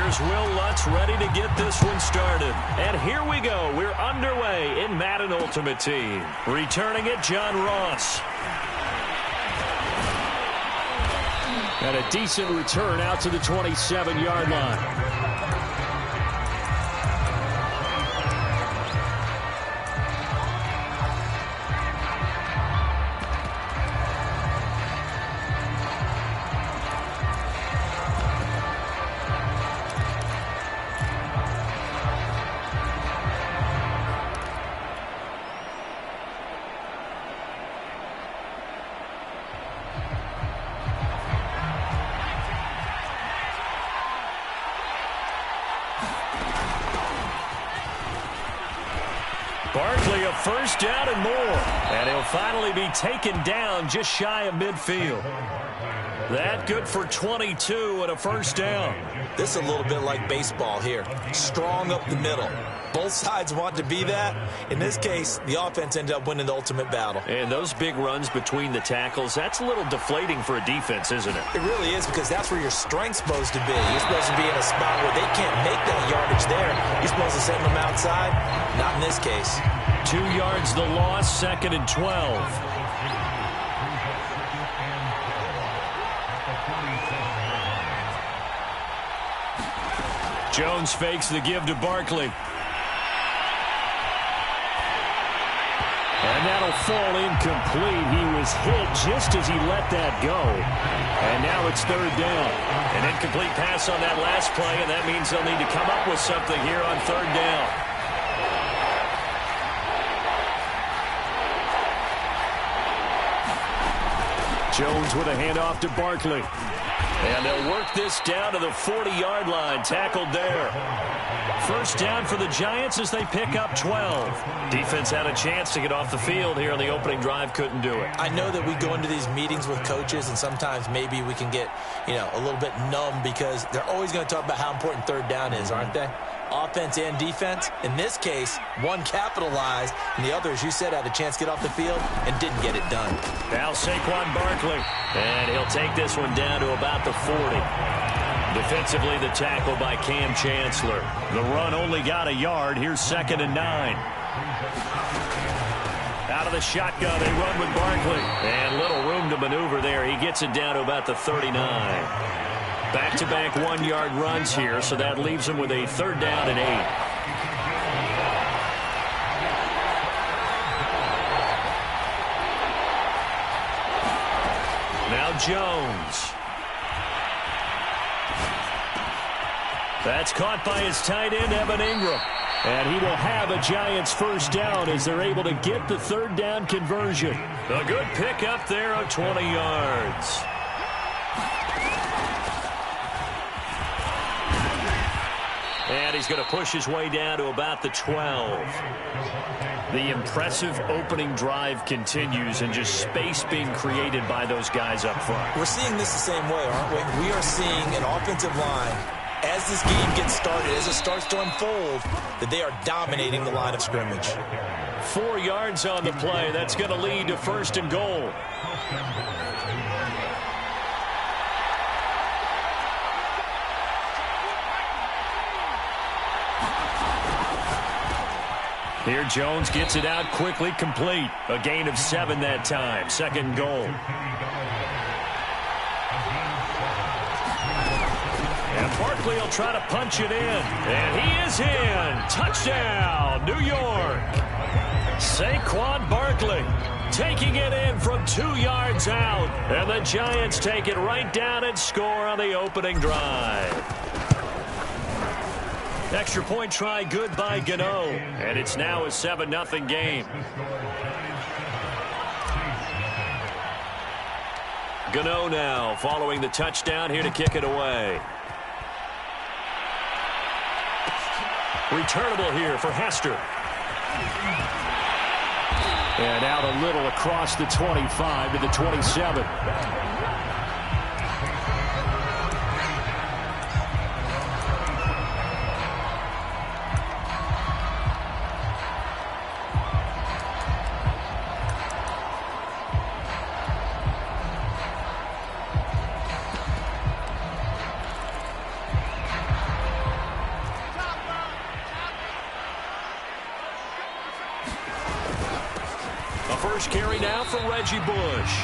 here's Will Lutz ready to get this one started. And here we go. We're underway in Madden Ultimate Team. Returning it, John Ross. And a decent return out to the 27-yard line. Barkley a first down and more. And he'll finally be taken down just shy of midfield. That good for 22 and a first down. This is a little bit like baseball here. Strong up the middle. Both sides want to be that. In this case, the offense ended up winning the ultimate battle. And those big runs between the tackles, that's a little deflating for a defense, isn't it? It really is, because that's where your strength's supposed to be. You're supposed to be in a spot where they can't make that yardage there. You're supposed to send them outside. Not in this case. 2 yards the loss, 2nd and 12. Jones fakes the give to Barkley. And that'll fall incomplete. He was hit just as he let that go. And now it's 3rd down. An incomplete pass on that last play, and that means they'll need to come up with something here on 3rd down. Jones with a handoff to Barkley. And they'll work this down to the 40-yard line. Tackled there. First down for the Giants as they pick up 12. Defense had a chance to get off the field here on the opening drive. Couldn't do it. I know that we go into these meetings with coaches, and sometimes maybe we can get, a little bit numb because they're always going to talk about how important 3rd down is, aren't they? Offense and defense. In this case, one capitalized, and the other, as you said, had a chance to get off the field and didn't get it done. Now Saquon Barkley, and he'll take this one down to about the 40. Defensively, the tackle by Cam Chancellor. The run only got a yard. Here's 2nd and 9. Out of the shotgun, they run with Barkley. And little room to maneuver there. He gets it down to about the 39. Back-to-back 1-yard runs here, so that leaves him with a 3rd down and 8. Now Jones. That's caught by his tight end, Evan Ingram. And he will have a Giants first down as they're able to get the 3rd down conversion. A good pickup there of 20 yards. And he's going to push his way down to about the 12. The impressive opening drive continues, and just space being created by those guys up front. We're seeing this the same way, aren't we? We are seeing an offensive line, as this game gets started, as it starts to unfold, that they are dominating the line of scrimmage. 4 yards on the play. That's going to lead to 1st and goal. Here Jones gets it out quickly, complete. A gain of 7 that time. 2nd goal. And Barkley will try to punch it in. And he is in. Touchdown, New York. Saquon Barkley taking it in from 2 yards out. And the Giants take it right down and score on the opening drive. Extra point try good by Gano. And it's now a 7-0 game. Gano now following the touchdown here to kick it away. Returnable here for Hester. And out a little across the 25 to the 27. first carry now for Reggie Bush.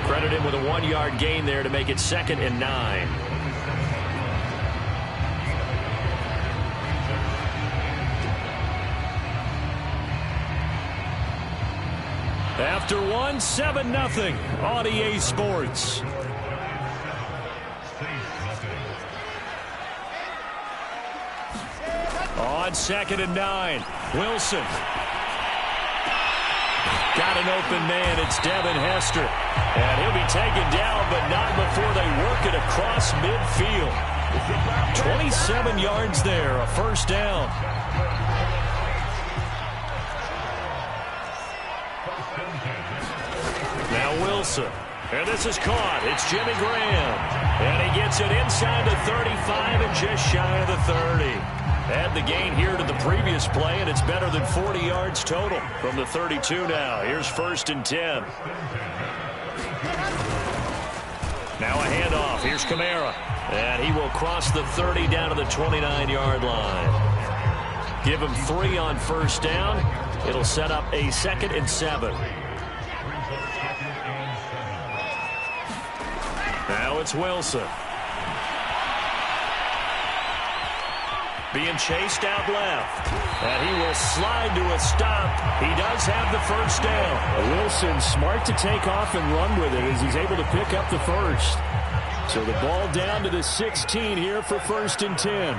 Credit him with a 1-yard gain there to make it 2nd and 9. After 1, 7-0 on EA Sports. On 2nd and 9, Wilson. Got an open man. It's Devin Hester. And he'll be taken down, but not before they work it across midfield. 27 yards there, a first down. Now Wilson. And this is caught. It's Jimmy Graham. And he gets it inside the 35 and just shy of the 30. Add the gain here to the previous play, and it's better than 40 yards total from the 32 now. Here's 1st and 10. Now a handoff. Here's Kamara. And he will cross the 30 down to the 29-yard line. Give him 3 on first down. It'll set up a 2nd and 7. Now it's Wilson. Being chased out left. And he will slide to a stop. He does have the first down. Wilson smart to take off and run with it as he's able to pick up the first. So the ball down to the 16 here for 1st and 10.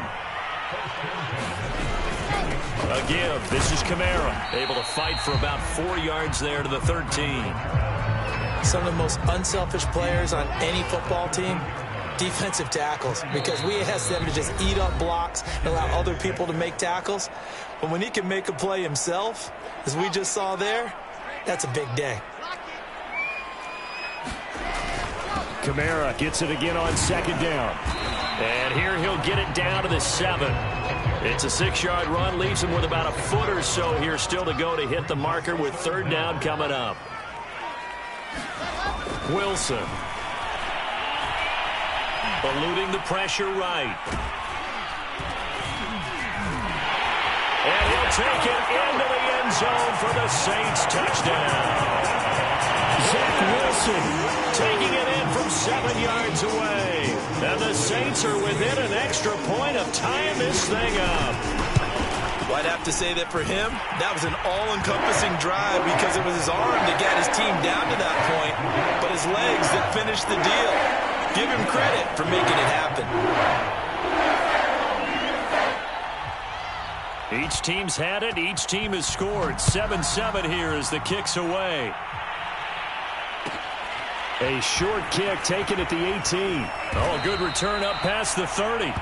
A give. This is Kamara. Able to fight for about 4 yards there to the 13. Some of the most unselfish players on any football team, defensive tackles, because we ask them to just eat up blocks and allow other people to make tackles. But when he can make a play himself, as we just saw there, that's a big day. Kamara gets it again on 2nd down. And here he'll get it down to the 7. It's a 6-yard run, leaves him with about a foot or so here still to go to hit the marker with 3rd down coming up. Wilson. Eluding the pressure right. And he'll take it into the end zone for the Saints touchdown. Zach Wilson taking it in from 7 yards away. And the Saints are within an extra point of tying this thing up. Well, I'd have to say that for him, that was an all-encompassing drive because it was his arm that got his team down to that point, but his legs that finished the deal. Give him credit for making it happen. Each team's had it. Each team has scored. 7-7 here as the kick's away. A short kick taken at the 18. Oh, a good return up past the 30.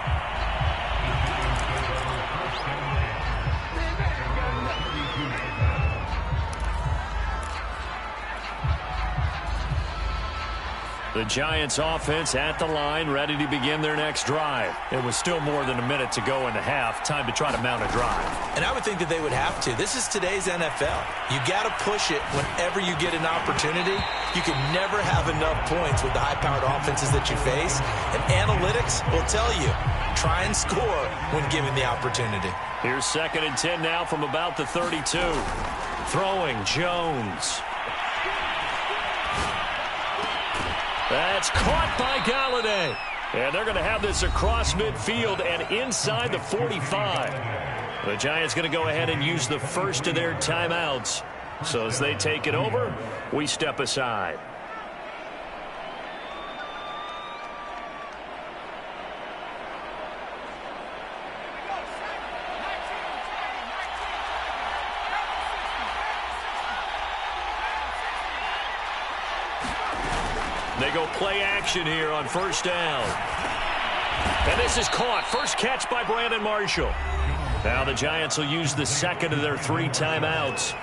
The Giants offense at the line, ready to begin their next drive. It was still more than a minute to go in the half. Time to try to mount a drive. And I would think that they would have to. This is today's NFL. You got to push it whenever you get an opportunity. You can never have enough points with the high-powered offenses that you face. And analytics will tell you, try and score when given the opportunity. Here's 2nd and 10 now from about the 32. Throwing Jones. That's caught by Galladay. And they're going to have this across midfield and inside the 45. The Giants going to go ahead and use the first of their timeouts. So as they take it over, we step aside. They go play action here on first down. And this is caught. First catch by Brandon Marshall. Now the Giants will use the second of their 3 timeouts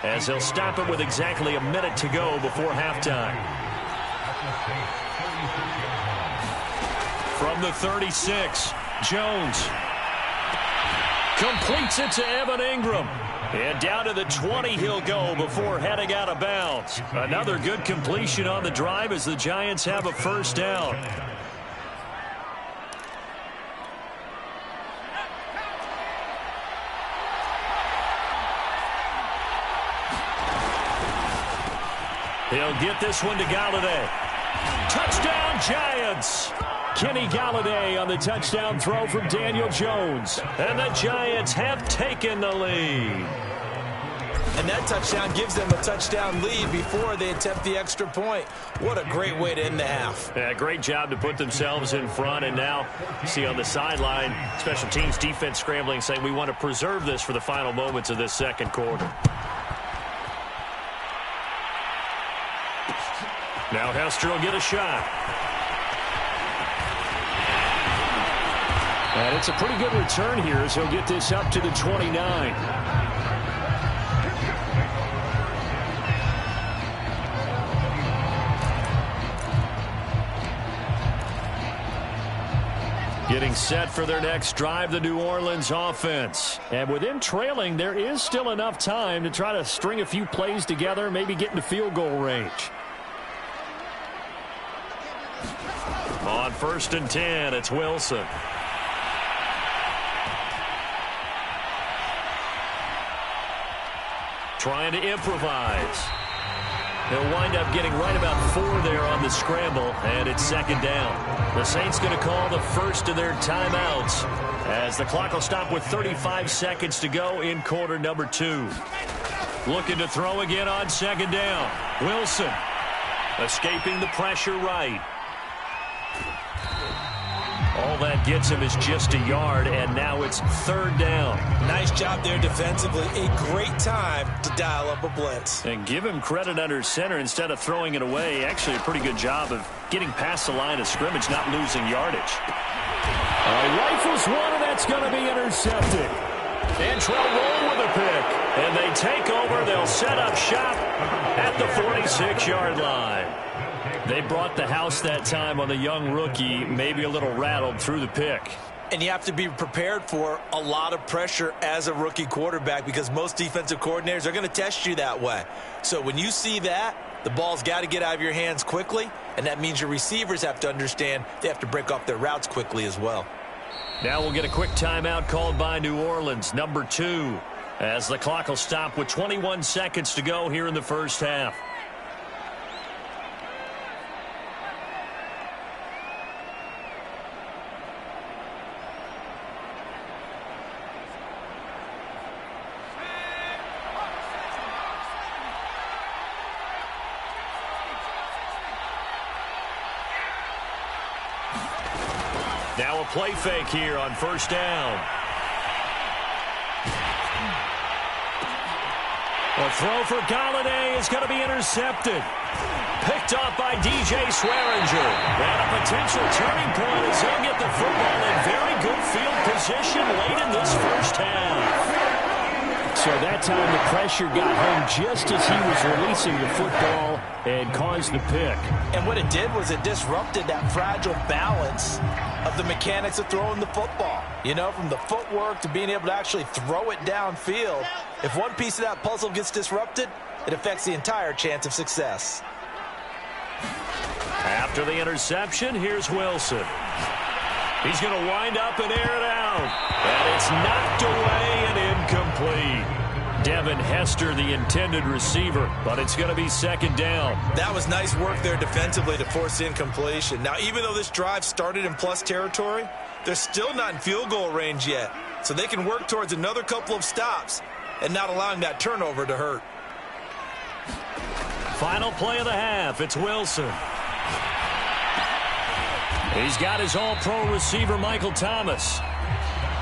as they'll stop it with exactly a minute to go before halftime. From the 36, Jones completes it to Evan Ingram. And down to the 20 he'll go before heading out of bounds. Another good completion on the drive as the Giants have a first down. He'll get this one to Galladay. Touchdown, Giants! Kenny Galladay on the touchdown throw from Daniel Jones. And the Giants have taken the lead. And that touchdown gives them a touchdown lead before they attempt the extra point. What a great way to end the half. Yeah, great job to put themselves in front. And now, see on the sideline, special teams defense scrambling, saying we want to preserve this for the final moments of this second quarter. Now Hester will get a shot. And it's a pretty good return here as he'll get this up to the 29. Getting set for their next drive, the New Orleans offense. And with them trailing, there is still enough time to try to string a few plays together, maybe get into field goal range. On 1st and 10, it's Wilson. Trying to improvise. He'll wind up getting right about 4 there on the scramble, and it's 2nd down. The Saints going to call the first of their timeouts as the clock will stop with 35 seconds to go in quarter number 2. Looking to throw again on 2nd down. Wilson escaping the pressure right. All that gets him is just a yard, and now it's 3rd down. Nice job there defensively. A great time to dial up a blitz. And give him credit under center instead of throwing it away. Actually, a pretty good job of getting past the line of scrimmage, not losing yardage. Rifles one, and that's going to be intercepted. Antrell Roll with a pick. And they take over. They'll set up shop at the 46-yard line. They brought the house that time on the young rookie, maybe a little rattled through the pick. And you have to be prepared for a lot of pressure as a rookie quarterback because most defensive coordinators are going to test you that way. So when you see that, the ball's got to get out of your hands quickly, and that means your receivers have to understand they have to break off their routes quickly as well. Now we'll get a quick timeout called by New Orleans, number 2, as the clock will stop with 21 seconds to go here in the first half. Now a play fake here on 1st down. A throw for Galladay is going to be intercepted. Picked off by DJ Swearinger. And a potential turning point as he'll get the football in very good field position late in this first half. So that time the pressure got home just as he was releasing the football and caused the pick. And what it did was it disrupted that fragile balance of the mechanics of throwing the football. You know, from the footwork to being able to actually throw it downfield. If one piece of that puzzle gets disrupted, it affects the entire chance of success. After the interception, here's Wilson. He's going to wind up and air it out. And it's knocked away and incomplete. Devin Hester, the intended receiver, but it's going to be 2nd down. That was nice work there defensively to force incompletion. Now, even though this drive started in plus territory, they're still not in field goal range yet. So they can work towards another couple of stops and not allowing that turnover to hurt. Final play of the half. It's Wilson. He's got his all-pro receiver, Michael Thomas.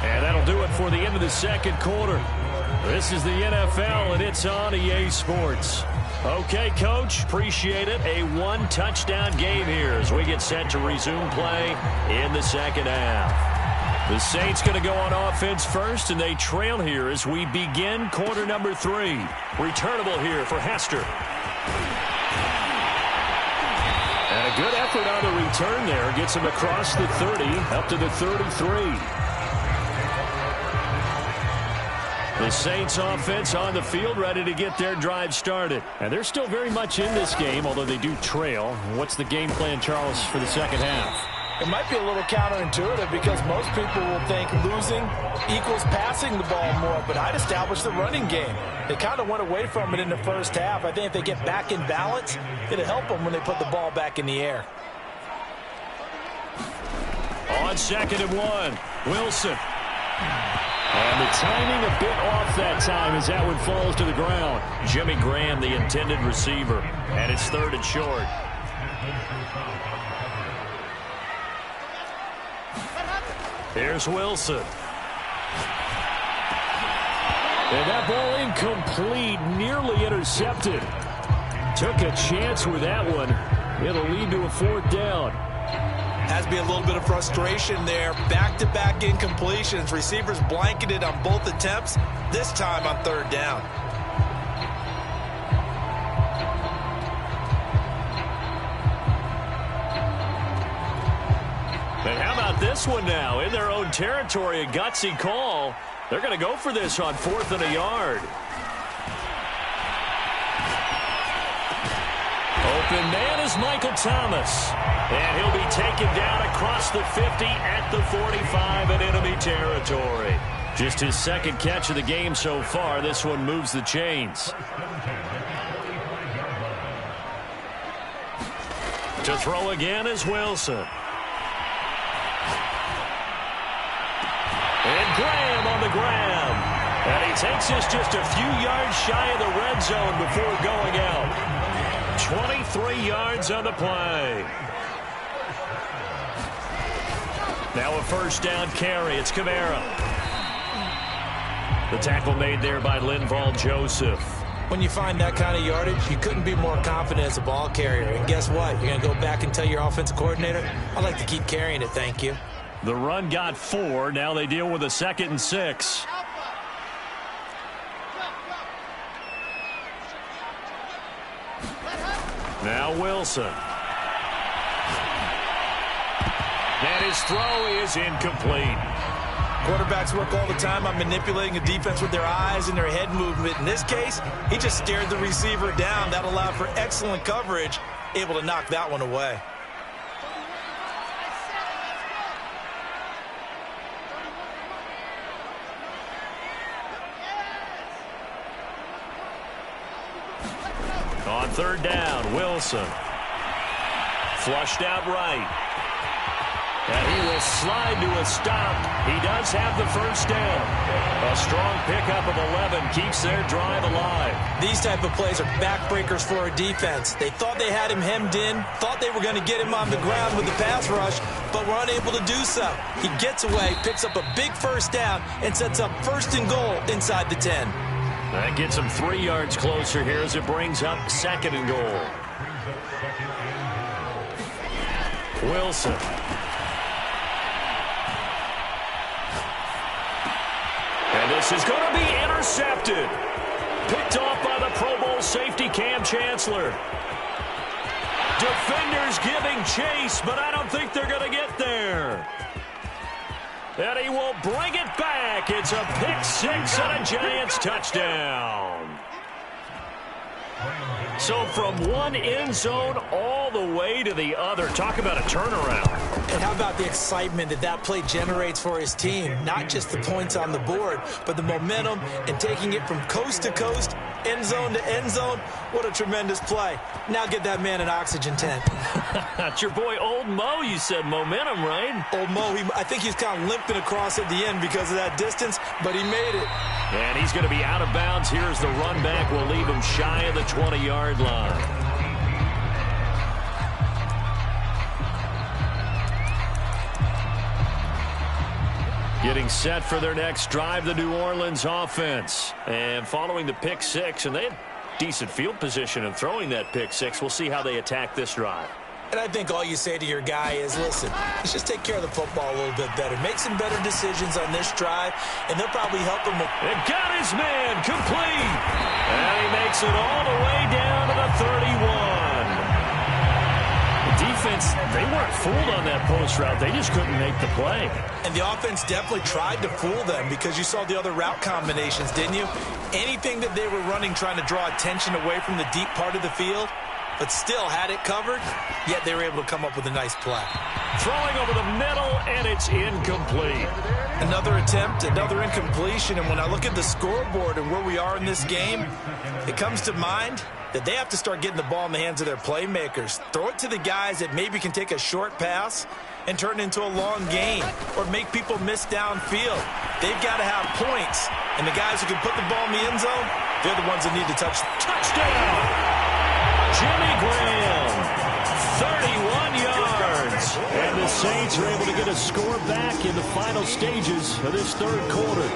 And that'll do it for the end of the second quarter. This is the NFL, and it's on EA Sports. Okay, Coach, appreciate it. A one-touchdown game here as we get set to resume play in the second half. The Saints going to go on offense first, and they trail here as we begin quarter number 3. Returnable here for Hester. And a good effort on the return there. Gets him across the 30, up to the 33. The Saints offense on the field ready to get their drive started. And they're still very much in this game, although they do trail. What's the game plan, Charles, for the second half? It might be a little counterintuitive because most people will think losing equals passing the ball more, but I'd establish the running game. They kind of went away from it in the first half. I think if they get back in balance, it'll help them when they put the ball back in the air. On 2nd and 1, Wilson. And the timing a bit off that time as that one falls to the ground. Jimmy Graham, the intended receiver, and it's 3rd and short. Here's Wilson. And that ball incomplete, nearly intercepted. Took a chance with that one. It'll lead to a 4th down. Has to be a little bit of frustration there. Back-to-back incompletions. Receivers blanketed on both attempts, this time on 3rd down. And how about this one now? In their own territory, a gutsy call. They're going to go for this on 4th and a yard. Open man is Michael Thomas. And he'll be taken down across the 50 at the 45 in enemy territory. Just his 2nd catch of the game so far. This one moves the chains. To throw again is Wilson. And Graham on the grab. And he takes us just a few yards shy of the red zone before going out. 23 yards on the play. Now a 1st down carry. It's Kamara. The tackle made there by Linval Joseph. When you find that kind of yardage, you couldn't be more confident as a ball carrier. And guess what? You're going to go back and tell your offensive coordinator, I'd like to keep carrying it, thank you. The run got 4. Now they deal with a 2nd and 6. Now Wilson. And his throw is incomplete. Quarterbacks work all the time on manipulating a defense with their eyes and their head movement. In this case, he just stared the receiver down. That allowed for excellent coverage, able to knock that one away. On 3rd down, Wilson. Flushed out right. And he will slide to a stop. He does have the 1st down. A strong pickup of 11 keeps their drive alive. These type of plays are backbreakers for a defense. They thought they had him hemmed in, thought they were going to get him on the ground with the pass rush, but were unable to do so. He gets away, picks up a big 1st down, and sets up 1st and goal inside the 10. That gets him 3 yards closer here as it brings up 2nd and goal. Wilson. And this is going to be intercepted. Picked off by the Pro Bowl safety Cam Chancellor. Defenders giving chase, but I don't think they're going to get there. And he will bring it back. It's a pick 6 and a Giants touchdown. So from one end zone all the way to the other. Talk about a turnaround. And how about the excitement that that play generates for his team? Not just the points on the board, but the momentum and taking it from coast to coast, end zone to end zone. What a tremendous play. Now get that man an oxygen tent. That's your boy Old Mo. You said momentum, right? Old Mo, I think he's kind of limping across at the end because of that distance, but he made it. And he's going to be out of bounds. Here's the run back. We'll leave him shy of the 20-yard line. Getting set for their next drive, the New Orleans offense. And following the pick 6, and they had decent field position in throwing that pick 6. We'll see how they attack this drive. And I think all you say to your guy is, listen, let's just take care of the football a little bit better. Make some better decisions on this drive, and they'll probably help him. And got his man complete. And he makes it all the way down to the 31. The defense, they weren't fooled on that post route. They just couldn't make the play. And the offense definitely tried to fool them because you saw the other route combinations, didn't you? Anything that they were running trying to draw attention away from the deep part of the field, but still had it covered, yet they were able to come up with a nice play. Throwing over the middle, and it's incomplete. Another attempt, another incompletion, and when I look at the scoreboard and where we are in this game, it comes to mind that they have to start getting the ball in the hands of their playmakers. Throw it to the guys that maybe can take a short pass and turn it into a long gain or make people miss downfield. They've got to have points, and the guys who can put the ball in the end zone, they're the ones that need to touch. Touchdown! Jimmy Graham, 31 yards. And the Saints are able to get a score back in the final stages of this third quarter.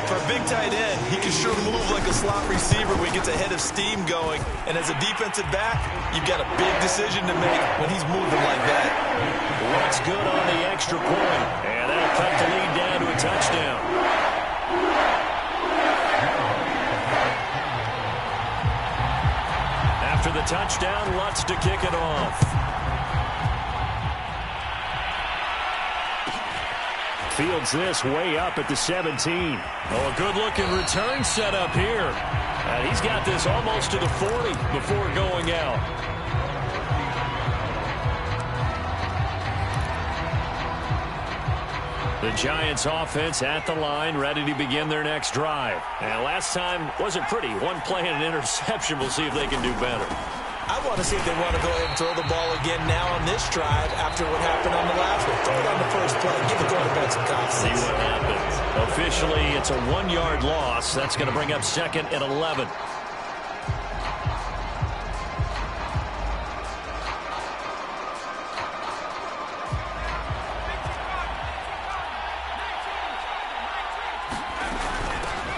For a big tight end, he can sure move like a slot receiver when he gets a head of steam going. And as a defensive back, you've got a big decision to make when he's moving like that. What's good on the extra point. And that'll cut the lead down to a touchdown. After the touchdown, Lutz to kick it off. Fields this way up at the 17. Oh, a good-looking return set up here. And he's got this almost to the 40 before going out. The Giants offense at the line, ready to begin their next drive. And last time wasn't pretty. One play and an interception. We'll see if they can do better. I want to see if they want to go ahead and throw the ball again now on this drive after what happened on the last one. Throw it on the first play. Give the quarterback some confidence. See what happens. Officially, it's a 1-yard loss. That's going to bring up 2nd and 11.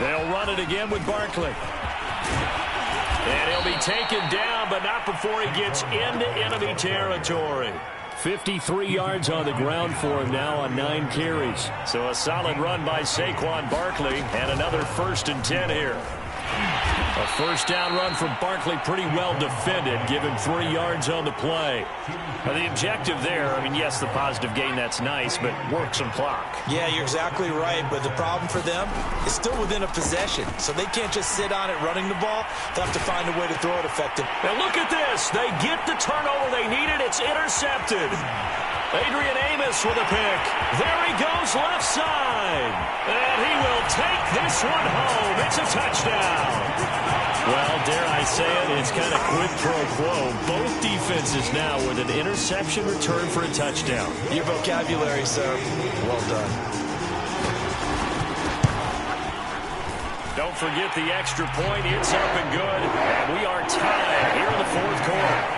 They'll run it again with Barkley. And he'll be taken down, but not before he gets into enemy territory. 53 yards on the ground for him now on 9 carries. So a solid run by Saquon Barkley, and another 1st and 10 here. A first down run from Barkley, pretty well defended. Give him 3 yards on the play. Now the objective there, I mean, yes, the positive gain, that's nice, but work some clock. Yeah, you're exactly right, but the problem for them is still within a possession, so they can't just sit on it running the ball. They'll have to find a way to throw it effective. Now look at this. They get the turnover they needed. It's intercepted. Adrian Amos with a pick. There he goes left side. And he will take this one home. It's a touchdown. Well, dare I say it, it's kind of quid pro quo. Both defenses now with an interception return for a touchdown. Your vocabulary, sir. Well done. Don't forget the extra point. It's up and good. And we are tied here in the 4th quarter.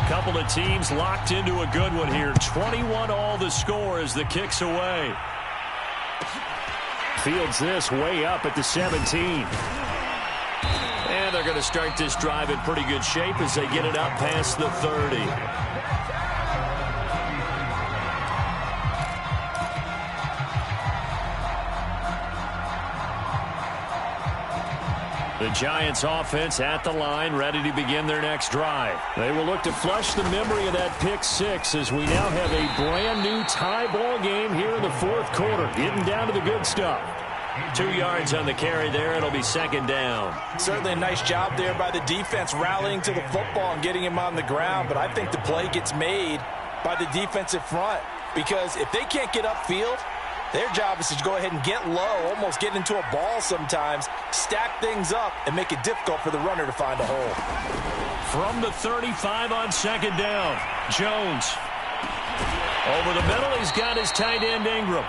Couple of teams locked into a good one here. 21 all the score as the kick's away. Fields this way up at the 17. And they're going to start this drive in pretty good shape as they get it up past the 30. The Giants offense at the line, ready to begin their next drive. They will look to flush the memory of that pick 6 as we now have a brand new tie ball game here in the 4th quarter. Getting down to the good stuff. 2 yards on the carry there. It'll be 2nd down. Certainly a nice job there by the defense rallying to the football and getting him on the ground. But I think the play gets made by the defensive front because if they can't get upfield, their job is to go ahead and get low, almost get into a ball sometimes, stack things up, and make it difficult for the runner to find a hole. From the 35 on 2nd down, Jones. Over the middle, he's got his tight end Ingram.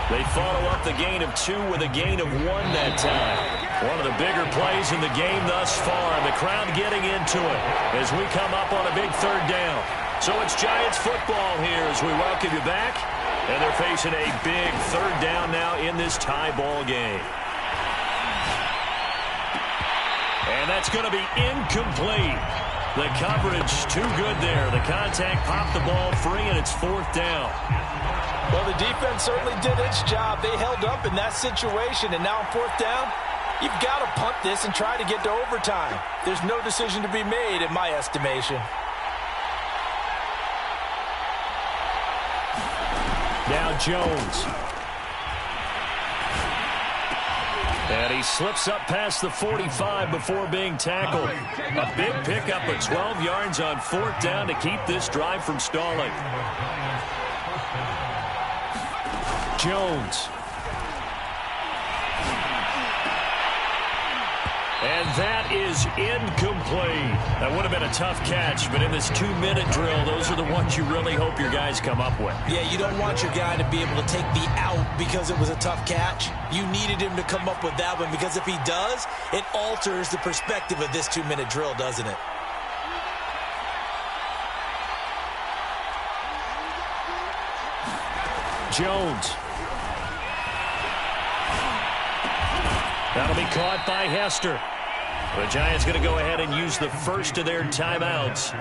They follow up the gain of 2 with a gain of 1 that time. One of the bigger plays in the game thus far, and the crowd getting into it as we come up on a big 3rd down. So it's Giants football here as we welcome you back. And they're facing a big 3rd down now in this tie ball game. And that's going to be incomplete. The coverage too good there. The contact popped the ball free, and it's 4th down. Well, the defense certainly did its job. They held up in that situation, and now on 4th down, You've got to punt this and try to get to overtime. There's no decision to be made in my estimation. Now Jones. And he slips up past the 45 before being tackled. A big pickup of 12 yards on 4th down to keep this drive from stalling. Jones. And that is incomplete. That would have been a tough catch, but in this 2-minute drill, those are the ones you really hope your guys come up with. Yeah, you don't want your guy to be able to take the out because it was a tough catch. You needed him to come up with that one because if he does, it alters the perspective of this 2-minute drill, doesn't it? Jones. That'll be caught by Hester. The Giants going to go ahead and use the first of their timeouts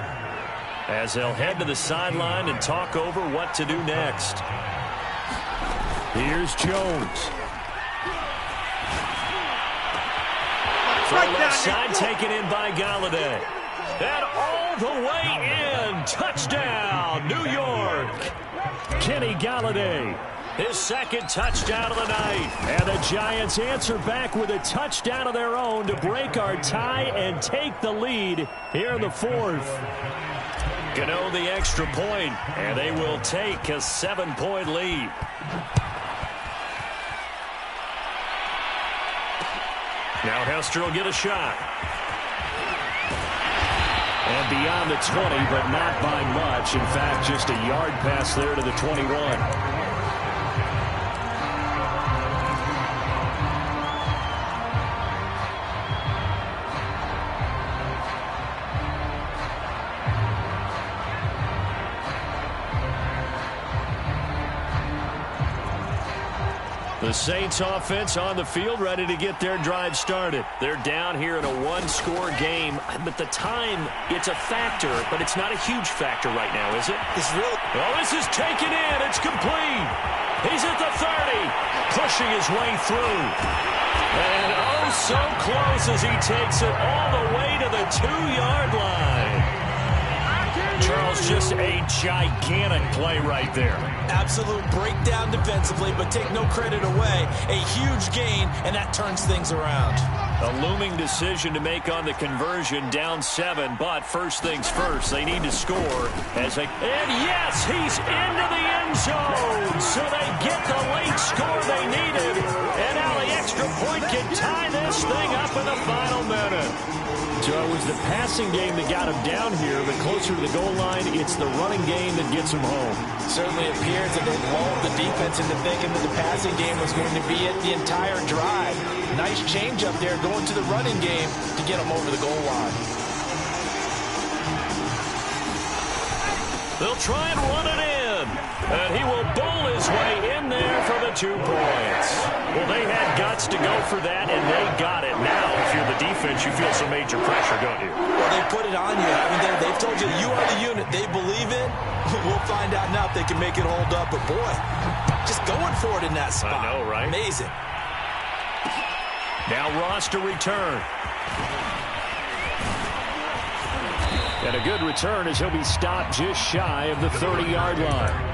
as they'll head to the sideline and talk over what to do next. Here's Jones. From left side, taken in by Galladay. And all the way in. Touchdown, New York. Kenny Galladay. His second touchdown of the night. And the Giants answer back with a touchdown of their own to break our tie and take the lead here in the 4th. Gano the extra point, and they will take a 7-point lead. Now Hester will get a shot. And beyond the 20, but not by much. In fact, just a yard pass there to the 21. The Saints offense on the field, ready to get their drive started. They're down here in a one-score game, but the time, it's a factor, but it's not a huge factor right now, is it? It's real. Well, this is taken in. It's complete. He's at the 30, pushing his way through. And oh, so close as he takes it all the way to the 2-yard line. Charles, just a gigantic play right there. Absolute breakdown defensively, but take no credit away. A huge gain, and that turns things around. A looming decision to make on the conversion, down 7, but first things first, they need to score. And yes, he's into the end zone, so they get the late score they needed. And now the extra point can tie this thing up in the final minute. So it was the passing game that got him down here, but closer to the goal line, it's the running game that gets him home. Certainly appears that they lulled the defense into thinking that the passing game was going to be it the entire drive. Nice change up there going to the running game to get him over the goal line. They'll try and run it in, and he will bowl his way in there for the 2 points. Well, they had guts to go for that, and they got it. Now, if you're the defense, you feel some major pressure, don't you? Well, they put it on you, haven't they? They've told you you are the unit. They believe it. We'll find out now if they can make it hold up. But, boy, just going for it in that spot. I know, right? Amazing. Now Ross to return. And a good return as he'll be stopped just shy of the 30-yard line.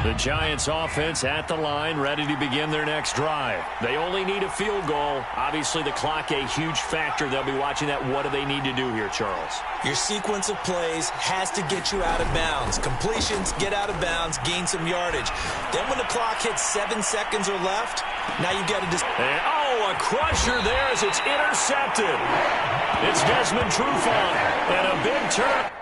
The Giants offense at the line, ready to begin their next drive. They only need a field goal. Obviously, the clock a huge factor. They'll be watching that. What do they need to do here, Charles? Your sequence of plays has to get you out of bounds. Completions, get out of bounds, gain some yardage. Then when the clock hits 7 seconds or left, now you've got to just... a crusher there as it's intercepted. It's Desmond Trufant, and a big turn.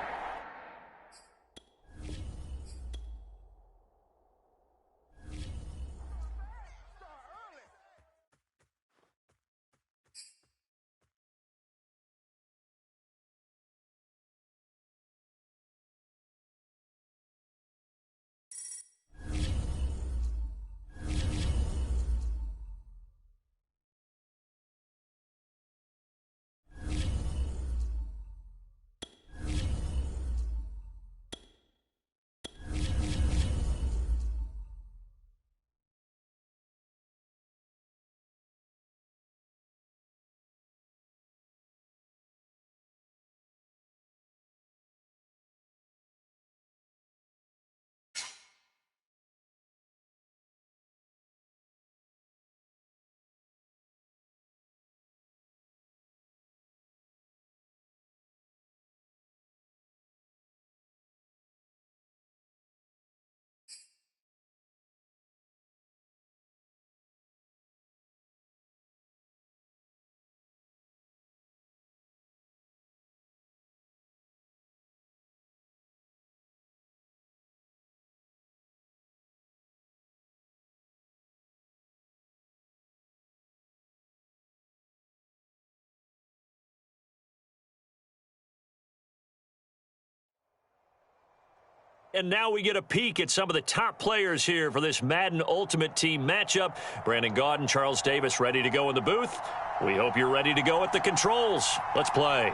And now we get a peek at some of the top players here for this Madden Ultimate Team matchup. Brandon Gaudin, Charles Davis ready to go in the booth. We hope you're ready to go at the controls. Let's play.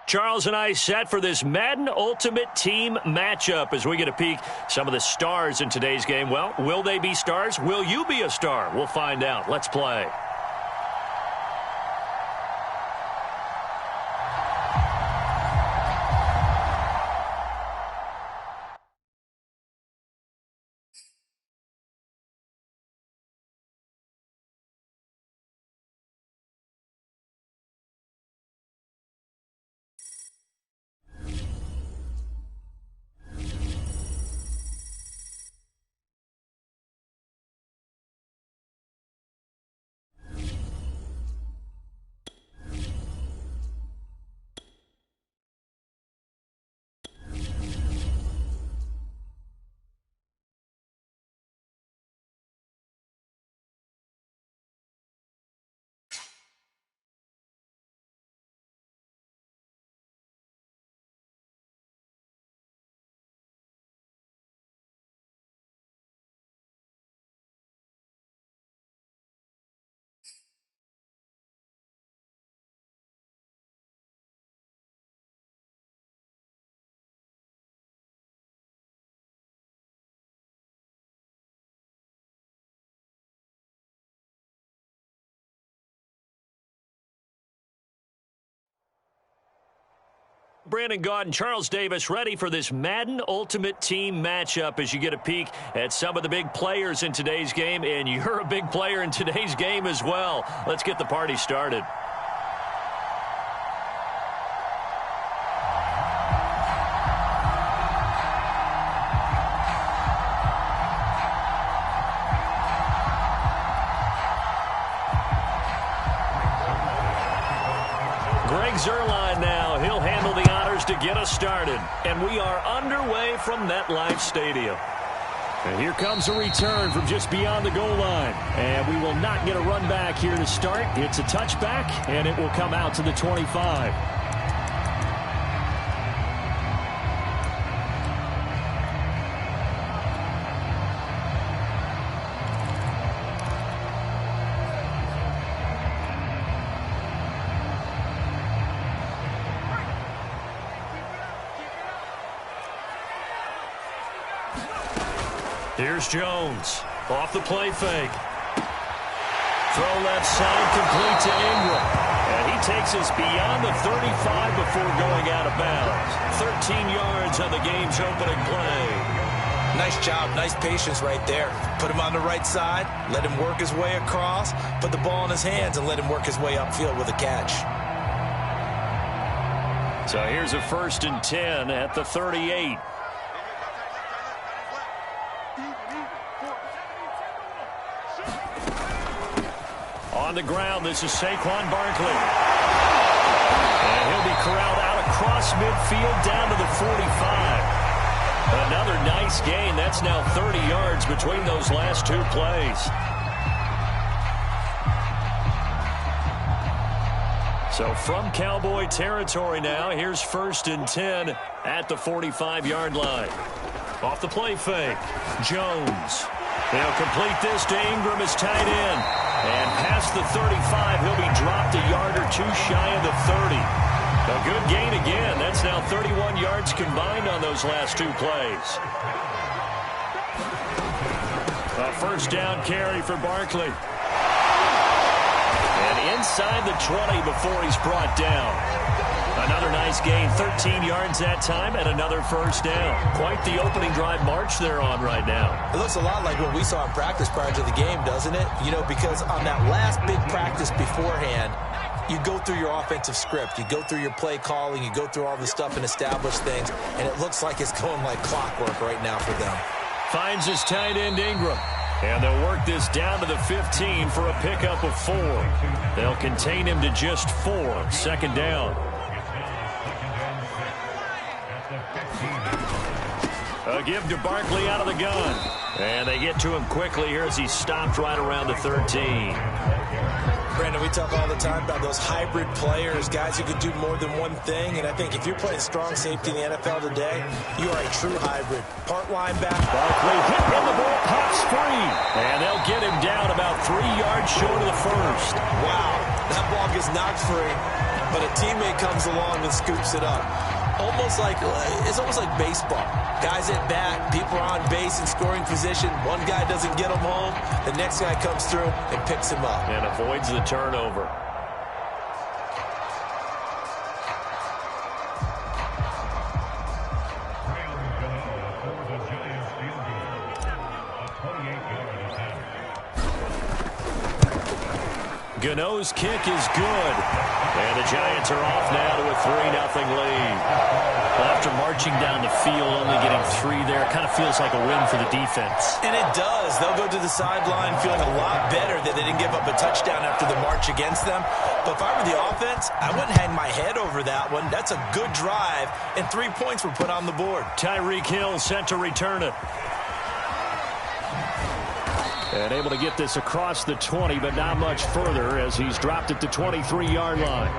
Charles and I set for this Madden Ultimate Team matchup as we get a peek some of the stars in today's game. Well, will they be stars? Will you be a star? We'll find out. Let's play. Brandon Gaudin, Charles Davis ready for this Madden Ultimate Team matchup as you get a peek at some of the big players in today's game, and you're a big player in today's game as well. Let's get the party started. Zerline now. He'll handle the honors to get us started. And we are underway from MetLife Stadium. And here comes a return from just beyond the goal line. And we will not get a run back here to start. It's a touchback, and it will come out to the 25. Here's Jones. Off the play fake. Throw left side, complete to Ingram. And he takes us beyond the 35 before going out of bounds. 13 yards on the game's opening play. Nice job. Nice patience right there. Put him on the right side. Let him work his way across. Put the ball in his hands and let him work his way upfield with a catch. So here's a 1st and 10 at the 38. On the ground, this is Saquon Barkley. And he'll be corralled out across midfield down to the 45. Another nice gain. That's now 30 yards between those last two plays. So from Cowboy territory now, here's 1st and 10 at the 45-yard line. Off the play fake, Jones. He'll complete this to Ingram as tight end. And past the 35, he'll be dropped a yard or two shy of the 30. A good gain again. That's now 31 yards combined on those last two plays. A 1st down carry for Barkley. And inside the 20 before he's brought down. Another nice gain, 13 yards that time, and another 1st down. Quite the opening drive march they're on right now. It looks a lot like what we saw in practice prior to the game, doesn't it? You know, because on that last big practice beforehand, you go through your offensive script. You go through your play calling. You go through all the stuff and establish things, and it looks like it's going like clockwork right now for them. Finds his tight end, Ingram. And they'll work this down to the 15 for a pickup of 4. They'll contain him to just 4. 2nd down. A give to Barkley out of the gun. And they get to him quickly here as he's stopped right around the 13. Brandon, we talk all the time about those hybrid players, guys who can do more than one thing. And I think if you're playing strong safety in the NFL today, you are a true hybrid. Part linebacker. Barkley hit and the ball pops free. And they'll get him down about 3 yards short of the 1st. Wow, that ball gets knocked free. but a teammate comes along and scoops it up. It's almost like baseball. Guys at bat, people are on base in scoring position. One guy doesn't get them home. The next guy comes through and picks him up. And avoids the turnover. Gano's kick is good. And the Giants are off now to a 3-0 lead. Well, after marching down the field, only getting 3 there, it kind of feels like a win for the defense. And it does. They'll go to the sideline feeling a lot better that they didn't give up a touchdown after the march against them. But if I were the offense, I wouldn't hang my head over that one. That's a good drive, and 3 points were put on the board. Tyreek Hill sent to return it. And able to get this across the 20, but not much further as he's dropped it to 23-yard line.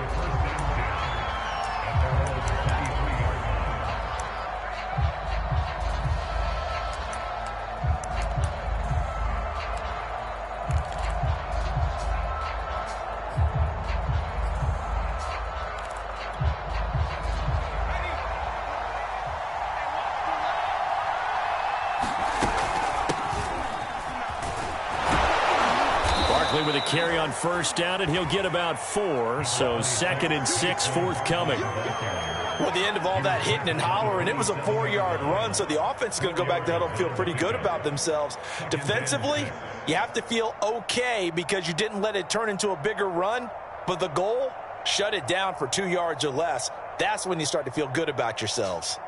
With a carry on first down, and he'll get about 4, so 2nd and 6 forthcoming. Well, the end of all that hitting and hollering, it was a 4-yard run, so the offense is going to go back to huddle and feel pretty good about themselves. Defensively, you have to feel okay because you didn't let it turn into a bigger run, but the goal, shut it down for 2 yards or less. That's when you start to feel good about yourselves.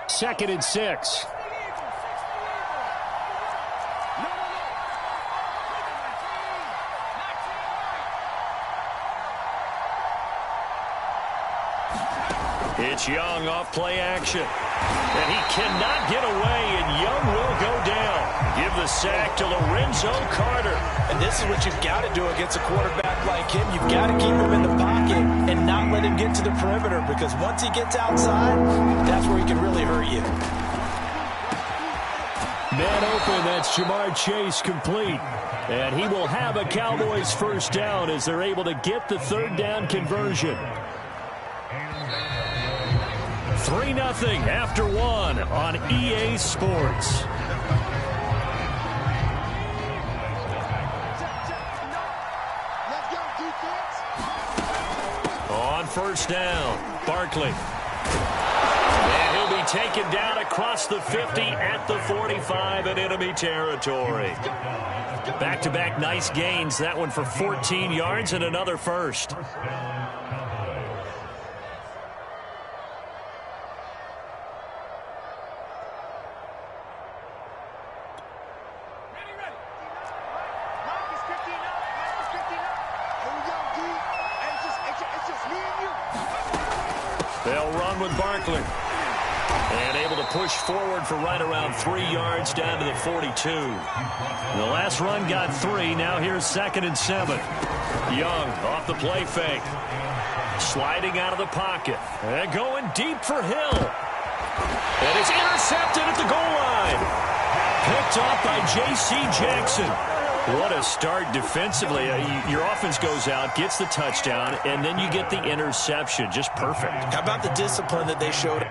Second and 6. It's Young off play action. And he cannot get away, and Young will go down. Give the sack to Lorenzo Carter. And this is what you've got to do against a quarterback like him. You've got to keep him in the pocket and not let him get to the perimeter, because once he gets outside, that's where he can really hurt you. Man open, that's Jamar Chase complete. And he will have a Cowboys first down as they're able to get the 3rd down conversion. 3-0 after 1 on EA Sports. On first down, Barkley. And he'll be taken down across the 50 at the 45 in enemy territory. Back-to-back nice gains. That one for 14 yards and another first. They'll run with Barkley. And able to push forward for right around 3 yards down to the 42. The last run got 3. Now here's 2nd and 7. Young off the play fake. Sliding out of the pocket. And going deep for Hill. And it's intercepted at the goal line. Picked off by J.C. Jackson. What a start defensively. Your offense goes out, gets the touchdown, and then you get the interception. Just perfect. How about the discipline that they showed?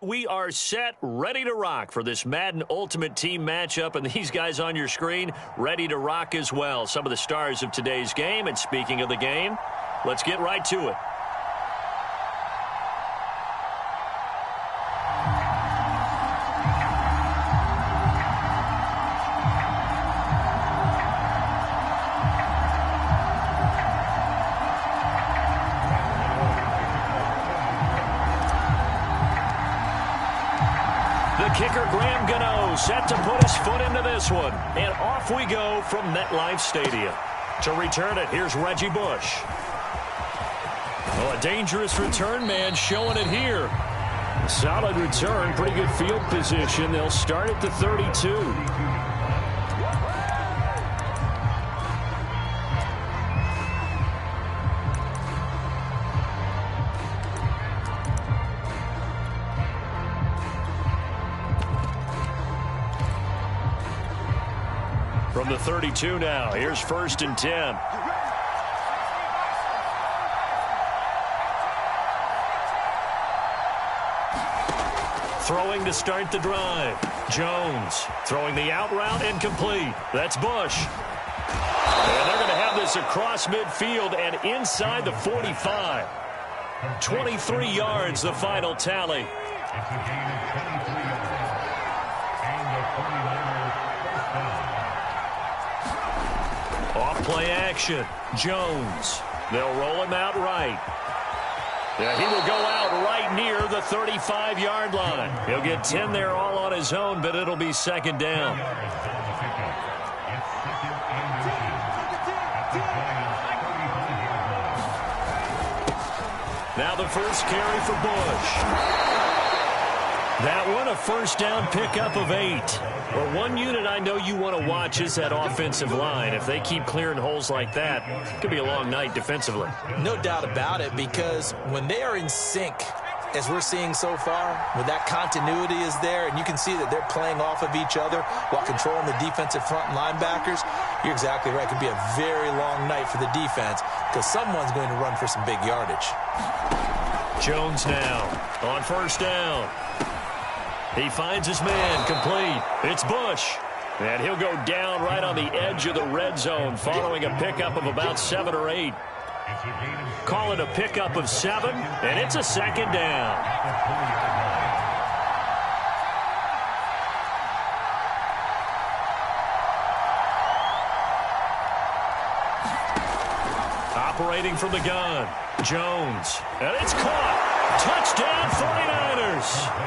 we are set, ready to rock for this Madden Ultimate Team matchup, and these guys on your screen ready to rock as well. Some of the stars of today's game, and speaking of the game, let's get right to it. Kicker Graham Gano set to put his foot into this one. And off we go from MetLife Stadium. To return it, here's Reggie Bush. Oh, a dangerous return man showing it here. Solid return, pretty good field position. They'll start at the 32. From the 32 now, here's 1st and 10. Throwing to start the drive. Jones throwing the out route incomplete. That's Bush. And they're going to have this across midfield and inside the 45. 23 yards, the final tally. Play action. Jones. They'll roll him out right. Yeah, he will go out right near the 35-yard line. He'll get 10 there all on his own, but it'll be 2nd down. Now the first carry for Bush. That one, a 1st down pickup of 8. Well, one unit I know you want to watch is that offensive line. If they keep clearing holes like that, it could be a long night defensively. No doubt about it, because when they are in sync, as we're seeing so far, when that continuity is there, and you can see that they're playing off of each other while controlling the defensive front linebackers, you're exactly right. It could be a very long night for the defense because someone's going to run for some big yardage. Jones now on 1st down. He finds his man, complete. It's Bush. And he'll go down right on the edge of the red zone following a pickup of about 7 or 8. Call it a pickup of 7, and it's a 2nd down. Operating from the gun, Jones. And it's caught. Touchdown, 49ers.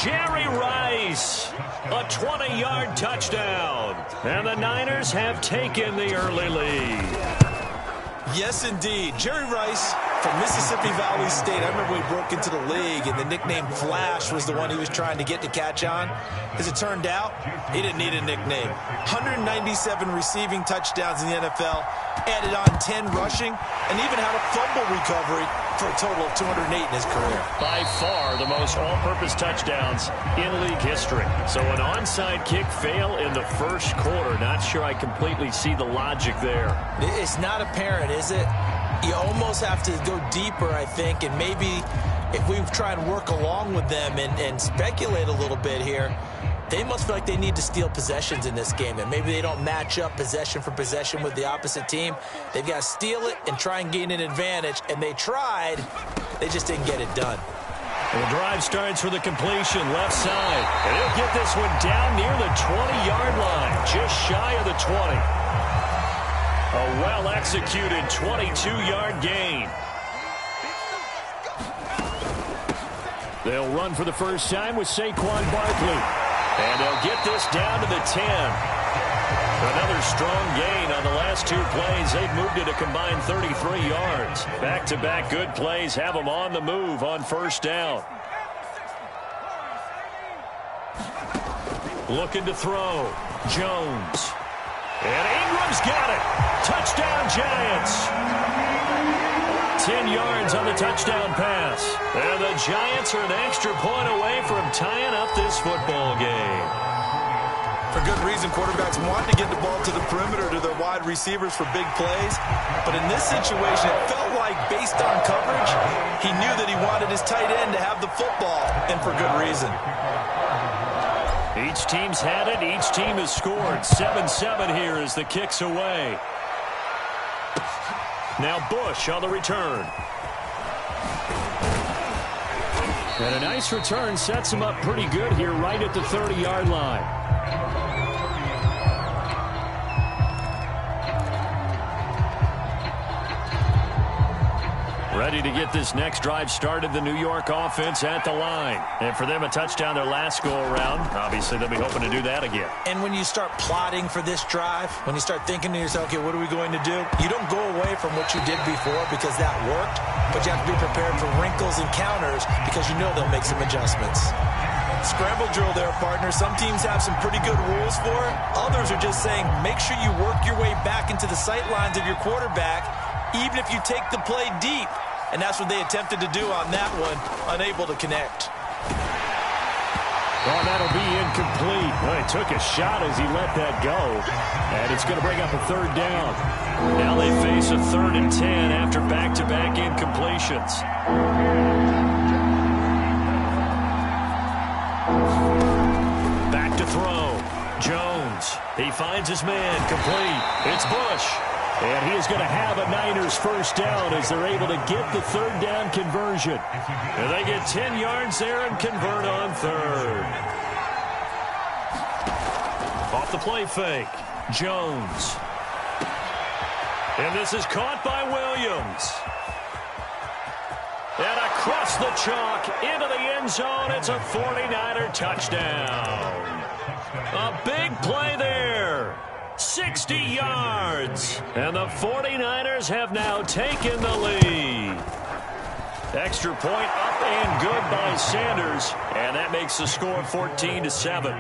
Jerry Rice, a 20-yard touchdown. And the Niners have taken the early lead. Yes, indeed. Jerry Rice from Mississippi Valley State. I remember when he broke into the league, and the nickname Flash was the one he was trying to get to catch on. As it turned out, he didn't need a nickname. 197 receiving touchdowns in the NFL, added on 10 rushing, and even had a fumble recovery for a total of 208 in his career. By far the most all-purpose touchdowns in league history. So an onside kick fail in the 1st quarter. Not sure I completely see the logic there. It's not apparent, is it? You almost have to go deeper, I think, and maybe if we try and work along with them and speculate a little bit here, they must feel like they need to steal possessions in this game, and maybe they don't match up possession for possession with the opposite team. They've got to steal it and try and gain an advantage, and they tried. They just didn't get it done. And the drive starts for the completion, left side. And he'll get this one down near the 20-yard line, just shy of the 20. A well-executed 22-yard gain. They'll run for the first time with Saquon Barkley. And they'll get this down to the 10. Another strong gain on the last 2 plays. They've moved it a combined 33 yards. Back-to-back good plays have them on the move on 1st down. Looking to throw. Jones. And Ingram's got it. Touchdown, Giants. 10 yards on the touchdown pass. And the Giants are an extra point away from tying up this football game. For good reason, quarterbacks want to get the ball to the perimeter to their wide receivers for big plays. But in this situation, it felt like like based on coverage, he knew that he wanted his tight end to have the football, and for good reason. Each team's had it. Each team has scored. 7-7 here as the kick's away. Now Bush on the return. And a nice return sets him up pretty good here right at the 30-yard line. Ready to get this next drive started, the New York offense at the line. And for them, a touchdown their last go-around. Obviously, they'll be hoping to do that again. And when you start plotting for this drive, when you start thinking to yourself, okay, what are we going to do? You don't go away from what you did before because that worked, but you have to be prepared for wrinkles and counters because you know they'll make some adjustments. Scramble drill there, partner. Some teams have some pretty good rules for it. Others are just saying, make sure you work your way back into the sight lines of your quarterback, even if you take the play deep. And that's what they attempted to do on that one, unable to connect. Oh, that'll be incomplete. Well, he took a shot as he let that go. And it's going to bring up a third down. Now they face a 3rd and 10 after back-to-back incompletions. Back to throw. Jones. He finds his man. Complete. It's Bush. And he is going to have a Niners first down as they're able to get the 3rd down conversion. And they get 10 yards there and convert on 3rd. Off the play fake. Jones. And this is caught by Williams. And across the chalk into the end zone. It's a 49er touchdown. A big play there. 60 yards. And the 49ers have now taken the lead. Extra point up and good by Sanders. And that makes the score 14-7.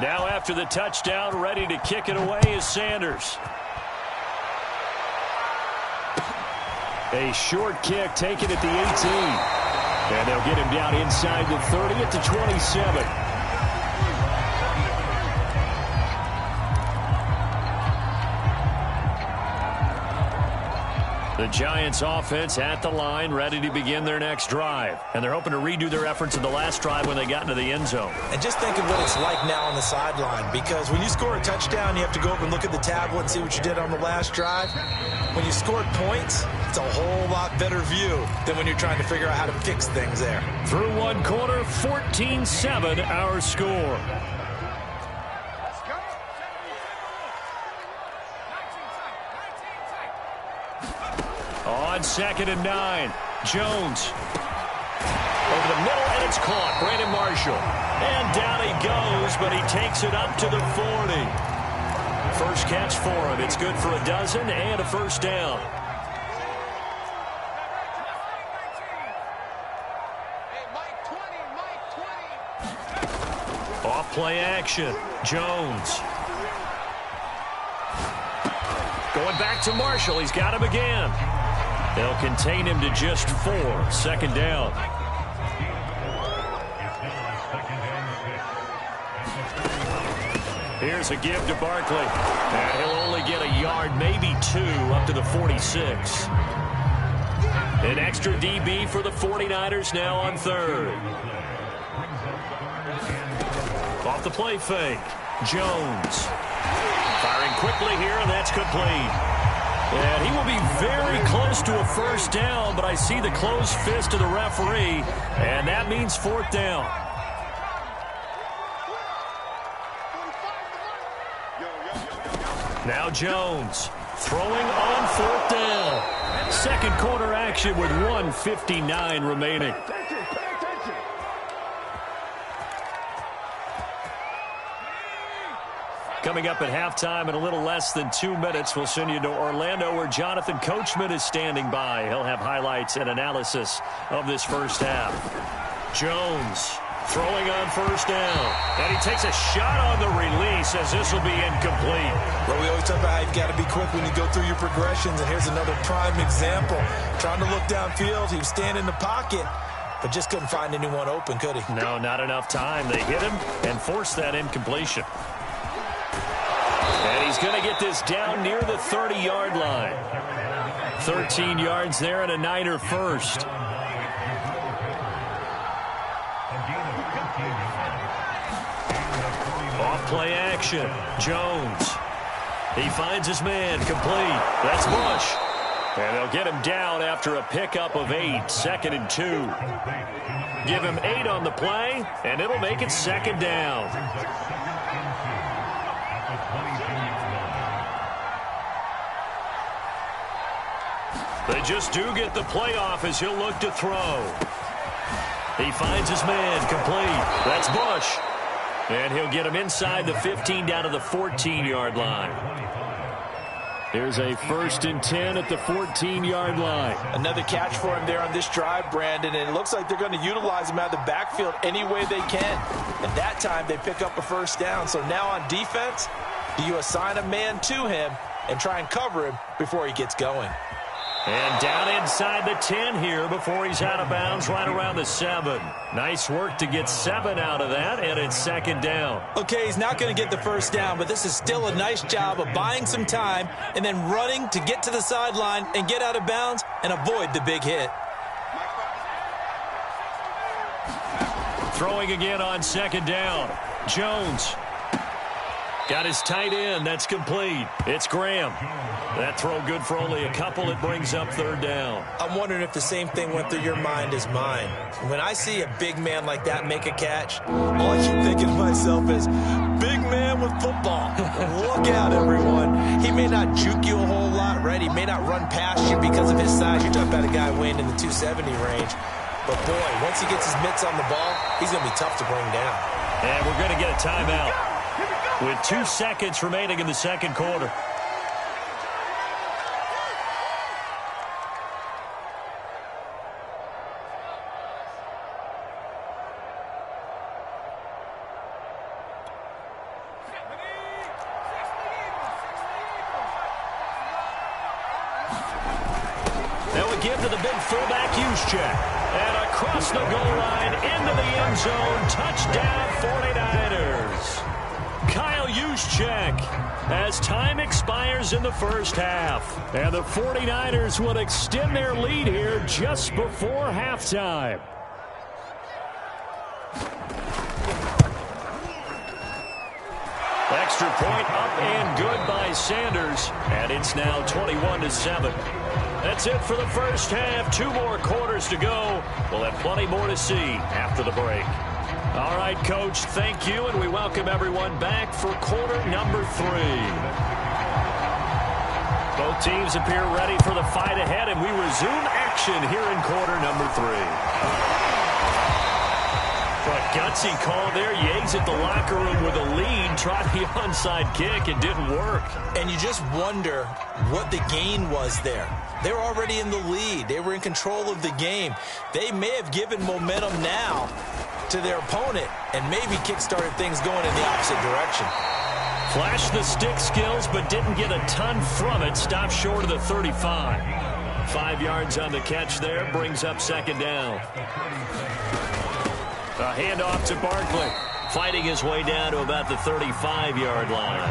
Now after the touchdown, ready to kick it away is Sanders. A short kick taken at the 18. And they'll get him down inside the 30 at the 27. The Giants offense at the line, ready to begin their next drive. And they're hoping to redo their efforts in the last drive when they got into the end zone. And just think of what it's like now on the sideline, because when you score a touchdown, you have to go over and look at the tablet and see what you did on the last drive. When you scored points, it's a whole lot better view than when you're trying to figure out how to fix things there. Through one quarter, 14-7 our score. On 2nd and 9, Jones. Over the middle, and it's caught. Brandon Marshall. And down he goes, but he takes it up to the 40. First catch for him. It's good for a dozen and a first down. Off play action. Jones. Going back to Marshall. He's got him again. They'll contain him to just 4. 2nd down. Here's a give to Barkley. And he'll only get a yard, maybe 2, up to the 46. An extra DB for the 49ers now on 3rd. Off the play fake. Jones. Firing quickly here, and that's complete. And he will be very close to a first down, but I see the closed fist of the referee, and that means 4th down. Now Jones throwing on 4th down. Second quarter action with 1:59 remaining. Coming up at halftime in a little less than 2 minutes, we'll send you to Orlando where Jonathan Coachman is standing by. He'll have highlights and analysis of this first half. Jones throwing on 1st down. And he takes a shot on the release as this will be incomplete. Well, we always talk about how you've got to be quick when you go through your progressions. And here's another prime example. Trying to look downfield. He was standing in the pocket. but just couldn't find anyone open, could he? No, not enough time. They hit him and forced that incompletion. And he's going to get this down near the 30-yard line. 13 yards there and a Niner first. Off play action. Jones. He finds his man. Complete. That's Bush. And they'll get him down after a pickup of 8. 2nd and 2. Give him 8 on the play, and it'll make it 2nd down. They just do get the playoff as he'll look to throw. He finds his man. Complete. That's Bush. And he'll get him inside the 15 down to the 14-yard line. Here's a 1st and 10 at the 14-yard line. Another catch for him there on this drive, Brandon, and it looks like they're going to utilize him out of the backfield any way they can. And that time they pick up a 1st down. So now on defense, do you assign a man to him and try and cover him before he gets going? And down inside the 10 here before he's out of bounds right around the 7. Nice work to get 7 out of that, and it's 2nd down. Okay, he's not going to get the 1st down, but this is still a nice job of buying some time and then running to get to the sideline and get out of bounds and avoid the big hit. Throwing again on 2nd down. Jones. Got his tight end. That's complete. It's Graham. That throw good for only a couple. It brings up 3rd down. I'm wondering if the same thing went through your mind as mine. When I see a big man like that make a catch, all I keep thinking to myself is, big man with football. Look out, everyone. He may not juke you a whole lot, right? He may not run past you because of his size. You're talking about a guy weighing in the 270 range. But, boy, once he gets his mitts on the ball, he's going to be tough to bring down. And we're going to get a timeout with 2 seconds remaining in the 2nd quarter. Give to the big fullback Juszczyk. And across the goal line into the end zone. Touchdown 49ers. Kyle Juszczyk as time expires in the 1st half. And the 49ers will extend their lead here just before halftime. Extra point up and good by Sanders. And it's now 21-7. That's it for the 1st half. 2 more quarters to go. We'll have plenty more to see after the break. All right, Coach, thank you, and we welcome everyone back for quarter number 3. Both teams appear ready for the fight ahead, and we resume action here in quarter number 3. A gutsy call there. You exit the locker room with a lead, tried the onside kick. It didn't work. And you just wonder what the gain was there. They were already in the lead. They were in control of the game. They may have given momentum now to their opponent and maybe kick-started things going in the opposite direction. Flashed the stick skills, but didn't get a ton from it. Stopped short of the 35. 5 yards on the catch there. Brings up 2nd down. A handoff to Barkley. Fighting his way down to about the 35-yard line.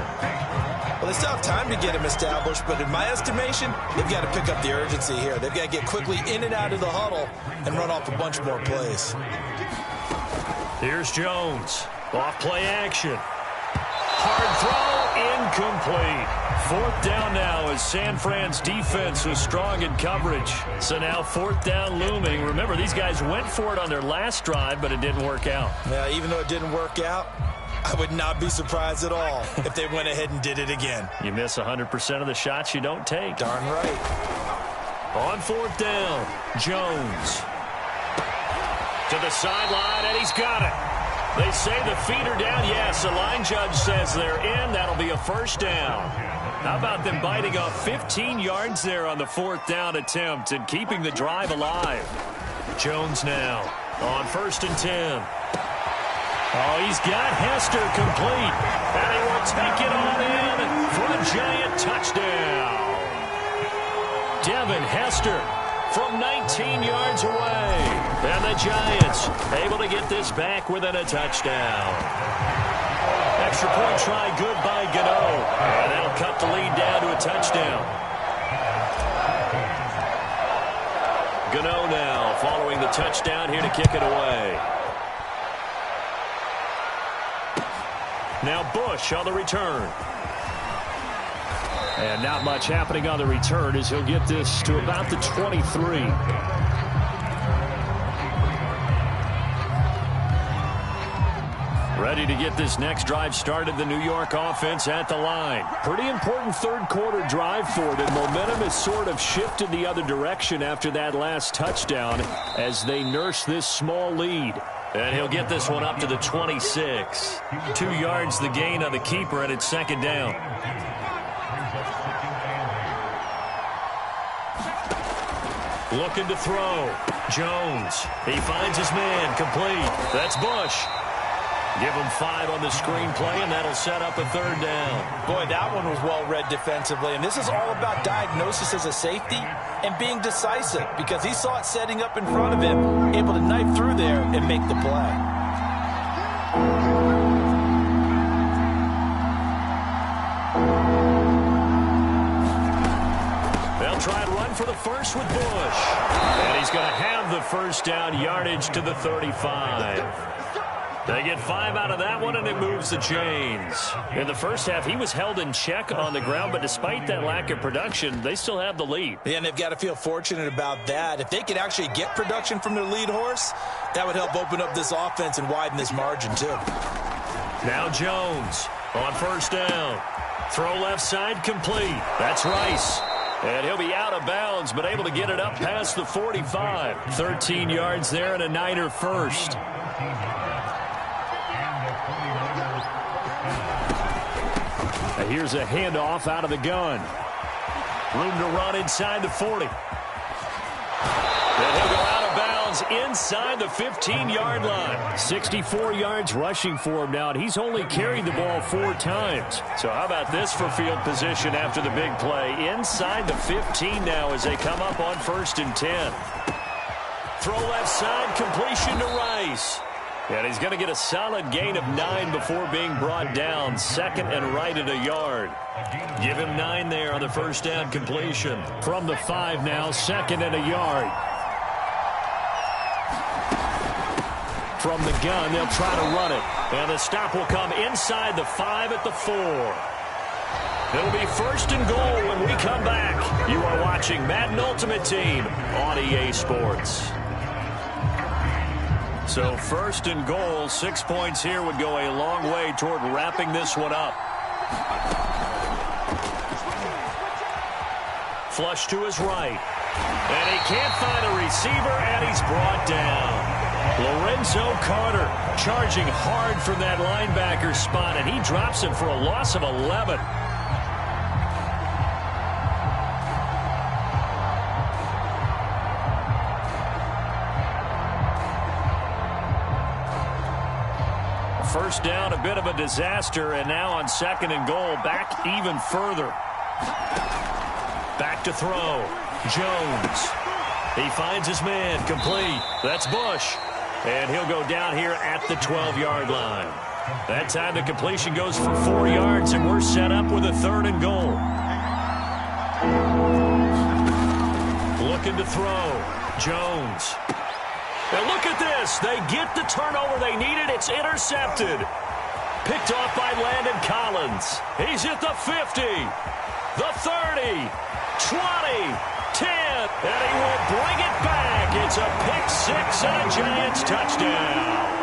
Well, they still have time to get him established, but in my estimation, they've got to pick up the urgency here. They've got to get quickly in and out of the huddle and run off a bunch more plays. Here's Jones. Off play action. Hard throw, incomplete. 4th down now as San Fran's defense was strong in coverage. So now 4th down looming. Remember, these guys went for it on their last drive, but it didn't work out. Yeah, even though it didn't work out, I would not be surprised at all if they went ahead and did it again. You miss 100% of the shots you don't take. Darn right. On 4th down, Jones. To the sideline, and he's got it. They say the feet are down. Yes, the line judge says they're in. That'll be a 1st down. How about them biting off 15 yards there on the 4th down attempt and keeping the drive alive? Jones now on 1st and 10. Oh, he's got Hester complete. And he will take it on in for a giant touchdown. Devin Hester from 19 yards away. And the Giants able to get this back within a touchdown. Extra point try good by Gano. And that'll cut the lead down to a touchdown. Gano now following the touchdown here to kick it away. Now Bush on the return. And not much happening on the return as he'll get this to about the 23. Ready to get this next drive started, the New York offense at the line. Pretty important third quarter drive for them. Momentum has sort of shifted the other direction after that last touchdown as they nurse this small lead. And he'll get this one up to the 26. 2 yards the gain on the keeper, and it's second down. Looking to throw. Jones. He finds his man. Complete. That's Bush. Give him 5 on the screenplay, and that'll set up a third down. Boy, that one was well read defensively. And this is all about diagnosis as a safety and being decisive because he saw it setting up in front of him, able to knife through there and make the play. They'll try and run for the first with Bush. And he's going to have the first down, yardage to the 35. They get 5 out of that one, and it moves the chains. In the first half, he was held in check on the ground, but despite that lack of production, they still have the lead. Yeah, and they've got to feel fortunate about that. If they could actually get production from their lead horse, that would help open up this offense and widen this margin, too. Now Jones on first down. Throw left side complete. That's Rice. And he'll be out of bounds, but able to get it up past the 45. 13 yards there and a Niner first. Now here's a handoff out of the gun. Room to run inside the 40. And he'll go out of bounds inside the 15-yard line. 64 yards rushing for him now, and he's only carried the ball 4 times. So how about this for field position after the big play? Inside the 15 now as they come up on 1st and 10. Throw left side, completion to Rice. And he's going to get a solid gain of 9 before being brought down. Second and right at a yard. Give him 9 there on the first down completion. From the 5 now, second and a yard. From the gun, they'll try to run it. And the stop will come inside the 5 at the 4. It'll be 1st and goal when we come back. You are watching Madden Ultimate Team on EA Sports. So 1st and goal, 6 points here would go a long way toward wrapping this one up. Flush to his right. And he can't find a receiver, and he's brought down. Lorenzo Carter charging hard from that linebacker spot, and he drops him for a loss of 11. First down, a bit of a disaster, and now on 2nd and goal, back even further. Back to throw. Jones. He finds his man, complete. That's Bush. And he'll go down here at the 12-yard line. That time the completion goes for 4 yards, and we're set up with a 3rd and goal. Looking to throw. Jones. And look at this. They get the turnover they needed. It's intercepted. Picked off by Landon Collins. He's at the 50, the 30, 20, 10, and he will bring it back. It's a pick 6 and a Giants touchdown.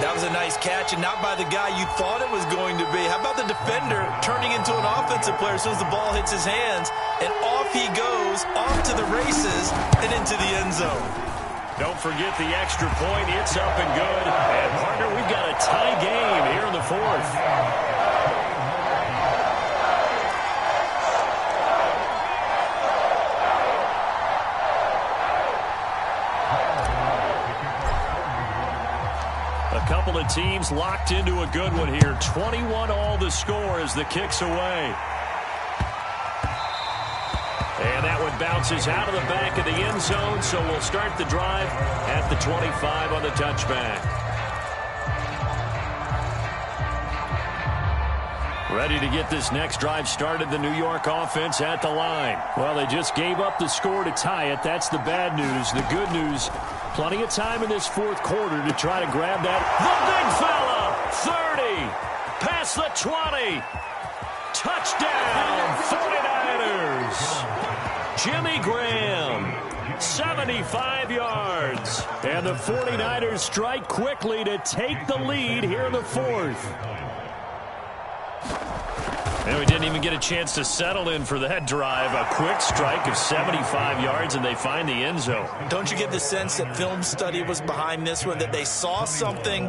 That was a nice catch, and not by the guy you thought it was going to be. How about the defender turning into an offensive player as soon as the ball hits his hands, and off he goes, off to the races, and into the end zone. Don't forget the extra point. It's up and good. And, partner, we've got a tie game here in the 4th. Couple of teams locked into a good one here. 21 all the score as the kick's away. And that one bounces out of the back of the end zone, so we'll start the drive at the 25 on the touchback. Ready to get this next drive started, the New York offense at the line. Well, they just gave up the score to tie it. That's the bad news. The good news, plenty of time in this fourth quarter to try to grab that. The big fella, 30, past the 20. Touchdown, 49ers. Jimmy Graham, 75 yards. And the 49ers strike quickly to take the lead here in the fourth. And we didn't even get a chance to settle in for that drive. A quick strike of 75 yards, and they find the end zone. Don't you get the sense that film study was behind this one, that they saw something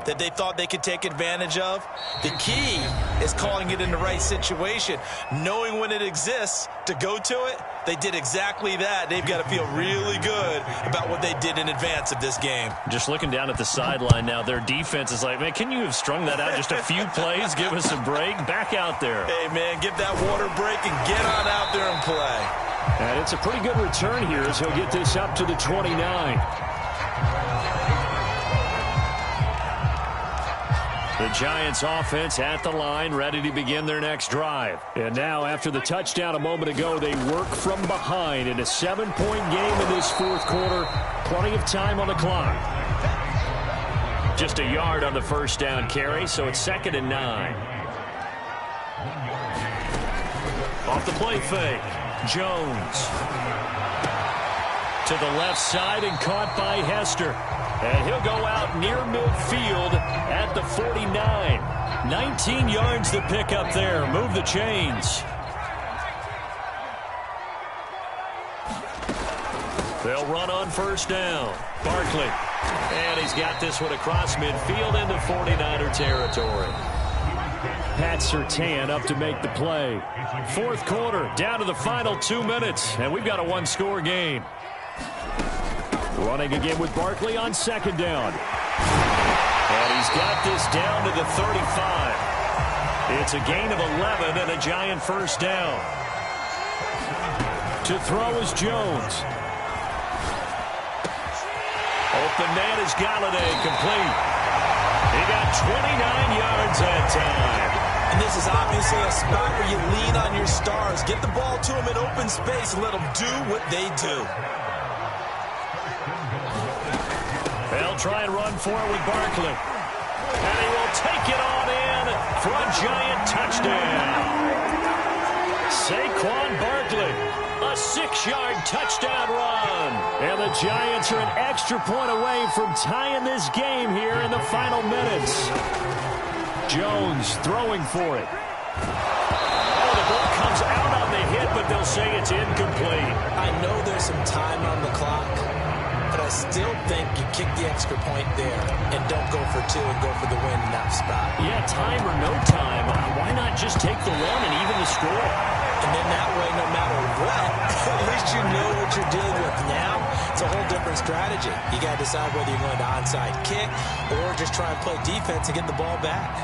that they thought they could take advantage of? The key is calling it in the right situation, knowing when it exists to go to it. They did exactly that. They've got to feel really good about what they did in advance of this game. Just looking down at the sideline now, their defense is like, man, can you have strung that out just a few plays? Give us a break. Back out there. Hey, man, give that water break and get on out there and play. And it's a pretty good return here as he'll get this up to the 29. The Giants offense at the line, ready to begin their next drive. And now, after the touchdown a moment ago, they work from behind in a 7-point game in this fourth quarter. Plenty of time on the clock. Just a yard on the first down carry, so it's 2nd and 9. Off the play fake, Jones. To the left side and caught by Hester. And he'll go out near midfield at the 49. 19 yards to pick up there. Move the chains. They'll run on first down. Barkley. And he's got this one across midfield into 49er territory. Pat Surtain up to make the play. Fourth quarter, down to the final 2 minutes. And we've got a one-score game. Running again with Barkley on second down. And he's got this down to the 35. It's a gain of 11 and a Giant first down. To throw is Jones. Open man is Galladay, complete. He got 29 yards that time. And this is obviously a spot where you lean on your stars. Get the ball to them in open space and let them do what they do. They'll try and run for it with Barkley. And he will take it on in for a Giant touchdown. Saquon Barkley, a 6-yard touchdown run. And the Giants are an extra point away from tying this game here in the final minutes. Jones throwing for it. Oh, the ball comes out on the hit, but they'll say it's incomplete. I know there's some time on the clock, but I still think you kick the extra point there and don't go for 2 and go for the win in that spot. Yeah, time or no time, why not just take the run and even the score? And then that way, no matter what, at least you know what you're dealing with now. It's a whole different strategy. You got to decide whether you're going to onside kick or just try and play defense and get the ball back.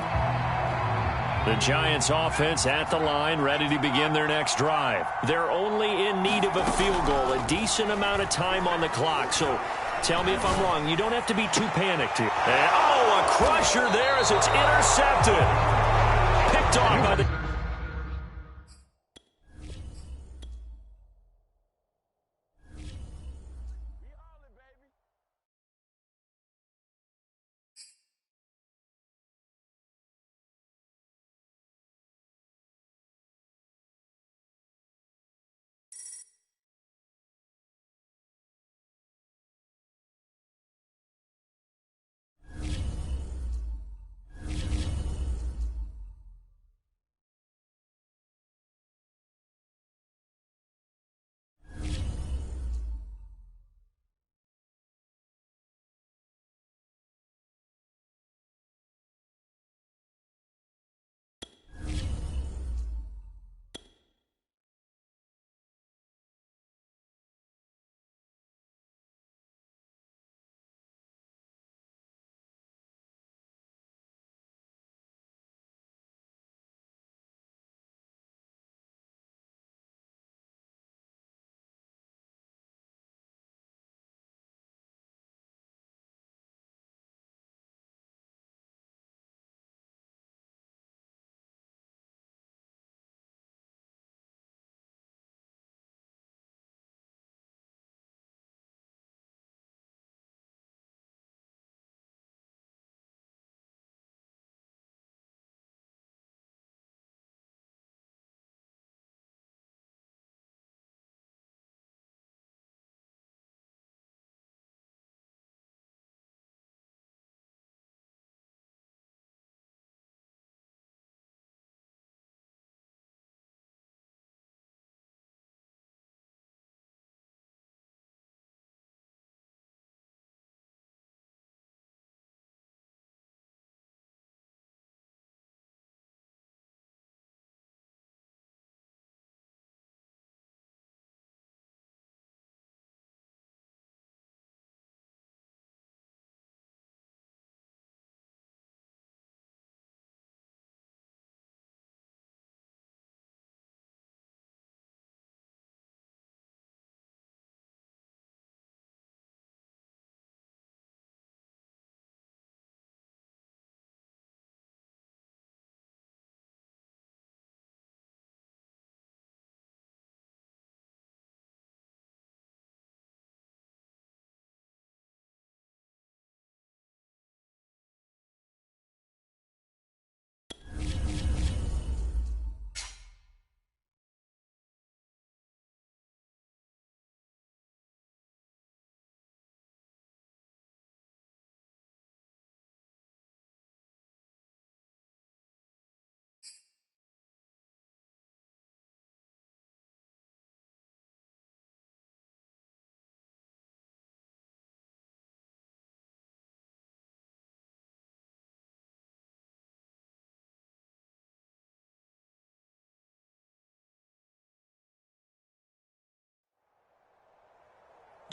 The Giants offense at the line, ready to begin their next drive. They're only in need of a field goal, a decent amount of time on the clock. So tell me if I'm wrong. You don't have to be too panicked here. And, oh, a crusher there as it's intercepted. Picked off by the...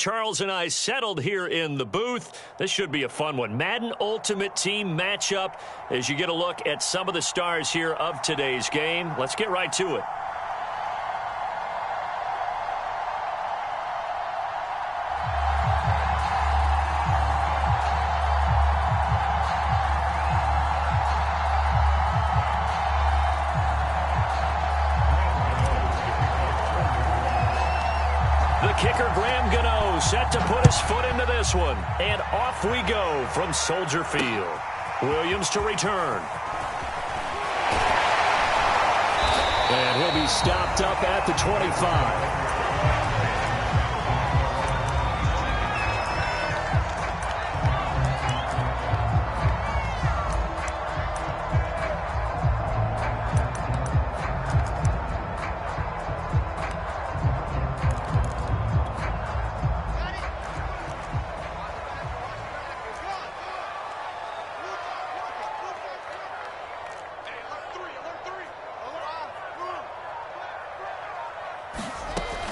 Charles and I settled here in the booth. This should be a fun one. Madden Ultimate Team matchup as you get a look at some of the stars here of today's game. Let's get right to it. Set to put his foot into this one. And off we go from Soldier Field. Williams to return. And he'll be stopped up at the 25.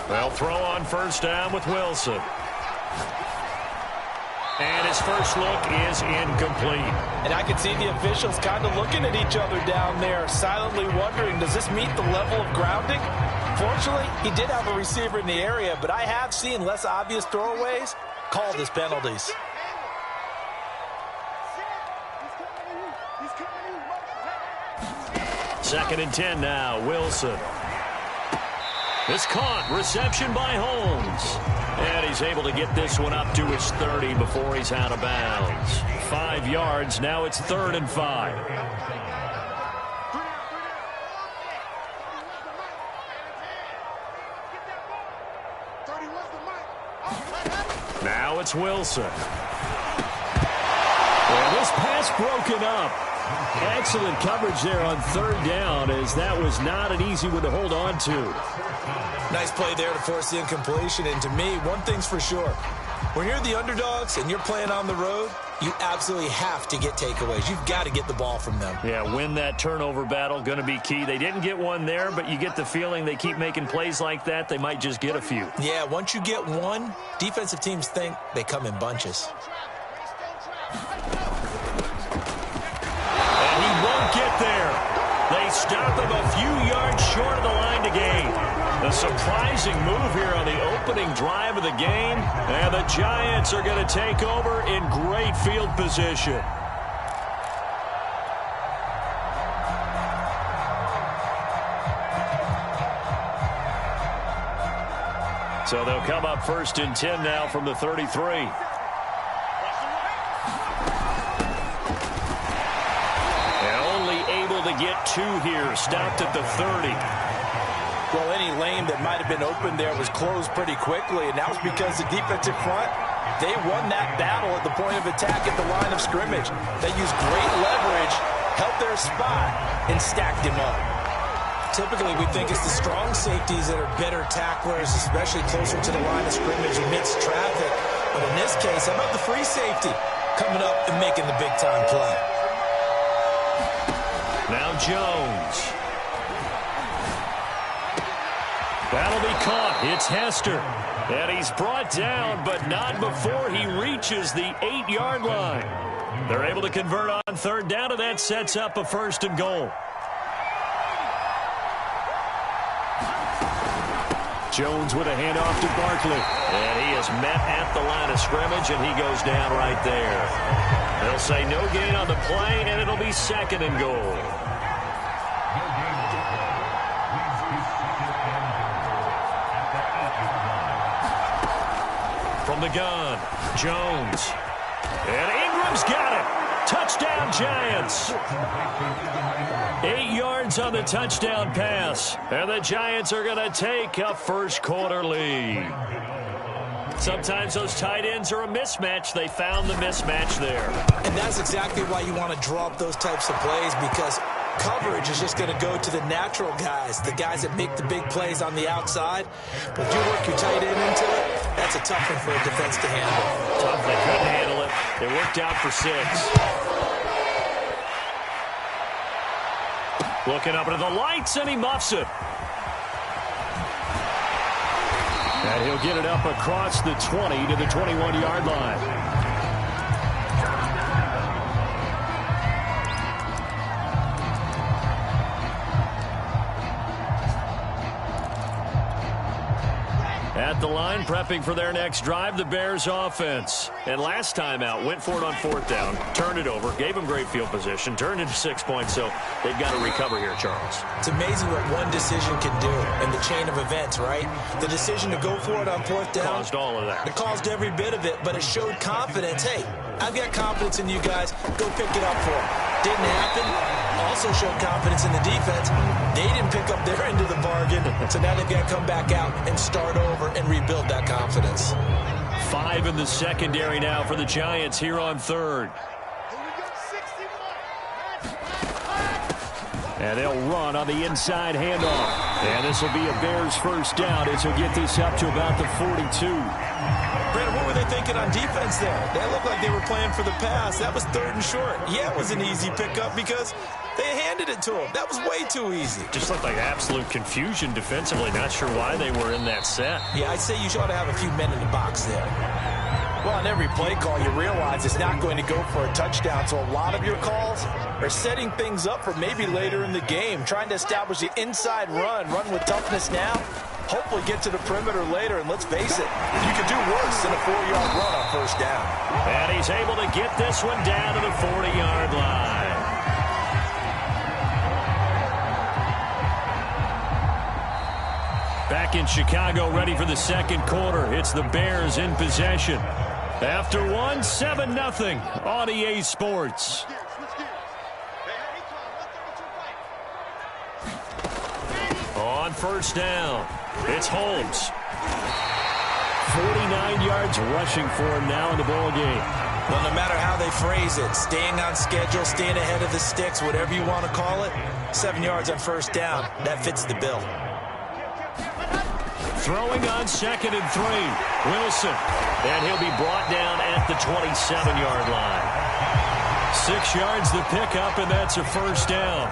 They'll throw on first down with Wilson. And his first look is incomplete. And I can see the officials kind of looking at each other down there, silently wondering, does this meet the level of grounding? Fortunately, he did have a receiver in the area, but I have seen less obvious throwaways called as penalties. Second and 10 now, Wilson. It's caught. Reception by Holmes. And he's able to get this one up to his 30 before he's out of bounds. 5 yards. Now it's 3rd and 5. Now it's Wilson. Well, this pass broken up. Excellent coverage there on 3rd down, as that was not an easy one to hold on to. Nice play there to force the incompletion. And to me, one thing's for sure. When you're the underdogs and you're playing on the road, you absolutely have to get takeaways. You've got to get the ball from them. Yeah, win that turnover battle, going to be key. They didn't get one there, but you get the feeling they keep making plays like that, they might just get a few. Yeah, once you get one, defensive teams think they come in bunches. And he won't get there. They stop him a few yards short of the line to gain. A surprising move here on the opening drive of the game. And the Giants are going to take over in great field position. So they'll come up 1st and 10 now from the 33. To get 2 here, stopped at the 30. Well, any lane that might have been open there was closed pretty quickly, and that was because the defensive front, they won that battle at the point of attack at the line of scrimmage. They used great leverage, held their spot, and stacked him up. Typically, we think it's the strong safeties that are better tacklers, especially closer to the line of scrimmage amidst traffic. But in this case, how about the free safety coming up and making the big-time play? Now Jones. That'll be caught. It's Hester. And he's brought down, but not before he reaches the 8-yard line. They're able to convert on 3rd down, and that sets up a 1st and goal. Jones with a handoff to Barkley. And he is met at the line of scrimmage, and he goes down right there. They'll say no gain on the play, and it'll be 2nd and goal. From the gun, Jones. And Ingram's got it. Touchdown, Giants. 8 yards on the touchdown pass. And the Giants are going to take a first-quarter lead. Sometimes those tight ends are a mismatch. They found the mismatch there. And that's exactly why you want to draw up those types of plays, because coverage is just going to go to the natural guys, the guys that make the big plays on the outside. But if you work your tight end into it, that's a tough one for a defense to handle. Tough. They couldn't handle it. It worked out for 6. Looking up into the lights, and he muffs it. And he'll get it up across the 20 to the 21-yard line. At the line, prepping for their next drive, the Bears offense. And last time out, went for it on 4th down, turned it over, gave them great field position, turned into 6 points, so they've got to recover here, Charles. It's amazing what one decision can do in the chain of events, right? The decision to go for it on 4th down. Caused all of that. It caused every bit of it, but it showed confidence. Hey, I've got confidence in you guys. Go pick it up for them. Didn't happen. Also showed confidence in the defense. They didn't pick up their end of the bargain, so now they've got to come back out and start over and rebuild that confidence. 5 in the secondary now for the Giants here on 3rd. And they'll run on the inside handoff. And this will be a Bears first down as he'll get this up to about the 42. Brandon, what were they thinking on defense there? They looked like they were playing for the pass. That was 3rd and short. Yeah, it was an easy pickup because they handed it to him. That was way too easy. Just looked like absolute confusion defensively. Not sure why they were in that set. Yeah, I'd say you ought to have a few men in the box there. Well, on every play call, you realize it's not going to go for a touchdown, so a lot of your calls are setting things up for maybe later in the game, trying to establish the inside run with toughness now, hopefully get to the perimeter later, and let's face it, you could do worse than a 4-yard run on 1st down. And he's able to get this one down to the 40-yard line. Back in Chicago, ready for the second quarter. It's the Bears in possession. After one, 7-0 on EA Sports. On 1st down, it's Holmes. 49 yards rushing for him now in the ball game. Well, no matter how they phrase it, staying on schedule, staying ahead of the sticks, whatever you want to call it, 7 yards on 1st down, that fits the bill. Throwing on 2nd and 3. Wilson. And he'll be brought down at the 27-yard line. 6 yards the pickup, and that's a 1st down.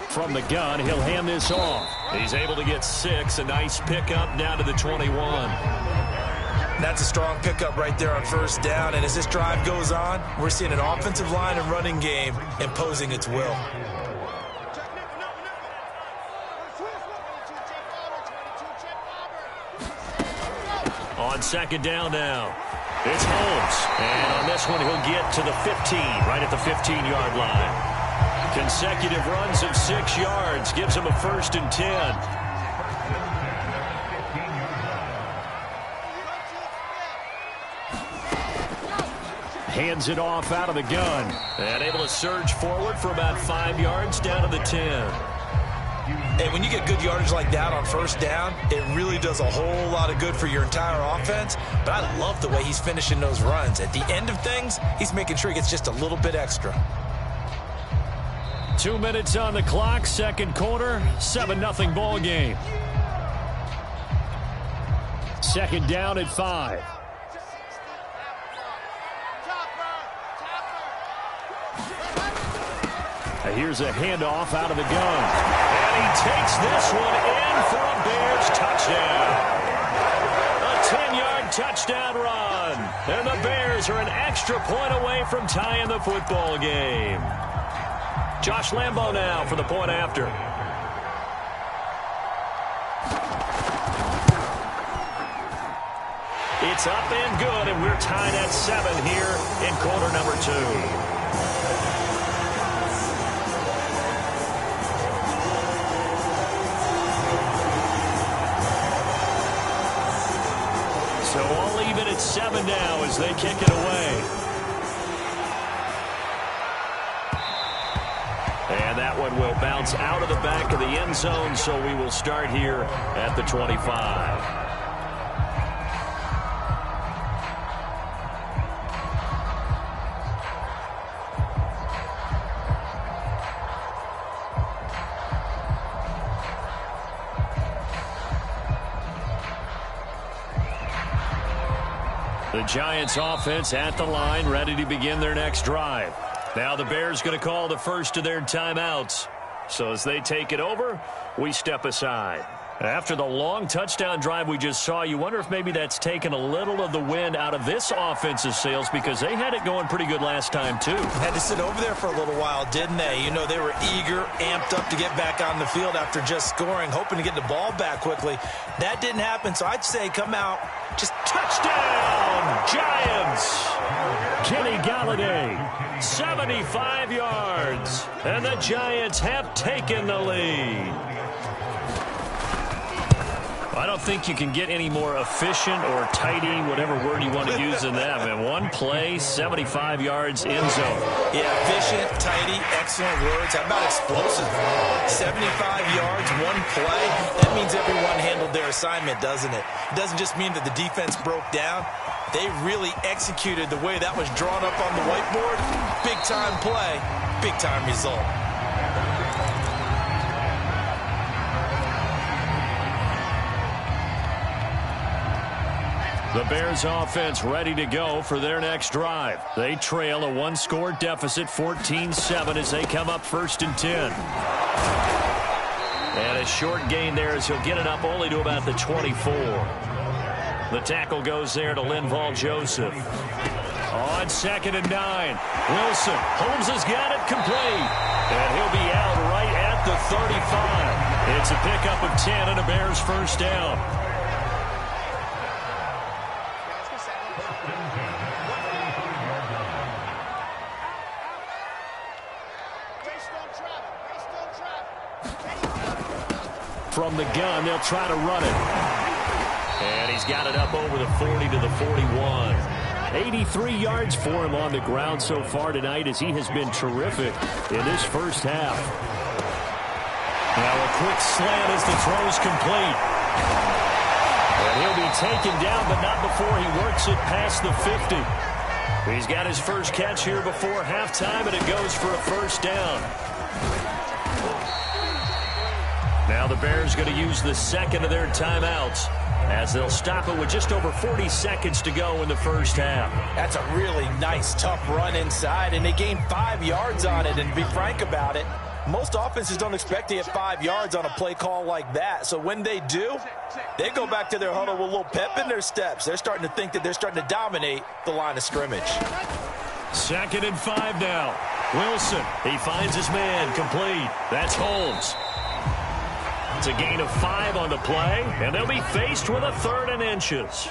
From the gun, he'll hand this off. He's able to get 6. A nice pickup down to the 21. That's a strong pickup right there on 1st down, and as this drive goes on, we're seeing an offensive line and running game imposing its will. On 2nd down now, it's Holmes. And on this one, he'll get to the 15, right at the 15-yard line. Consecutive runs of 6 yards gives him a 1st and 10. Hands it off out of the gun. And able to surge forward for about 5 yards down to the 10. Hey, when you get good yardage like that on 1st down, it really does a whole lot of good for your entire offense. But I love the way he's finishing those runs. At the end of things, he's making sure he gets just a little bit extra. 2 minutes on the clock, 2nd quarter, 7-0 ball game. 2nd down at 5. Here's a handoff out of the gun. And he takes this one in for a Bears touchdown. A 10-yard touchdown run. And the Bears are an extra point away from tying the football game. Josh Lambo now for the point after. It's up and good, and we're tied at 7 here in quarter number 2. So all even at 7 now as they kick it away. And that one will bounce out of the back of the end zone, so we will start here at the 25. The Giants offense at the line, ready to begin their next drive. Now the Bears going to call the first of their timeouts. So as they take it over, we step aside. After the long touchdown drive we just saw, you wonder if maybe that's taken a little of the wind out of this offense's sails, because they had it going pretty good last time too. Had to sit over there for a little while, didn't they? You know, they were eager, amped up to get back on the field after just scoring, hoping to get the ball back quickly. That didn't happen, so I'd say come out, just touchdown, Giants! Kenny Galladay, 75 yards, and the Giants have taken the lead. I don't think you can get any more efficient or tidy, whatever word you want to use in that. Man, one play, 75 yards, end zone. Yeah, efficient, tidy, excellent words. How about explosive? 75 yards, one play. That means everyone handled their assignment, doesn't it? It doesn't just mean that the defense broke down. They really executed the way that was drawn up on the whiteboard. Big-time play, big-time result. The Bears offense ready to go for their next drive. They trail a one-score deficit, 14-7, as they come up 1st and 10. And a short gain there as he'll get it up only to about the 24. The tackle goes there to Linval Joseph. On 2nd and 9, Wilson. Holmes has got it complete. And he'll be out right at the 35. It's a pickup of 10 and a Bears first down. From the gun, they'll try to run it. And he's got it up over the 40 to the 41. 83 yards for him on the ground so far tonight, as he has been terrific in this first half. Now a quick slant as the throw's complete. And he'll be taken down, but not before he works it past the 50. He's got his first catch here before halftime, and it goes for a first down. Now the Bears going to use the second of their timeouts, as they'll stop it with just over 40 seconds to go in the first half. That's a really nice, tough run inside, and they gained 5 yards on it. And to be frank about it, most offenses don't expect to get 5 yards on a play call like that. So when they do, they go back to their huddle with a little pep in their steps. They're starting to think that they're starting to dominate the line of scrimmage. 2nd and 5 now. Wilson, he finds his man, complete. That's Holmes. It's a gain of 5 on the play, and they'll be faced with a 3rd and inches.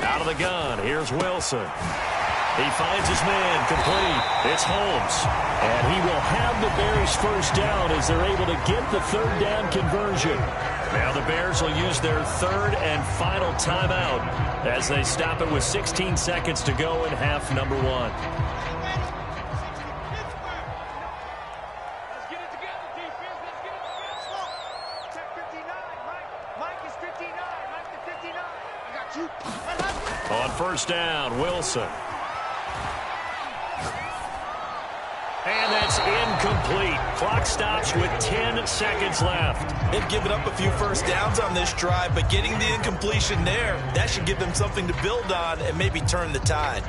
Out of the gun, here's Wilson. He finds his man, complete. It's Holmes. And he will have the Bears first down as they're able to get the 3rd down conversion. Now the Bears will use their 3rd and final timeout as they stop it with 16 seconds to go in half number 1. On first down, Wilson. And that's incomplete. Clock stops with 10 seconds left. They've given up a few first downs on this drive, but getting the incompletion there, that should give them something to build on and maybe turn the tide.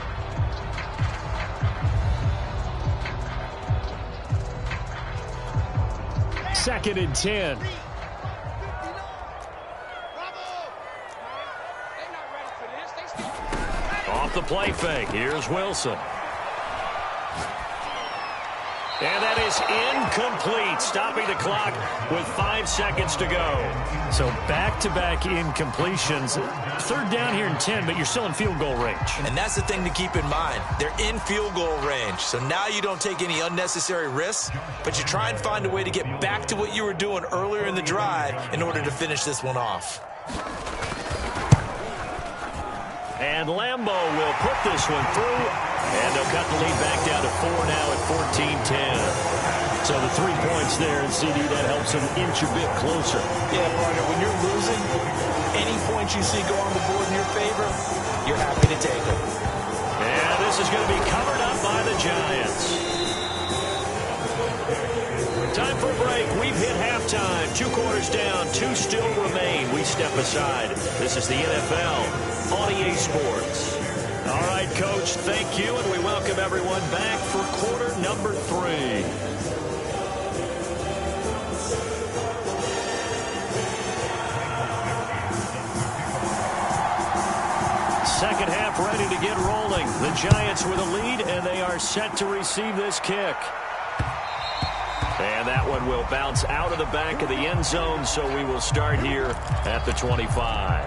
Second and 10. Off the play fake, here's Wilson. And that is incomplete, stopping the clock with 5 seconds to go. So back-to-back incompletions. 3rd down here in 10, but you're still in field goal range. And that's the thing to keep in mind. They're in field goal range. So now you don't take any unnecessary risks, but you try and find a way to get back to what you were doing earlier in the drive in order to finish this one off. And Lambeau will put this one through, and they'll cut the lead back down to 4 now at 14-10. So the 3 points there, and CD, that helps them inch a bit closer. Yeah, partner, when you're losing, any points you see go on the board in your favor, you're happy to take them. And this is going to be covered up by the Giants. Time for a break. We've hit halftime 2 quarters down, 2 still remain. We step aside. This is the NFL on EA Sports. All right, Coach, thank you, and we welcome everyone back for quarter number 3. Second half ready to get rolling. The Giants with a lead, and they are set to receive this kick. And that one will bounce out of the back of the end zone, so we will start here at the 25.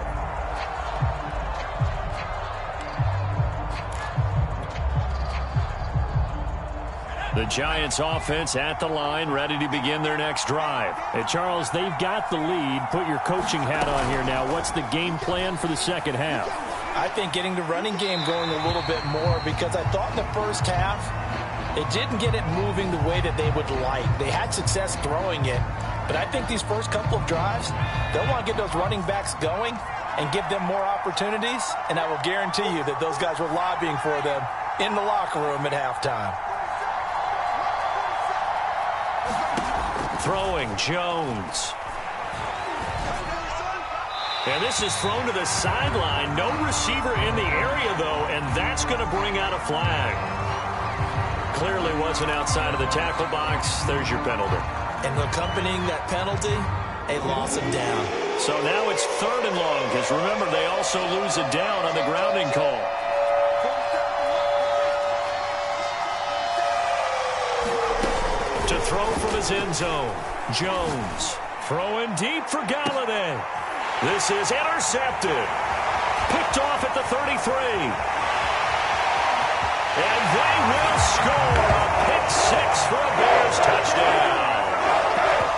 The Giants offense at the line, ready to begin their next drive. Hey, Charles, they've got the lead. Put your coaching hat on here now. What's the game plan for the second half? I think getting the running game going a little bit more, because I thought in the first half they didn't get it moving the way that they would like. They had success throwing it, but I think these first couple of drives, they'll want to get those running backs going and give them more opportunities, and I will guarantee you that those guys were lobbying for them in the locker room at halftime. Throwing, Jones. And this is thrown to the sideline. No receiver in the area, though, and that's going to bring out a flag. Clearly wasn't outside of the tackle box. There's your penalty. And accompanying that penalty, a loss of down. So now it's 3rd and long, because remember, they also lose a down on the grounding call. To throw from his end zone, Jones. Throwing deep for Galladay. This is intercepted. Picked off at the 33. And they will score a pick 6 for a Bears touchdown.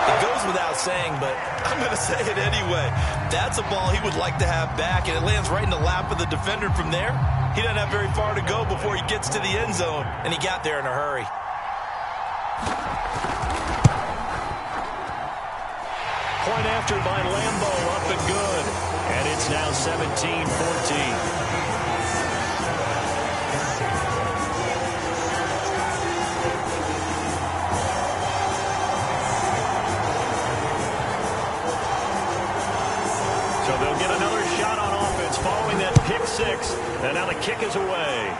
It goes without saying, but I'm going to say it anyway. That's a ball he would like to have back, and it lands right in the lap of the defender from there. He doesn't have very far to go before he gets to the end zone, and he got there in a hurry. Point after by Lambo, up and good. And it's now 17-14. So they'll get another shot on offense following that pick 6. And now the kick is away.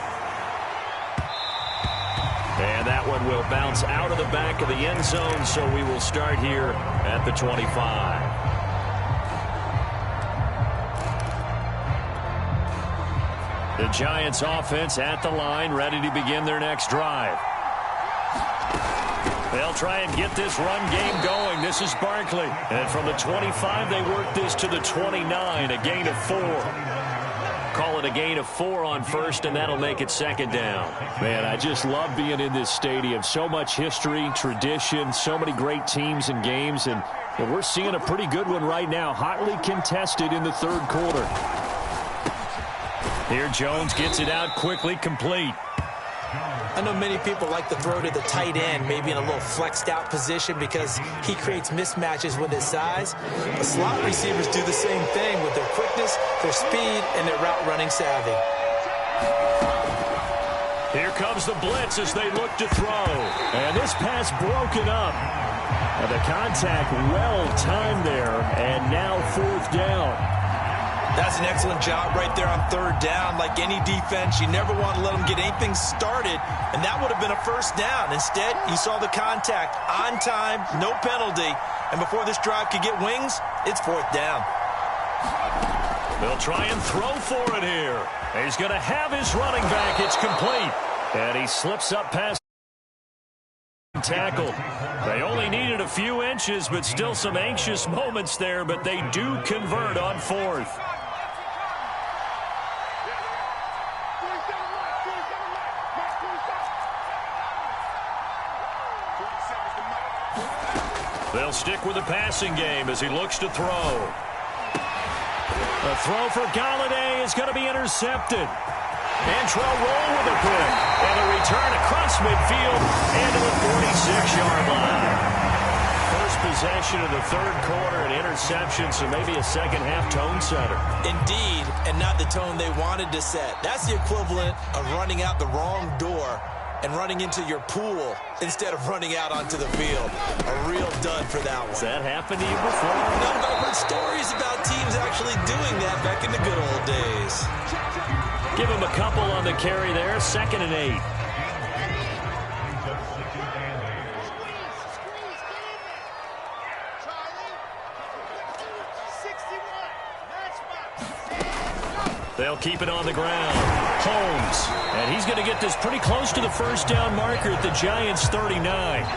And that one will bounce out of the back of the end zone, so we will start here at the 25. The Giants offense at the line, ready to begin their next drive. They'll try and get this run game going. This is Barkley. And from the 25, they work this to the 29, a gain of 4. Call it a gain of 4 on first, and that'll make it 2nd down. Man, I just love being in this stadium. So much history, tradition, so many great teams and games, and we're seeing a pretty good one right now, hotly contested in the 3rd quarter. Here Jones gets it out quickly, complete. I know many people like to throw to the tight end, maybe in a little flexed out position because he creates mismatches with his size. But slot receivers do the same thing with their quickness, their speed, and their route running savvy. Here comes the blitz as they look to throw. And this pass broken up. And the contact well timed there, and now 4th down. That's an excellent job right there on 3rd down. Like any defense, you never want to let them get anything started, and that would have been a 1st down. Instead, you saw the contact on time, no penalty, and before this drive could get wings, it's 4th down. They'll try and throw for it here. He's going to have his running back. It's complete. And he slips up past tackle. They only needed a few inches, but still some anxious moments there, but they do convert on 4th. They'll stick with the passing game as he looks to throw. A throw for Galladay is going to be intercepted. Antrell roll with a pick. And a return across midfield and to the 46-yard line. First possession of the 3rd quarter, an interception, so maybe a second-half tone setter. Indeed, and not the tone they wanted to set. That's the equivalent of running out the wrong door and running into your pool instead of running out onto the field. A real dud for that one. Has that happened to you before? No, but I've heard stories about teams actually doing that back in the good old days. Give him a couple on the carry there. 2nd and 8. They'll keep it on the ground. Holmes. And he's going to get this pretty close to the first down marker at the Giants' 39.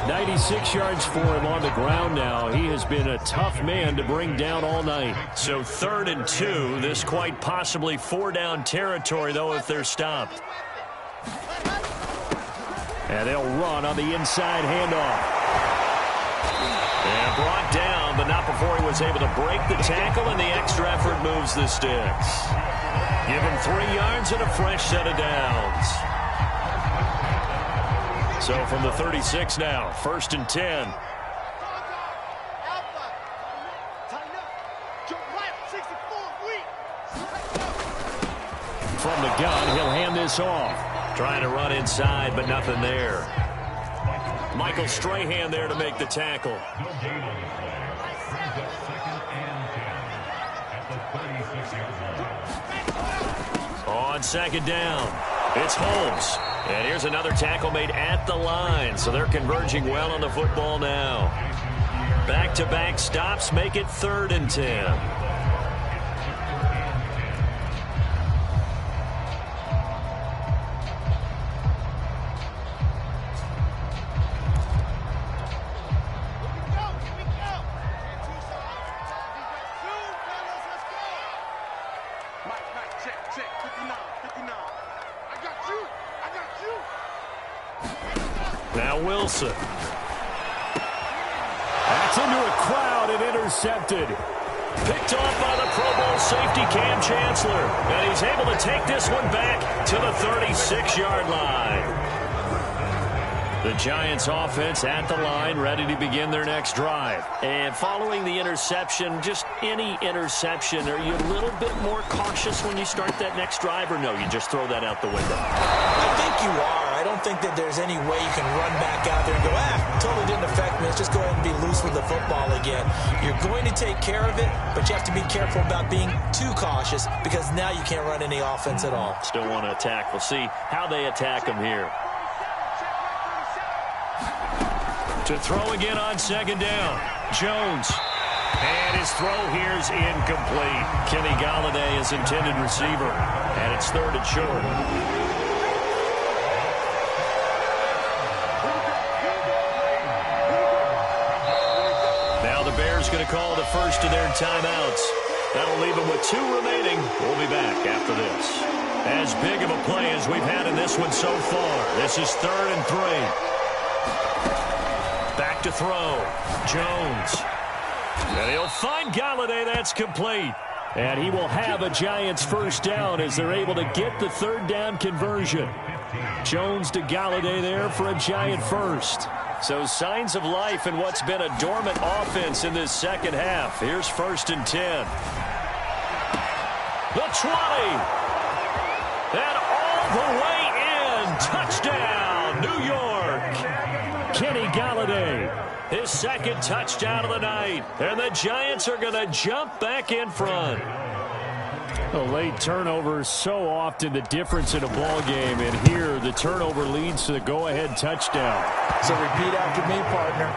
96 yards for him on the ground now. He has been a tough man to bring down all night. So 3rd and 2. This quite possibly 4-down territory, though, if they're stopped. And they'll run on the inside handoff. And brought down, but not before he was able to break the tackle, and the extra effort moves the sticks. Give him 3 yards and a fresh set of downs. So from the 36 now, 1st and 10. From the gun, he'll hand this off. Trying to run inside, but nothing there. Michael Strahan there to make the tackle. On 2nd down, it's Holmes. And here's another tackle made at the line, so they're converging well on the football now. Back-to-back stops make it 3rd and 10. Now Wilson. That's into a crowd and intercepted. Picked off by the Pro Bowl safety Cam Chancellor. And he's able to take this one back to the 36-yard line. The Giants offense at the line, ready to begin their next drive. And following the interception, just any interception, are you a little bit more cautious when you start that next drive, or no, you just throw that out the window? I think you are. I don't think that there's any way you can run back out there and go, totally didn't affect me. Let's just go ahead and be loose with the football again. You're going to take care of it, but you have to be careful about being too cautious because now you can't run any offense at all. Still want to attack. We'll see how they attack him here. To throw again on 2nd down. Jones. And his throw here is incomplete. Kenny Galladay is intended receiver. And it's 3rd and short. Now the Bears going to call the first of their timeouts. That'll leave them with 2 remaining. We'll be back after this. As big of a play as we've had in this one so far. This is 3rd and 3. Back to throw. Jones. And he'll find Galladay. That's complete. And he will have a Giants first down as they're able to get the 3rd down conversion. Jones to Galladay there for a Giant first. So signs of life in what's been a dormant offense in this second half. Here's 1st and 10. The 20. And all the way in. Touchdown, New York. Kenny Galladay, his 2nd touchdown of the night. And the Giants are going to jump back in front. A late turnover is so often the difference in a ball game. And here, the turnover leads to the go-ahead touchdown. So repeat after me, partner.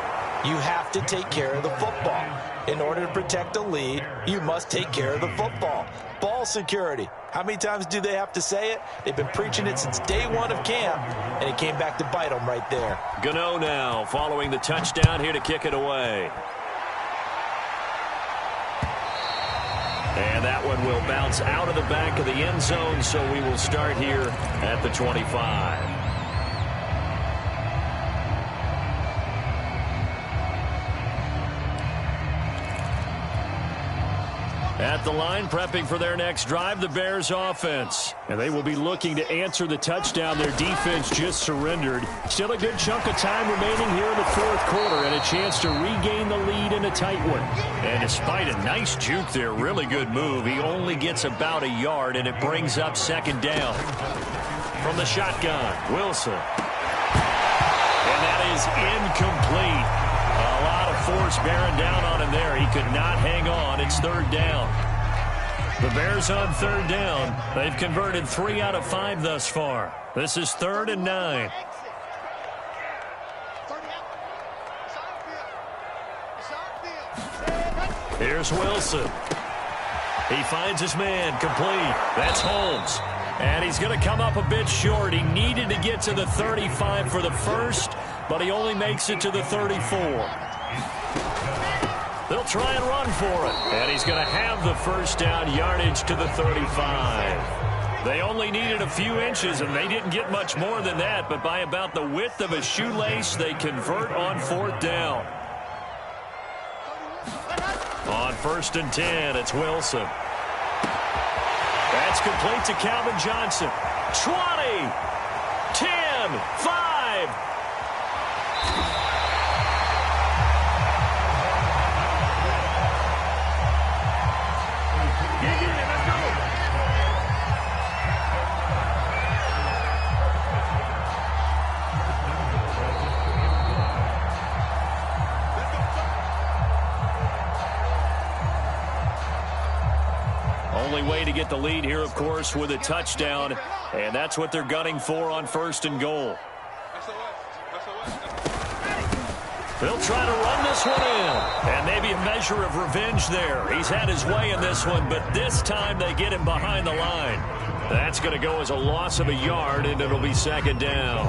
You have to take care of the football. In order to protect a lead, you must take care of the football. Ball security. How many times do they have to say it? They've been preaching it since day 1 of camp, and it came back to bite them right there. Gano now following the touchdown here to kick it away. And that one will bounce out of the back of the end zone, so we will start here at the 25. At the line, prepping for their next drive, the Bears offense. And they will be looking to answer the touchdown their defense just surrendered. Still a good chunk of time remaining here in the 4th quarter and a chance to regain the lead in a tight one. And despite a nice juke there, really good move, he only gets about a yard, and it brings up 2nd down. From the shotgun, Wilson. is incomplete. A lot of force bearing down on him there. He could not hang on. It's third down. The Bears on third down. They've converted 3 out of 5 thus far. This is 3rd and 9. Here's Wilson. He finds his man, complete. That's Holmes. And he's going to come up a bit short. He needed to get to the 35 for the first, but he only makes it to the 34. They'll try and run for it. And he's going to have the first down yardage to the 35. They only needed a few inches, and they didn't get much more than that, but by about the width of a shoelace, they convert on 4th down. On 1st and 10, it's Wilson. That's complete to Calvin Johnson. 20, 10, 5. Only way to get the lead here, of course, with a touchdown, and that's what they're gunning for on 1st and goal. They'll try to run this one in, and maybe a measure of revenge there. He's had his way in this one, but this time they get him behind the line. That's going to go as a loss of a yard, and it'll be 2nd down.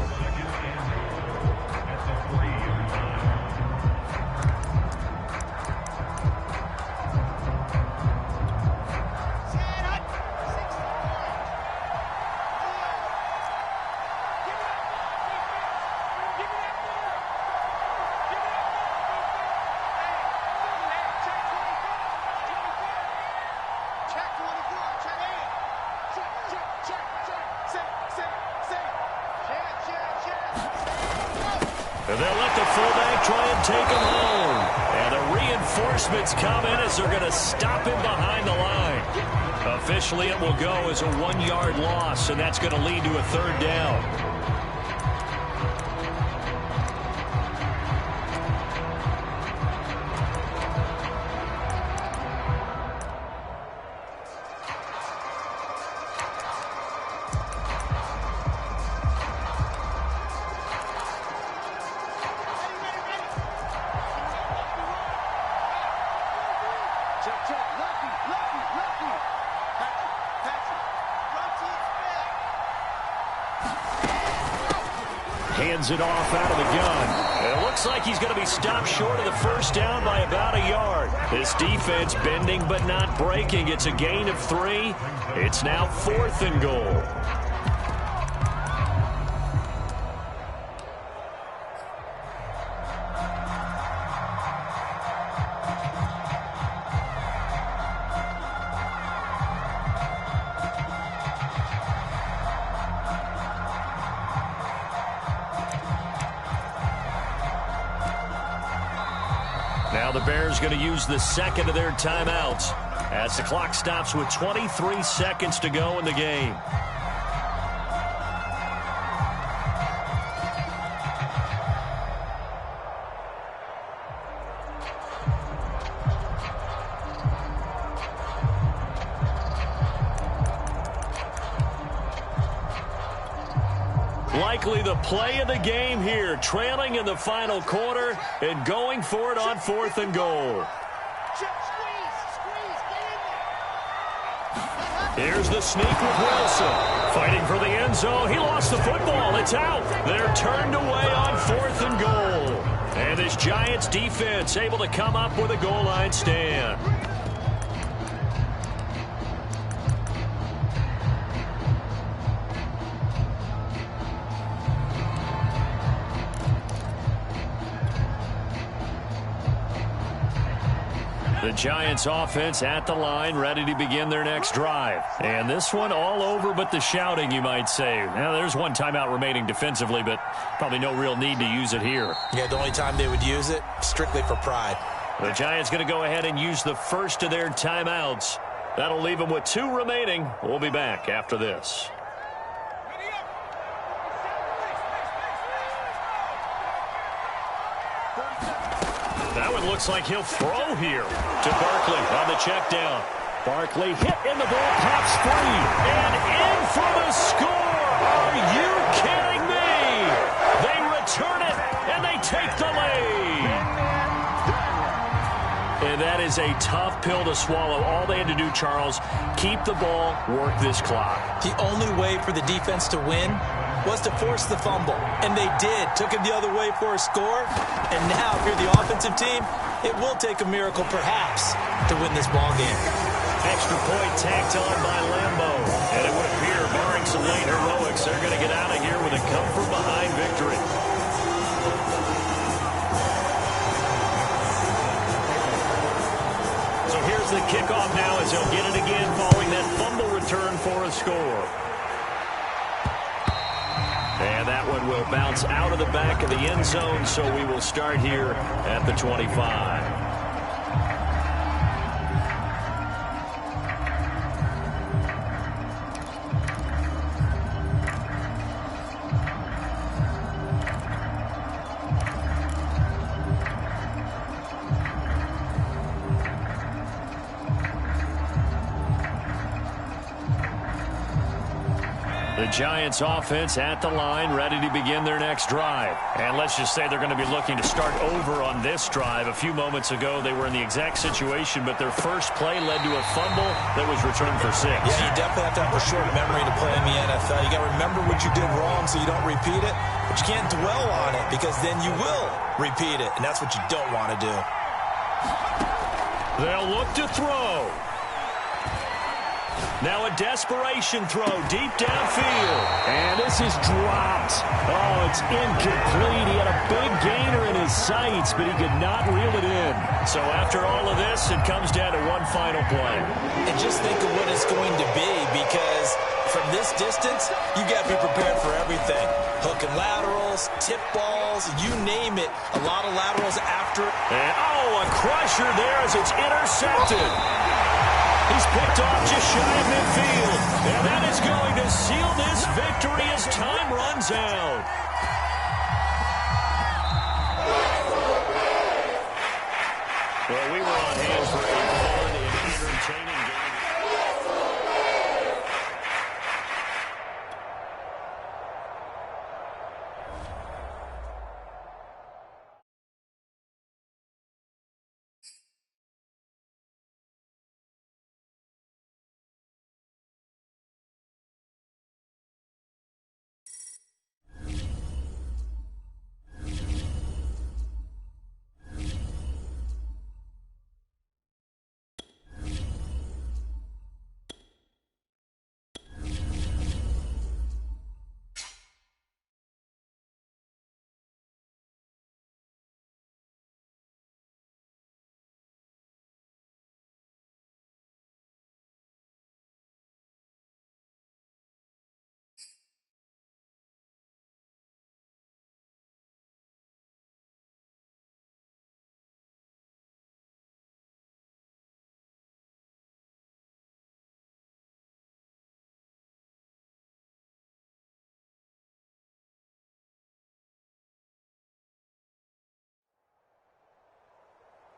And they'll let the fullback try and take him home. And the reinforcements come in as they're going to stop him behind the line. Officially, it will go as a 1-yard loss, and that's going to lead to a 3rd down. Hands it off out of the gun. It looks like he's going to be stopped short of the first down by about a yard. This defense bending but not breaking. It's a gain of 3. It's now 4th and goal. Now the Bears going to use the second of their timeouts as the clock stops with 23 seconds to go in the game. Likely the play of the game here, trailing in the final quarter and going for it on 4th and goal. Here's the sneak with Wilson. Fighting for the end zone. He lost the football. It's out. They're turned away on 4th and goal. And this Giants defense able to come up with a goal line stand. The Giants offense at the line, ready to begin their next drive. And this one all over but the shouting, you might say. Now, there's one timeout remaining defensively, but probably no real need to use it here. Yeah, the only time they would use it, strictly for pride. The Giants going to go ahead and use the first of their timeouts. That'll leave them with 2 remaining. We'll be back after this. That one looks like he'll throw here to Barkley on the check down. Barkley hit and the ball pops free. And in for the score. Are you kidding me? They return it and they take the lead. And that is a tough pill to swallow. All they had to do, Charles, keep the ball, work this clock. The only way for the defense to win was to force the fumble. And they did. Took it the other way for a score. And now, if you're the offensive team, it will take a miracle, perhaps, to win this ball game. Extra point tacked on by Lambeau. And it would appear, barring some late heroics, they're going to get out of here with a come-from-behind victory. So here's the kickoff now as he'll get it again following that fumble return for a score. And that one will bounce out of the back of the end zone, so we will start here at the 25. The Giants offense at the line, ready to begin their next drive. And let's just say they're going to be looking to start over on this drive. A few moments ago, they were in the exact situation, but their first play led to a fumble that was returned for 6. Yeah, you definitely have to have a short memory to play in the NFL. You got to remember what you did wrong so you don't repeat it, but you can't dwell on it because then you will repeat it, and that's what you don't want to do. They'll look to throw. Now a desperation throw deep downfield. And this is dropped. Oh, it's incomplete. He had a big gainer in his sights, but he could not reel it in. So after all of this, it comes down to one final play. And just think of what it's going to be, because from this distance, you got to be prepared for everything. Hook and laterals, tip balls, you name it. A lot of laterals after. And, oh, a crusher there as it's intercepted. He's picked off just shy of midfield. And that is going to seal this victory as time runs out. Well, we were on hand for a fun and entertaining game.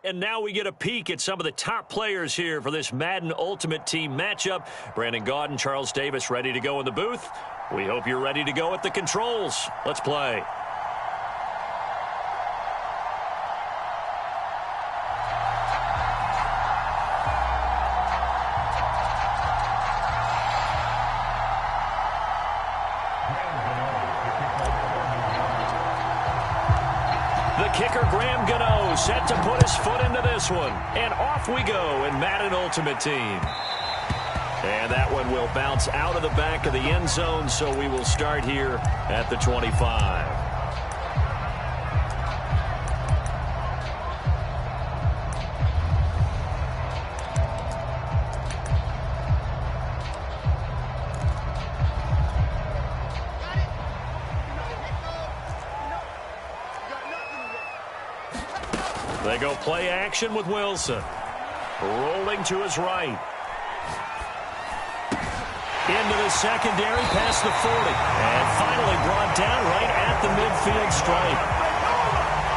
And now we get a peek at some of the top players here for this Madden Ultimate Team matchup. Brandon Gaudin, Charles Davis ready to go in the booth. We hope you're ready to go at the controls. Let's play. Kicker Graham Gano set to put his foot into this one. And off we go in Madden Ultimate Team. And that one will bounce out of the back of the end zone, so we will start here at the 25. They go play action with Wilson. Rolling to his right. Into the secondary, past the 40. And finally brought down right at the midfield stripe.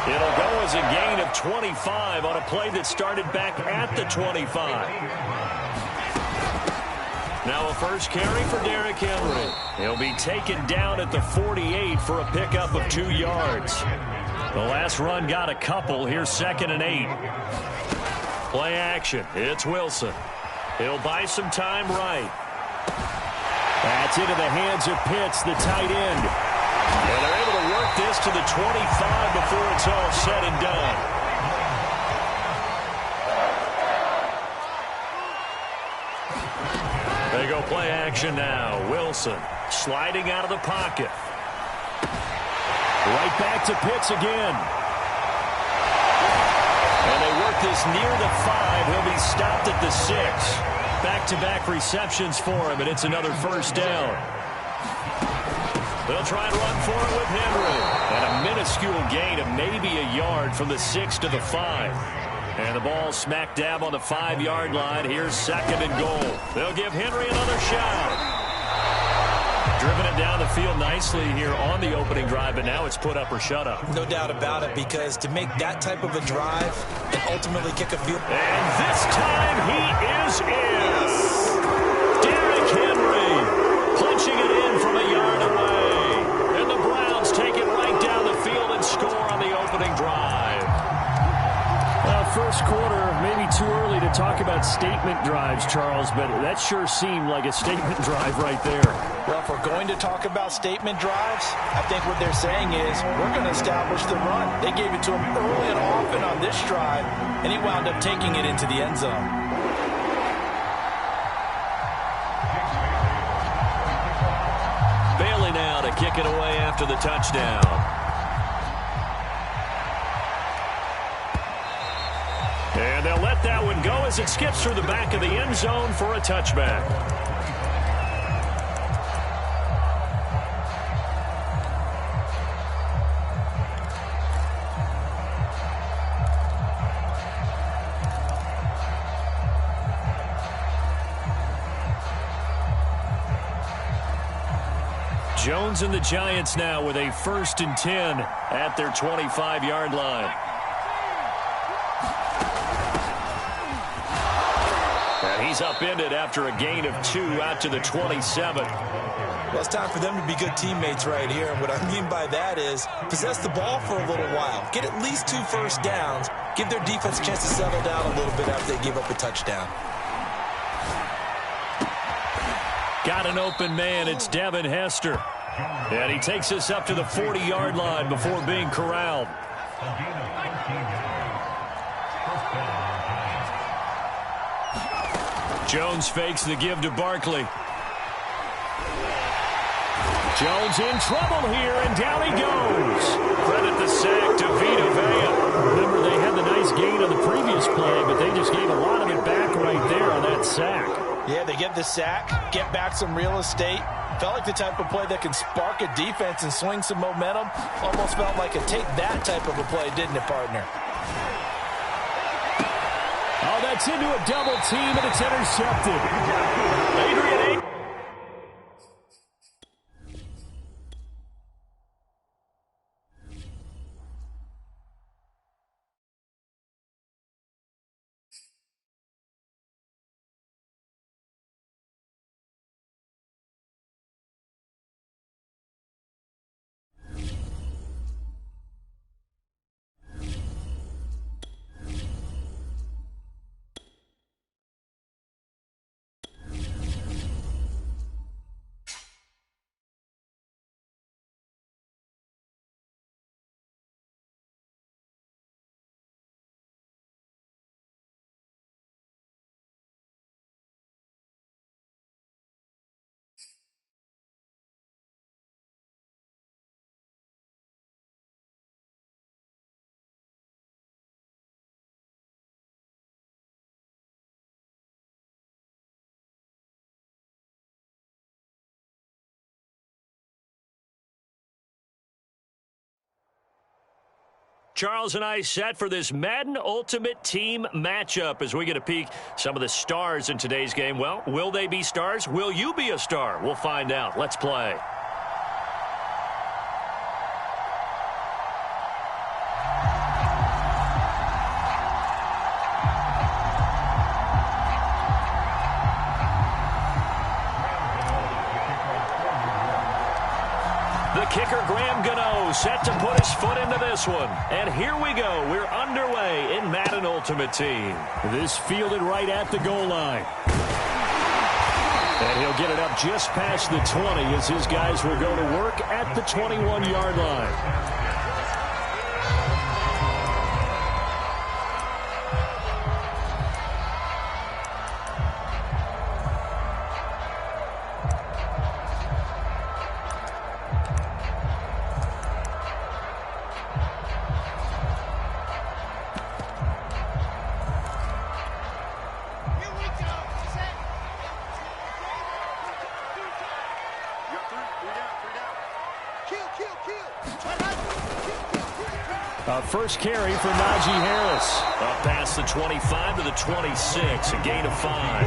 It'll go as was a gain of 25 on a play that started back at the 25. Now a first carry for Derrick Henry. He'll be taken down at the 48 for a pickup of 2 yards. The last run got a couple. Here's 2nd and 8. Play action. It's Wilson. He'll buy some time right. That's into the hands of Pitts, the tight end. And they're able to work this to the 25 before it's all said and done. They go play action now. Wilson sliding out of the pocket. Right back to Pitts again. And they work this near the 5. He'll be stopped at the 6. Back-to-back receptions for him, and it's another first down. They'll try and run for it with Henry. And a minuscule gain of maybe a yard from the 6 to the 5. And the ball smack dab on the 5-yard line. Here's 2nd and goal. They'll give Henry another shot. Driven it down the field nicely here on the opening drive, but now it's put up or shut up. No doubt about it, because to make that type of a drive and ultimately kick a field. And this time he is in. Derrick Henry punching it in from a yard away. And the Browns take it right down the field and score on the opening drive. First quarter, maybe too early to talk about statement drives, Charles, but that sure seemed like a statement drive right there. Well, if we're going to talk about statement drives, I think what they're saying is we're going to establish the run. They gave it to him early and often on this drive, and he wound up taking it into the end zone. Bailey now to kick it away after the touchdown. And they'll let that one go as it skips through the back of the end zone for a touchback. Jones and the Giants now with a 1st and 10 at their 25-yard line. And he's upended after a gain of 2 out to the 27. Well, it's time for them to be good teammates right here. And what I mean by that is possess the ball for a little while. Get at least 2 first downs. Give their defense a chance to settle down a little bit after they give up a touchdown. Got an open man. It's Devin Hester. And he takes us up to the 40-yard line before being corralled. Jones fakes the give to Barkley. Jones in trouble here, and down he goes. Credit the sack to Vita Vea. Remember, they had the nice gain on the previous play, but they just gave a lot of it back right there on that sack. Yeah, they get the sack, get back some real estate. Felt like the type of play that can spark a defense and swing some momentum. Almost felt like a take that type of a play, didn't it, partner? Oh, that's into a double team, and it's intercepted. Adrian. Charles and I set for this Madden Ultimate Team matchup as we get a peek some of the stars in today's game. Well, will they be stars? Will you be a star? We'll find out. Let's play. kicker, Graham Gano, set to put his foot into this one. And here we go. We're underway in Madden Ultimate Team. This fielded right at the goal line. And he'll get it up just past the 20 as his guys will go to work at the 21-yard line. First carry for Najee Harris. Up past the 25 to the 26, a gain of 5.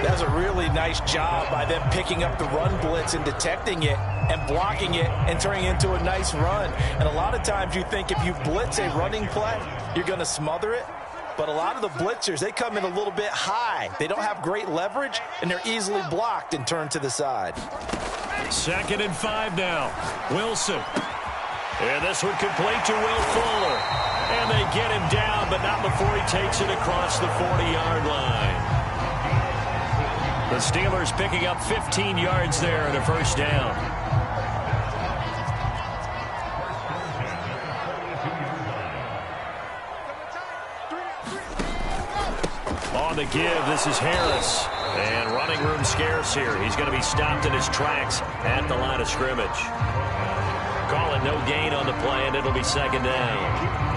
That's a really nice job by them picking up the run blitz and detecting it and blocking it and turning it into a nice run. And a lot of times you think if you blitz a running play, you're going to smother it. But a lot of the blitzers, they come in a little bit high. They don't have great leverage, and they're easily blocked and turned to the side. 2nd and 5 now. Wilson. And this one complete to Will Fuller. And they get him down, but not before he takes it across the 40-yard line. The Steelers picking up 15 yards there and a first down. On the give, this is Harris. And running room scarce here. He's going to be stopped in his tracks at the line of scrimmage. Calling no gain on the play, and it'll be 2nd down.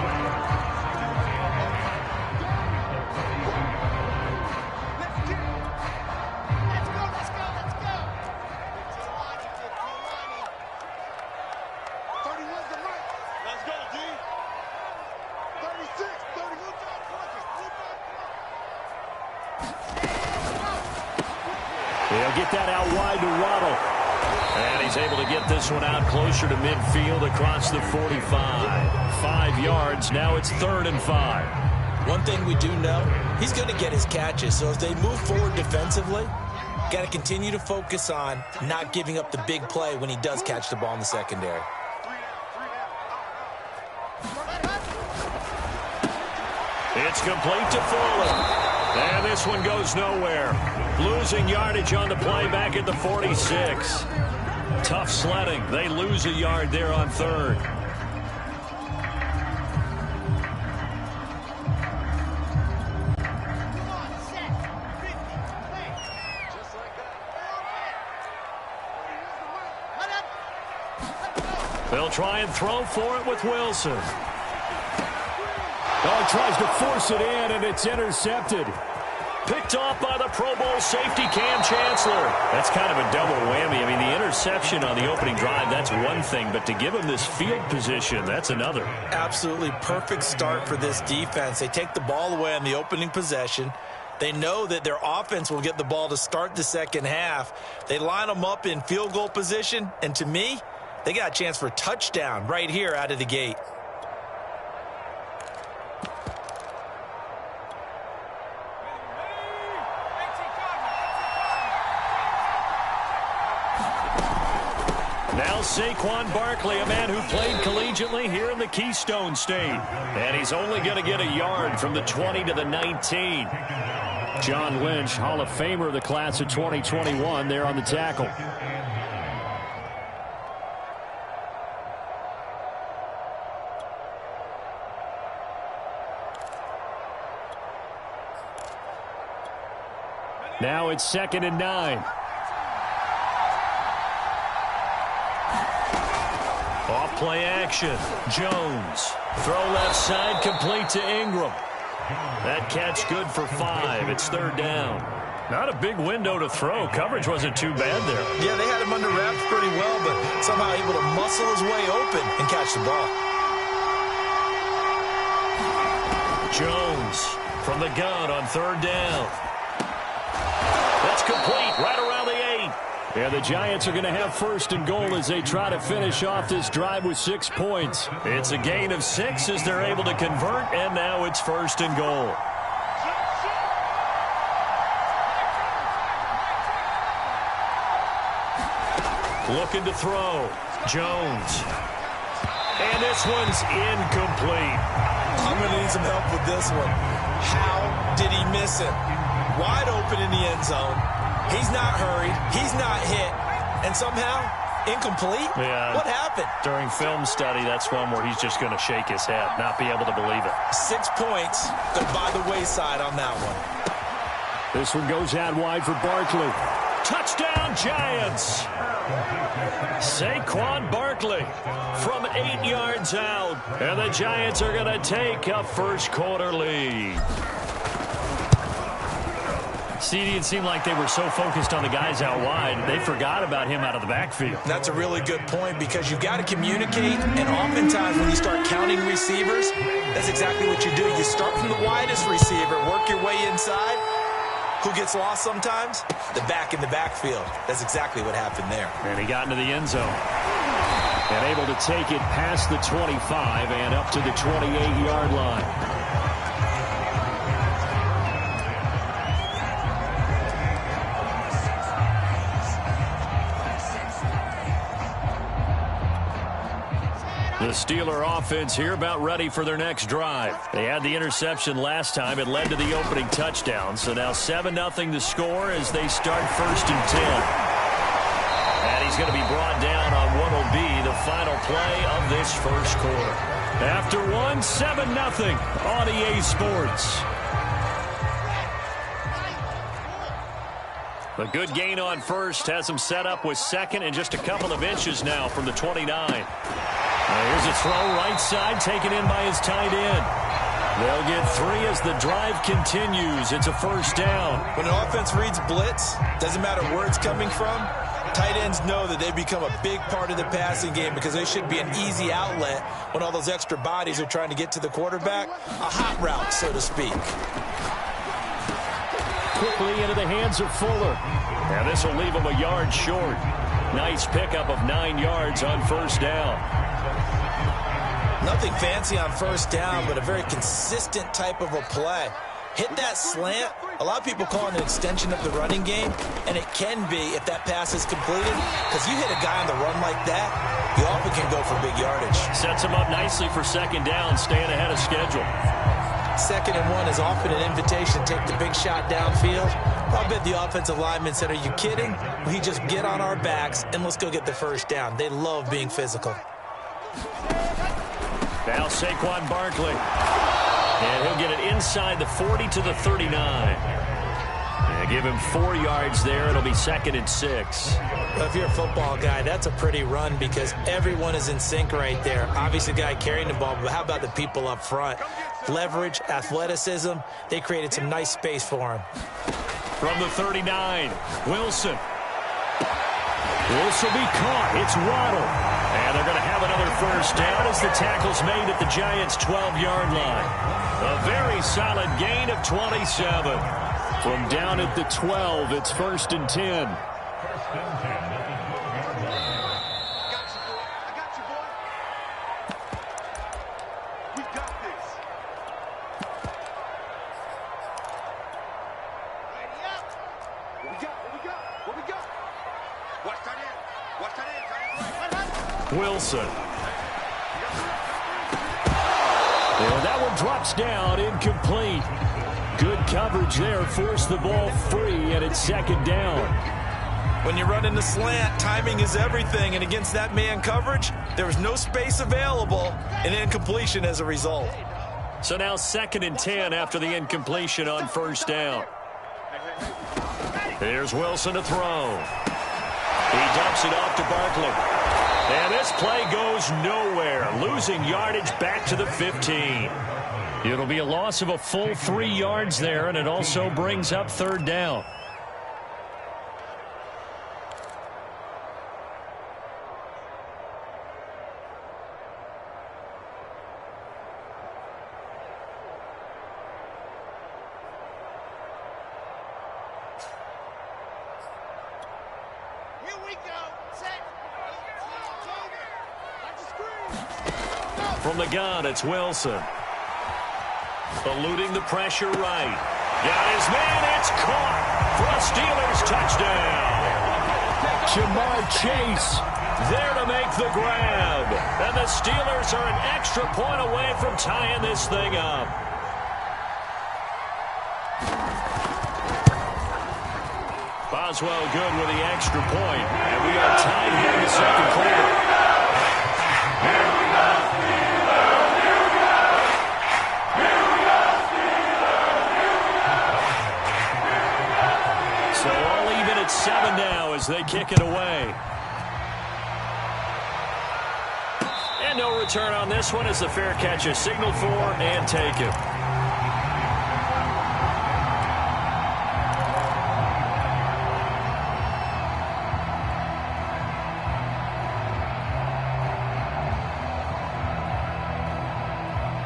They'll get that out wide to Waddle. And he's able to get this one out closer to midfield across the 45. 5 yards. Now it's 3rd and 5. One thing we do know, he's going to get his catches. So as they move forward defensively, got to continue to focus on not giving up the big play when he does catch the ball in the secondary. It's complete to Fuller. And this one goes nowhere. Losing yardage on the play back at the 46. Tough sledding. They lose a yard there on 3rd. They'll try and throw for it with Wilson. Oh, tries to force it in, and it's intercepted. Picked off by the Pro Bowl safety Cam Chancellor. That's kind of a double whammy. I mean, the interception on the opening drive, that's one thing. But to give him this field position, that's another. Absolutely perfect start for this defense. They take the ball away on the opening possession. They know that their offense will get the ball to start the second half. They line them up in field goal position. And to me, they got a chance for a touchdown right here out of the gate. Now Saquon Barkley, a man who played collegiately here in the Keystone State. And he's only going to get a yard from the 20 to the 19. John Lynch, Hall of Famer of the class of 2021, there on the tackle. Now it's 2nd and 9. Off play action. Jones. Throw left side, complete to Ingram. That catch good for 5. It's 3rd down. Not a big window to throw. Coverage wasn't too bad there. Yeah, they had him under wraps pretty well, but somehow able to muscle his way open and catch the ball. Jones from the gun on 3rd down. That's complete right around the 8. And the Giants are going to have 1st and goal as they try to finish off this drive with 6 points. It's a gain of 6 as they're able to convert, and now it's 1st and goal. Looking to throw. Jones. And this one's incomplete. I'm going to need some help with this one. How did he miss him? Wide open in the end zone. He's not hurried. He's not hit. And somehow, incomplete? Yeah. What happened? During film study, that's one where he's just going to shake his head, not be able to believe it. 6 points go by the wayside on that one. This one goes out wide for Barkley. Touchdown, Giants! Saquon Barkley from 8 yards out. And the Giants are going to take a first-quarter lead. CD, it seemed like they were so focused on the guys out wide, they forgot about him out of the backfield. That's a really good point because you've got to communicate, and oftentimes when you start counting receivers, that's exactly what you do. You start from the widest receiver, work your way inside. Who gets lost sometimes? The back in the backfield. That's exactly what happened there. And he got into the end zone. And able to take it past the 25 and up to the 28-yard line. The Steeler offense here about ready for their next drive. They had the interception last time. It led to the opening touchdown. So now 7-0 to score as they start 1st and 10. And he's going to be brought down on what will be the final play of this first quarter. After 7-0 on EA Sports. A good gain on first has him set up with second and just a couple of inches now from the 29. Here's a throw right side taken in by his tight end. They'll get 3 as the drive continues. It's a first down. When an offense reads blitz, doesn't matter where it's coming from, tight ends know that they become a big part of the passing game because they should be an easy outlet when all those extra bodies are trying to get to the quarterback. A hot route, so to speak. Quickly into the hands of Fuller. Now this will leave him a yard short. Nice pickup of 9 yards on first down. Nothing fancy on first down, but a very consistent type of a play. Hit that slant. A lot of people call it an extension of the running game, and it can be if that pass is completed, because you hit a guy on the run like that, you often can go for big yardage. Sets him up nicely for second down, staying ahead of schedule. 2nd and 1 is often an invitation to take the big shot downfield. I bet the offensive lineman said, are you kidding? We just get on our backs and let's go get the first down. They love being physical. Now Saquon Barkley. And he'll get it inside the 40 to the 39. And give him 4 yards there. It'll be 2nd and 6. Well, if you're a football guy, that's a pretty run because everyone is in sync right there. Obviously, the guy carrying the ball, but how about the people up front? Leverage, athleticism. They created some nice space for him. From the 39, Wilson. This will be caught. It's Waddle. And they're going to have another first down as the tackle's made at the Giants' 12-yard line. A very solid gain of 27. From down at the 12, it's 1st and 10. Wilson. And that one drops down, incomplete. Good coverage there, forced the ball free, and it's 2nd down. When you run in the slant, timing is everything, and against that man coverage, there was no space available, and incompletion as a result. So now 2nd and 10 after the incompletion on first down. Here's Wilson to throw. He dumps it off to Barkley. And this play goes nowhere, losing yardage back to the 15. It'll be a loss of a full 3 yards there, and it also brings up 3rd down. From the gun, it's Wilson. Eluding the pressure right. Got his man, it's caught for a Steelers touchdown. Jamar Chase there to make the grab. And the Steelers are an extra point away from tying this thing up. Boswell good with the extra point. And we are tied here in the second quarter. So all even at 7 now as they kick it away. And no return on this one as the fair catch is signaled for and taken.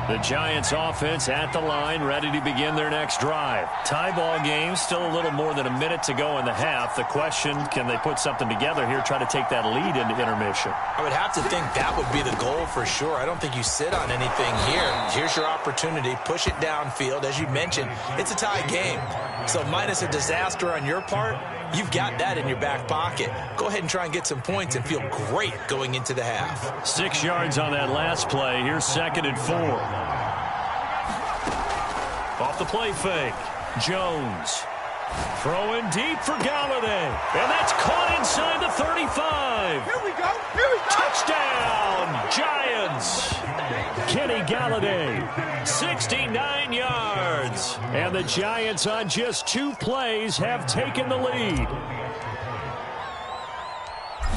The Giants offense at the line, ready to begin their next drive. Tie ball game, still a little more than a minute to go in the half. The question, can they put something together here, try to take that lead into intermission? I would have to think that would be the goal for sure. I don't think you sit on anything here. Here's your opportunity. Push it downfield. As you mentioned, it's a tie game. So minus a disaster on your part, you've got that in your back pocket. Go ahead and try and get some points and feel great going into the half. 6 yards on that last play. Here's 2nd and 4. Off the play fake. Jones. Throwing deep for Galladay. And that's caught inside the 35. Here we go. Here we go. Touchdown, Giants. Kenny Galladay, 69 yards. And the Giants on just 2 plays have taken the lead.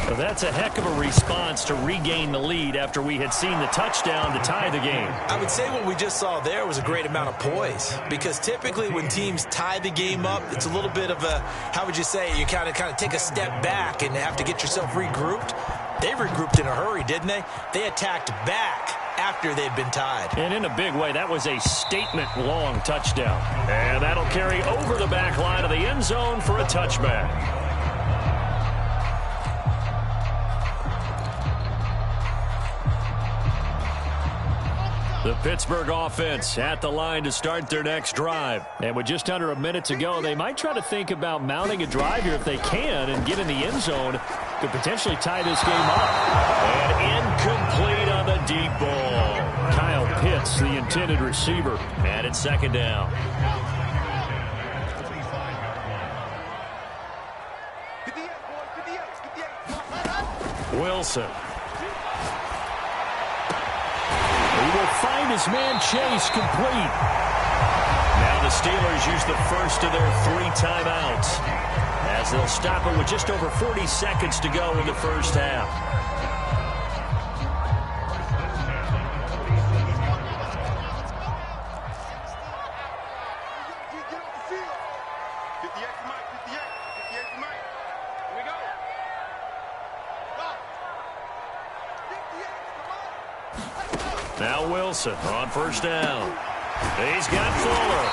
So that's a heck of a response to regain the lead after we had seen the touchdown to tie the game. I would say what we just saw there was a great amount of poise, because typically when teams tie the game up, it's a little bit of a, how would you say, you kind of take a step back and have to get yourself regrouped. They regrouped in a hurry, didn't they? They attacked back after they'd been tied. And in a big way, that was a statement-long touchdown. And that'll carry over the back line of the end zone for a touchback. The Pittsburgh offense at the line to start their next drive. And with just under a minute to go, they might try to think about mounting a drive here if they can and get in the end zone to potentially tie this game up. And incomplete on the deep ball. Kyle Pitts, the intended receiver. And it's 2nd down. Wilson. He will find his man Chase complete. Now the Steelers use the first of their 3 timeouts as they'll stop it with just over 40 seconds to go in the first half. Now Wilson on first down. He's got Fuller.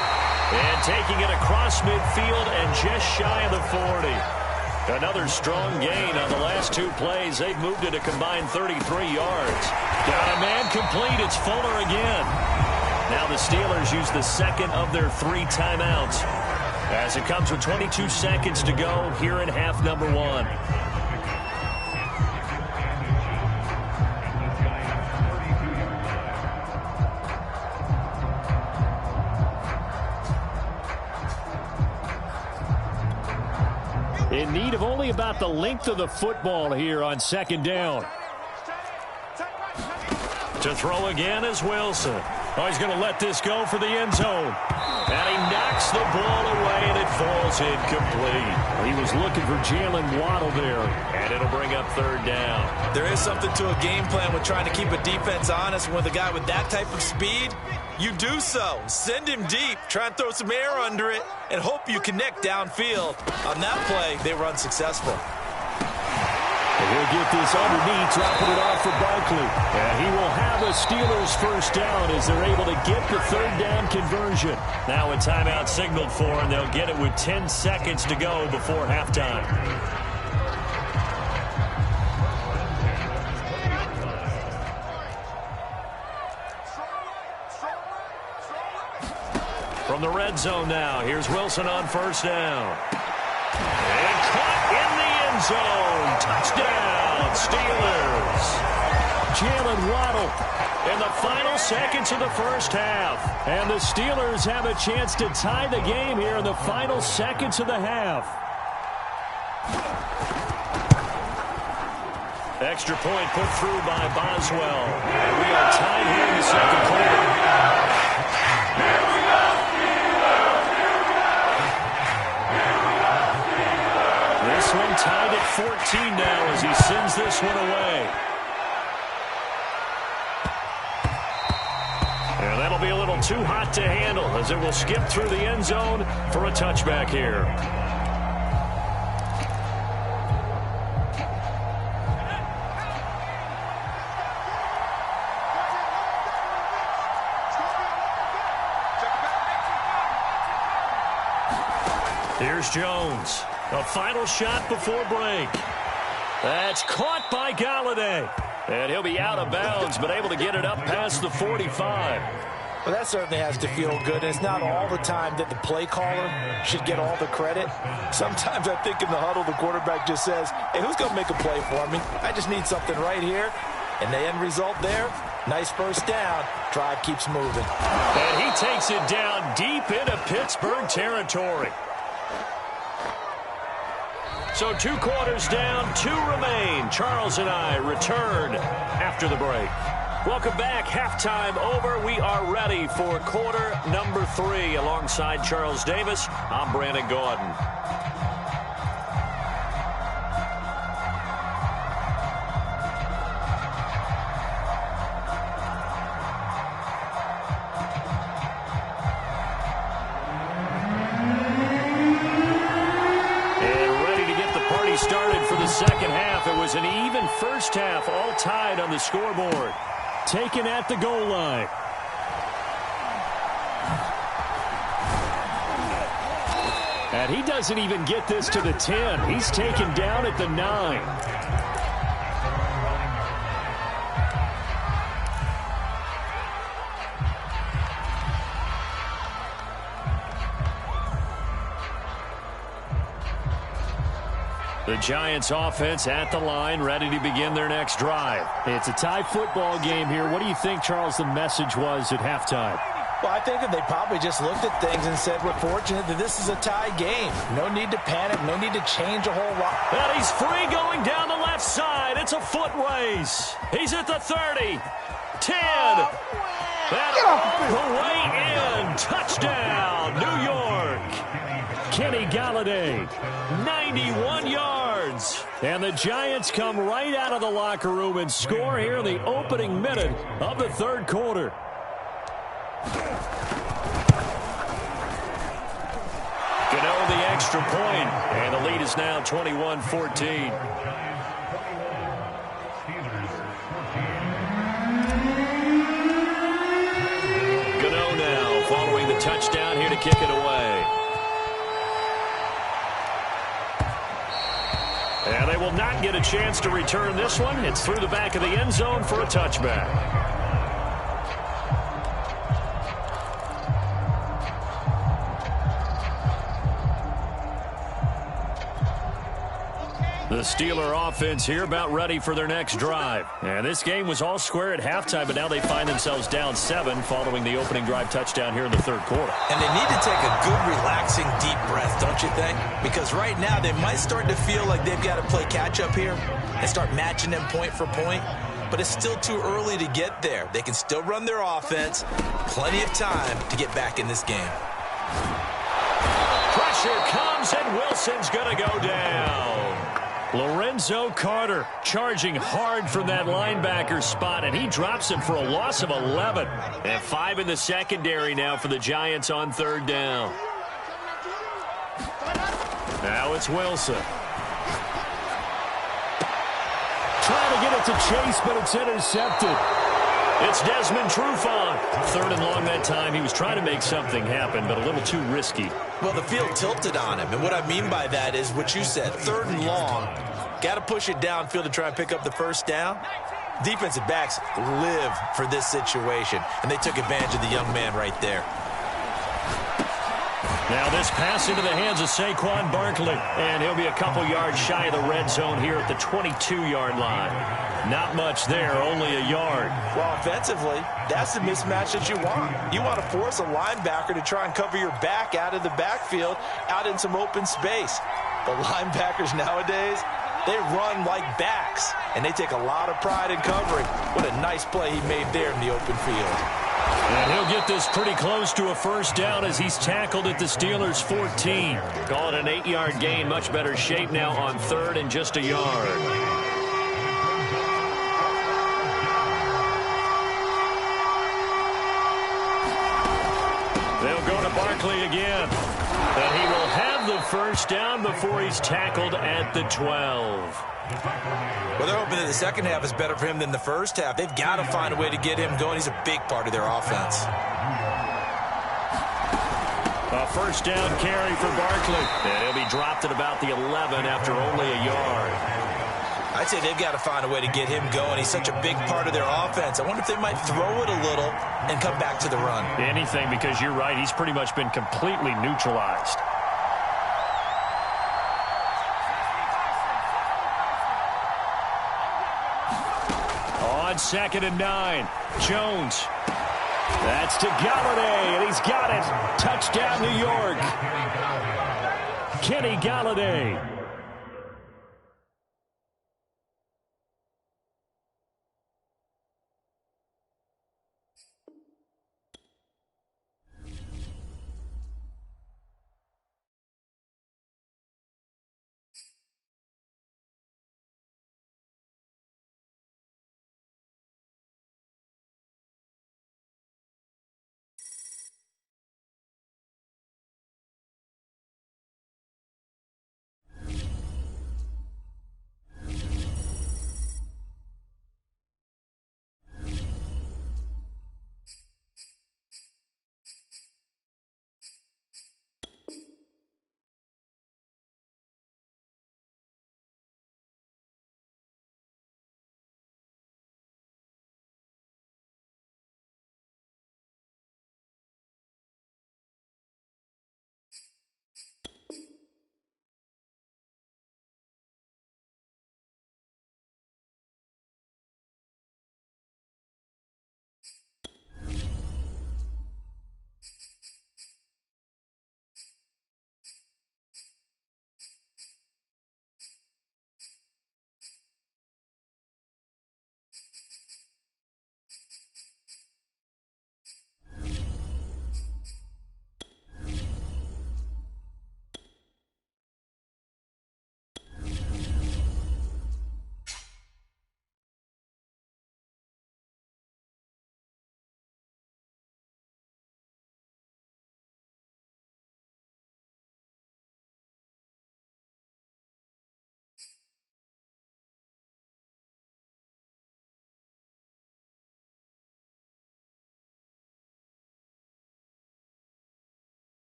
And taking it across midfield and just shy of the 40. Another strong gain on the last 2 plays. They've moved it a combined 33 yards. Got a man complete. It's Fuller again. Now the Steelers use the 2nd of their 3 timeouts as it comes with 22 seconds to go here in half number 1. In need of only about the length of the football here on 2nd down. To throw again is Wilson. Oh, he's going to let this go for the end zone. And he knocks the ball away, and it falls incomplete. He was looking for Jalen Waddle there, and it'll bring up 3rd down. There is something to a game plan with trying to keep a defense honest. With a guy with that type of speed, you do so. Send him deep, try and throw some air under it, and hope you connect downfield. On that play, they were unsuccessful. And he'll get this underneath, dropping it off for Barkley. And he will have a Steelers first down as they're able to get the 3rd down conversion. Now a timeout signaled for, and they'll get it with 10 seconds to go before halftime. From the red zone now, here's Wilson on first down. And caught in the end zone. Touchdown, Steelers. Jalen Waddle in the final seconds of the first half. And the Steelers have a chance to tie the game here in the final seconds of the half. Extra point put through by Boswell. And we are tied here in the second quarter. This one tied at 14 now as he sends this one away. And that'll be a little too hot to handle as it will skip through the end zone for a touchback here. Here's Jones. A final shot before break. That's caught by Galladay. And he'll be out of bounds, but able to get it up past the 45. Well, that certainly has to feel good. And it's not all the time that the play caller should get all the credit. Sometimes I think in the huddle, the quarterback just says, hey, who's going to make a play for me? I just need something right here. And the end result there, nice first down. Drive keeps moving. And he takes it down deep into Pittsburgh territory. So 2 quarters down, 2 remain. Charles and I return after the break. Welcome back. Halftime over. We are ready for quarter number 3. Alongside Charles Davis, I'm Brandon Gordon. Started for the second half. It was an even first half, all tied on the scoreboard. Taken at the goal line. And he doesn't even get this to the 10. He's taken down at the 9. The Giants offense at the line, ready to begin their next drive. It's a tie football game here. What do you think, Charles, the message was at halftime? Well, I think that they probably just looked at things and said, we're fortunate that this is a tie game. No need to panic. No need to change a whole lot. And he's free going down the left side. It's a foot race. He's at the 30. 10. That the way in. Touchdown, New York. Kenny Galladay, 91 yards. And the Giants come right out of the locker room and score here in the opening minute of the third quarter. Gano the extra point, and the lead is now 21-14. Gano now following the touchdown here to kick it away. And they will not get a chance to return this one. It's through the back of the end zone for a touchback. The Steeler offense here about ready for their next drive. And this game was all square at halftime, but now they find themselves down 7 following the opening drive touchdown here in the third quarter. And they need to take a good, relaxing, deep breath, don't you think? Because right now they might start to feel like they've got to play catch-up here and start matching them point for point. But it's still too early to get there. They can still run their offense. Plenty of time to get back in this game. Pressure comes, and Wilson's going to go down. Lorenzo Carter charging hard from that linebacker spot, and he drops him for a loss of 11. And 5 in the secondary now for the Giants on third down. Now it's Wilson. Trying to get it to Chase, but it's intercepted. It's Desmond Trufant. 3rd and long that time. He was trying to make something happen, but a little too risky. Well, the field tilted on him, and what I mean by that is what you said, 3rd and long. Got to push it downfield to try and pick up the first down. Defensive backs live for this situation, and they took advantage of the young man right there. Now this pass into the hands of Saquon Barkley, and he'll be a couple yards shy of the red zone here at the 22-yard line. Not much there, only a yard. Well, offensively, that's the mismatch that you want. You want to force a linebacker to try and cover your back out of the backfield, out in some open space. The linebackers nowadays, they run like backs, and they take a lot of pride in covering. What a nice play he made there in the open field. And he'll get this pretty close to a first down as he's tackled at the Steelers' 14. Call it an 8-yard gain. Much better shape now on third and just a yard. They'll go to Barkley again. And he will have the first down before he's tackled at the 12. Well, they're hoping that the second half is better for him than the first half. They've got to find a way to get him going. He's a big part of their offense. A first down carry for Barkley. And he'll be dropped at about the 11 after only a yard. I'd say they've got to find a way to get him going. He's such a big part of their offense. I wonder if they might throw it a little and come back to the run. Anything, because you're right. He's pretty much been completely neutralized. On 2nd and 9, Jones. That's to Galladay, and he's got it. Touchdown, New York. Kenny Galladay.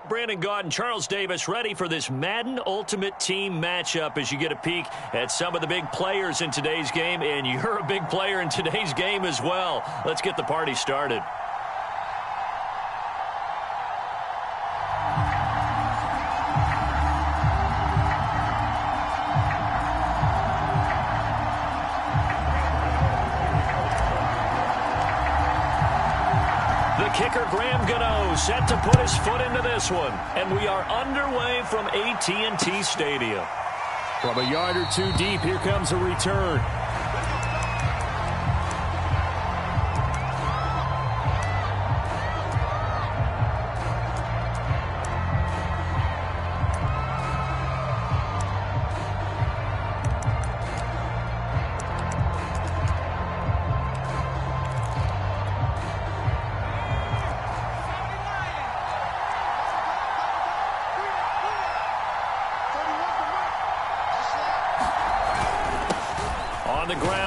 Brandon Gaud and Charles Davis ready for this Madden Ultimate Team matchup as you get a peek at some of the big players in today's game, and you're a big player in today's game as well. Let's get the party started. Kicker Graham Gano set to put his foot into this one. And we are underway from AT&T Stadium. From a yard or two deep, here comes a return.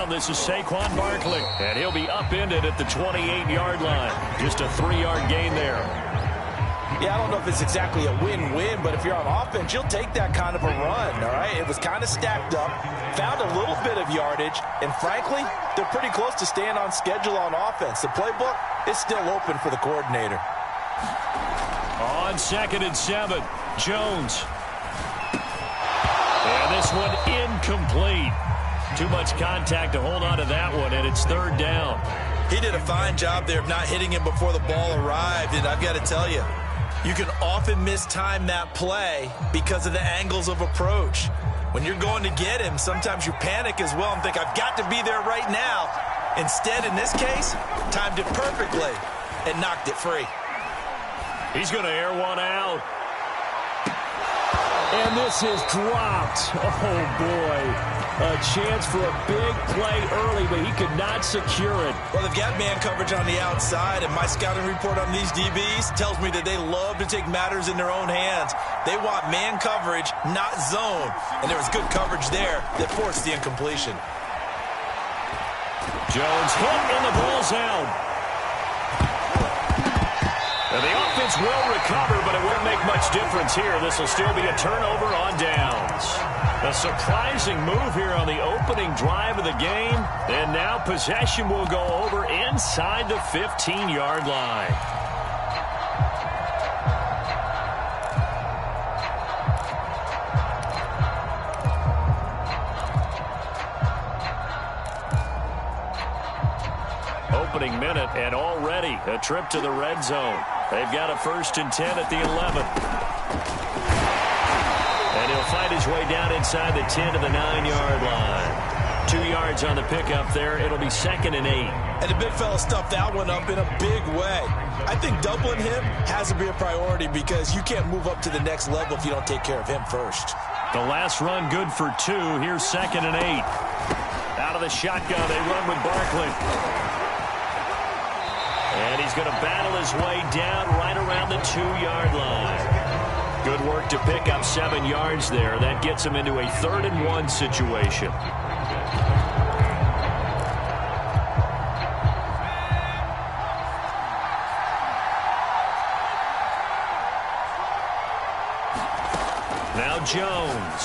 This is Saquon Barkley, and he'll be upended at the 28-yard line. Just a 3-yard gain there. Yeah, I don't know if it's exactly a win-win, but if you're on offense, you'll take that kind of a run, all right? It was kind of stacked up, found a little bit of yardage, and frankly, they're pretty close to staying on schedule on offense. The playbook is still open for the coordinator. On 2nd and 7, Jones. And this one incomplete. Too much contact to hold on to that one, and it's 3rd down. He did a fine job there of not hitting him before the ball arrived, and I've got to tell you, you can often mistime that play because of the angles of approach. When you're going to get him, sometimes you panic as well and think, I've got to be there right now. Instead, in this case, timed it perfectly and knocked it free. He's going to air one out. And this is dropped. Oh, boy. A chance for a big play early, but he could not secure it. Well, they've got man coverage on the outside, and my scouting report on these DBs tells me that they love to take matters in their own hands. They want man coverage, not zone. And there was good coverage there that forced the incompletion. Jones hit, and the ball's out. Now the offense will recover, but it won't make much difference here. This will still be a turnover on downs. A surprising move here on the opening drive of the game. And now possession will go over inside the 15-yard line. Opening minute, and already a trip to the red zone. They've got a 1st and 10 at the 11. And he'll find his way down inside the 10 to the 9-yard line. 2 yards on the pickup there. It'll be 2nd and 8. And the big fella stuffed that one up in a big way. I think doubling him has to be a priority because you can't move up to the next level if you don't take care of him first. The last run good for 2. Here's 2nd and 8. Out of the shotgun, they run with Barkley. And he's going to battle his way down right around the 2-yard line. Good work to pick up 7 yards there. That gets him into a 3rd and 1 situation. Now Jones.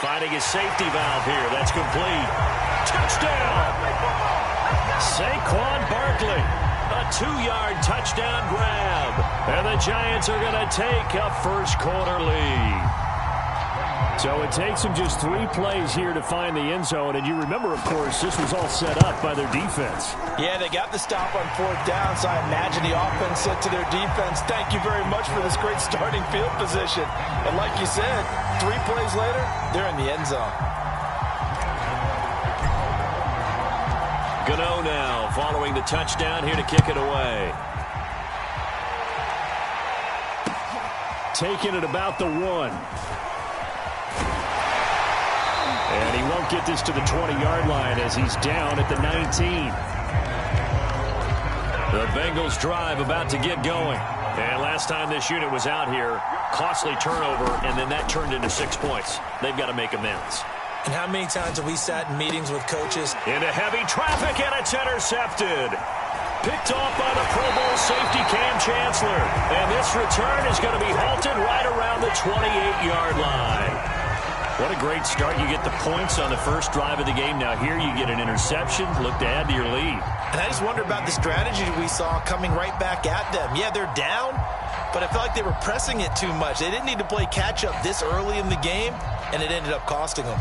Finding his safety valve here. That's complete. Touchdown! Saquon Barkley. A 2-yard touchdown grab. And the Giants are going to take a first-quarter lead. So it takes them just 3 plays here to find the end zone. And you remember, of course, this was all set up by their defense. Yeah, they got the stop on 4th down, so I imagine the offense said to their defense, thank you very much for this great starting field position. And like you said, 3 plays later, they're in the end zone. Gano now following the touchdown here to kick it away. Taking it about the 1. And he won't get this to the 20-yard line as he's down at the 19. The Bengals drive about to get going. And last time this unit was out here, costly turnover, and then that turned into 6 points. They've got to make amends. And how many times have we sat in meetings with coaches? Into heavy traffic, and it's intercepted. Picked off by the Pro Bowl safety Cam Chancellor. And this return is going to be halted right around the 28-yard line. What a great start. You get the points on the first drive of the game. Now here you get an interception. Look to add to your lead. And I just wonder about the strategy we saw coming right back at them. Yeah, they're down, but I felt like they were pressing it too much. They didn't need to play catch-up this early in the game, and it ended up costing them.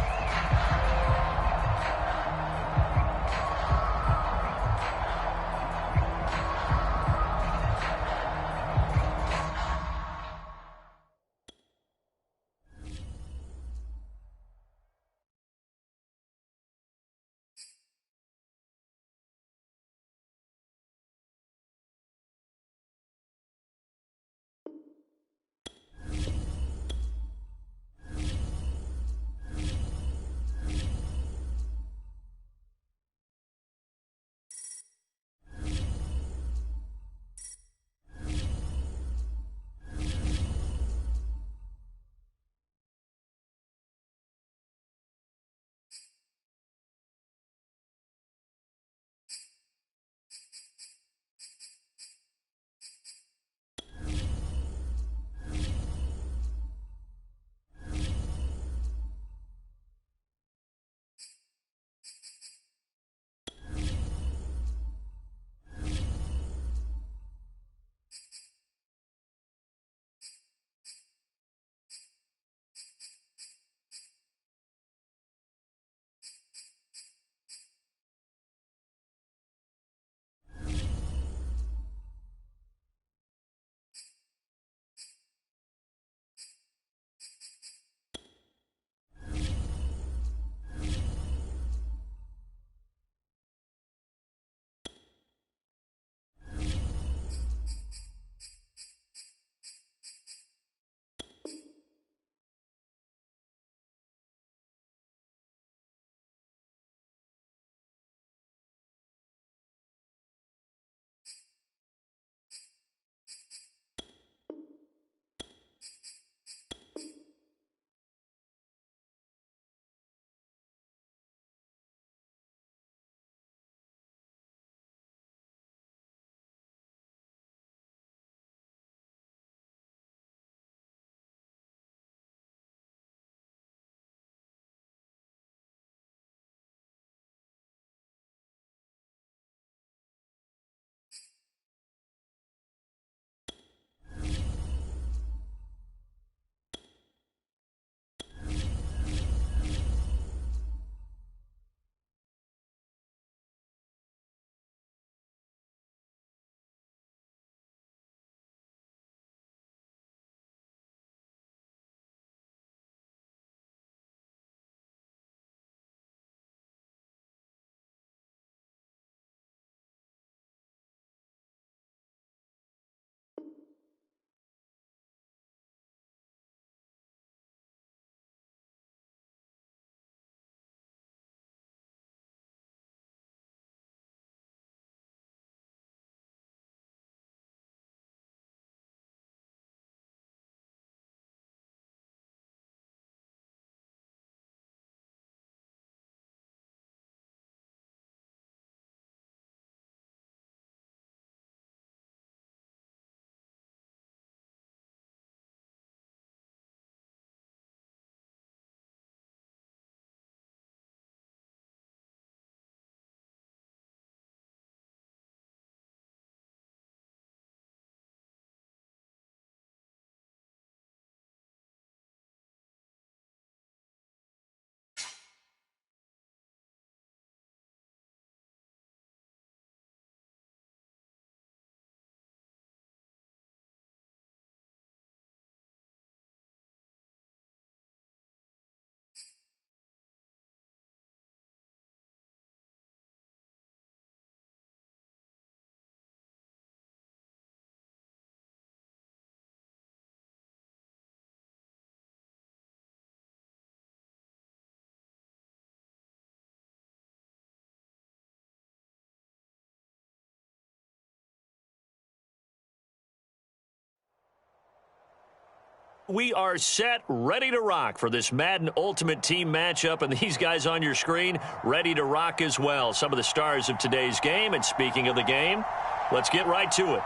We are set, ready to rock for this Madden Ultimate Team matchup, and these guys on your screen ready to rock as well. Some of the stars of today's game, and speaking of the game, let's get right to it.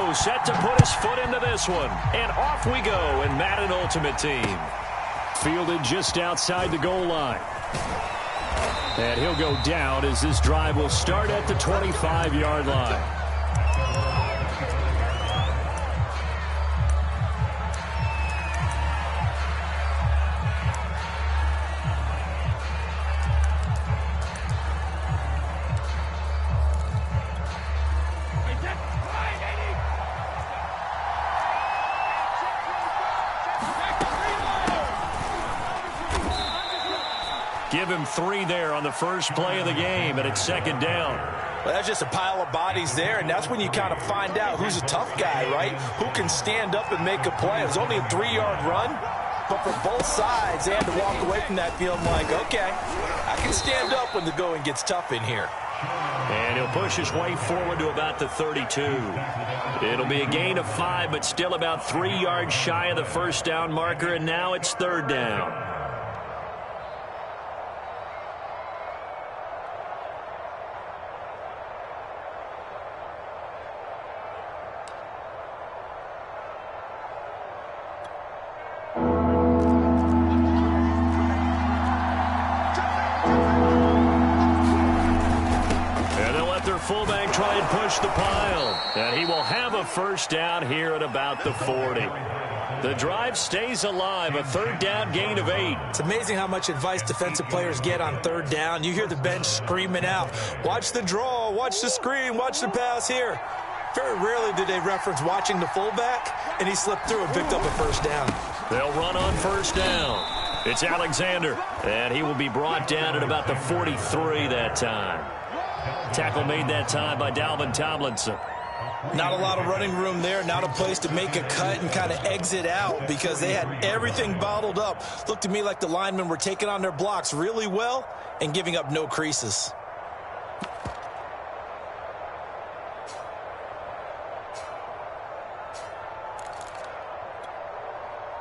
Set to put his foot into this one. And off we go in Madden Ultimate Team. Fielded just outside the goal line. And he'll go down as this drive will start at the 25-yard line. Give him 3 there on the first play of the game, and it's second down. Well, that's just a pile of bodies there, and that's when you kind of find out who's a tough guy, right? Who can stand up and make a play. It was only a 3-yard run, but for both sides, they had to walk away from that feeling like, okay, I can stand up when the going gets tough in here. And he'll push his way forward to about the 32. It'll be a gain of 5, but still about 3 yards shy of the first down marker, and now it's third down. Fullback try and push the pile. And he will have a first down here at about the 40. The drive stays alive, a third down gain of 8. It's amazing how much advice defensive players get on third down. You hear the bench screaming out, watch the draw, watch the screen, watch the pass here. Very rarely do they reference watching the fullback, and he slipped through and picked up a first down. They'll run on first down. It's Alexander, and he will be brought down at about the 43 that time. Tackle made that time by Dalvin Tomlinson. Not a lot of running room there, not a place to make a cut and kind of exit out because they had everything bottled up. Looked to me like the linemen were taking on their blocks really well and giving up no creases.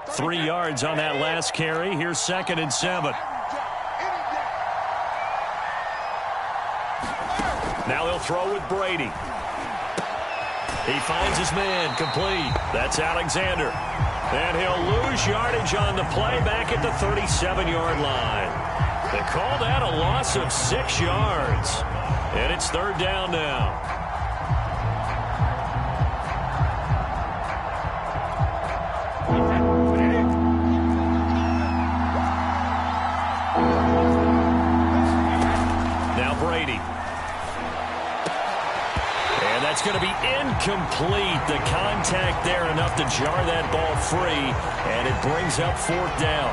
Three yards on that last carry. Here's 2nd and 7. Now he'll throw with Brady. He finds his man, complete. That's Alexander. And he'll lose yardage on the play back at the 37-yard line. They call that a loss of 6 yards. And it's third down now. It's going to be incomplete. The contact there enough to jar that ball free, and it brings up fourth down.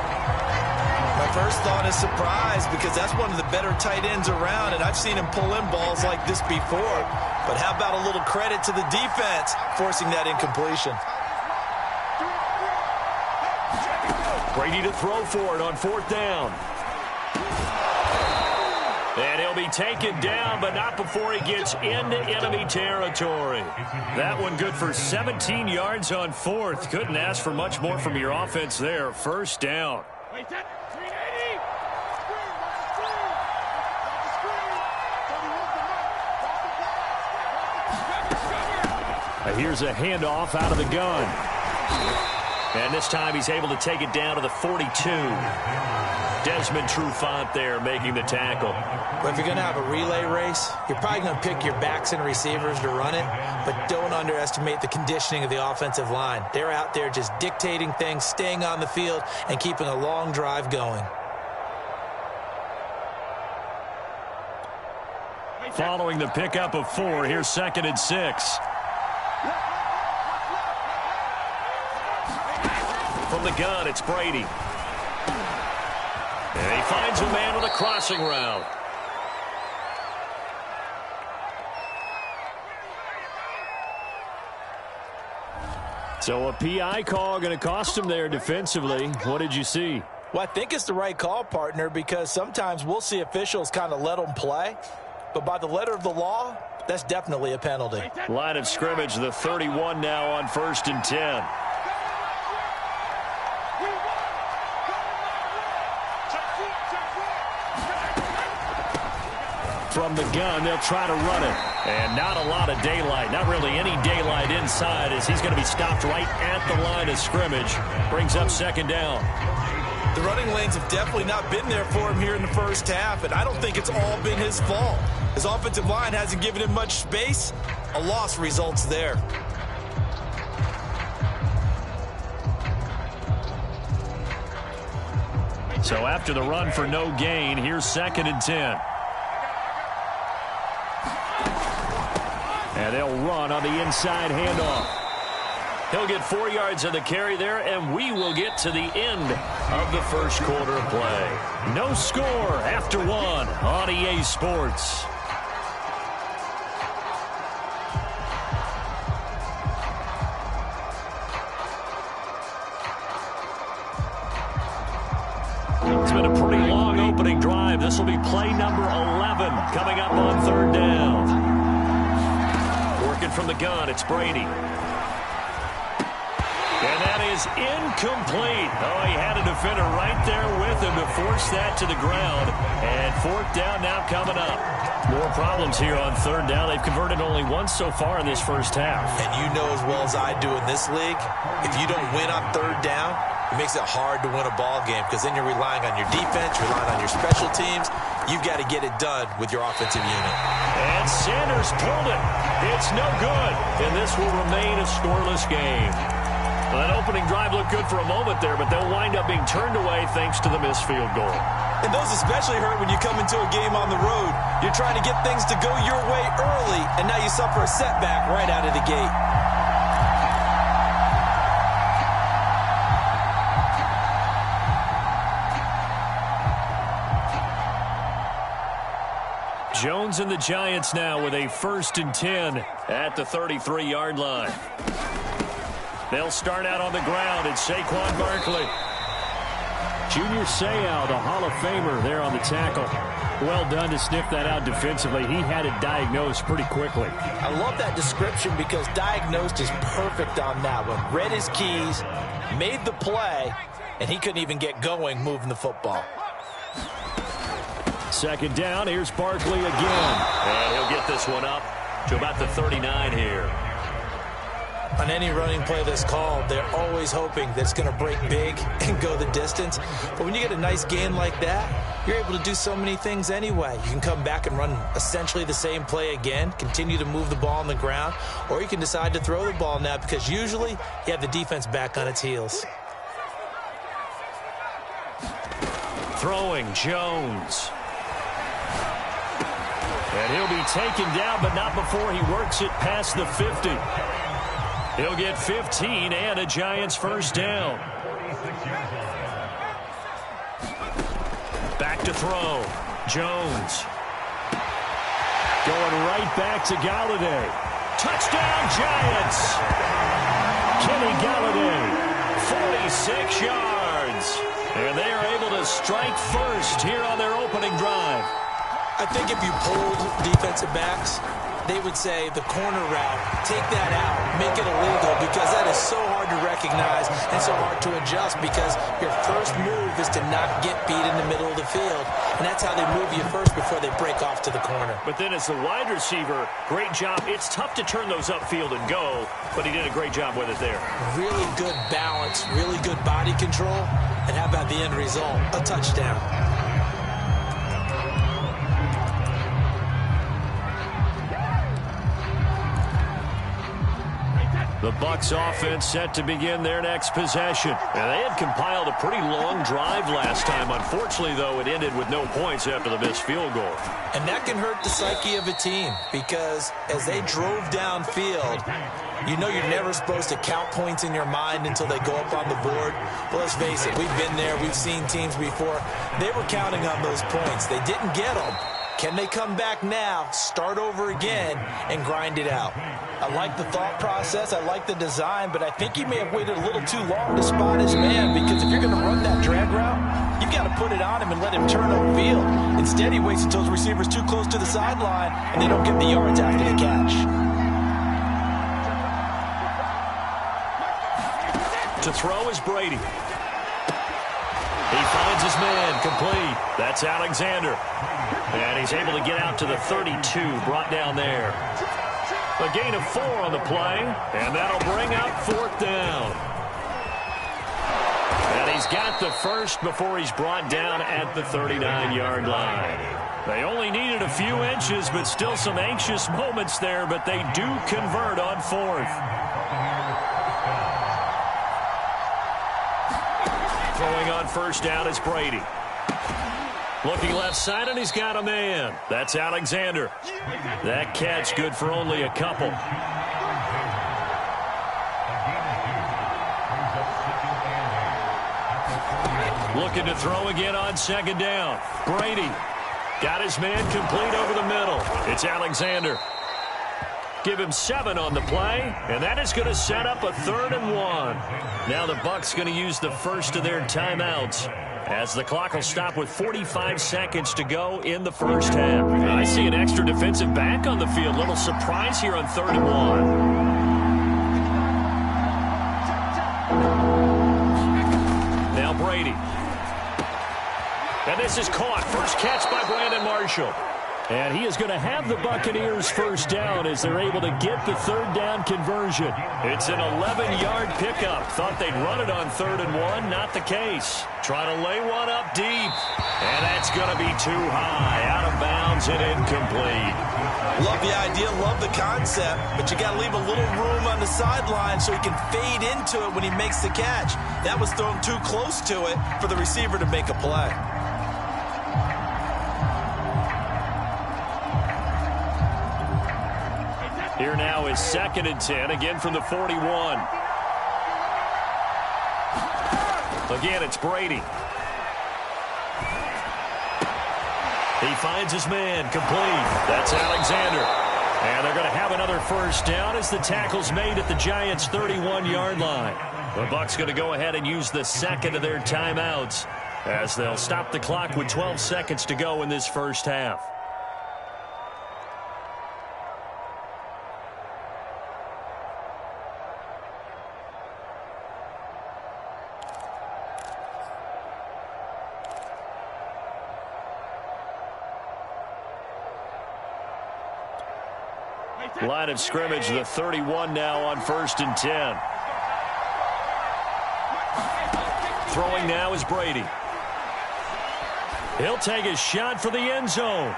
My first thought is surprise because that's one of the better tight ends around, and I've seen him pull in balls like this before. But how about a little credit to the defense forcing that incompletion? Brady to throw for it on fourth down. And he'll be taken down, but not before he gets into enemy territory. That one good for 17 yards on fourth. Couldn't ask for much more from your offense there. First down. Here's a handoff out of the gun. And this time he's able to take it down to the 42. Desmond Trufant there making the tackle. But if you're going to have a relay race, you're probably going to pick your backs and receivers to run it, but don't underestimate the conditioning of the offensive line. They're out there just dictating things, staying on the field, and keeping a long drive going. Following the pickup of 4, here's 2nd and 6. From the gun, it's Brady. And he finds a man with a crossing route. So a PI call going to cost him there defensively. What did you see? Well, I think it's the right call, partner, because sometimes we'll see officials kind of let them play. But by the letter of the law, that's definitely a penalty. Line of scrimmage, the 31 now on 1st and 10. From the gun, they'll try to run it. And not a lot of daylight, not really any daylight inside, as he's going to be stopped right at the line of scrimmage. Brings up 2nd down. The running lanes have definitely not been there for him here in the first half, and I don't think it's all been his fault. His offensive line hasn't given him much space. A loss results there. So after the run for no gain, here's 2nd and 10. And they'll run on the inside handoff. He'll get 4 yards on the carry there, and we will get to the end of the first quarter of play. No score after 1 on EA Sports. It's been a pretty long opening drive. This will be play number 11 coming up on 3rd down. Working from the gun, it's Brady. And that is incomplete. Oh, he had a defender right there with him to force that to the ground. And 4th down now coming up. More problems here on 3rd down. They've converted only once so far in this first half. And you know as well as I do in this league, if you don't win on 3rd down, it makes it hard to win a ball game because then you're relying on your defense, relying on your special teams. You've got to get it done with your offensive unit. And Sanders pulled it. It's no good. And this will remain a scoreless game. Well, that opening drive looked good for a moment there, but they'll wind up being turned away thanks to the missed field goal. And those especially hurt when you come into a game on the road. You're trying to get things to go your way early, and now you suffer a setback right out of the gate. Jones and the Giants now with a 1st and 10 at the 33-yard line. They'll start out on the ground. It's Saquon Barkley. Junior Seau, the Hall of Famer, there on the tackle. Well done to sniff that out defensively. He had it diagnosed pretty quickly. I love that description because diagnosed is perfect on that one. Read his keys, made the play, and he couldn't even get going moving the football. 2nd down, here's Barkley again. And he'll get this one up to about the 39 here. On any running play that's called, they're always hoping that it's going to break big and go the distance. But when you get a nice gain like that, you're able to do so many things anyway. You can come back and run essentially the same play again, continue to move the ball on the ground, or you can decide to throw the ball now because usually you have the defense back on its heels. Throwing Jones. And he'll be taken down, but not before he works it past the 50. He'll get 15 and a Giants 1st down. Back to throw. Jones. Going right back to Galladay. Touchdown, Giants! Kenny Galladay, 46 yards. And they are able to strike first here on their opening drive. I think if you polled defensive backs, they would say the corner route, take that out, make it illegal, because that is so hard to recognize and so hard to adjust because your first move is to not get beat in the middle of the field. And that's how they move you first before they break off to the corner. But then as the wide receiver, great job. It's tough to turn those upfield and go, but he did a great job with it there. Really good balance, really good body control. And how about the end result? A touchdown. The Bucs offense set to begin their next possession. And they had compiled a pretty long drive last time. Unfortunately, though, it ended with no points after the missed field goal. And that can hurt the psyche of a team because as they drove downfield, you know you're never supposed to count points in your mind until they go up on the board. But let's face it, we've been there. We've seen teams before. They were counting on those points. They didn't get them. Can they come back now, start over again, and grind it out? I like the thought process. I like the design, but I think he may have waited a little too long to spot his man, because if you're going to run that drag route, you've got to put it on him and let him turn upfield. Instead, he waits until his receiver's too close to the sideline, and they don't get the yards after the catch. To throw is Brady. He finds his man, complete. That's Alexander. And he's able to get out to the 32, brought down there. A gain of 4 on the play, and that'll bring up 4th down. And he's got the first before he's brought down at the 39-yard line. They only needed a few inches, but still some anxious moments there, but they do convert on 4th. Throwing on first down is Brady. Looking left side, and he's got a man. That's Alexander. That catch good for only a couple. Looking to throw again on 2nd down. Brady got his man complete over the middle. It's Alexander. Give him 7 on the play, and that is going to set up a 3rd and 1. Now the Bucs going to use the first of their timeouts, as the clock will stop with 45 seconds to go in the first half. I see an extra defensive back on the field. Little surprise here on 3rd and 1. Now Brady. And this is caught. First catch by Brandon Marshall. And he is going to have the Buccaneers first down as they're able to get the 3rd down conversion. It's an 11-yard pickup. Thought they'd run it on 3rd and 1. Not the case. Trying to lay one up deep. And that's going to be too high. Out of bounds and incomplete. Love the idea, love the concept, but you got to leave a little room on the sideline so he can fade into it when he makes the catch. That was thrown too close to it for the receiver to make a play. Here now is 2nd and 10, again from the 41. Again, it's Brady. He finds his man, complete. That's Alexander. And they're going to have another first down as the tackle's made at the Giants' 31-yard line. The Bucs going to go ahead and use the 2nd of their timeouts, as they'll stop the clock with 12 seconds to go in this first half. Line of scrimmage, the 31 now on 1st and 10. Throwing now is Brady. He'll take a shot for the end zone.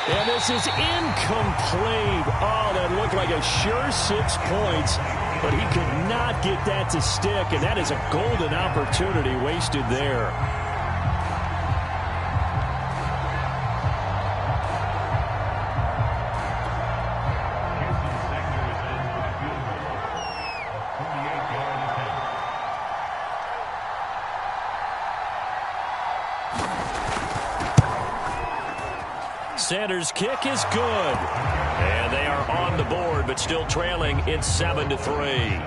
And this is incomplete. Oh, that looked like a sure 6 points, but he could not get that to stick, and that is a golden opportunity wasted there. Sanders' kick is good. And they are on the board, but still trailing. It's 7-3.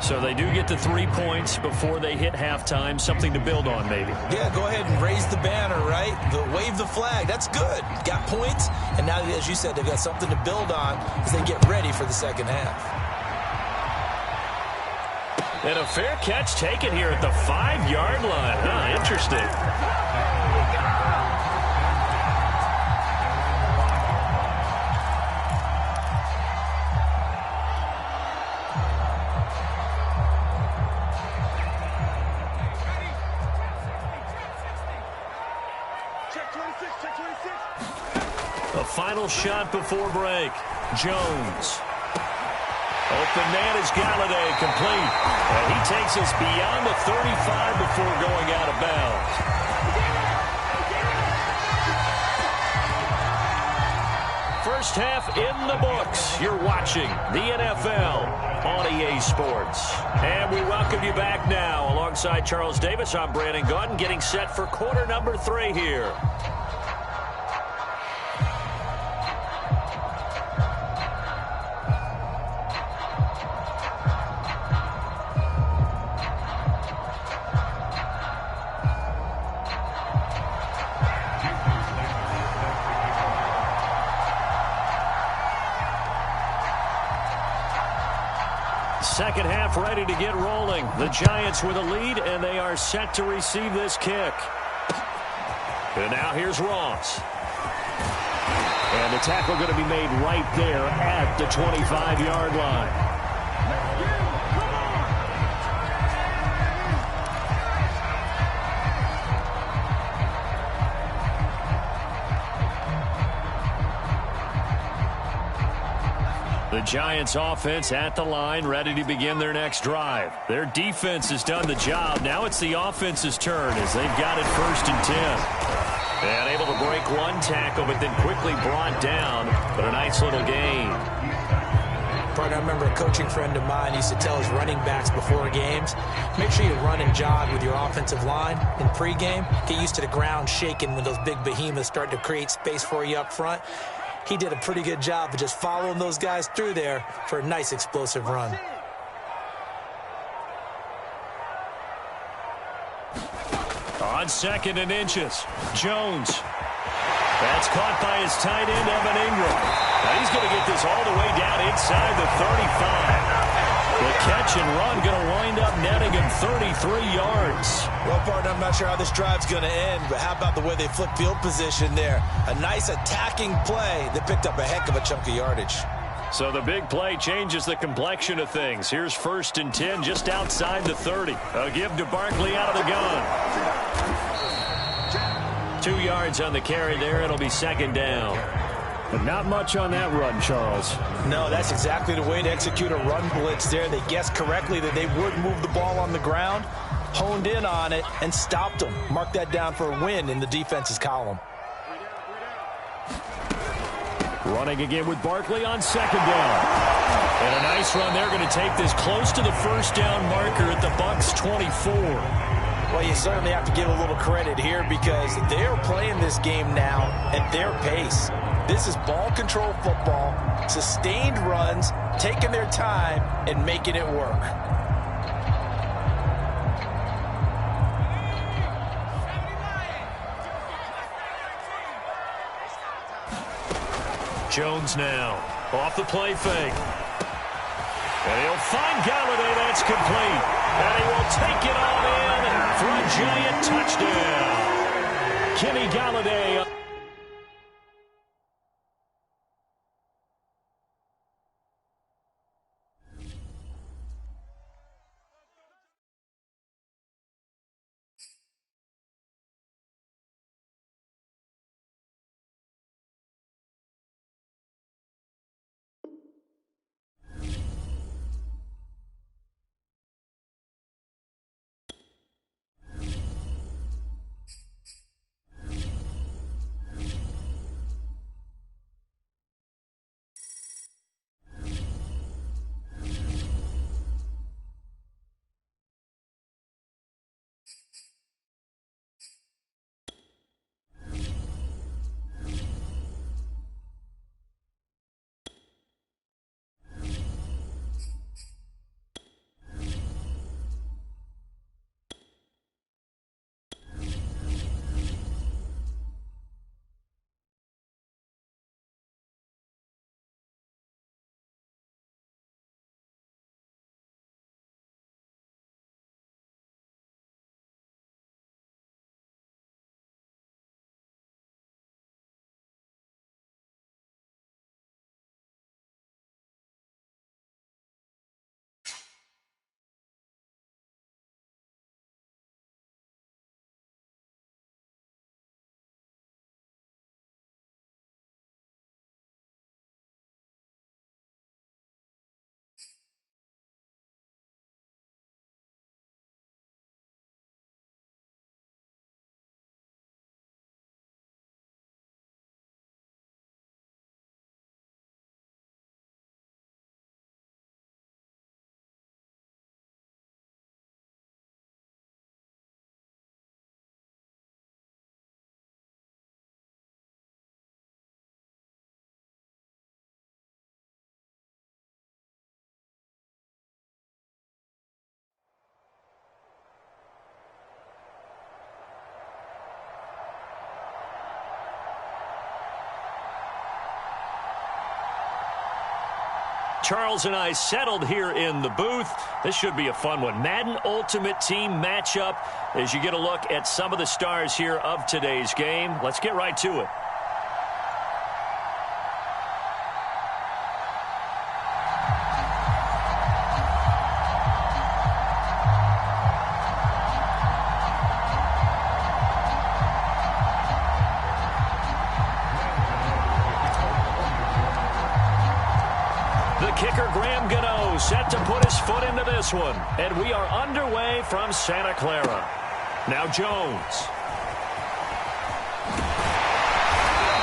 So they do get the 3 points before they hit halftime. Something to build on, maybe. Yeah, go ahead and raise the banner, right? Wave the flag. That's good. Got points. And now, as you said, they've got something to build on as they get ready for the second half. And a fair catch taken here at the 5-yard line. Huh, interesting. A final shot before break. Jones. Open man is Galladay, complete. And he takes us beyond the 35 before going out of bounds. First half in the books. You're watching the NFL on EA Sports. And we welcome you back now. Alongside Charles Davis, I'm Brandon Gaudin, getting set for quarter number 3 here. second half ready to get rolling. The Giants with a lead, and they are set to receive this kick. And now here's Ross. And the tackle going to be made right there at the 25-yard line. The Giants offense at the line, ready to begin their next drive. Their defense has done the job. Now it's the offense's turn as they've got it 1st and 10. And able to break one tackle, but then quickly brought down. But a nice little gain. Partner, I remember a coaching friend of mine used to tell his running backs before games, make sure you run and jog with your offensive line in pregame. Get used to the ground shaking when those big behemoths start to create space for you up front. He did a pretty good job of just following those guys through there for a nice explosive run. On 2nd and inches, Jones. That's caught by his tight end, Evan Ingram. Now he's going to get this all the way down inside the 35. The catch and run going to wind up netting him 33 yards. Well, partner, I'm not sure how this drive's going to end, but how about the way they flip field position there? A nice attacking play that picked up a heck of a chunk of yardage. So the big play changes the complexion of things. Here's 1st and 10 just outside the 30. A give to Barkley out of the gun. 2 yards on the carry there. It'll be 2nd down. But not much on that run, Charles. No, that's exactly the way to execute a run blitz there. They guessed correctly that they would move the ball on the ground, honed in on it, and stopped them. Mark that down for a win in the defense's column. Running again with Barkley on 2nd down. And a nice run. They're going to take this close to the 1st down marker at the Bucs 24. Well, you certainly have to give a little credit here because they're playing this game now at their pace. This is ball control football, sustained runs, taking their time, and making it work. Jones now off the play fake. And he'll find Galladay. That's complete. And he will take it all in for a giant touchdown. Kenny Galladay. Charles and I settled here in the booth. This should be a fun one. Madden Ultimate Team matchup as you get a look at some of the stars here of today's game. Let's get right to it. Set to put his foot into this one. And we are underway from Santa Clara. Now Jones.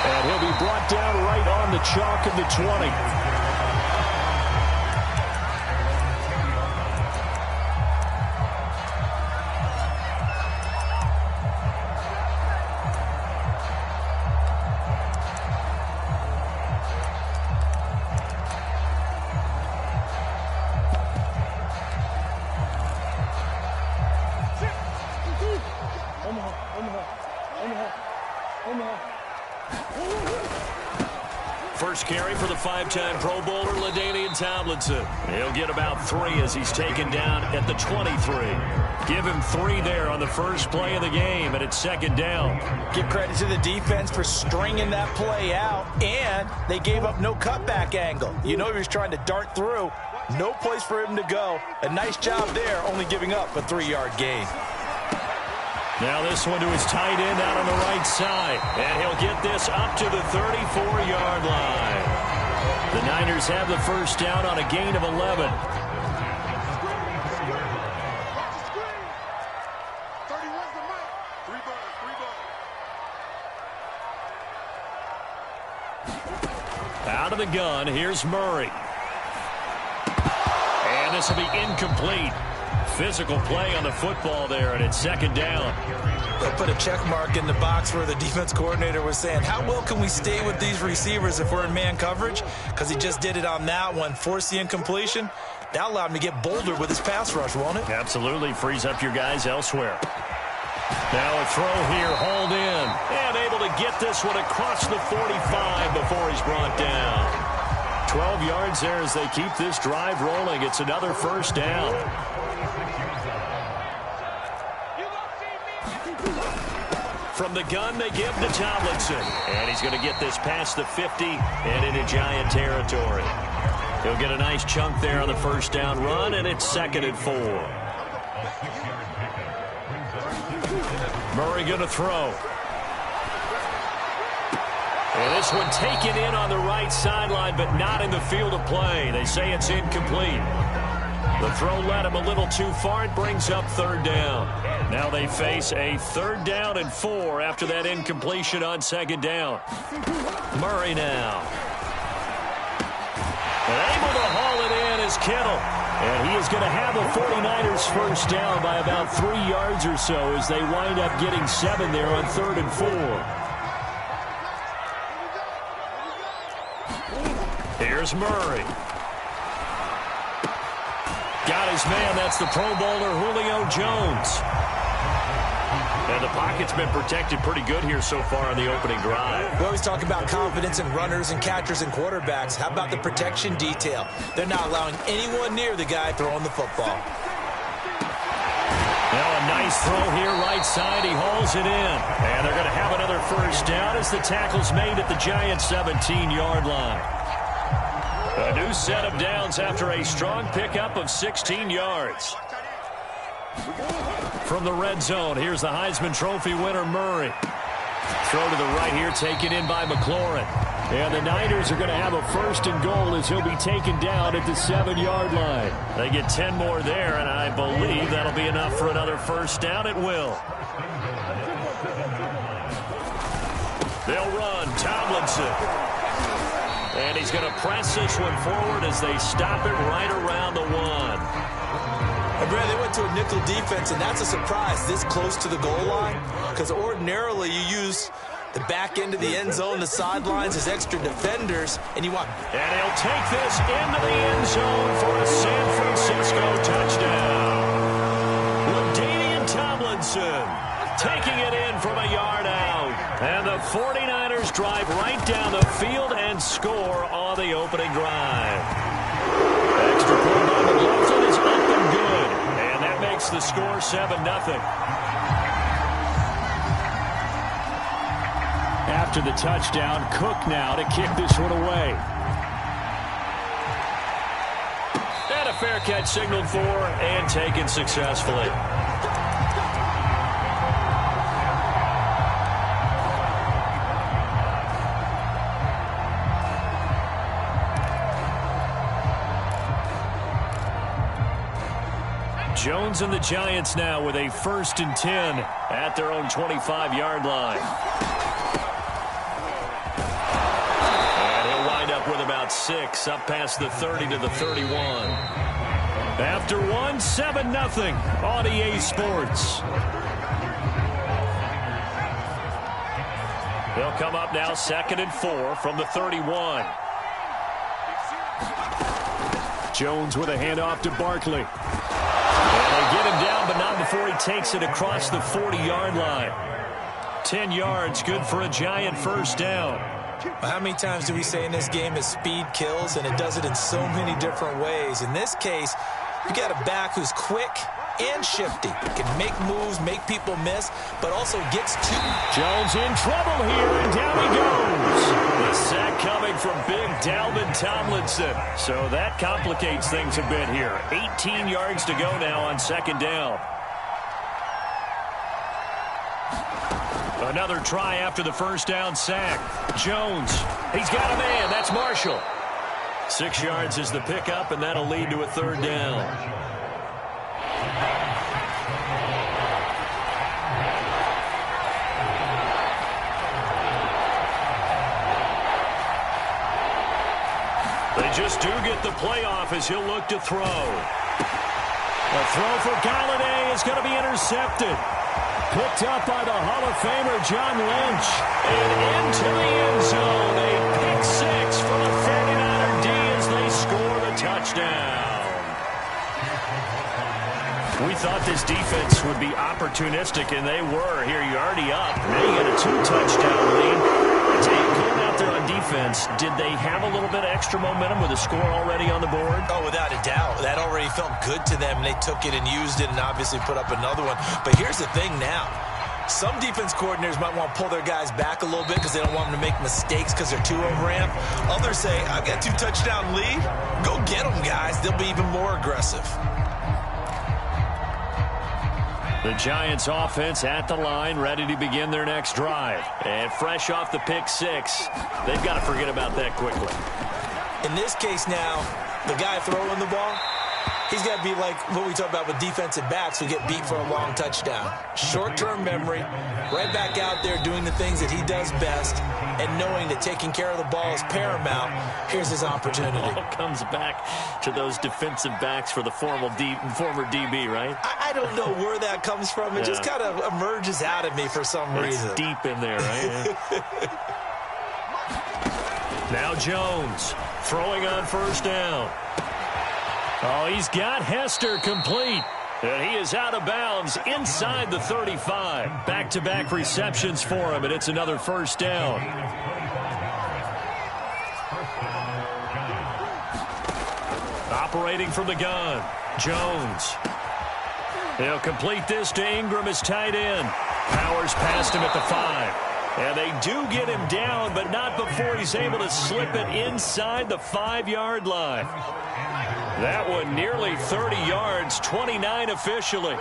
And he'll be brought down right on the chalk of the 20. First carry for the five-time Pro Bowler, LaDainian Tomlinson. He'll get about 3 as he's taken down at the 23. Give him 3 there on the first play of the game, and it's second down. Give credit to the defense for stringing that play out, and they gave up no cutback angle. You know he was trying to dart through. No place for him to go. A nice job there, only giving up a 3-yard gain. Now this one to his tight end out on the right side. And he'll get this up to the 34-yard line. The Niners have the first down on a gain of 11. Out of the gun, here's Murray. And this will be incomplete. Physical play on the football there, and it's second down. They'll put a check mark in the box where the defense coordinator was saying, how well can we stay with these receivers if we're in man coverage? Because he just did it on that one, forced the incompletion. That allowed him to get bolder with his pass rush, won't it? Absolutely, frees up your guys elsewhere. Now a throw here, hauled in, and able to get this one across the 45 before he's brought down. 12 yards there as they keep this drive rolling. It's another first down. From the gun, they give to Tomlinson. And he's going to get this past the 50 and into Giant territory. He'll get a nice chunk there on the first down run, and it's 2nd and 4. Murray going to throw. And this one taken in on the right sideline, but not in the field of play. They say it's incomplete. The throw led him a little too far. It brings up 3rd down. Now they face a 3rd down and 4 after that incompletion on 2nd down. Murray now. And able to haul it in is Kittle. And he is going to have the 49ers first down by about 3 yards or so as they wind up getting 7 there on 3rd and 4. Here's Murray. Got his man. That's the Pro Bowler, Julio Jones. And the pocket's been protected pretty good here so far on the opening drive. We always talk about confidence in runners and catchers and quarterbacks. How about the protection detail? They're not allowing anyone near the guy throwing the football. Now a nice throw here, right side. He hauls it in. And they're going to have another first down as the tackle's made at the Giants' 17-yard line. A new set of downs after a strong pickup of 16 yards. From the red zone, here's the Heisman Trophy winner, Murray. Throw to the right here, taken in by McLaurin. And the Niners are going to have a 1st and goal as he'll be taken down at the 7-yard line. They get 10 more there, and I believe that'll be enough for another first down. It will. They'll run. Tomlinson. And he's going to press this one forward as they stop it right around the 1. And Brad, they went to a nickel defense, and that's a surprise this close to the goal line, because ordinarily you use the back end of the end zone, the sidelines as extra defenders, and you want... And he'll take this into the end zone for a San Francisco touchdown. LaDainian Tomlinson taking it in from a yard out. And the 49ers drive right down the field and score on the opening drive. Giants the score 7-0. After the touchdown, Cook now to kick this one away. And a fair catch signaled for and taken successfully. Jones and the Giants now with a 1st and 10 at their own 25-yard line. And he'll wind up with about 6 up past the 30 to the 31. After 1, 7-0 on EA Sports. They'll come up now 2nd and 4 from the 31. Jones with a handoff to Barkley. Get him down, but not before he takes it across the 40-yard line. 10 yards, good for a Giant 1st down. How many times do we say in this game that speed kills, and it does it in so many different ways? In this case, you got a back who's quick and shifty. Can make moves, make people miss, but also gets to. Jones in trouble here, and down he goes. The sack coming from big Dalvin Tomlinson. So that complicates things a bit here. 18 yards to go now on 2nd down. Another try after the 1st down sack. Jones, he's got a man. That's Marshall. 6 yards is the pickup, and that'll lead to a 3rd down. They just do get the playoff as he'll look to throw. A throw for Galladay is going to be intercepted. Picked up by the Hall of Famer John Lynch. And into the end zone. A pick 6 for the 49er D as they score the touchdown. We thought this defense would be opportunistic, and they were. Here, you're already up. Now you get a 2-touchdown lead. Going out there on defense, did they have a little bit of extra momentum with a score already on the board? Oh, without a doubt. That already felt good to them. They took it and used it and obviously put up another one. But here's the thing now. Some defense coordinators might want to pull their guys back a little bit because they don't want them to make mistakes because they're too overamped. Others say, I've got 2-touchdown lead. Go get them, guys. They'll be even more aggressive. The Giants offense at the line, ready to begin their next drive. And fresh off the pick 6, they've got to forget about that quickly. In this case now, the guy throwing the ball, he's got to be like what we talk about with defensive backs who get beat for a long touchdown. Short-term memory, right back out there doing the things that he does best, and knowing that taking care of the ball is paramount. Here's his opportunity. It all comes back to those defensive backs for the former DB, right? I don't know where that comes from. It just kind of emerges out of me for some reason. It's deep in there, right? Now Jones throwing on 1st down. Oh, he's got Hester complete. And he is out of bounds inside the 35. Back-to-back receptions for him, and it's another 1st down. Operating from the gun, Jones. He'll complete this to Ingram as tight end. Powers past him at the 5. And they do get him down, but not before he's able to slip it inside the 5-yard line. That one nearly 30 yards, 29 officially.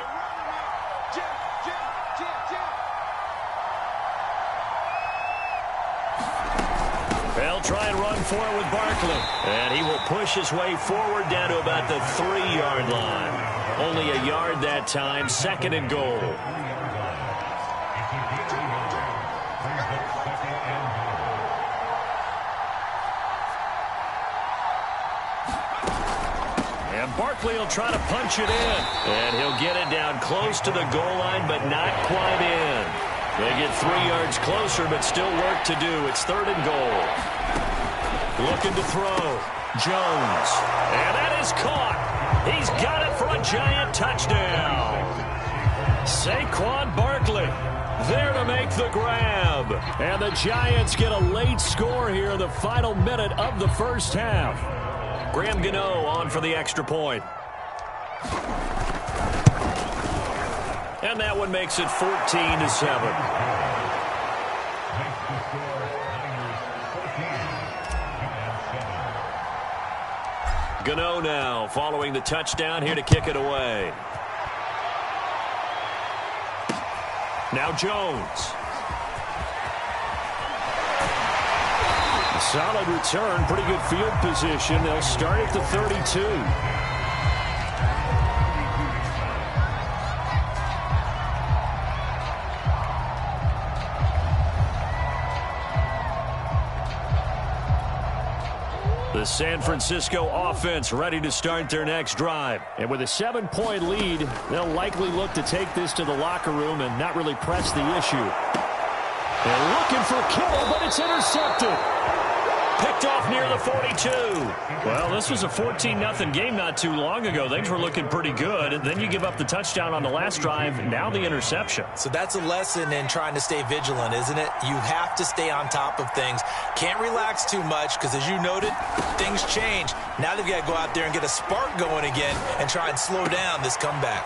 They'll try and run for it with Barkley. And he will push his way forward down to about the 3-yard line. Only a yard that time, 2nd and goal. And Barkley will try to punch it in. And he'll get it down close to the goal line, but not quite in. They get 3 yards closer, but still work to do. It's 3rd and goal. Looking to throw. Jones. And that is caught. He's got it for a Giant touchdown. Saquon Barkley there to make the grab. And the Giants get a late score here in the final minute of the 1st half. Graham Gano on for the extra point. And that one makes it 14-7. Gano now following the touchdown here to kick it away. Now Jones. Solid return, pretty good field position. They'll start at the 32. The San Francisco offense ready to start their next drive. And with a 7-point lead, they'll likely look to take this to the locker room and not really press the issue. They're looking for Kittle, but it's intercepted. Picked off near the 42. Well, this was a 14-0 game not too long ago. Things were looking pretty good. And then you give up the touchdown on the last drive. Now the interception. So that's a lesson in trying to stay vigilant, isn't it? You have to stay on top of things. Can't relax too much because, as you noted, things change. Now they've got to go out there and get a spark going again and try and slow down this comeback.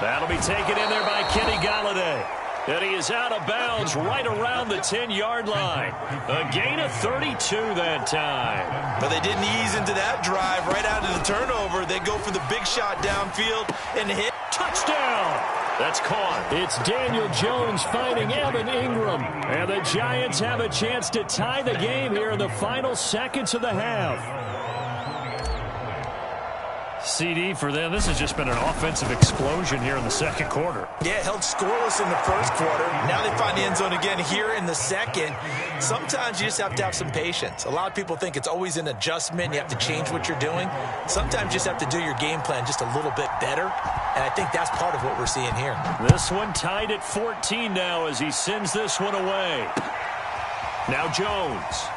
That'll be taken in there by Kenny Golladay. And he is out of bounds right around the 10-yard line. A gain of 32 that time. But they didn't ease into that drive right out of the turnover. They go for the big shot downfield and hit. Touchdown! That's caught. It's Daniel Jones finding Evan Ingram. And the Giants have a chance to tie the game here in the final seconds of the half. CD for them. This has just been an offensive explosion here in the second quarter. Yeah, held scoreless in the first quarter. Now they find the end zone again here in the second. Sometimes you just have to have some patience. A lot of people think it's always an adjustment. You have to change what you're doing. Sometimes you just have to do your game plan just a little bit better. And I think that's part of what we're seeing here. This one tied at 14 now as he sends this one away. Now Jones.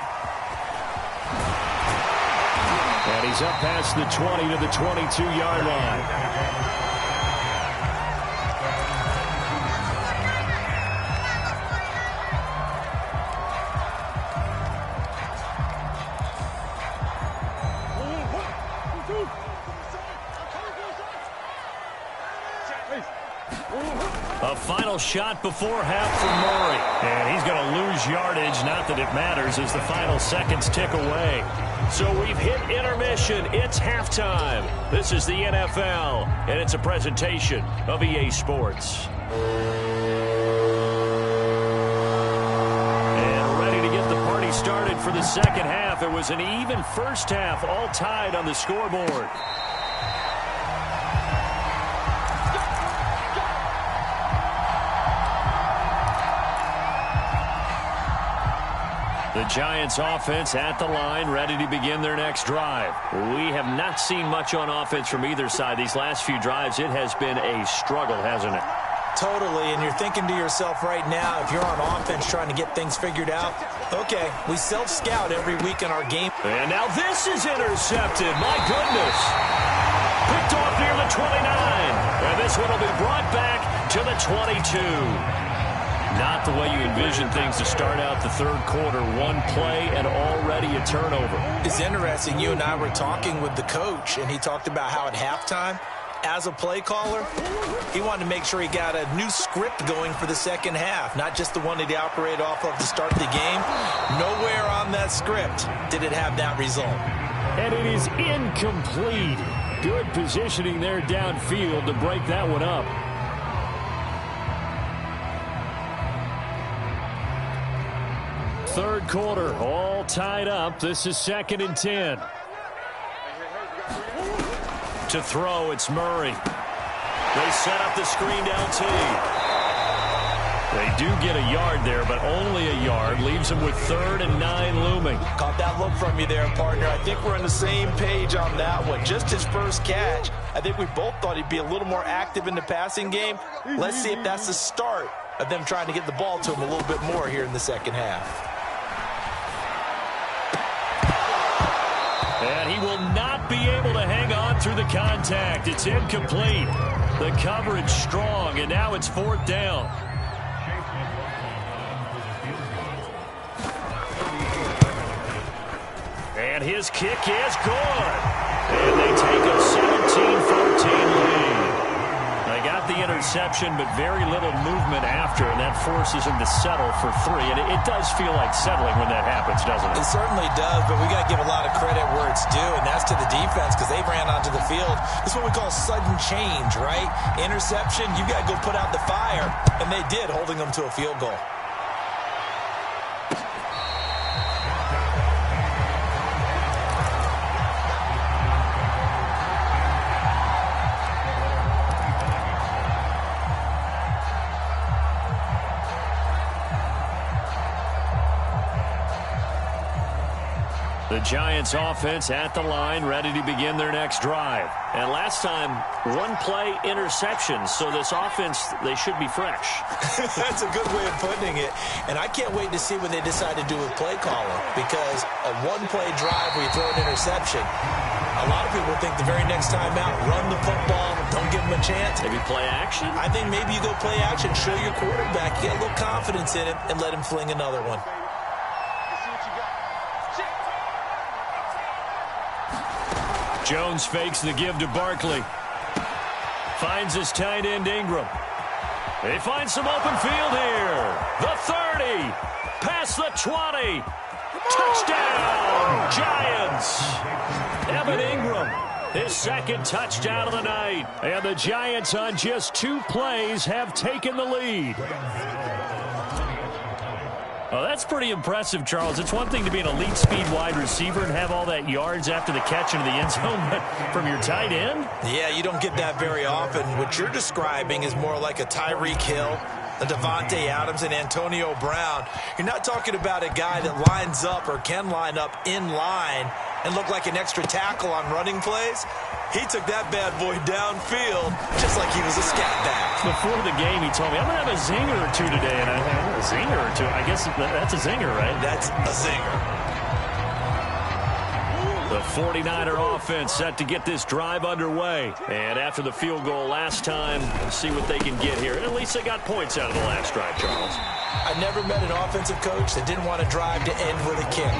And he's up past the 20 to the 22-yard line. A final shot before half for Murray. And he's going to lose yardage. Not that it matters as the final seconds tick away. So we've hit intermission. It's halftime. This is the NFL, and it's a presentation of EA Sports. And ready to get the party started for the second half. It was an even first half, all tied on the scoreboard. The Giants offense at the line, ready to begin their next drive. We have not seen much on offense from either side. These last few drives, it has been a struggle, hasn't it? Totally, and you're thinking to yourself right now, if you're on offense trying to get things figured out, okay, we self-scout every week in our game. And now this is intercepted. My goodness. Picked off near the 29. And this one will be brought back to the 22. Not the way you envision things to start out the third quarter. One play and already a turnover. It's interesting. You and I were talking with the coach, and he talked about how at halftime, as a play caller, he wanted to make sure he got a new script going for the second half, not just the one that he operated off of to start the game. Nowhere on that script did it have that result. And it is incomplete. Good positioning there downfield to break that one up. Third quarter, all tied up. This is 2nd and 10. To throw, it's Murray. They set up the screen to LT. They do get a yard there, but only a yard. Leaves them with 3rd and 9 looming. Caught that look from you there, partner. I think we're on the same page on that one. Just his first catch. I think we both thought he'd be a little more active in the passing game. Let's see if that's the start of them trying to get the ball to him a little bit more here in the second half. And he will not be able to hang on through the contact. It's incomplete. The coverage strong, and now it's 4th down. And his kick is good. And they take a 17-14 lead. They got got the interception, but very little movement after, and that forces him to settle for 3. And it does feel like settling when that happens, doesn't it? It certainly does, but we got to give a lot of credit where it's due, and that's to the defense because they ran onto the field. This is what we call sudden change, right? Interception, you got to go put out the fire, and they did, holding them to a field goal. The Giants offense at the line, ready to begin their next drive. And last time, one-play interception, so this offense, they should be fresh. That's a good way of putting it. And I can't wait to see what they decide to do with play calling, because a one-play drive where you throw an interception, a lot of people think the very next time out, run the football, don't give them a chance. Maybe play action? I think maybe you go play action, show your quarterback, get a little confidence in him, and let him fling another one. Jones fakes the give to Barkley. Finds his tight end Ingram. They find some open field here. The 30. Past the 20. Touchdown, Giants. Evan Ingram, his second touchdown of the night. And the Giants on just 2 plays have taken the lead. Well, that's pretty impressive, Charles. It's one thing to be an elite speed wide receiver and have all that yards after the catch into the end zone, but from your tight end? Yeah, you don't get that very often. What you're describing is more like a Tyreek Hill, a Devontae Adams, and Antonio Brown. You're not talking about a guy that lines up or can line up in line and look like an extra tackle on running plays. He took that bad boy downfield just like he was a scat back. Before the game, he told me, I'm going to have a zinger or 2 today. And I had a zinger or 2. I guess that's a zinger, right? That's a zinger. The 49er offense set to get this drive underway. And after the field goal last time, see what they can get here. And at least they got points out of the last drive, Charles. I never met an offensive coach that didn't want to drive to end with a kick.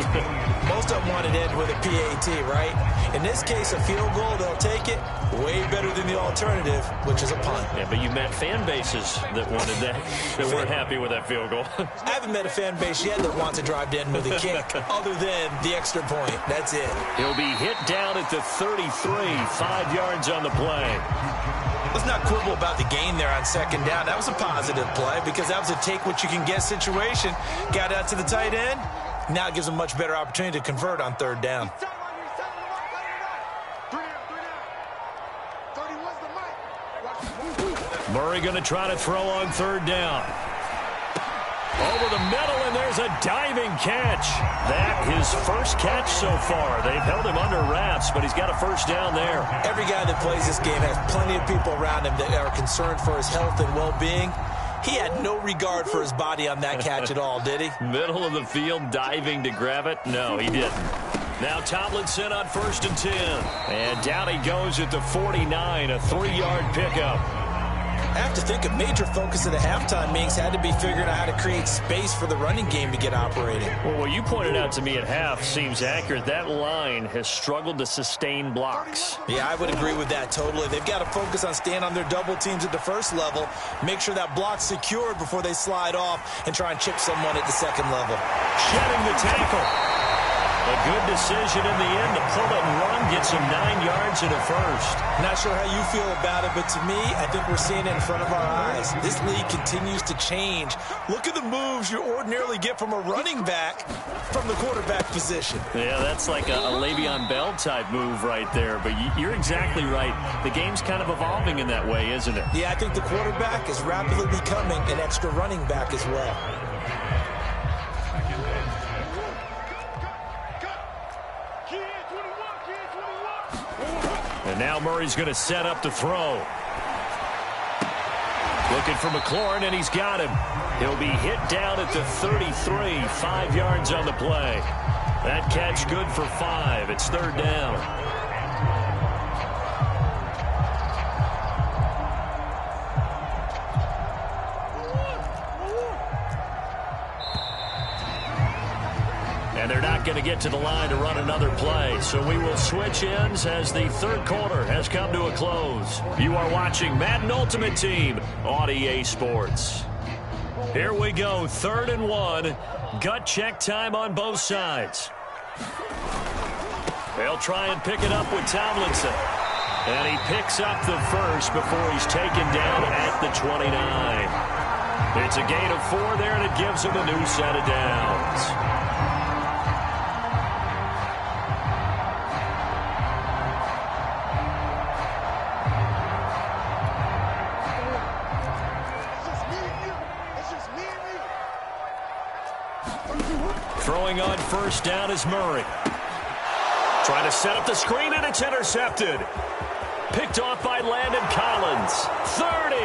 Most of them wanted to end with a PAT, right? In this case, a field goal, they'll take it. Way better than the alternative, which is a punt. Yeah, but you met fan bases that wanted that, that weren't happy with that field goal. I haven't met a fan base yet that wants to drive to end with a kick other than the extra point. That's it. He'll be hit down at the 33, 5 yards on the play. Let's not quibble about the gain there on second down. That was a positive play because that was a take-what-you-can-get situation. Got out to the tight end. Now it gives them a much better opportunity to convert on third down. Murray going to try to throw on third down. Over the middle, and there's a diving catch. That his first catch so far. They've held him under wraps, but he's got a first down there. Every guy that plays this game has plenty of people around him that are concerned for his health and well-being. He had no regard for his body on that catch at all, did he? Middle of the field, diving to grab it. No, he didn't. Now Tomlinson on 1st and 10. And down he goes at the 49, a 3-yard pickup. I have to think a major focus of the halftime meetings had to be figuring out how to create space for the running game to get operating. Well, what you pointed out to me at half seems accurate. That line has struggled to sustain blocks. Yeah, I would agree with that totally. They've got to focus on staying on their double teams at the first level, make sure that block's secured before they slide off and try and chip someone at the second level. Shedding the tackle. A good decision in the end to pull it and run, gets him 9 yards and a first. Not sure how you feel about it, but to me, I think we're seeing it in front of our eyes. This league continues to change. Look at the moves you ordinarily get from a running back from the quarterback position. Yeah, that's like a Le'Veon Bell type move right there, but you're exactly right. The game's kind of evolving in that way, isn't it? Yeah, I think the quarterback is rapidly becoming an extra running back as well. And now Murray's going to set up to throw. Looking for McLaurin, and he's got him. He'll be hit down at the 33, 5 yards on the play. That catch good for 5. It's third down. And they're not not going to get to the line to run another play. So we will switch ends as the third quarter has come to a close. You are watching Madden Ultimate Team on EA Sports. Here we go, 3rd and 1. Gut check time on both sides. They'll try and pick it up with Tomlinson. And he picks up the first before he's taken down at the 29. It's a gain of 4 there, and it gives him a new set of downs. Throwing on first down is Murray. Trying to set up the screen, and it's intercepted. Picked off by Landon Collins. 30.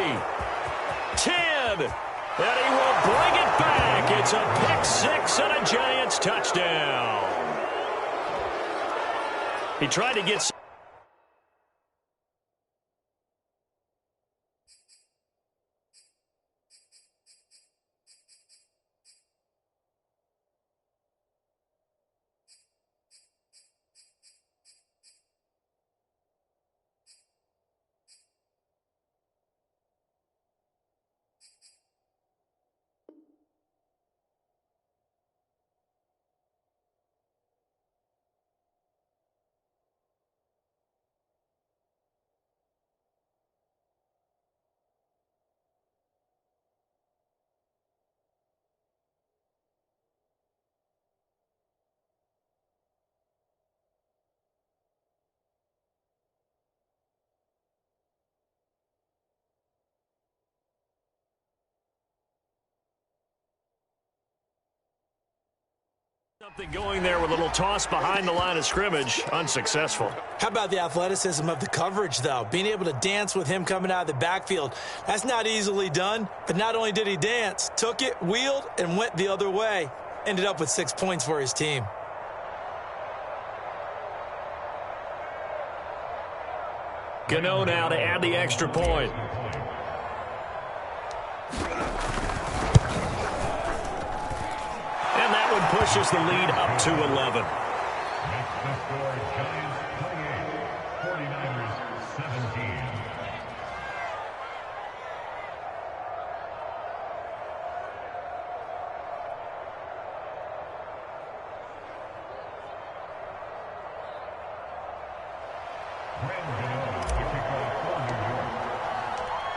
10. And he will bring it back. It's a pick six and a Giants touchdown. He tried to get... Something going there with a little toss behind the line of scrimmage. Unsuccessful. How about the athleticism of the coverage, though? Being able to dance with him coming out of the backfield. That's not easily done. But not only did he dance, took it, wheeled, and went the other way. Ended up with 6 points for his team. Gano now to add the extra point. And that one pushes the lead up to 11.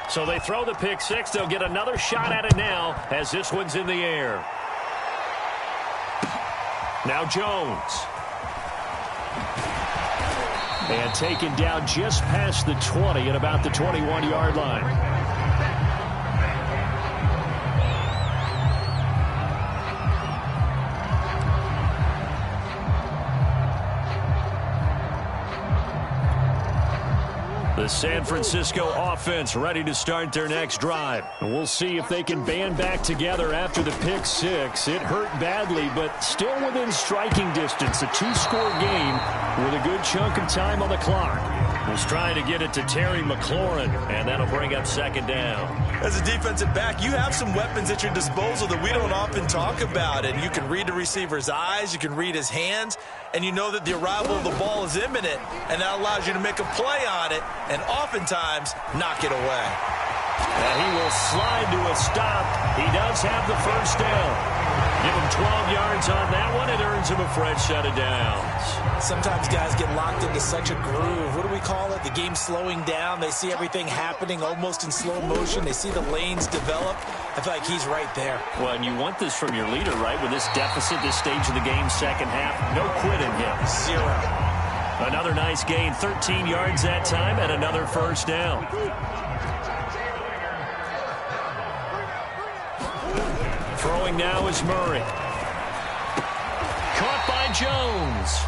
So they throw the pick six. They'll get another shot at it now as this one's in the air. Now Jones. And taken down just past the 20 at about the 21-yard line. The San Francisco offense ready to start their next drive. And we'll see if they can band back together after the pick six. It hurt badly, but still within striking distance. A two-score game with a good chunk of time on the clock. Was trying to get it to Terry McLaurin, and that'll bring up second down. As a defensive back, you have some weapons at your disposal that we don't often talk about. And you can read the receiver's eyes, you can read his hands, and you know that the arrival of the ball is imminent, and that allows you to make a play on it and oftentimes knock it away. And he will slide to a stop. He does have the first down. Give him 12 yards on that one. It earns him a fresh set of downs. Sometimes guys get locked into such a groove. What do we call it? The game slowing down. They see everything happening almost in slow motion. They see the lanes develop. I feel like he's right there. Well, and you want this from your leader, right? With this deficit, this stage of the game, second half, no quit in him. Zero. Another nice gain, 13 yards that time, and another first down. Throwing now is Murray. Caught by Jones.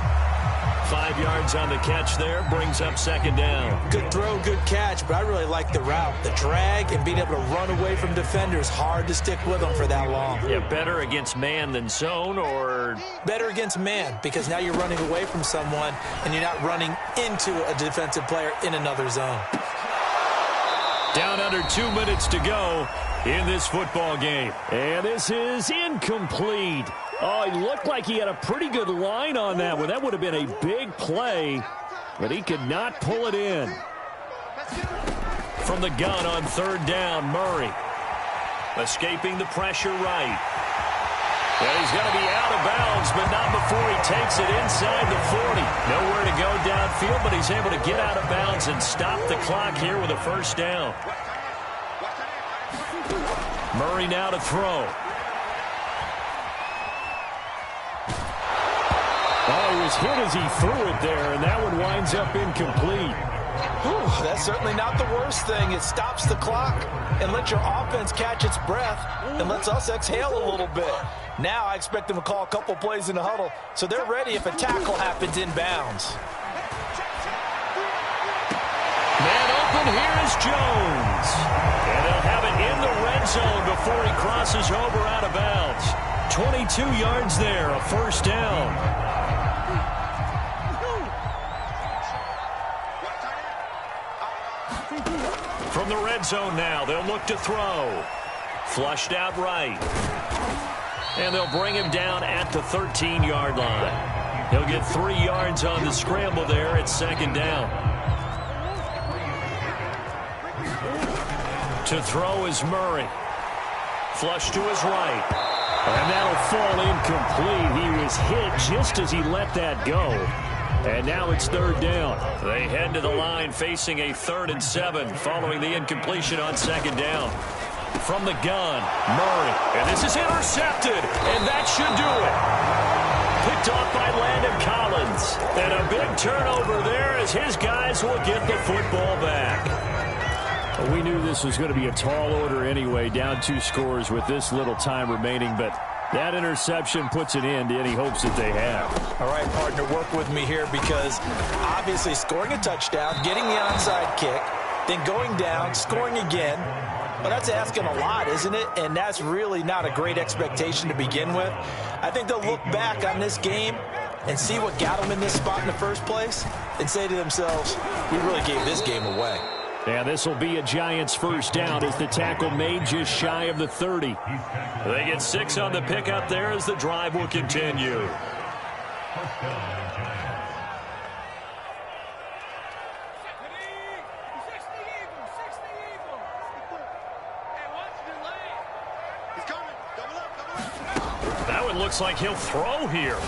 5 yards on the catch there, brings up second down. Good throw, good catch, but I really like the route. The drag and being able to run away from defenders. Hard to stick with them for that long. Yeah, better against man than zone, or... Better against man, because now you're running away from someone and you're not running into a defensive player in another zone. Down under 2 minutes to go in this football game. And this is incomplete. Oh, he looked like he had a pretty good line on that one. That would have been a big play, but he could not pull it in. From the gun on third down, Murray. Escaping the pressure right. And he's going to be out of bounds, but not before he takes it inside the 40. Nowhere to go downfield, but he's able to get out of bounds and stop the clock here with a first down. Murray now to throw. Oh, he was hit as he threw it there, and that one winds up incomplete. Whew, that's certainly not the worst thing. It stops the clock and lets your offense catch its breath and lets us exhale a little bit. Now I expect them to call a couple plays in the huddle, so they're ready if a tackle happens inbounds. Man open, here is Jones. And they'll have it in the red zone before he crosses over out of bounds. 22 yards there, a first down. From the red zone now, they'll look to throw. Flushed out right. And they'll bring him down at the 13-yard line. He'll get 3 yards on the scramble there at second down. To throw is Murray. Flush to his right. And that'll fall incomplete. He was hit just as he let that go. And now it's third down. They head to the line facing a 3rd and 7 following the incompletion on second down. From the gun, Murray. And this is intercepted. And that should do it. Picked off by Landon Collins. And a big turnover there as his guys will get the football back. We knew this was going to be a tall order anyway, down 2 scores with this little time remaining, but that interception puts an end to any hopes that they have. All right, partner, work with me here because obviously scoring a touchdown, getting the onside kick, then going down, scoring again, well, that's asking a lot, isn't it? And that's really not a great expectation to begin with. I think they'll look back on this game and see what got them in this spot in the first place and say to themselves, we really gave this game away. Yeah, this will be a Giants first down as the tackle made just shy of the 30. They get 6 on the pickup there as the drive will continue. That one looks like he'll throw here.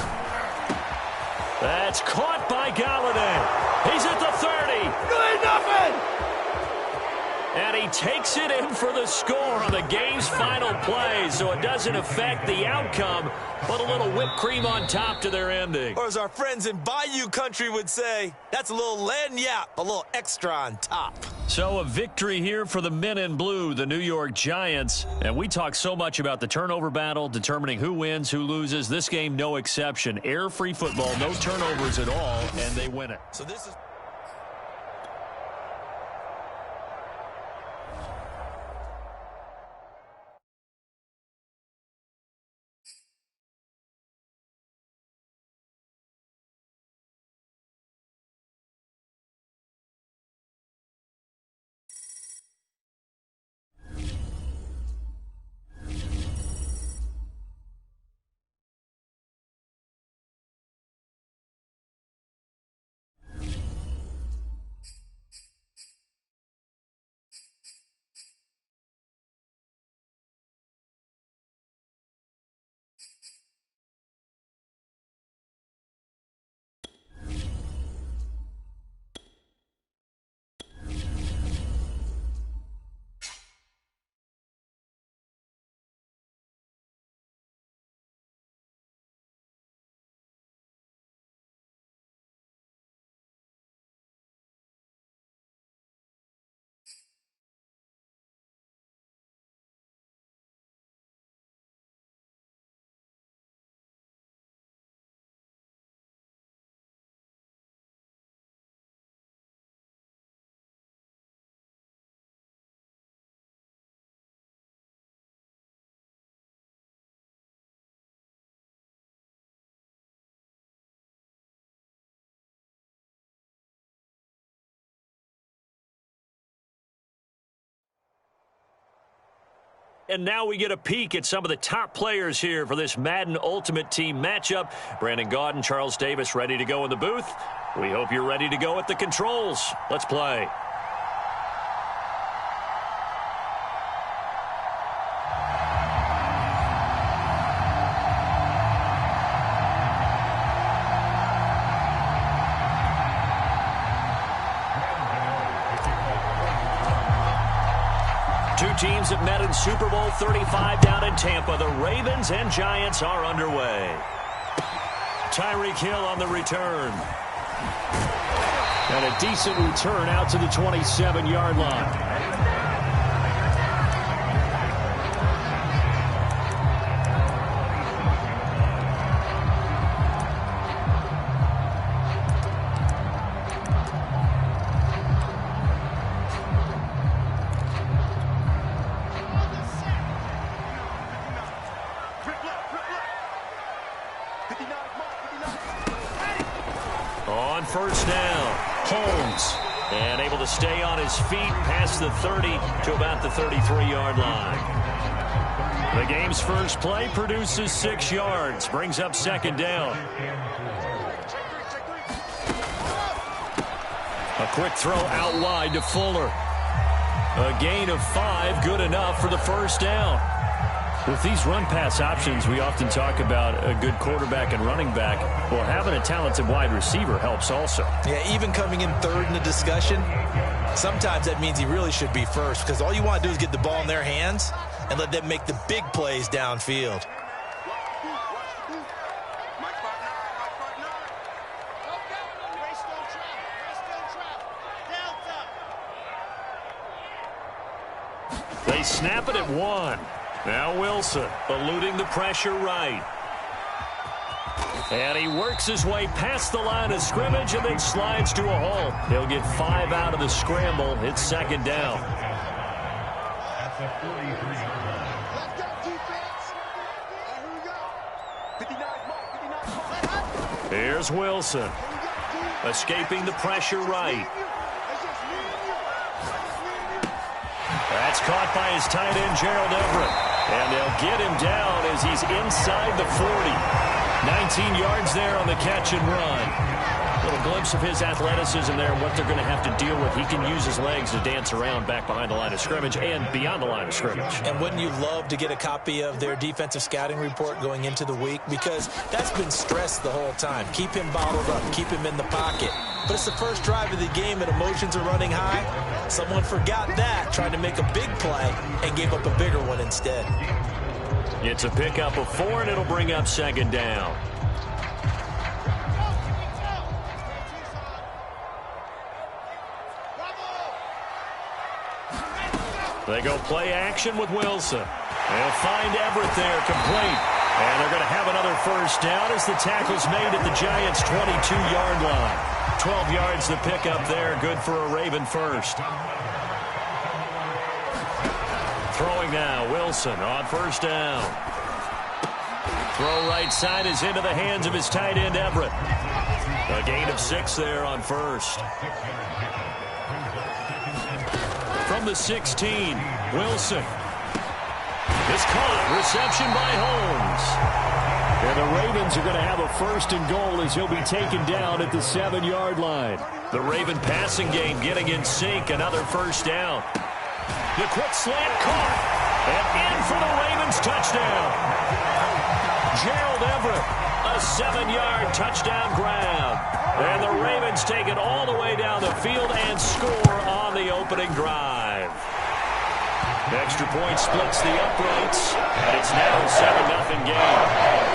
That's caught by Galladay. He's at the 30. Good nothing. And he takes it in for the score on the game's final play, so it doesn't affect the outcome, but a little whipped cream on top to their ending. Or as our friends in Bayou Country would say, that's a little lagniappe, a little extra on top. So a victory here for the men in blue, the New York Giants. And we talk so much about the turnover battle, determining who wins, who loses. This game, no exception. Air-free football, no turnovers at all, and they win it. So this is... And now we get a peek at some of the top players here for this Madden Ultimate Team matchup. Brandon Gaudin, Charles Davis ready to go in the booth. We hope you're ready to go at the controls. Let's play. Two teams that met in Super Bowl 35 down in Tampa. The Ravens and Giants are underway. Tyreek Hill on the return. And a decent return out to the 27-yard line. On first down, Holmes, and able to stay on his feet past the 30 to about the 33-yard line. The game's first play produces 6 yards, brings up second down. A quick throw out wide to Fuller. A gain of 5, good enough for the first down. With these run-pass options, we often talk about a good quarterback and running back. Well, having a talented wide receiver helps also. Yeah, even coming in third in the discussion, sometimes that means he really should be first, because all you want to do is get the ball in their hands and let them make the big plays downfield. They snap it at 1. Now Wilson eluding the pressure right. And he works his way past the line of scrimmage and then slides to a halt. He'll get 5 out of the scramble. It's second down. Here's Wilson. Escaping the pressure right. That's caught by his tight end, Gerald Everett. And they'll get him down as he's inside the 40. 19 yards there on the catch and run. A little glimpse of his athleticism there and what they're going to have to deal with. He can use his legs to dance around back behind the line of scrimmage and beyond the line of scrimmage. And wouldn't you love to get a copy of their defensive scouting report going into the week? Because that's been stressed the whole time. Keep him bottled up. Keep him in the pocket. But it's the first drive of the game and emotions are running high. Someone forgot that, tried to make a big play, and gave up a bigger one instead. It's a pickup of 4, and it'll bring up second down. They go play action with Wilson. They'll find Everett there, complete. And they're going to have another first down as the tackle's made at the Giants' 22-yard line. 12 yards to pick up there, good for a Raven first. Throwing now, Wilson on first down. Throw right side is into the hands of his tight end, Everett. A gain of 6 there on first. From the 16, Wilson is caught. Reception by Holmes. And the Ravens are going to have a first and goal as he'll be taken down at the 7-yard line. The Raven passing game getting in sync. Another first down. The quick slant caught. And in for the Ravens touchdown. Gerald Everett, a 7-yard touchdown grab. And the Ravens take it all the way down the field and score on the opening drive. The extra point splits the uprights, and it's now a 7-0 game.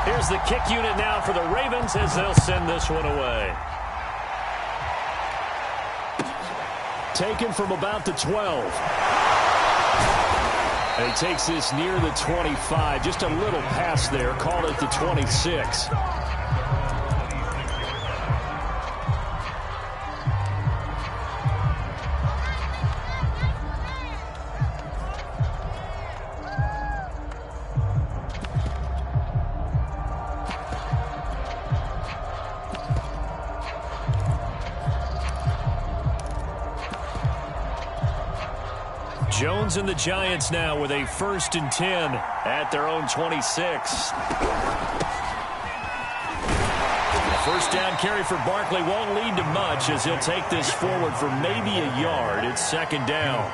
Here's the kick unit now for the Ravens as they'll send this one away. Taken from about the 12. And he takes this near the 25. Just a little pass there. Call it the 26. Jones and the Giants now with a 1st and 10 at their own 26. First down carry for Barkley won't lead to much as he'll take this forward for maybe a yard. It's 2nd down.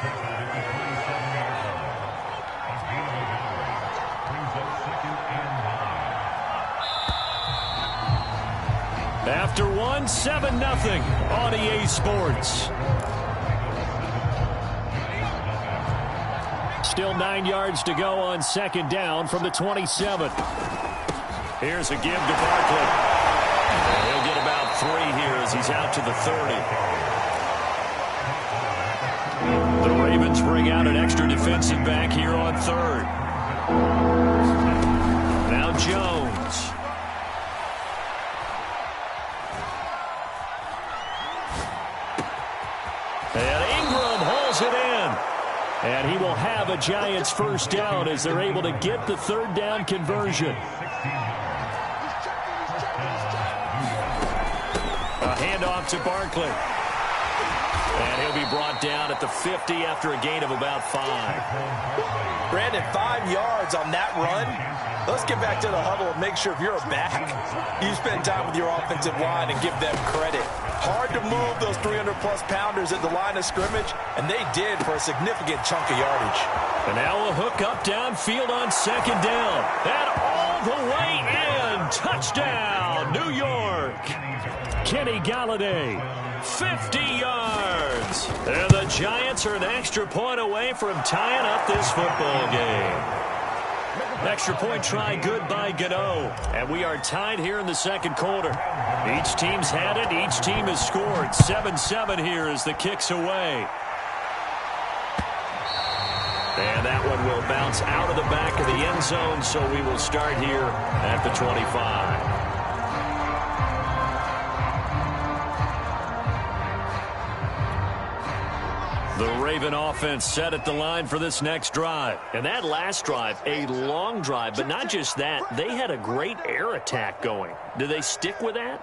After 1, 7-0 on EA Sports. Still 9 yards to go on 2nd down from the 27. Here's a give to Barkley. And he'll get about 3 here as he's out to the 30. The Ravens bring out an extra defensive back here on 3rd. Now Jones. And Ingram hauls it in. And he will have a Giants 1st down as they're able to get the 3rd down conversion. A handoff to Barkley. And he'll be brought down at the 50 after a gain of about 5. Brandon, 5 yards on that run. Let's get back to the huddle and make sure if you're a back, you spend time with your offensive line and give them credit. Hard to move those 300-plus pounders at the line of scrimmage, and they did for a significant chunk of yardage. And now a hook up downfield on 2nd down. And all the way in. Touchdown, New York. Kenny Galladay, 50 yards. And the Giants are an extra point away from tying up this football game. Extra point try good by Gano. And we are tied here in the 2nd quarter. Each team's had it. Each team has scored. 7-7 here as the kick's away. And that one will bounce out of the back of the end zone, so we will start here at the 25. The Raven offense set at the line for this next drive. And that last drive, a long drive, but not just that. They had a great air attack going. Do they stick with that?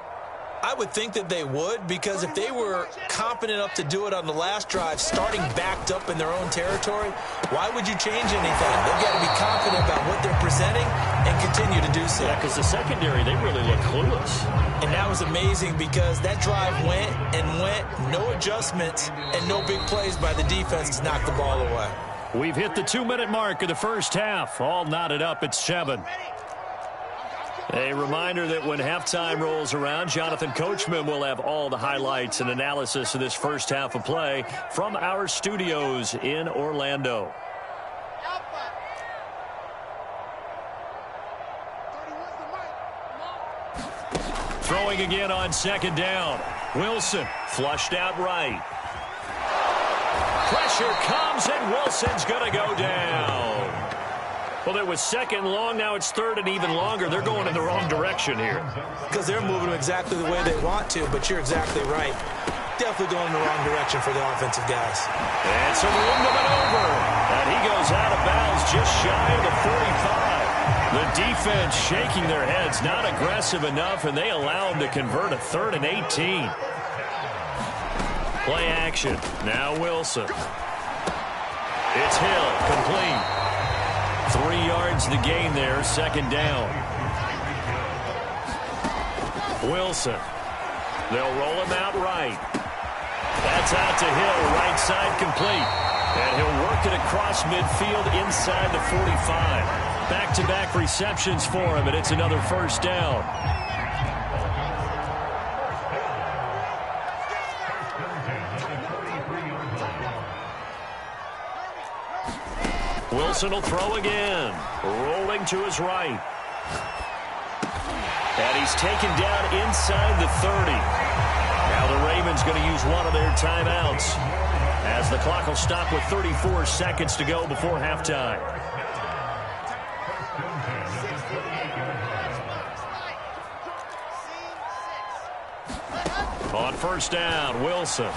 I would think that they would, because if they were confident enough to do it on the last drive, starting backed up in their own territory, why would you change anything? They've got to be confident about what they're presenting and continue to do so. Yeah, because the secondary, they really look clueless. And that was amazing because that drive went and went, no adjustments, and no big plays by the defense to knock the ball away. We've hit the 2-minute mark of the first half. All knotted up at 7. A reminder that when halftime rolls around, Jonathan Coachman will have all the highlights and analysis of this first half of play from our studios in Orlando. Throwing again on 2nd down. Wilson flushed out right. Pressure comes and Wilson's going to go down. Well, it was 2nd long. Now it's 3rd and even longer. They're going in the wrong direction here. Because they're moving exactly the way they want to, but you're exactly right. Definitely going in the wrong direction for the offensive guys. And some room to maneuver. And he goes out of bounds just shy of the 45. The defense shaking their heads, not aggressive enough, and they allow him to convert a 3rd and 18. Play action. Now Wilson. It's Hill, complete. 3 yards the gain there, 2nd down. Wilson. They'll roll him out right. That's out to Hill, right side complete. And he'll work it across midfield inside the 45. Back-to-back receptions for him, and it's another 1st down. Wilson will throw again. Rolling to his right. And he's taken down inside the 30. Now the Ravens going to use one of their timeouts as the clock will stop with 34 seconds to go before halftime. On 1st down, Wilson.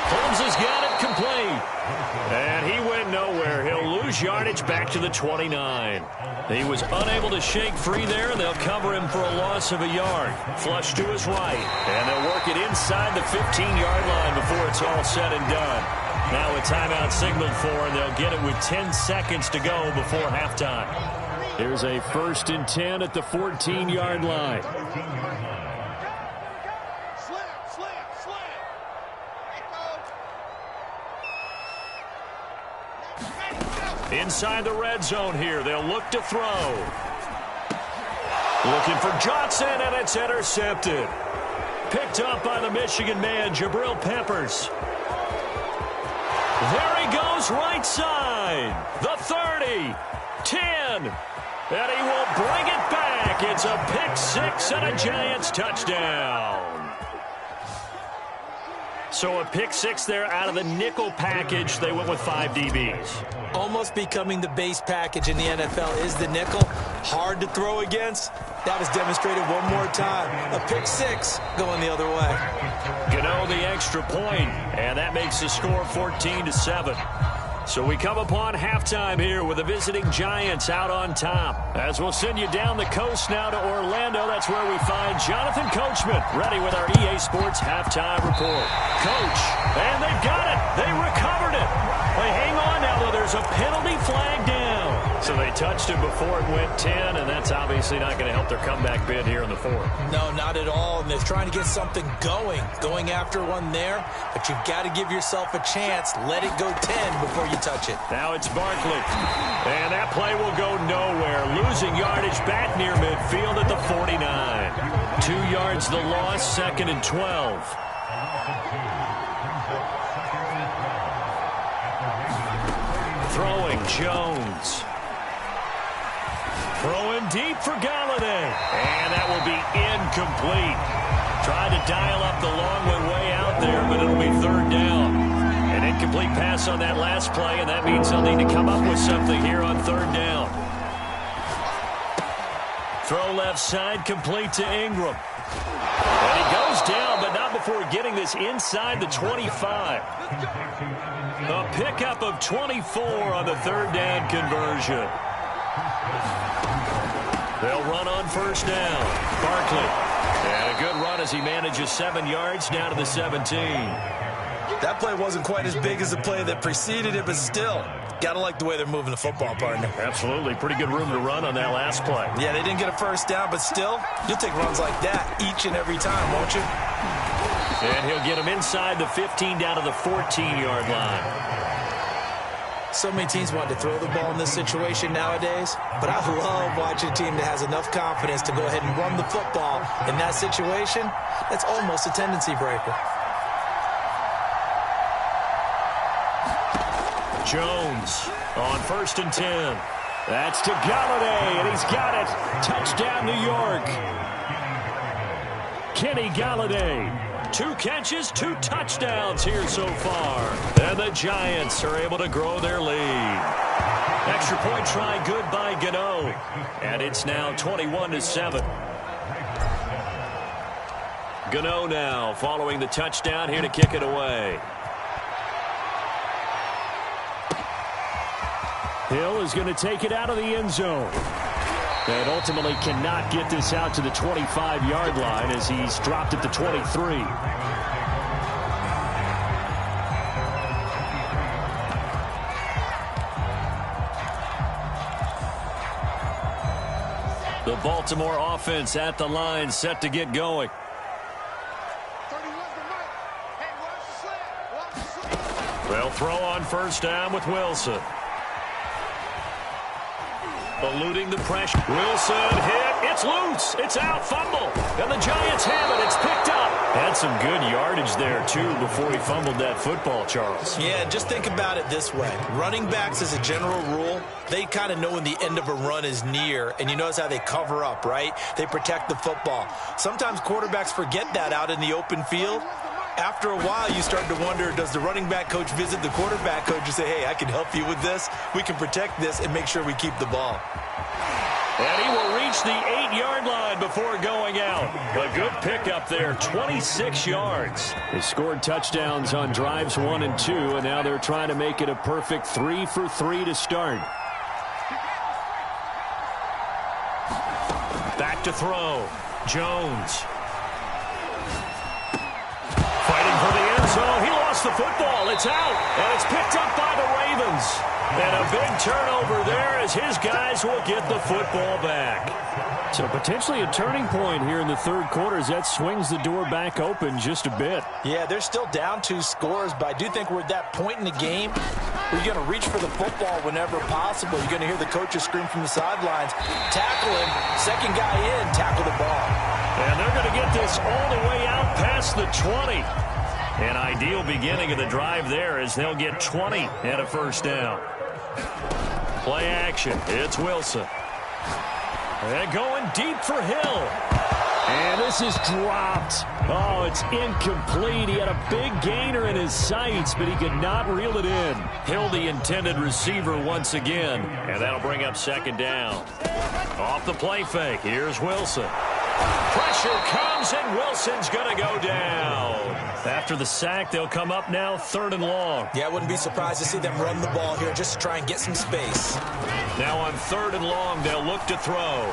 Holmes has got it complete. And he went nowhere. He'll lose yardage back to the 29. He was unable to shake free there, and they'll cover him for a loss of a yard. Flush to his right. And they'll work it inside the 15-yard line before it's all said and done. Now a timeout signaled for, and they'll get it with 10 seconds to go before halftime. Here's a 1st and 10 at the 14-yard line. Inside the red zone here, they'll look to throw. Looking for Johnson, and it's intercepted. Picked up by the Michigan man, Jabril Peppers. There he goes, right side. The 30, 10, and he will bring it back. It's a pick six and a Giants touchdown. So a pick six there out of the nickel package. They went with 5 DBs. Almost becoming the base package in the NFL is the nickel. Hard to throw against. That was demonstrated one more time. A pick six going the other way. Gano the extra point, and that makes the score 14-7. So we come upon halftime here with the visiting Giants out on top. As we'll send you down the coast now to Orlando, that's where we find Jonathan Coachman ready with our EA Sports halftime report. Coach, and they've got it. They recovered it. They hang on now, though. There's a penalty flag down. So they touched it before it went 10, and that's obviously not going to help their comeback bid here in the fourth. No, not at all. And they're trying to get something going after one there. But you've got to give yourself a chance. Let it go 10 before you touch it. Now it's Barkley. And that play will go nowhere. Losing yardage back near midfield at the 49. 2 yards the loss, 2nd and 12. Throwing Jones. Throwing deep for Galladay. And that will be incomplete. Tried to dial up the long one way out there, but it'll be 3rd down. An incomplete pass on that last play, and that means they'll need to come up with something here on 3rd down. Throw left side, complete to Ingram. And he goes down, but not before getting this inside the 25. A pickup of 24 on the 3rd down conversion. They'll run on 1st down. Barkley. And a good run as he manages 7 yards down to the 17. That play wasn't quite as big as the play that preceded it, but still, got to like the way they're moving the football, partner. Absolutely. Pretty good room to run on that last play. Yeah, they didn't get a 1st down, but still, you'll take runs like that each and every time, won't you? And he'll get him inside the 15 down to the 14-yard line. So many teams want to throw the ball in this situation nowadays, but I love watching a team that has enough confidence to go ahead and run the football. In that situation, that's almost a tendency breaker. Jones on 1st and 10. That's to Galladay, and he's got it. Touchdown, New York. Kenny Galladay. 2 catches, 2 touchdowns here so far. And the Giants are able to grow their lead. Extra point try good by Gano. And it's now 21-7. Gano now following the touchdown here to kick it away. Hill is going to take it out of the end zone. And ultimately cannot get this out to the 25-yard line as he's dropped at the 23. The Baltimore offense at the line, set to get going. They'll throw on 1st down with Wilson. Eluding the pressure. Wilson hit. It's loose. It's out. Fumble. And the Giants have it. It's picked up. Had some good yardage there, too, before he fumbled that football, Charles. Yeah, just think about it this way. Running backs, as a general rule, they kind of know when the end of a run is near. And you notice how they cover up, right? They protect the football. Sometimes quarterbacks forget that out in the open field. After a while, you start to wonder, does the running back coach visit the quarterback coach and say, hey, I can help you with this. We can protect this and make sure we keep the ball. And he will reach the 8-yard line before going out. A good pickup there, 26 yards. They scored touchdowns on drives 1 and 2, and now they're trying to make it a perfect 3 for 3 to start. Back to throw. Jones. Fighting for the end zone. He lost the football. It's out, and it's picked up by the Ravens. And a big turnover there as his guys will get the football back. So potentially a turning point here in the third quarter as that swings the door back open just a bit. Yeah, they're still down 2 scores, but I do think we're at that point in the game where you're going to reach for the football whenever possible. You're going to hear the coaches scream from the sidelines, tackle him, second guy in, tackle the ball. And they're going to get this all the way out past the 20. An ideal beginning of the drive there as they'll get 20 and a first down. Play action. It's Wilson. And going deep for Hill. And this is dropped. Oh, it's incomplete. He had a big gainer in his sights, but he could not reel it in. Hill, the intended receiver once again. And that'll bring up second down. Off the play fake. Here's Wilson. Pressure comes, and Wilson's going to go down. After the sack, they'll come up now 3rd and long. Yeah, I wouldn't be surprised to see them run the ball here just to try and get some space. Now on 3rd and long, they'll look to throw.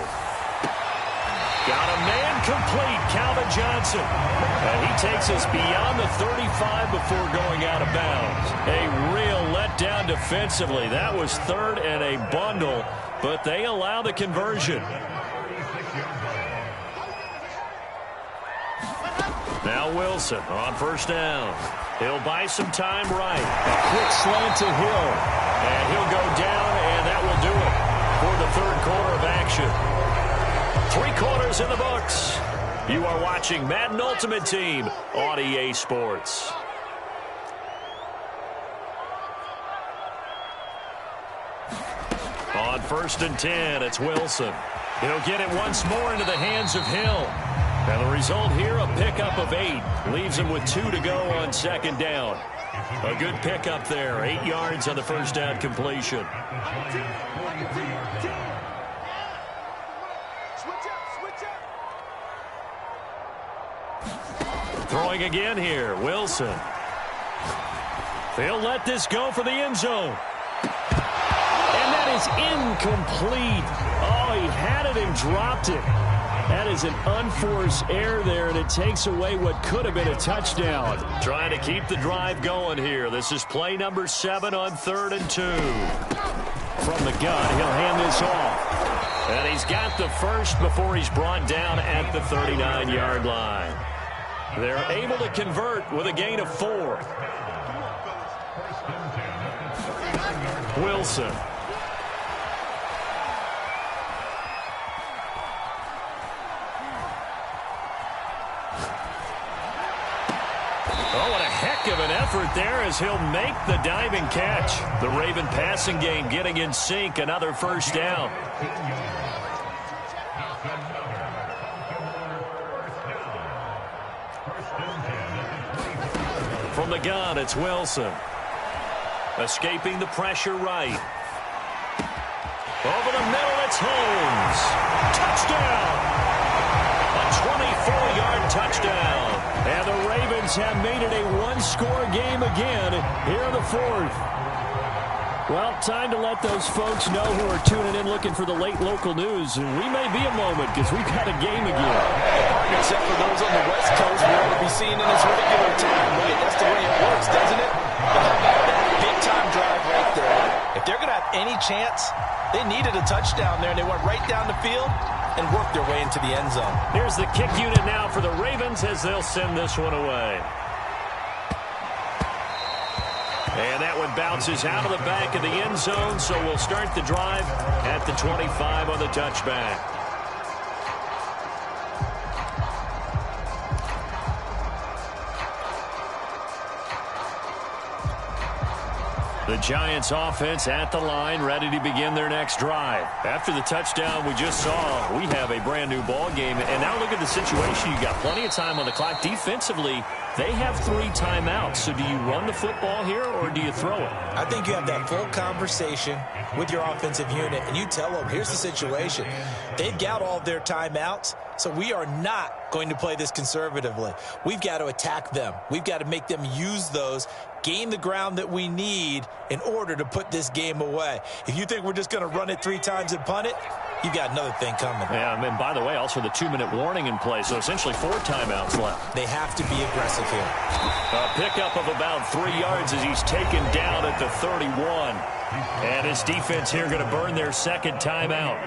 Got a man complete, Calvin Johnson. And he takes us beyond the 35 before going out of bounds. A real letdown defensively. That was 3rd and a bundle, but they allow the conversion. Now Wilson on first down. He'll buy some time right. A quick slant to Hill. And he'll go down, and that will do it for the 3rd quarter of action. 3 quarters in the books. You are watching Madden Ultimate Team on EA Sports. On 1st and 10, it's Wilson. He'll get it once more into the hands of Hill. And the result here, a pickup of 8. Leaves him with 2 to go on 2nd down. A good pickup there. 8 yards on the first down completion. Throwing again here, Wilson. They'll let this go for the end zone. And that is incomplete. Oh, he had it and dropped it. That is an unforced error there, and it takes away what could have been a touchdown. Trying to keep the drive going here. This is play number 7 on 3rd and 2. From the gun, he'll hand this off. And he's got the first before he's brought down at the 39-yard line. They're able to convert with a gain of 4. Wilson. Oh, what a heck of an effort there as he'll make the diving catch. The Raven passing game getting in sync. Another first down. From the gun, it's Wilson. Escaping the pressure right. Over the middle, it's Holmes. Touchdown! A 24-yard touchdown. And the Ravens have made it a one-score game again here in the 4th. Well, time to let those folks know who are tuning in looking for the late local news. And we may be a moment because we've got a game again. Except for those on the West Coast, we're going to be seeing in this regular time. Look, that's the way it works, doesn't it? That big-time drive right there. If they're going to have any chance, they needed a touchdown there, and they went right down the field and worked their way into the end zone. Here's the kick unit now for the Ravens as they'll send this one away. And that one bounces out of the back of the end zone, so we'll start the drive at the 25 on the touchback. The Giants offense at the line, ready to begin their next drive. After the touchdown we just saw, we have a brand new ball game. And now look at the situation. You got plenty of time on the clock. Defensively, they have 3 timeouts. So do you run the football here or do you throw it? I think you have that full conversation with your offensive unit, and you tell them, here's the situation. They've got all of their timeouts, so we are not going to play this conservatively. We've got to attack them. We've got to make them use those, gain the ground that we need in order to put this game away. If you think we're just going to run it 3 times and punt it, you've got another thing coming. Yeah, and by the way, also the 2-minute warning in play, so essentially 4 timeouts left. They have to be aggressive here. A pickup of about 3 yards as he's taken down at the 31. And his defense here going to burn their second timeout.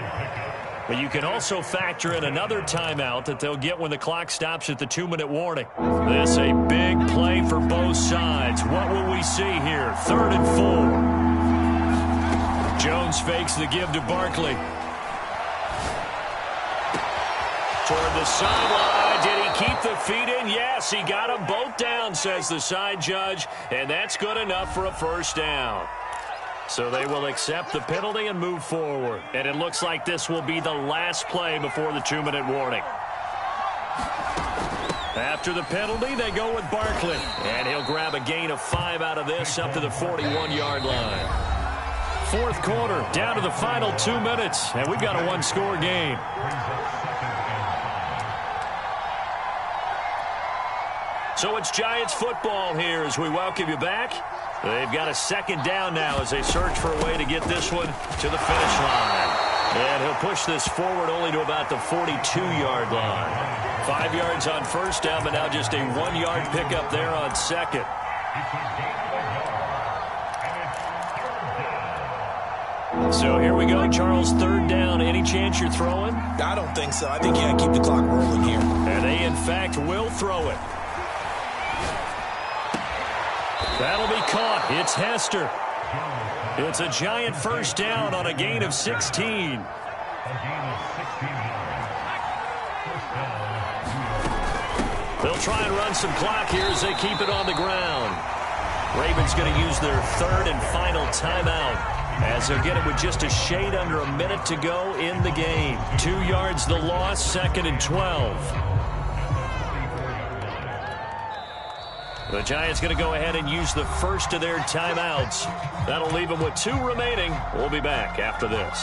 But you can also factor in another timeout that they'll get when the clock stops at the 2-minute warning. This a big play for both sides. What will we see here? 3rd and 4. Jones fakes the give to Barkley. Toward the sideline. Did he keep the feet in? Yes, he got them both down, says the side judge. And that's good enough for a first down. So they will accept the penalty and move forward. And it looks like this will be the last play before the 2-minute warning. After the penalty, they go with Barkley. And he'll grab a gain of 5 out of this up to the 41-yard line. 4th quarter, down to the final 2 minutes. And we've got a 1-score game. So it's Giants football here as we welcome you back. They've got a 2nd down now as they search for a way to get this one to the finish line. And he'll push this forward only to about the 42-yard line. 5 yards on 1st down, but now just a 1-yard pickup there on 2nd. So here we go, Charles, 3rd down. Any chance you're throwing? I don't think so. I think you got to keep the clock rolling here. And they, in fact, will throw it. That'll be caught. It's Hester. It's a Giant 1st down on a gain of 16. They'll try and run some clock here as they keep it on the ground. Ravens going to use their 3rd and final timeout as they'll get it with just a shade under a minute to go in the game. 2 yards the loss, 2nd and 12. The Giants going to go ahead and use the first of their timeouts. That'll leave them with 2 remaining. We'll be back after this.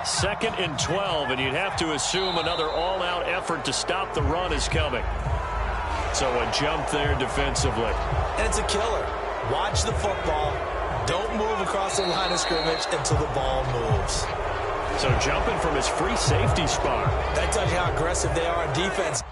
Second and 12, and you'd have to assume another all-out effort to stop the run is coming. So a jump there defensively. And it's a killer. Watch the football. Don't move across the line of scrimmage until the ball moves. So jumping from his free safety spot. That tells you how aggressive they are on defense.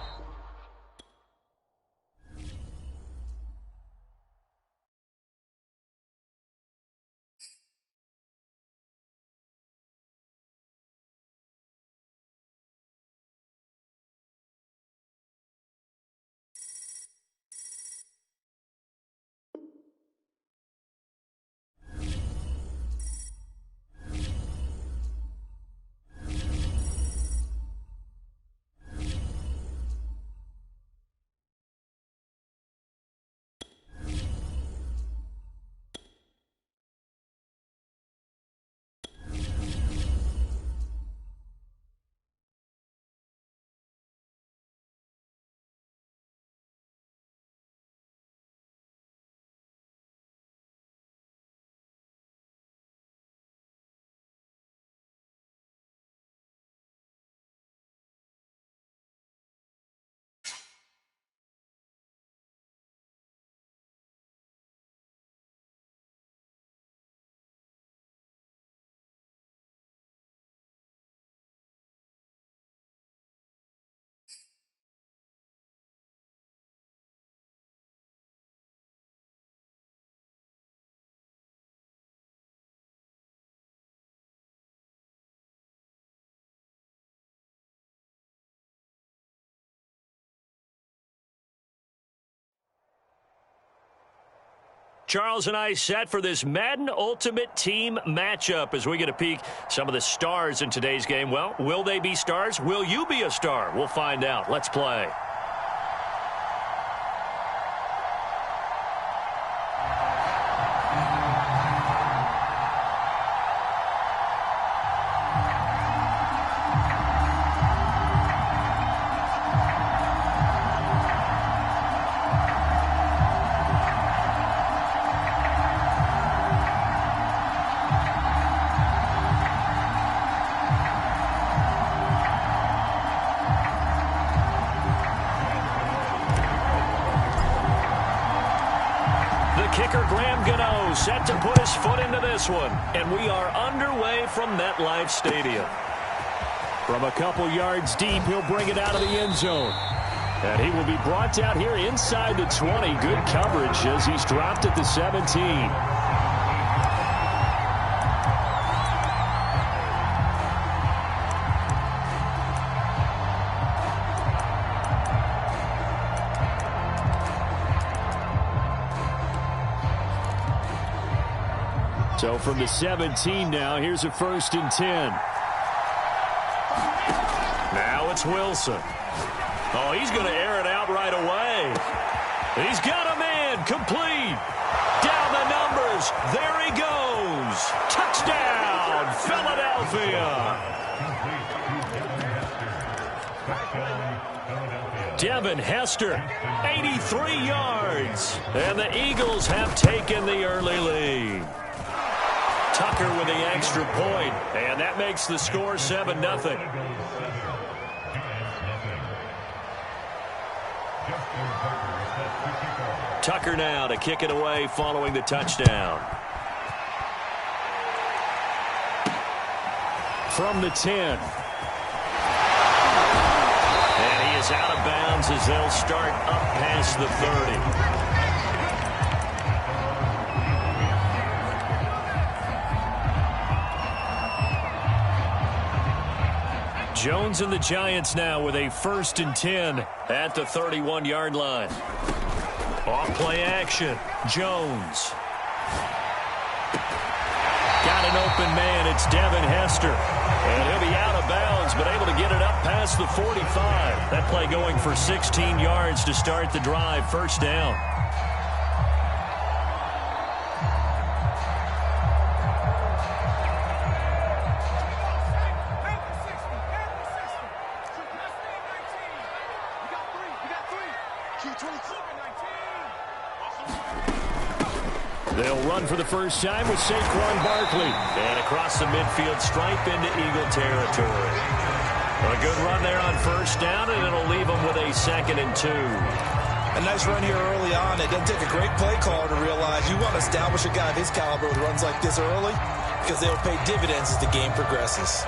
Charles and I set for this Madden Ultimate Team matchup as we get a peek some of the stars in today's game. Well, will they be stars? Will you be a star? We'll find out. Let's play. Kicker Graham Gano set to put his foot into this one. And we are underway from MetLife Stadium. From a couple yards deep, he'll bring it out of the end zone. And he will be brought out here inside the 20. Good coverage as he's dropped at the 17. So from the 17 now, here's a 1st and 10. Now it's Wilson. Oh, he's going to air it out right away. He's got a man complete. Down the numbers. There he goes. Touchdown, Philadelphia. Devin Hester, 83 yards. And the Eagles have taken the early lead. Tucker with the extra point, and that makes the score 7-0. Tucker now to kick it away following the touchdown. From the 10. And he is out of bounds as they'll start up past the 30. Jones and the Giants now with a 1st and 10 at the 31-yard line. Off play action. Jones. Got an open man. It's Devin Hester. And he'll be out of bounds, but able to get it up past the 45. That play going for 16 yards to start the drive. 1st down. They'll run for the first time with Saquon Barkley. And across the midfield stripe into Eagle territory. A good run there on 1st down, and it'll leave them with a 2nd and 2. A nice run here early on. It doesn't take a great play caller to realize you want to establish a guy of his caliber with runs like this early because they'll pay dividends as the game progresses.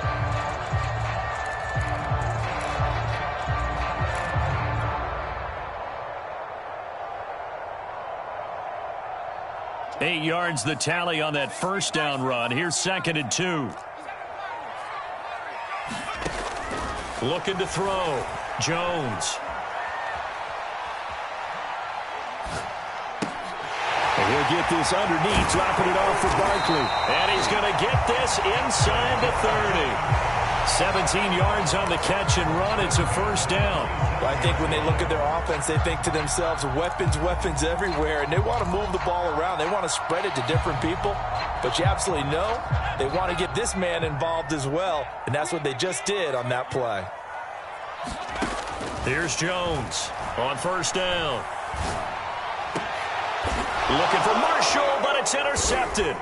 Eight yards the tally on that 1st down run. Here's 2nd and 2. Looking to throw. Jones. And he'll get this underneath, dropping it off for Barkley. And he's going to get this inside the 30. 17 yards on the catch and run. It's a 1st down. Well, I think when they look at their offense, they think to themselves, weapons, weapons everywhere, and they want to move the ball around. They want to spread it to different people, but you absolutely know they want to get this man involved as well, and that's what they just did on that play. Here's Jones on 1st down. Looking for Marshall, but it's intercepted.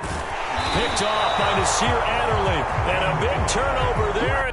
Picked off by Nasir Adderley, and a big turnover there.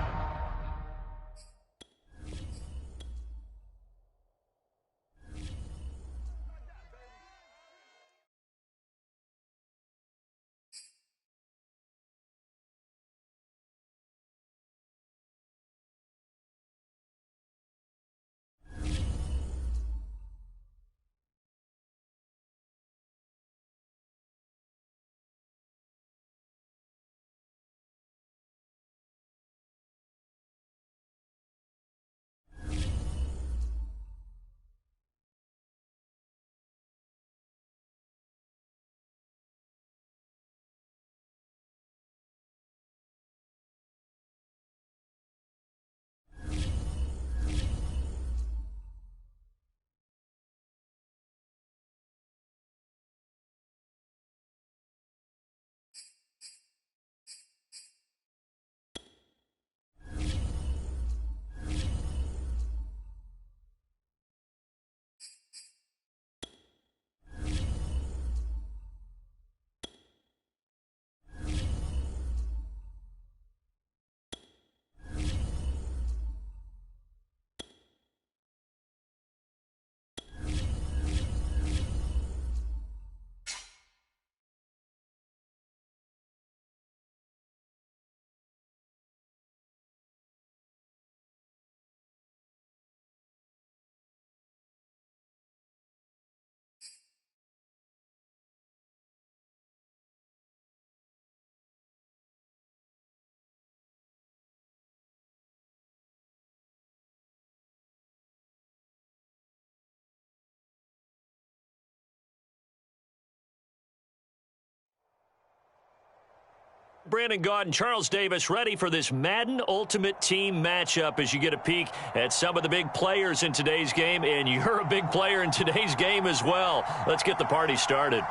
Brandon Gaud and Charles Davis ready for this Madden Ultimate Team matchup as you get a peek at some of the big players in today's game, and you're a big player in today's game as well. Let's get the party started.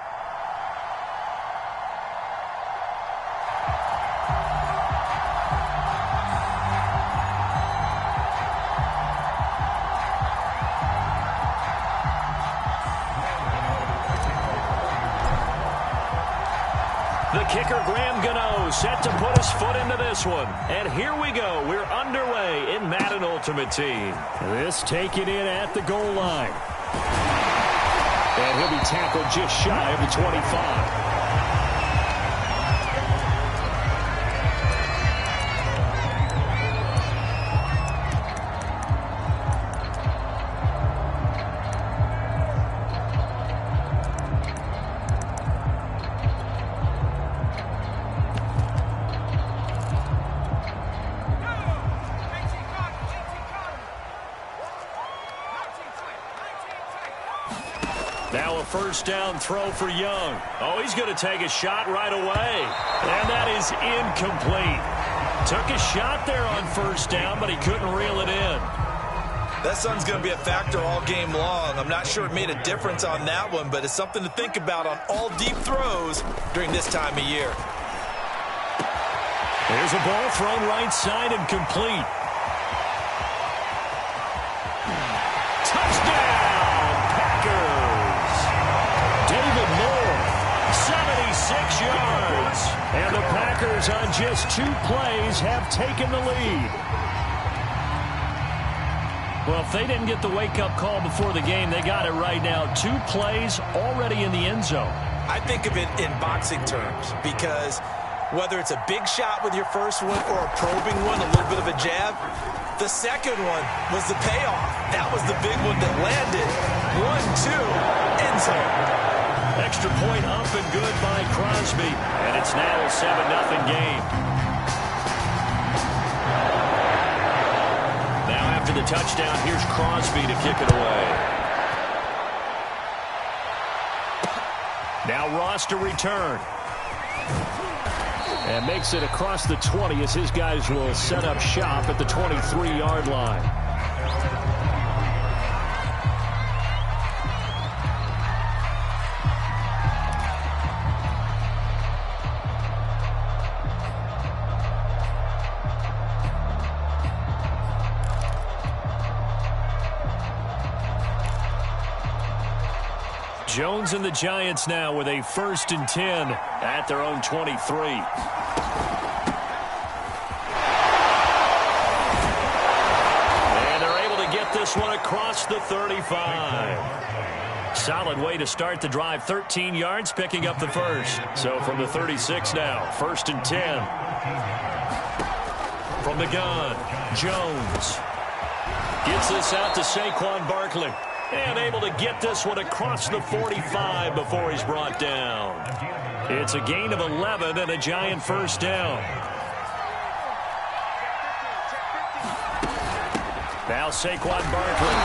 The kicker, Graham Gano, set to put his foot into this one. And here we go. We're underway in Madden Ultimate Team. This taken in at the goal line. And he'll be tackled just shy of the 25. Now a first down throw for Young. Oh, he's going to take a shot right away. And that is incomplete. Took a shot there on first down, but he couldn't reel it in. That sun's going to be a factor all game long. I'm not sure it made a difference on that one, but it's something to think about on all deep throws during this time of year. There's a ball thrown right side and complete. Touchdown, Packers! David Moore, 76 yards. And the Packers on just 2 plays have taken the lead. Well, if they didn't get the wake-up call before the game, they got it right now. 2 plays already in the end zone. I think of it in boxing terms because whether it's a big shot with your first one or a probing one, a little bit of a jab, the second one was the payoff. That was the big one that landed. 1-2, end zone. Extra point up and good by Crosby. And it's now a 7-0 game. Now after the touchdown, here's Crosby to kick it away. Now Ross to return. And makes it across the 20 as his guys will set up shop at the 23-yard line. Jones and the Giants now with a 1st and 10 at their own 23. And they're able to get this one across the 35. Solid way to start the drive. 13 yards, picking up the first. So from the 36 now, 1st and 10. From the gun, Jones gets this out to Saquon Barkley. And able to get this one across the 45 before he's brought down. It's a gain of 11 and a Giant first down. Now Saquon Barkley.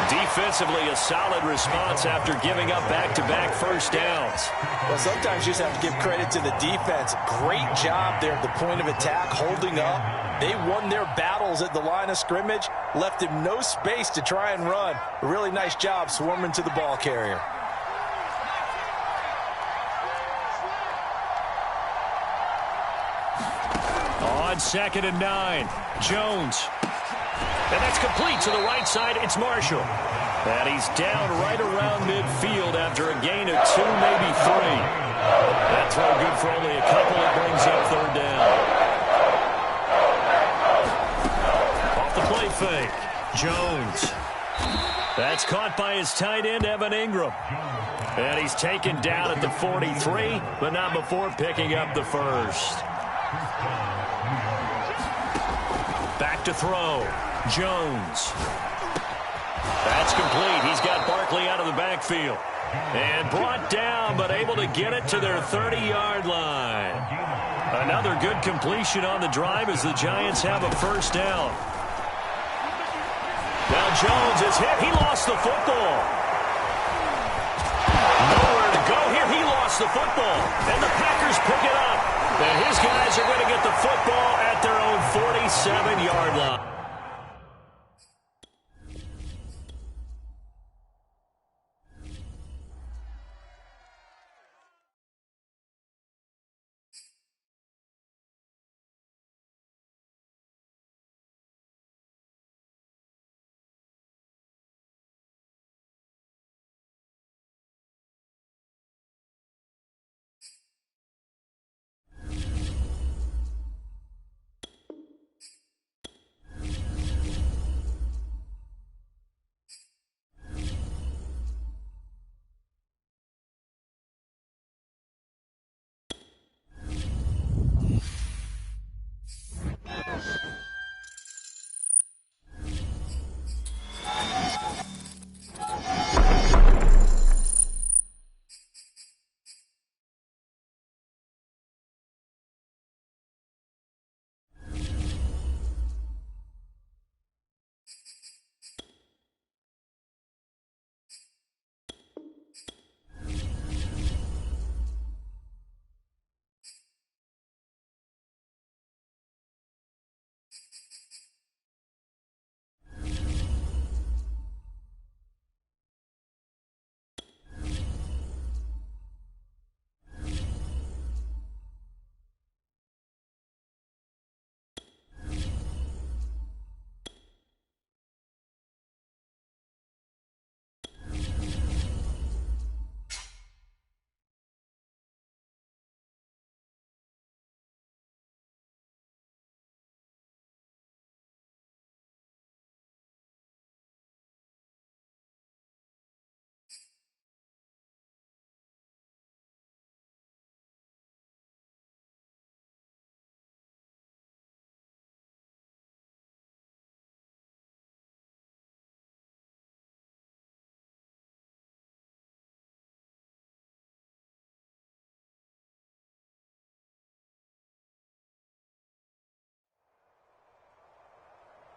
Defensively, a solid response after giving up back-to-back first downs. Well, sometimes you just have to give credit to the defense. Great job there at the point of attack, holding up. They won their battles at the line of scrimmage, left him no space to try and run. A really nice job swarming to the ball carrier. On 2nd and 9, Jones. And that's complete to the right side. It's Marshall. And he's down right around midfield after a gain of 2, maybe 3. That throw good for only a couple. It brings up 3rd down. Play fake. Jones. That's caught by his tight end, Evan Ingram. And he's taken down at the 43, but not before picking up the first. Back to throw. Jones. That's complete. He's got Barkley out of the backfield. And brought down, but able to get it to their 30-yard line. Another good completion on the drive as the Giants have a first down. Now Jones is hit. He lost the football. Nowhere to go here. He lost the football. And the Packers pick it up. These guys are going to get the football at their own 47-yard line.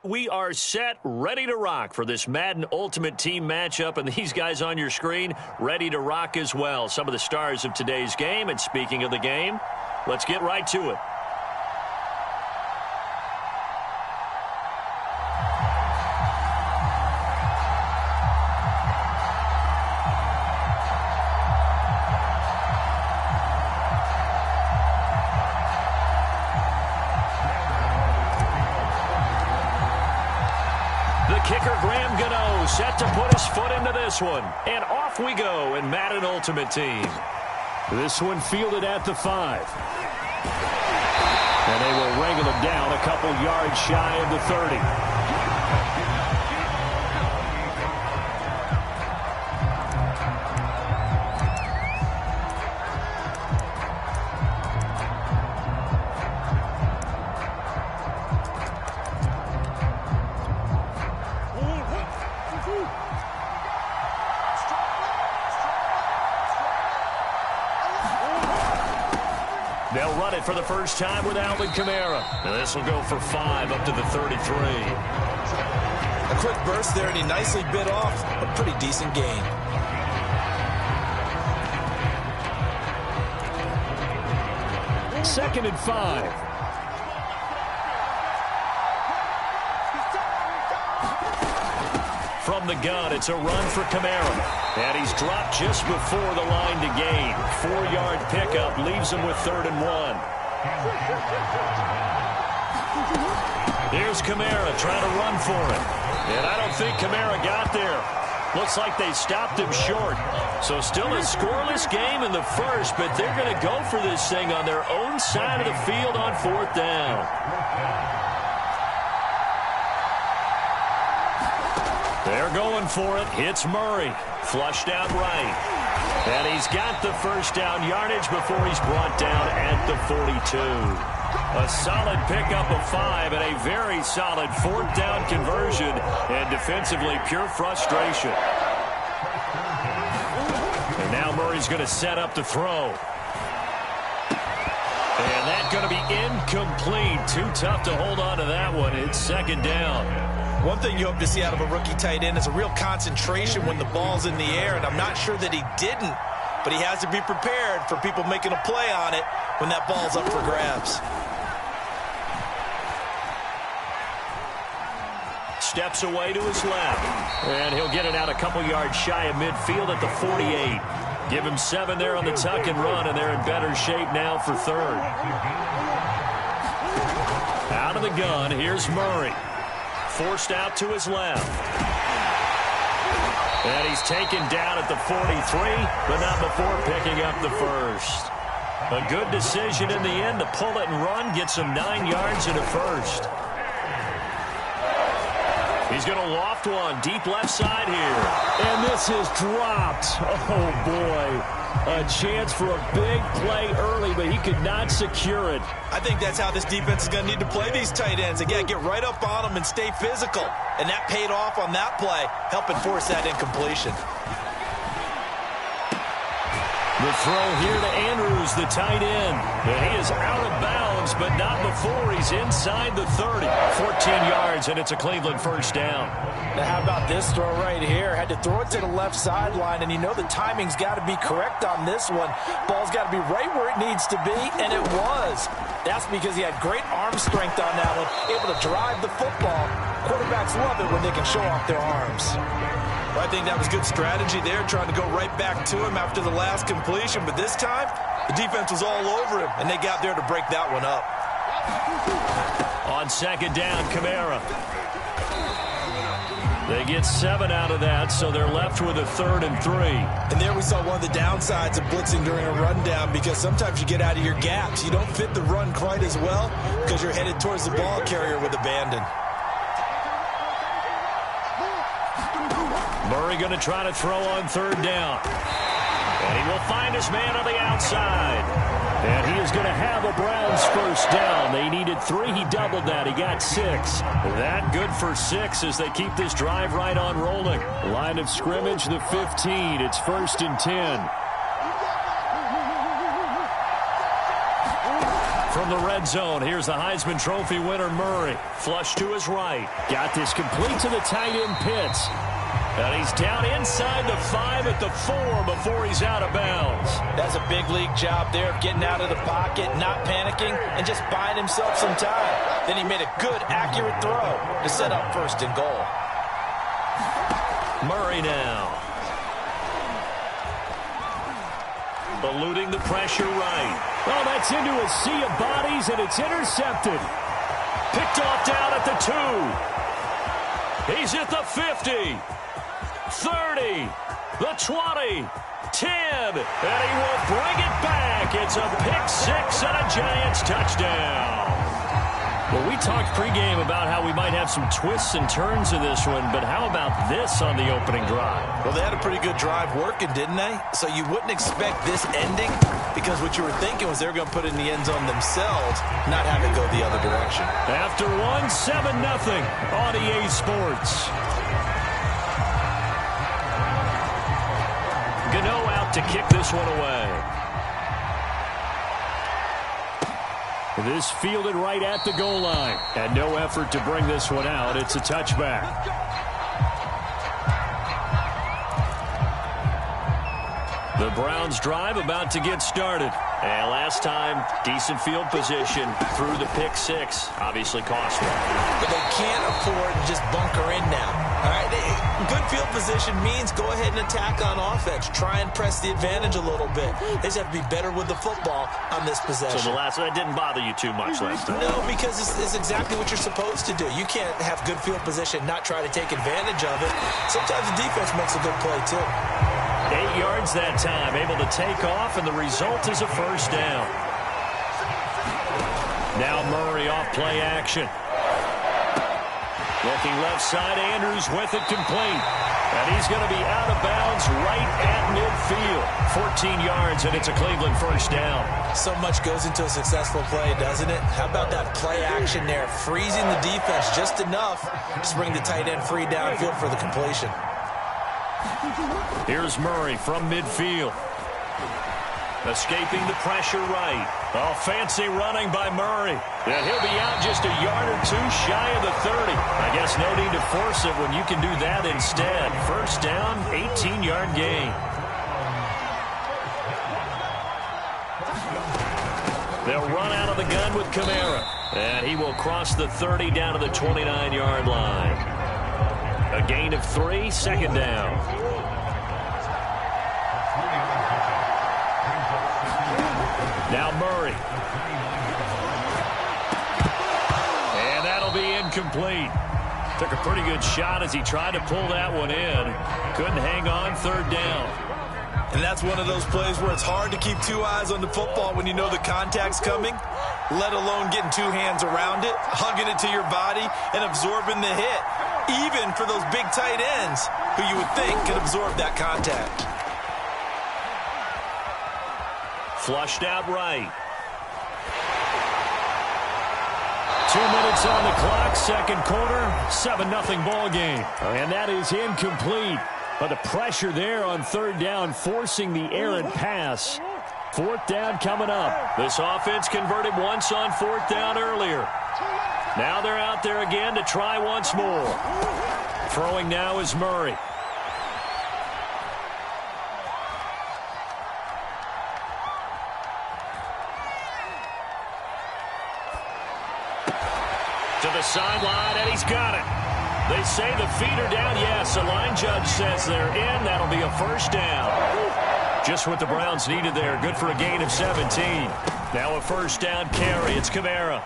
We are set, ready to rock for this Madden Ultimate Team matchup, and these guys on your screen ready to rock as well. Some of the stars of today's game, and speaking of the game, let's get right to it. Set to put his foot into this one. And off we go in Madden Ultimate Team. This one fielded at the 5. And they will wrangle him down a couple yards shy of the 30. They'll run it for the first time with Alvin Kamara. And this will go for 5 up to the 33. A quick burst there, and he nicely bit off a pretty decent gain. Second and 5. From the gun, it's a run for Kamara. And he's dropped just before the line to gain. 4-yard pickup leaves him with 3rd and 1. Here's Kamara trying to run for it. And I don't think Kamara got there. Looks like they stopped him short. So still a scoreless game in the first, but they're going to go for this thing on their own side of the field on 4th down. They're going for it. It's Murray. Flushed out right. And he's got the first down yardage before he's brought down at the 42. A solid pickup of 5 and a very solid 4th down conversion, and defensively pure frustration. And now Murray's going to set up the throw. And that's going to be incomplete. Too tough to hold on to that one. It's 2nd down. One thing you hope to see out of a rookie tight end is a real concentration when the ball's in the air, and I'm not sure that he didn't, but he has to be prepared for people making a play on it. when that ball's up for grabs. Steps away to his left. And he'll get it out a couple yards shy of midfield at the 48. Give him 7 there on the tuck and run, and they're in better shape now for third. Out of the gun, here's Murray. Forced out to his left. And he's taken down at the 43, but not before picking up the first. A good decision in the end to pull it and run, get some 9 yards and a first. He's going to loft one deep left side here. And this is dropped. Oh, boy. A chance for a big play early, but he could not secure it. I think that's how this defense is going to need to play these tight ends. Again, get right up on them and stay physical. And that paid off on that play, helping force that incompletion. The throw here to Andrews, the tight end. And he is out of bounds, but not before he's inside the 30. 14 yards, and it's a Cleveland first down. Now, how about this throw right here? Had to throw it to the left sideline, and you know the timing's got to be correct on this one. Ball's got to be right where it needs to be, and it was. That's because he had great arm strength on that one, able to drive the football. Quarterbacks love it when they can show off their arms. Well, I think that was good strategy there, trying to go right back to him after the last completion. But this time, the defense was all over him, and they got there to break that one up. On second down, Kamara. They get 7 out of that, so they're left with a 3rd and 3. And there we saw one of the downsides of blitzing during a rundown, because sometimes you get out of your gaps. You don't fit the run quite as well because you're headed towards the ball carrier with abandon. Murray going to try to throw on 3rd down. And he will find his man on the outside. And he is going to have a Browns first down. They needed 3. He doubled that. He got 6. That good for 6 as they keep this drive right on rolling. Line of scrimmage, the 15. It's 1st and 10. From the red zone, here's the Heisman Trophy winner, Murray. Flush to his right. Got this complete to the tight end, Pitts. And he's down inside the 5 at the 4 before he's out of bounds. That's a big league job there of getting out of the pocket, not panicking, and just buying himself some time. Then he made a good, accurate throw to set up 1st and goal. Murray now. Eluding the pressure right. Oh, that's into a sea of bodies, and it's intercepted. Picked off down at the 2. He's at the 50. 30, the 20, 10, and he will bring it back. It's a pick 6 and a Giants touchdown. Well, we talked pregame about how we might have some twists and turns in this one, but how about this on the opening drive? Well, they had a pretty good drive working, didn't they? So you wouldn't expect this ending, because what you were thinking was they were going to put it in the end zone themselves, not have it go the other direction. After 7-0 on EA Sports. Gano out to kick this one away. This fielded right at the goal line. And no effort to bring this one out. It's a touchback. The Browns drive about to get started. And last time, decent field position through the pick 6. Obviously cost them. But they can't afford to just bunker in now. All right, good field position means go ahead and attack on offense. Try and press the advantage a little bit. They just have to be better with the football on this possession. So that didn't bother you too much last time? No, because it's exactly what you're supposed to do. You can't have good field position, not try to take advantage of it. Sometimes the defense makes a good play, too. 8 yards that time, able to take off, and the result is a first down. Now Murray off play action. Looking left side, Andrews with it complete. And he's going to be out of bounds right at midfield. 14 yards, and it's a Cleveland first down. So much goes into a successful play, doesn't it? How about that play action there? Freezing the defense just enough to bring the tight end free downfield for the completion. Here's Murray from midfield. Escaping the pressure right. Oh, fancy running by Murray. And he'll be out just a yard or 2 shy of the 30. I guess no need to force it when you can do that instead. First down, 18-yard gain. They'll run out of the gun with Kamara. And he will cross the 30 down to the 29-yard line. A gain of 3, second down. Now Murray. And that'll be incomplete. Took a pretty good shot as he tried to pull that one in. Couldn't hang on, third down. And that's one of those plays where it's hard to keep two eyes on the football when you know the contact's coming, let alone getting two hands around it, hugging it to your body, and absorbing the hit, even for those big tight ends who you would think could absorb that contact. Flushed out right. 2 minutes on the clock, second quarter, 7-0 ball game. And that is incomplete. But the pressure there on third down, forcing the errant pass. Fourth down coming up. This offense converted once on fourth down earlier. Now they're out there again to try once more. Throwing now is Murray. To the sideline, and he's got it. They say the feet are down. Yes, the line judge says they're in. That'll be a first down. Just what the Browns needed there. Good for a gain of 17. Now a first down carry. It's Kamara.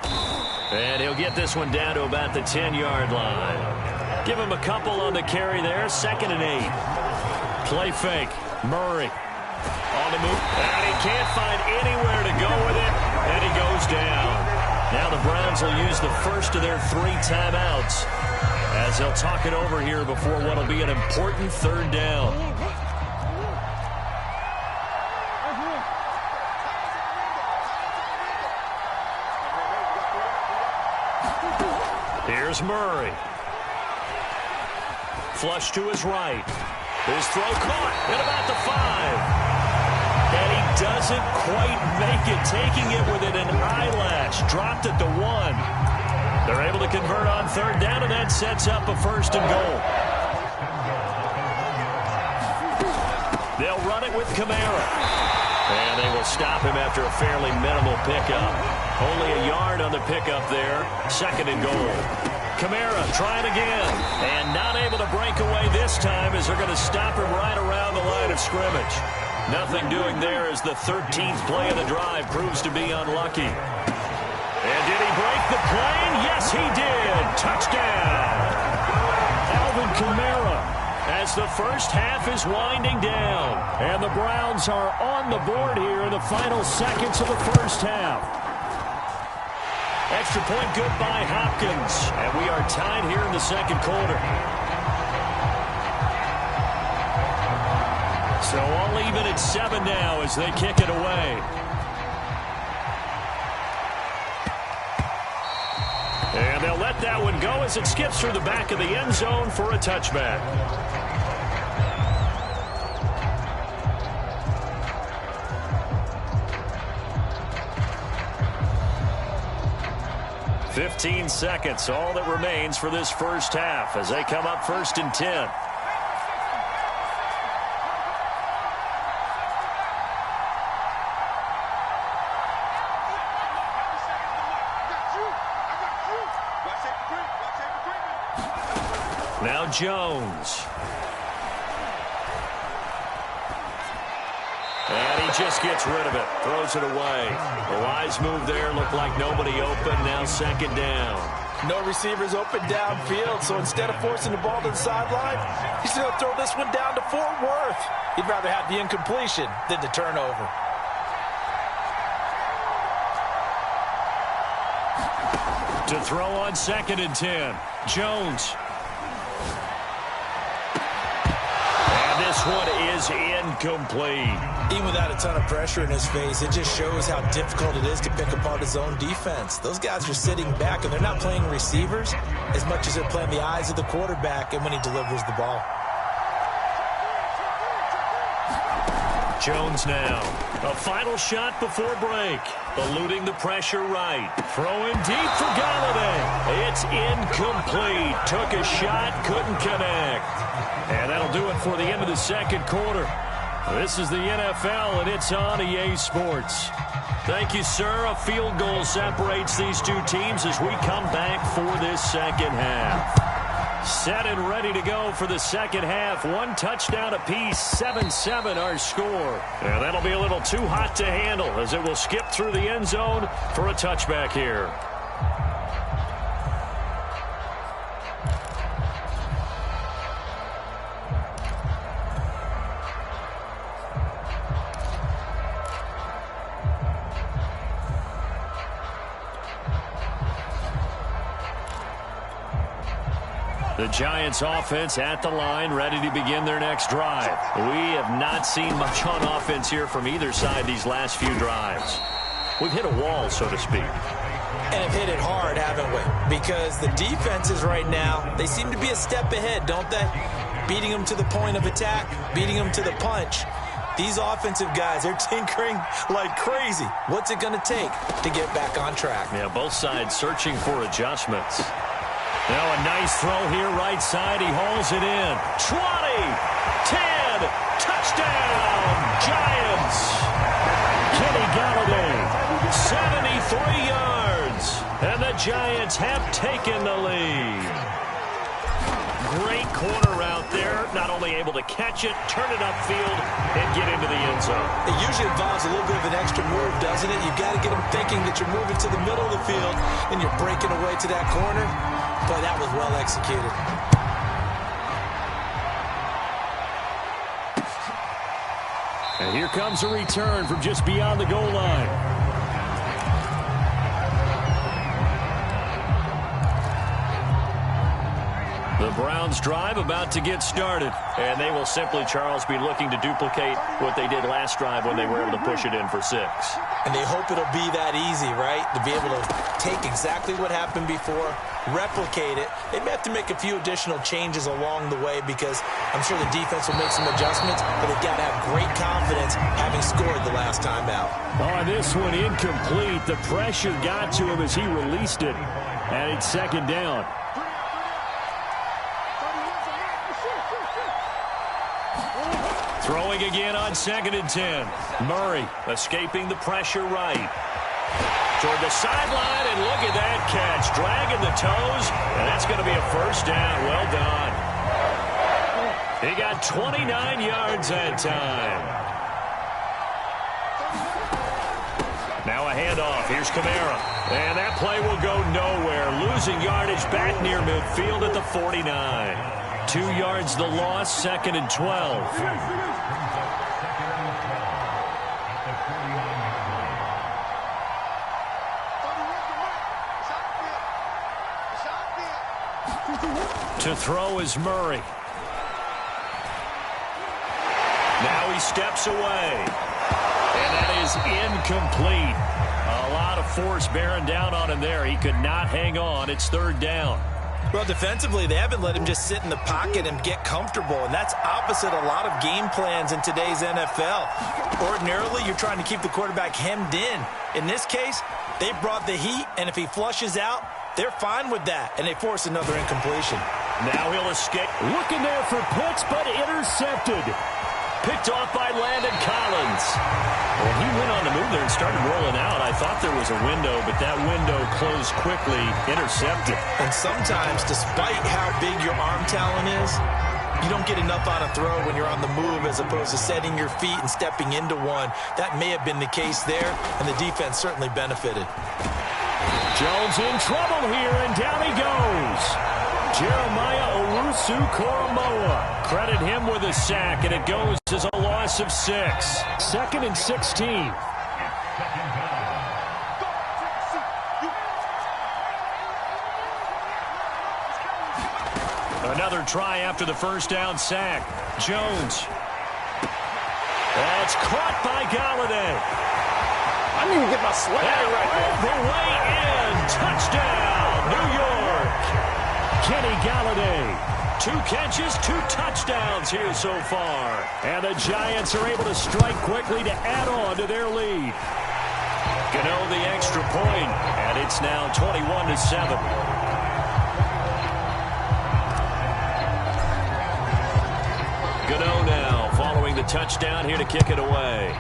And he'll get this one down to about the 10-yard line. Give him a couple on the carry there. 2nd and 8. Play fake. Murray on the move. And he can't find anywhere to go with it. And he goes down. Now the Browns will use the first of their 3 timeouts as they'll talk it over here before what will be an important third down. Here's Murray. Flush to his right. His throw caught at about the 5. And he doesn't quite make it, taking it within an eyelash. Dropped at the 1. They're able to convert on third down, and that sets up a first and goal. They'll run it with Kamara. And they will stop him after a fairly minimal pickup. Only a yard on the pickup there. 2nd and goal. Kamara trying again. And not able to break away this time as they're going to stop him right around the line of scrimmage. Nothing doing there as the 13th play of the drive proves to be unlucky. And did he break the plane? Yes, he did. Touchdown. Alvin Kamara as the first half is winding down. And the Browns are on the board here in the final seconds of the first half. Extra point good by Hopkins. And we are tied here in the second quarter. So all even at 7 now as they kick it away. And they'll let that one go as it skips through the back of the end zone for a touchback. "15 seconds, all that remains for this first half as they come up 1st and 10. Now Jones. And he just gets rid of it. Throws it away. The wise move there. Looked like nobody open. Now 2nd down. No receivers open downfield, so instead of forcing the ball to the sideline, he's going to throw this one down to Fort Worth. He'd rather have the incompletion than the turnover. To throw on 2nd and 10. Jones. This one is incomplete. Even without a ton of pressure in his face, it just shows how difficult it is to pick apart his own defense. Those guys are sitting back, and they're not playing receivers as much as they're playing the eyes of the quarterback and when he delivers the ball. Jones now. A final shot before break. Eluding the pressure right. Throwing deep for Galladay. It's incomplete. Took a shot, couldn't connect. And that'll do it for the end of the second quarter. This is the NFL, and it's on EA Sports. Thank you, sir. A field goal separates these two teams as we come back for this second half. Set and ready to go for the second half. One touchdown apiece, 7-7 our score. And that'll be a little too hot to handle as it will skip through the end zone for a touchback here. The Giants offense at the line, ready to begin their next drive. We have not seen much on offense here from either side these last few drives. We've hit a wall, so to speak. And have hit it hard, haven't we? Because the defenses right now, they seem to be a step ahead, don't they? Beating them to the point of attack, beating them to the punch. These offensive guys, they're tinkering like crazy. What's it going to take to get back on track? Yeah, both sides searching for adjustments. Now a nice throw here, right side. He hauls it in. 20, 10, touchdown, Giants. Kenny Galladay, 73 yards. And the Giants have taken the lead. Great corner route there. Not only able to catch it, turn it upfield, and get into the end zone. It usually involves a little bit of an extra move, doesn't it? You've got to get them thinking that you're moving to the middle of the field and you're breaking away to that corner. Boy, that was well executed. And here comes a return from just beyond the goal line. The Browns drive about to get started, and they will simply, Charles, be looking to duplicate what they did last drive when they were able to push it in for 6. And they hope it'll be that easy, right? To be able to take exactly what happened before, replicate it. They may have to make a few additional changes along the way because I'm sure the defense will make some adjustments, but they've got to have great confidence having scored the last time out. On this one, incomplete. The pressure got to him as he released it, and it's second down. Throwing again on 2nd and 10. Murray escaping the pressure right. Toward the sideline, and look at that catch. Dragging the toes, and that's going to be a first down. Well done. He got 29 yards that time. Now a handoff. Here's Kamara. And that play will go nowhere. Losing yardage back near midfield at the 49. 2 yards the loss, 2nd and 12. To throw is Murray. Now he steps away. And that is incomplete. A lot of force bearing down on him there. He could not hang on. It's 3rd down. Well, defensively, they haven't let him just sit in the pocket and get comfortable, and that's opposite a lot of game plans in today's NFL. Ordinarily, you're trying to keep the quarterback hemmed in. In this case, they brought the heat, and if he flushes out, they're fine with that, and they force another incompletion. Now he'll escape. Looking there for Pitts, but intercepted. Picked off by Landon Collins. Well, he went on the move there and started rolling out. I thought there was a window, but that window closed quickly. Intercepted. And sometimes, despite how big your arm talent is, you don't get enough on a throw when you're on the move as opposed to setting your feet and stepping into one. That may have been the case there, and the defense certainly benefited. Jones in trouble here, and down he goes. Jeremiah Owusu-Koramoah. Credit him with a sack, and it goes as a loss of 6. 2nd and 16. Another try after the first down sack. Jones. That's caught by Galladay. I need to get my swag right there. The way in. Touchdown, New York. Kenny Galladay. 2 catches, 2 touchdowns here so far. And the Giants are able to strike quickly to add on to their lead. Gano the extra point, and it's now 21-7. Gano now following the touchdown here to kick it away.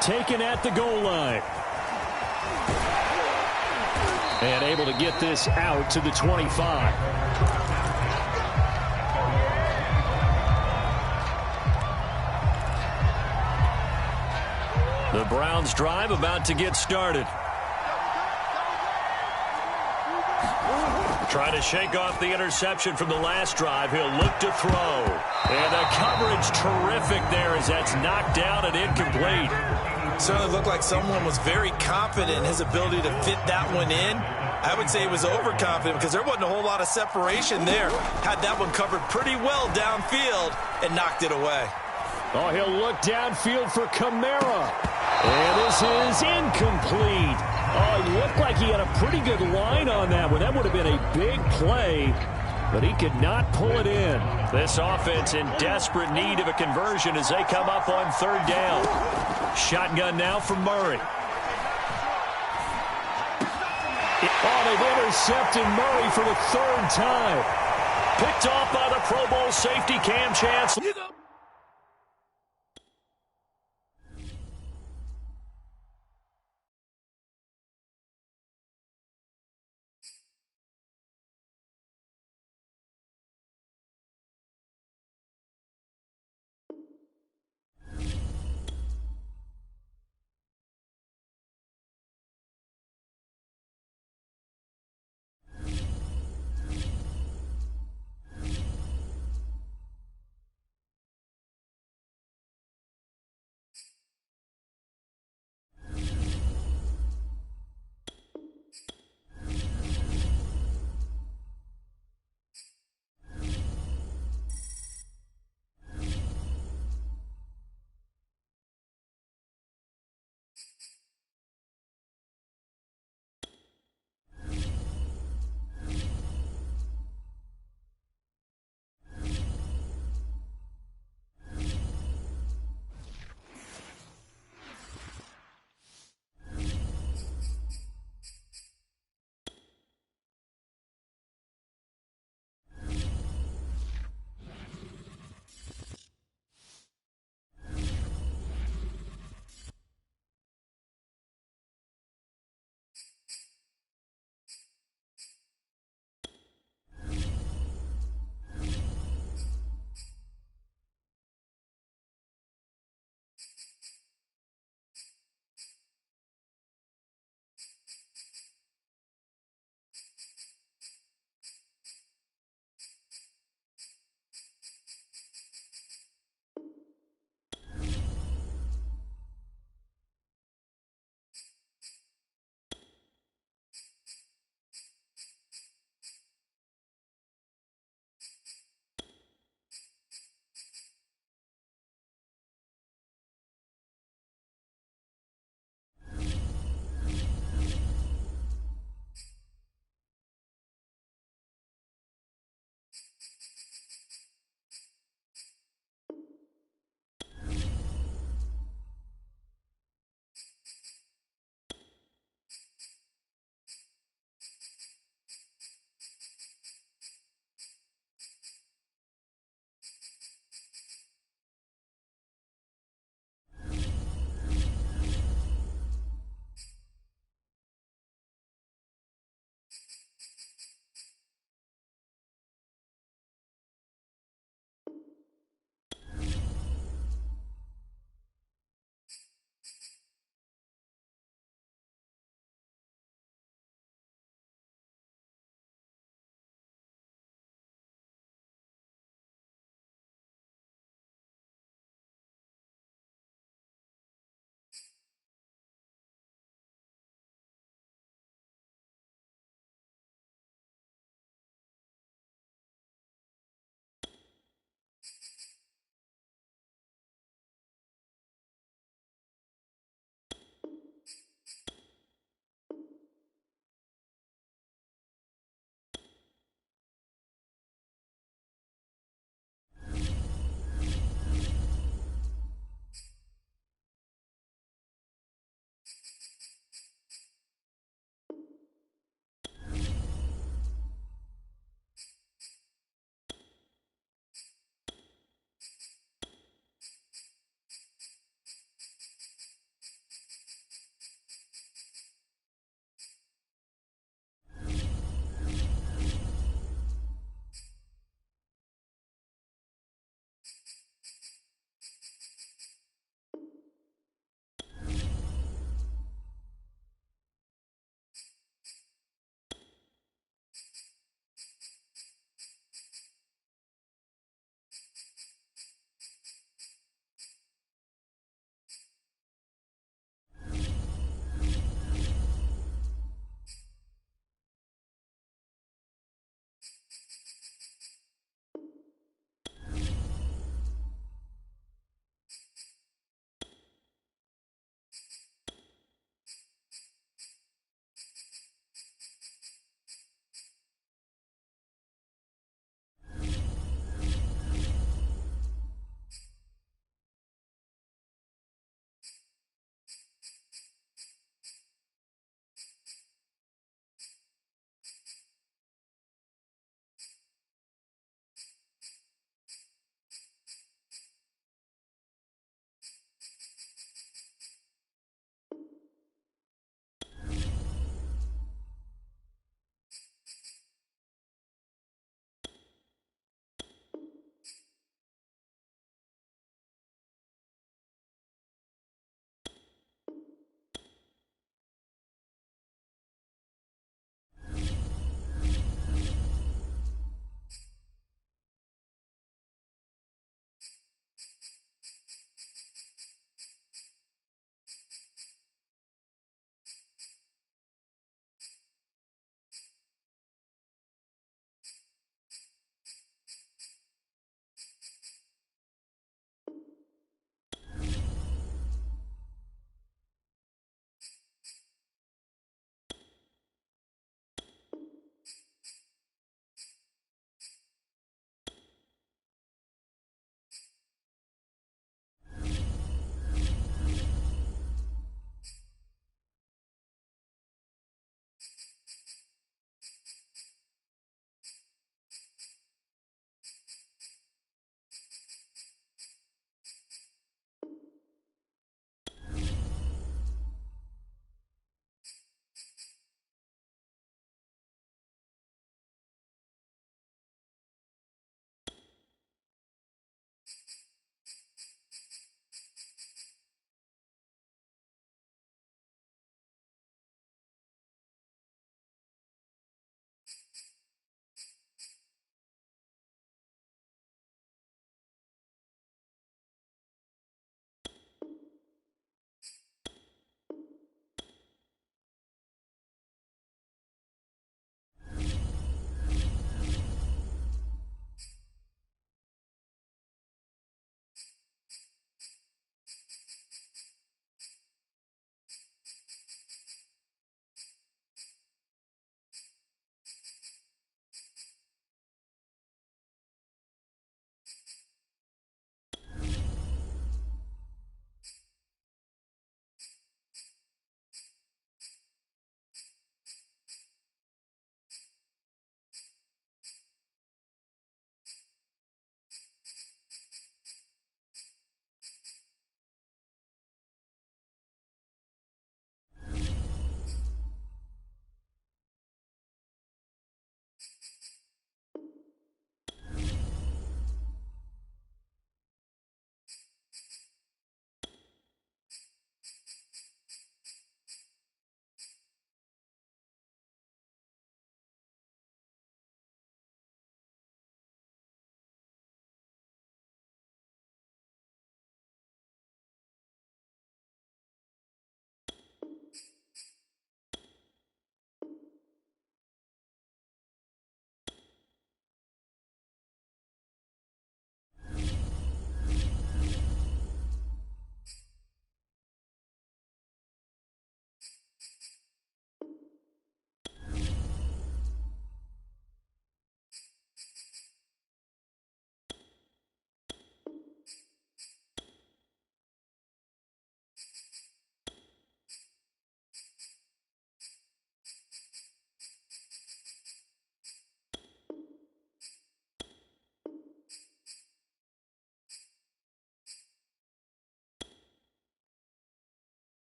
Taken at the goal line. And able to get this out to the 25. The Browns' drive about to get started. Trying to shake off the interception from the last drive. He'll look to throw. And the coverage terrific there as that's knocked down and incomplete. Certainly looked like someone was very confident in his ability to fit that one in. I would say he was overconfident because there wasn't a whole lot of separation there. Had that one covered pretty well downfield and knocked it away. Oh, he'll look downfield for Kamara. And this is incomplete. Oh, it looked like he had a pretty good line on that one. That would have been a big play, but he could not pull it in. This offense in desperate need of a conversion as they come up on third down. Shotgun now from Murray. Oh, they've intercepted Murray for the third time. Picked off by the Pro Bowl safety Cam Chancellor.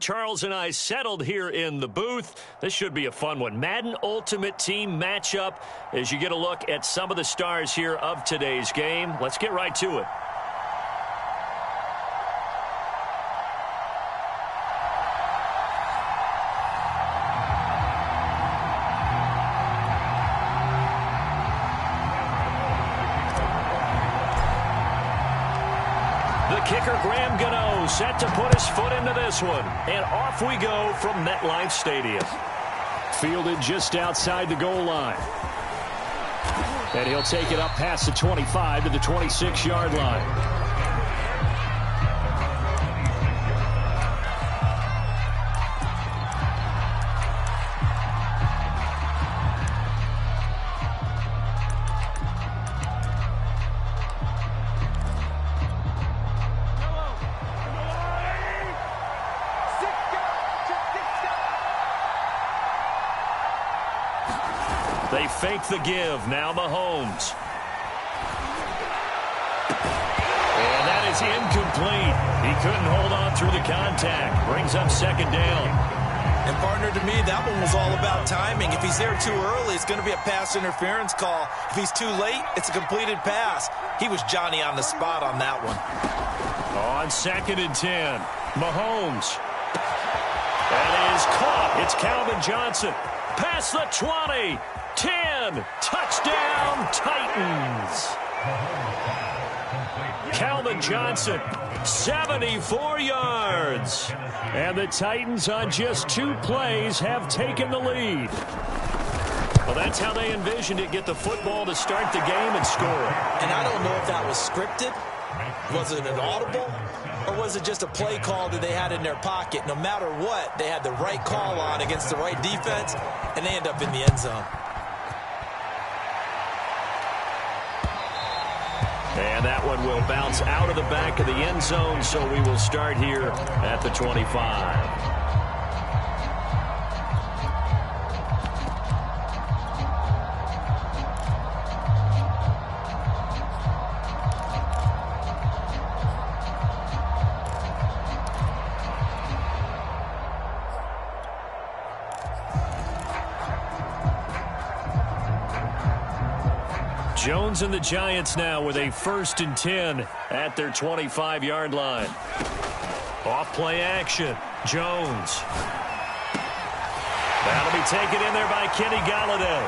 Charles and I settled here in the booth. This should be a fun one. Madden Ultimate Team matchup as you get a look at some of the stars here of today's game. Let's get right to it. Kicker Graham Gano set to put his foot into this one. And off we go from MetLife Stadium. Fielded just outside the goal line. And he'll take it up past the 25 to the 26-yard line. They fake the give. Now Mahomes. And that is incomplete. He couldn't hold on through the contact. Brings up second down. And, partner, to me, that one was all about timing. If he's there too early, it's going to be a pass interference call. If he's too late, it's a completed pass. He was Johnny on the spot on that one. On 2nd and 10, Mahomes. That is caught. It's Calvin Johnson. Past the 20. 10. Touchdown, Titans. Calvin Johnson, 74 yards. And the Titans on just 2 plays have taken the lead. Well, that's how they envisioned it. Get the football to start the game and score. And I don't know if that was scripted. Was it an audible? Or was it just a play call that they had in their pocket? No matter what, they had the right call on against the right defense, and they end up in the end zone. And that one will bounce out of the back of the end zone, so we will start here at the 25. Jones and the Giants now with a 1st and 10 at their 25-yard line. Off play action. Jones. That'll be taken in there by Kenny Galladay.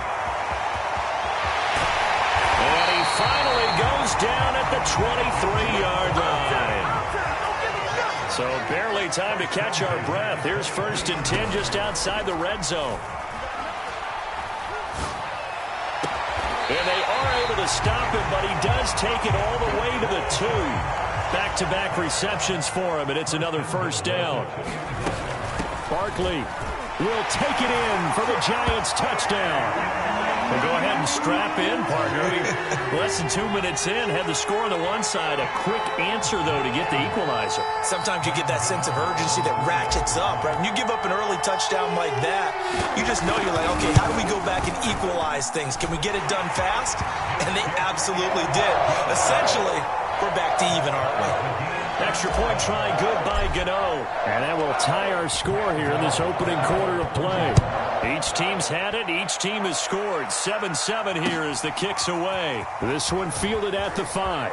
And he finally goes down at the 23-yard line. So barely time to catch our breath. Here's 1st and 10 just outside the red zone. And they are able to stop him, but he does take it all the way to the 2. Back-to-back receptions for him, and it's another 1st down. Barkley will take it in for the Giants touchdown. We'll go ahead and strap in, partner. Less than 2 minutes in, had the score on the one side. A quick answer, though, to get the equalizer. Sometimes you get that sense of urgency that ratchets up, right? When you give up an early touchdown like that, you just know you're like, okay, how do we go back and equalize things? Can we get it done fast? And they absolutely did. Essentially, we're back to even, aren't we? Extra point try, good by Gano. And that will tie our score here in this opening quarter of play. Each team's had it. Each team has scored. 7-7 here as the kick's away. This one fielded at the 5.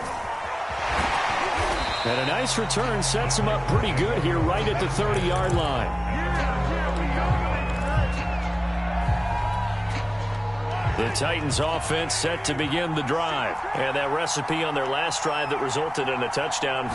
And a nice return sets him up pretty good here right at the 30-yard line. The Titans offense set to begin the drive. And that recipe on their last drive that resulted in a touchdown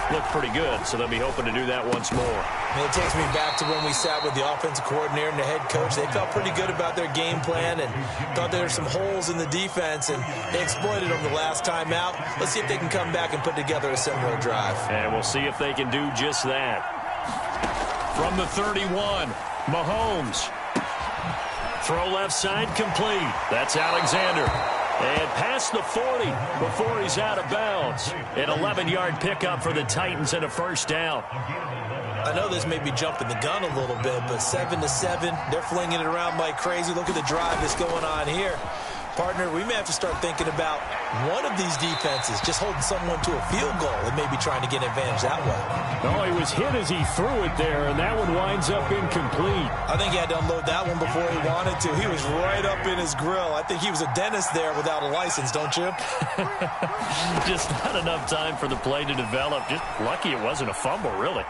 looked pretty good, so they'll be hoping to do that once more. And it takes me back to when we sat with the offensive coordinator and the head coach. They felt pretty good about their game plan and thought there were some holes in the defense, and they exploited them the last time out. Let's see if they can come back and put together a similar drive. And we'll see if they can do just that. From the 31, Mahomes. Throw left side complete. That's Alexander. And past the 40 before he's out of bounds. An 11-yard pickup for the Titans and a 1st down. I know this may be jumping the gun a little bit, but 7-7, they're flinging it around like crazy. Look at the drive that's going on here. Partner, we may have to start thinking about one of these defenses just holding someone to a field goal and maybe trying to get an advantage that way. No, he was hit as he threw it there, and that one winds up incomplete. I think he had to unload that one before he wanted to. He was right up in his grill. I think he was a dentist there without a license, don't you? Just not enough time for the play to develop. Just lucky it wasn't a fumble, really.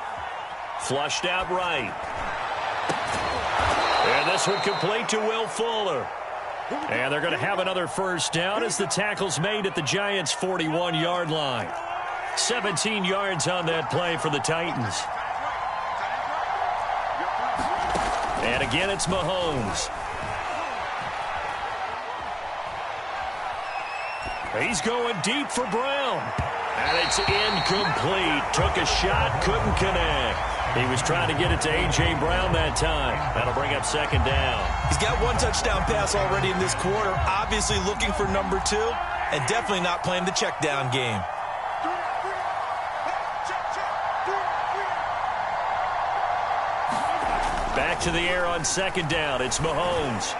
Flushed out right. And this one complete to Will Fuller. And they're going to have another first down as the tackle's made at the Giants' 41-yard line. 17 yards on that play for the Titans. And again, it's Mahomes. He's going deep for Brown. And it's incomplete. Took a shot, couldn't connect. He was trying to get it to A.J. Brown that time. That'll bring up second down. He's got one touchdown pass already in this quarter. Obviously looking for number 2. And definitely not playing the check down game. Back to the air on second down. It's Mahomes.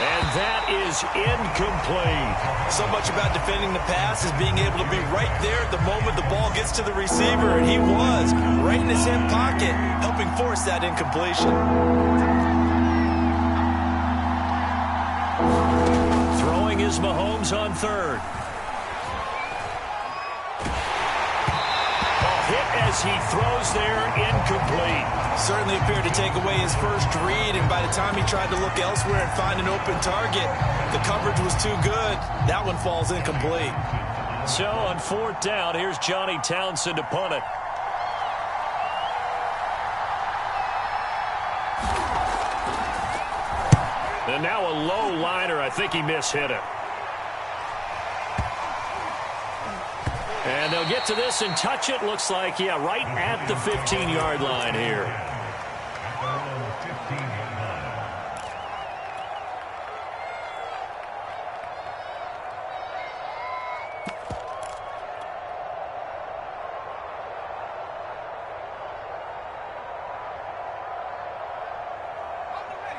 And that is incomplete. So much about defending the pass is being able to be right there at the moment the ball gets to the receiver. And he was right in his hip pocket, helping force that incompletion. Throwing is Mahomes on third. As he throws there, incomplete. Certainly appeared to take away his first read, and by the time he tried to look elsewhere and find an open target, the coverage was too good. That one falls incomplete. So on fourth down, here's Johnny Townsend to punt it. And now a low liner. I think he mishit it. And they'll get to this and touch it. Looks like, yeah, right at the 15-yard line here.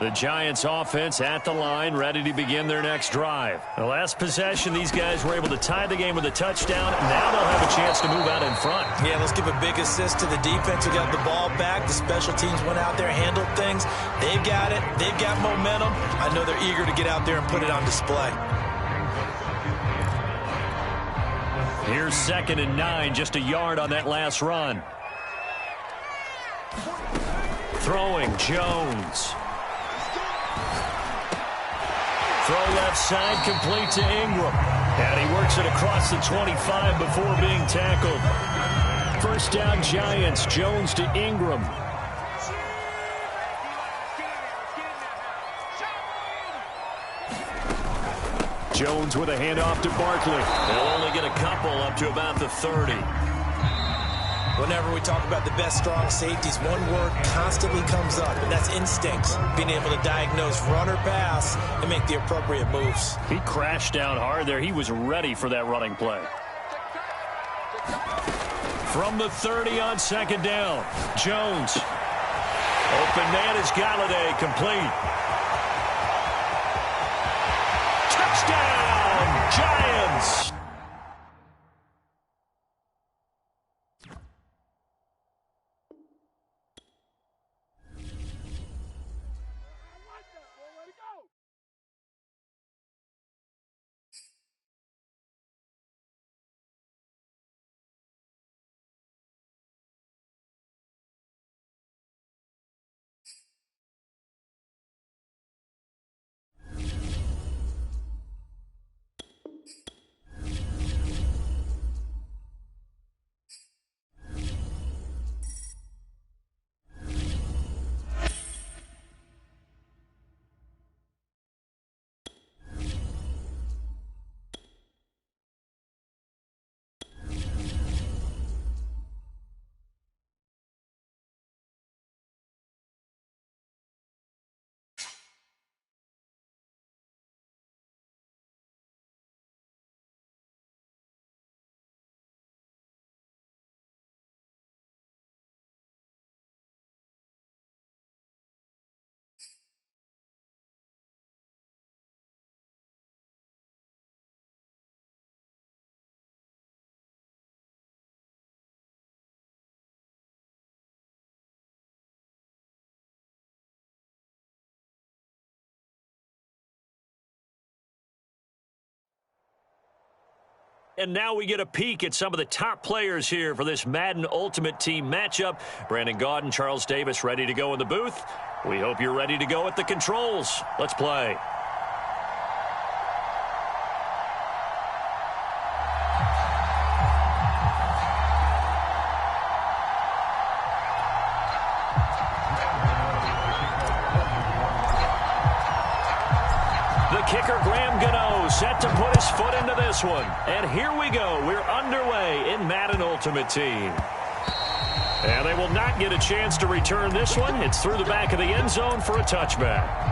The Giants offense at the line, ready to begin their next drive. The last possession, these guys were able to tie the game with a touchdown. Now they'll have a chance to move out in front. Yeah, let's give a big assist to the defense who got the ball back. The special teams went out there, handled things. They've got it. They've got momentum. I know they're eager to get out there and put it on display. Here's 2nd and 9, just a yard on that last run. Throwing, Jones. Throw left side, complete to Ingram. And he works it across the 25 before being tackled. First down, Giants. Jones to Ingram. Jones with a handoff to Barkley. They'll only get a couple up to about the 30. Whenever we talk about the best strong safeties, one word constantly comes up, and that's instincts. Being able to diagnose run or pass and make the appropriate moves. He crashed down hard there. He was ready for that running play. From the 30 on second down, Jones. Open man is Galladay, complete. Touchdown, Giants! And now we get a peek at some of the top players here for this Madden Ultimate Team matchup. Brandon Gaudin, Charles Davis ready to go in the booth. We hope you're ready to go at the controls. Let's play. Kicker Graham Gano set to put his foot into this one. And here we go. We're underway in Madden Ultimate Team. And they will not get a chance to return this one. It's through the back of the end zone for a touchback.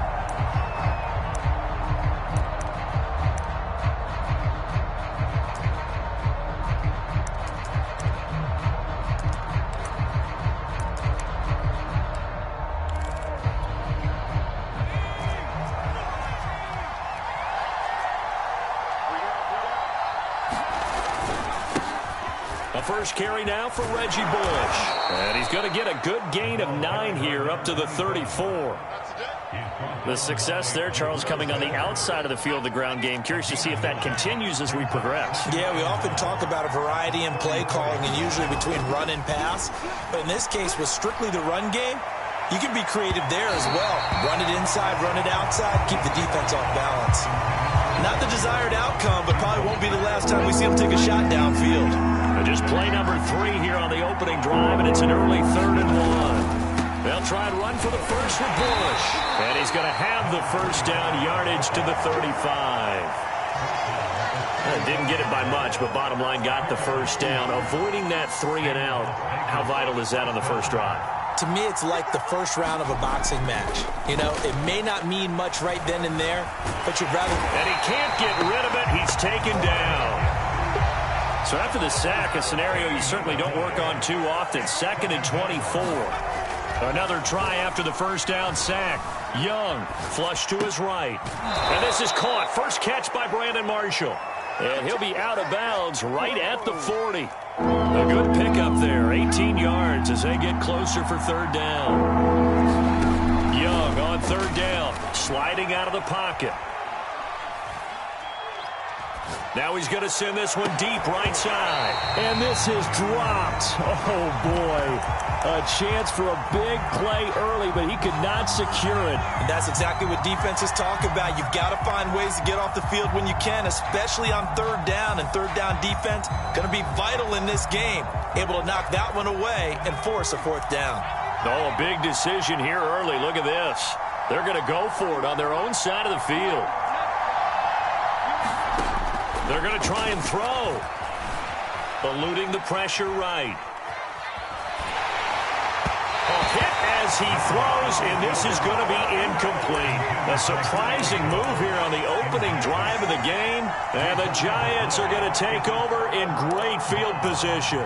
First carry now for Reggie Bush. And he's going to get a good gain of 9 here up to the 34. The success there, Charles, coming on the outside of the field, the ground game. Curious to see if that continues as we progress. Yeah, we often talk about a variety in play calling and usually between run and pass. But in this case, with strictly the run game, you can be creative there as well. Run it inside, run it outside, keep the defense off balance. Not the desired outcome, but probably won't be the last time we see him take a shot downfield. Just play number 3 here on the opening drive, and it's an early 3rd and 1. They'll try and run for the first with Bush. And he's going to have the first down yardage to the 35. Didn't get it by much, but bottom line got the first down. Avoiding that 3 and out, how vital is that on the first drive? To me, it's like the first round of a boxing match. You know, it may not mean much right then and there, but you'd rather... And he can't get rid of it. He's taken down. So after the sack, a scenario you certainly don't work on too often. 2nd and 24. Another try after the first down sack. Young, flush to his right. And this is caught. First catch by Brandon Marshall. And he'll be out of bounds right at the 40. A good pickup there. 18 yards as they get closer for 3rd down. Young on 3rd down. Sliding out of the pocket. Now he's going to send this one deep right side. And this is dropped. Oh, boy. A chance for a big play early, but he could not secure it. And that's exactly what defenses talk about. You've got to find ways to get off the field when you can, especially on 3rd down. And 3rd down defense going to be vital in this game. Able to knock that one away and force a 4th down. Oh, a big decision here early. Look at this. They're going to go for it on their own side of the field. They're going to try and throw. Eluding the pressure right. A hit as he throws, and this is going to be incomplete. A surprising move here on the opening drive of the game. And the Giants are going to take over in great field position.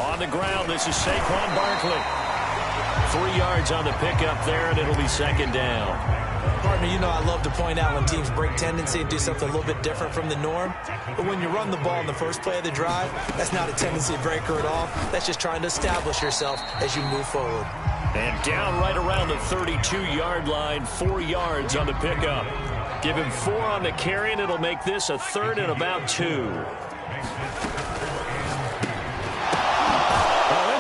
On the ground, this is Saquon Barkley. 3 yards on the pickup there, and it'll be 2nd down. Partner, you know I love to point out when teams break tendency and do something a little bit different from the norm. But when you run the ball in the first play of the drive, that's not a tendency breaker at all. That's just trying to establish yourself as you move forward. And down right around the 32-yard line, 4 yards on the pickup. Give him 4 on the carry, and it'll make this a 3rd and about 2.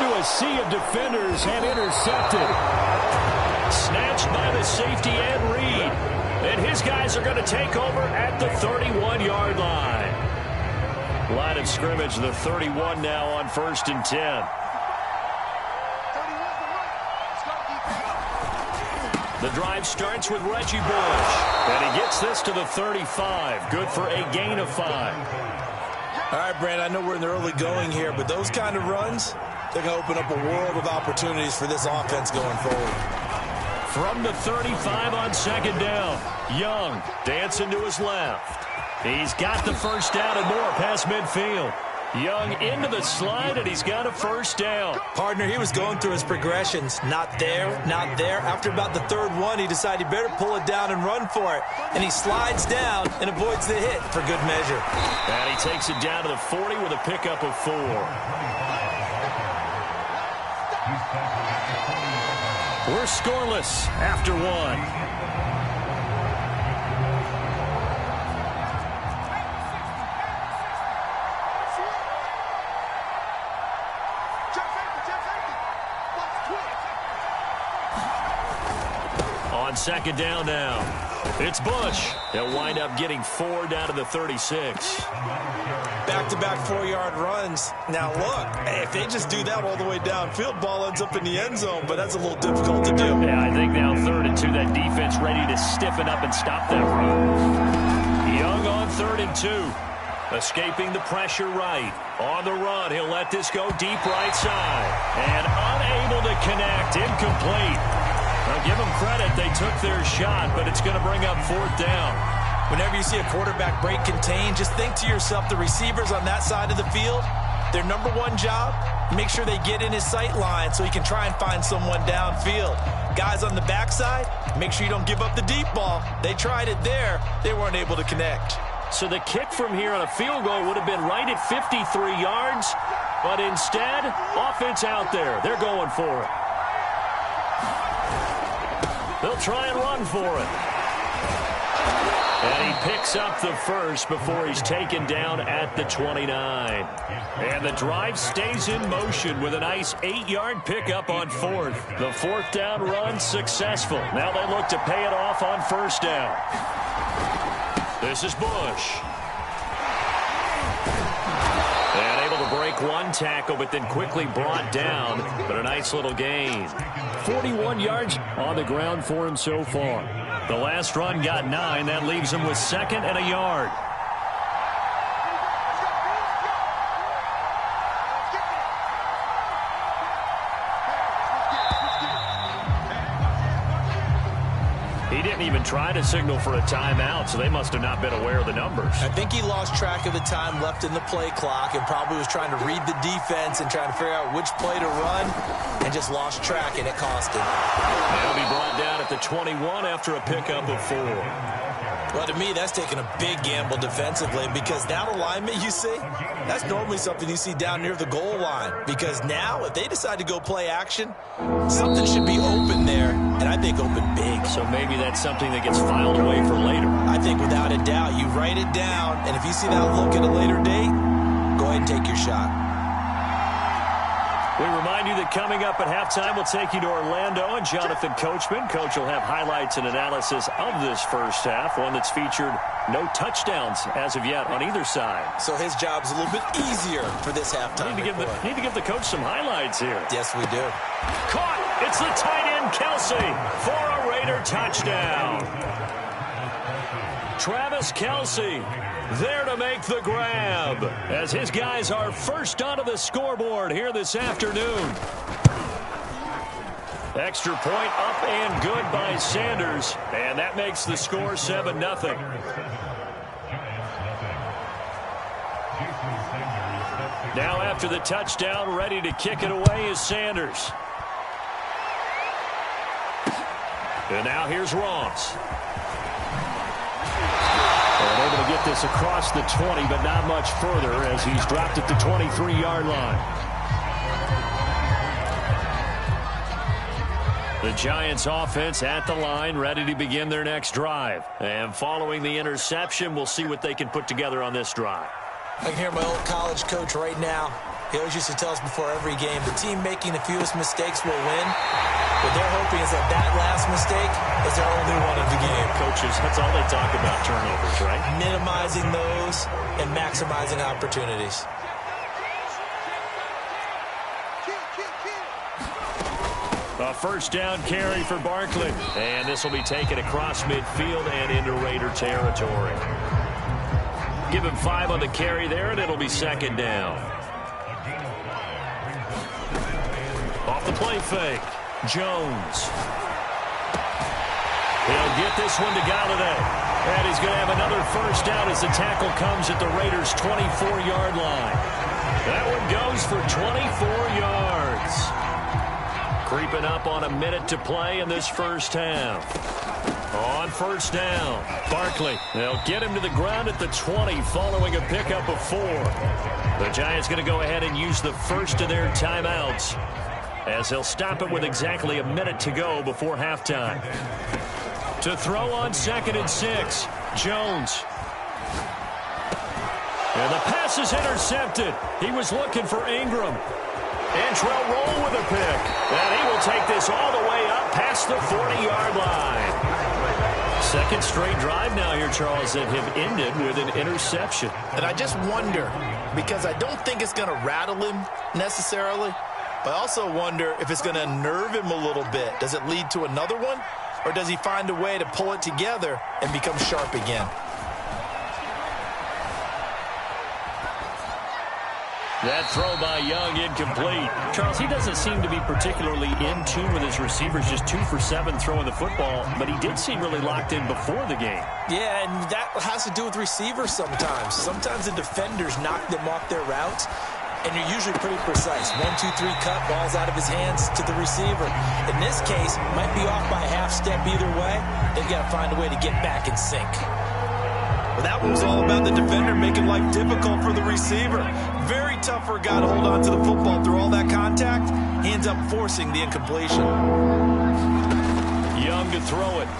A sea of defenders and intercepted. Snatched by the safety Ed Reed. And his guys are going to take over at the 31-yard line. Line of scrimmage, the 31 now on 1st and 10. The drive starts with Reggie Bush. And he gets this to the 35. Good for a gain of 5. All right, Brandon, I know we're in the early going here, but those kind of runs, they're going to open up a world of opportunities for this offense going forward. From the 35 on 2nd down, Young dancing to his left. He's got the first down and more past midfield. Young into the slide, and he's got a first down. Partner, he was going through his progressions. Not there, not there. After about the third one, he decided he better pull it down and run for it. And he slides down and avoids the hit for good measure. And he takes it down to the 40 with a pickup of 4. We're scoreless after 1. On second down now, it's Bush. He'll wind up getting 4 down to the 36. Back-to-back 4-yard runs. Now, look, if they just do that all the way downfield, ball ends up in the end zone, but that's a little difficult to do. Yeah, I think now 3rd and 2, that defense ready to stiffen up and stop that run. Young on 3rd and 2. Escaping the pressure right. On the run, he'll let this go deep right side. And unable to connect, incomplete. Now, give them credit, they took their shot, but it's going to bring up 4th down. Whenever you see a quarterback break contain, just think to yourself, the receivers on that side of the field, their number one job, make sure they get in his sight line so he can try and find someone downfield. Guys on the backside, make sure you don't give up the deep ball. They tried it there. They weren't able to connect. So the kick from here on a field goal would have been right at 53 yards, but instead, offense out there. They're going for it. They'll try and run for it. And he picks up the first before he's taken down at the 29. And the drive stays in motion with a nice 8-yard pickup on 4th. The 4th down run successful. Now they look to pay it off on 1st down. This is Bush. And able to break one tackle, but then quickly brought down. But a nice little gain. 41 yards on the ground for him so far. The last run got 9. That leaves him with 2nd and a yard. He didn't even try to signal for a timeout, so they must have not been aware of the numbers. I think he lost track of the time left in the play clock and probably was trying to read the defense and trying to figure out which play to run and just lost track, and it cost him. He'll be brought down at the 21 after a pickup of 4. Well, to me, that's taking a big gamble defensively because that alignment you see, that's normally something you see down near the goal line. Because now, if they decide to go play action, something should be open there, and I think open big. So maybe that's something that gets filed away for later. I think without a doubt, you write it down, and if you see that look at a later date, go ahead and take your shot. We remind you that coming up at halftime, we'll take you to Orlando and Jonathan Coachman. Coach will have highlights and analysis of this first half, one that's featured no touchdowns as of yet on either side. So his job's a little bit easier for this halftime. Need to give the coach some highlights here. Yes, we do. Caught! It's the tight end, Kelsey, for a Raider touchdown. Travis Kelsey there to make the grab as his guys are first onto the scoreboard here this afternoon. Extra point up and good by Sanders, and that makes the score 7-0. Now after the touchdown, ready to kick it away is Sanders. And now here's Ross. And able to get this across the 20, but not much further as he's dropped at the 23-yard line. The Giants offense at the line, ready to begin their next drive. And following the interception, we'll see what they can put together on this drive. I can hear my old college coach right now. He always used to tell us before every game, the team making the fewest mistakes will win. What they're hoping is that last mistake is their only one of the game. Coaches, that's all they talk about, turnovers, right? Minimizing those and maximizing opportunities. A first down carry for Barkley. And this will be taken across midfield and into Raider territory. Give him 5 on the carry there, and it'll be second down. Off the play fake. Jones. He'll get this one to Galladay. And he's going to have another first down as the tackle comes at the Raiders' 24-yard line. That one goes for 24 yards. Creeping up on a minute to play in this first half. On first down, Barkley. They'll get him to the ground at the 20 following a pickup of 4. The Giants going to go ahead and use the first of their timeouts as they'll stop it with exactly a minute to go before halftime. To throw on 2nd and 6, Jones. And the pass is intercepted. He was looking for Ingram. Antrell Roll with a pick. And he will take this all the way up past the 40-yard line. Second straight drive now here, Charles, that have ended with an interception. And I just wonder, because I don't think it's going to rattle him necessarily, but I also wonder if it's going to unnerve him a little bit. Does it lead to another one? Or does he find a way to pull it together and become sharp again? That throw by Young incomplete. Charles, he doesn't seem to be particularly in tune with his receivers, just 2 for 7 throwing the football, but he did seem really locked in before the game. Yeah, and that has to do with receivers sometimes. Sometimes the defenders knock them off their routes, and you're usually pretty precise. 1, 2, 3 cut, ball's out of his hands to the receiver. In this case, might be off by a half step either way. They've got to find a way to get back in sync. Well, that one was all about the defender making life difficult for the receiver. Very tough for a guy to hold on to the football through all that contact. He ends up forcing the incompletion. Young to throw it.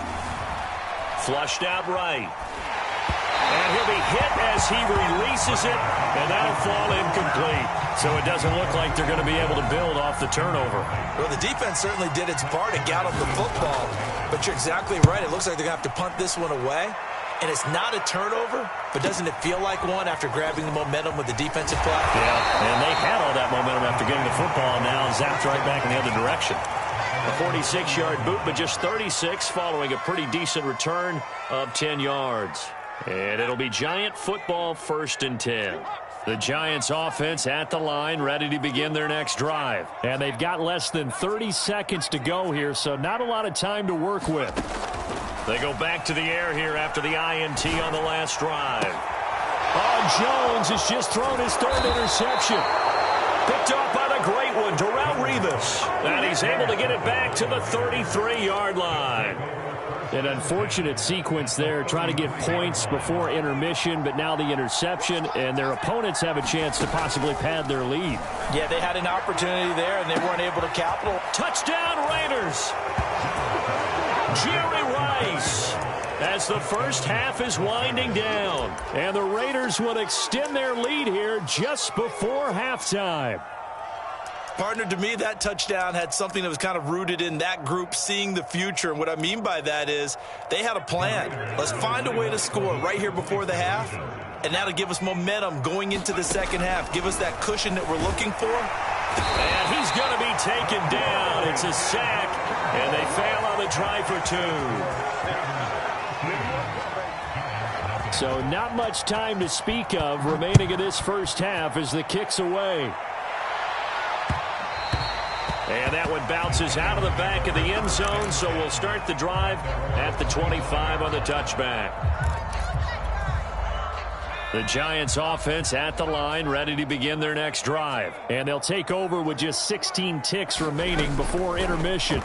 Flushed out right. And he'll be hit as he releases it, and that'll fall incomplete. So it doesn't look like they're going to be able to build off the turnover. Well, the defense certainly did its part to gallop the football, but you're exactly right. It looks like they're going to have to punt this one away. And it's not a turnover, but doesn't it feel like one after grabbing the momentum with the defensive play? Yeah, and they had all that momentum after getting the football, and now zapped right back in the other direction. A 46-yard boot, but just 36 following a pretty decent return of 10 yards. And it'll be Giant football, 1st and 10. The Giants offense at the line, ready to begin their next drive. And they've got less than 30 seconds to go here, so not a lot of time to work with. They go back to the air here after the INT on the last drive. Jones has just thrown his 3rd interception. Picked off by the great one, Darrelle Revis. And he's able to get it back to the 33-yard line. An unfortunate sequence there, trying to get points before intermission, but now the interception, and their opponents have a chance to possibly pad their lead. Yeah, they had an opportunity there, and they weren't able to capitalize. Touchdown, Raiders! Jerry Rice, as the first half is winding down, and the Raiders will extend their lead here just before halftime. Partner, to me, that touchdown had something that was kind of rooted in that group seeing the future. And what I mean by that is they had a plan. Let's find a way to score right here before the half, and that'll give us momentum going into the second half. Give us that cushion that we're looking for. And he's going to be taken down. It's a sack, and they fail on the try for 2. So not much time to speak of remaining in this first half as the kick's away. And that one bounces out of the back of the end zone, so we'll start the drive at the 25 on the touchback. The Giants offense at the line, ready to begin their next drive. And they'll take over with just 16 ticks remaining before intermission.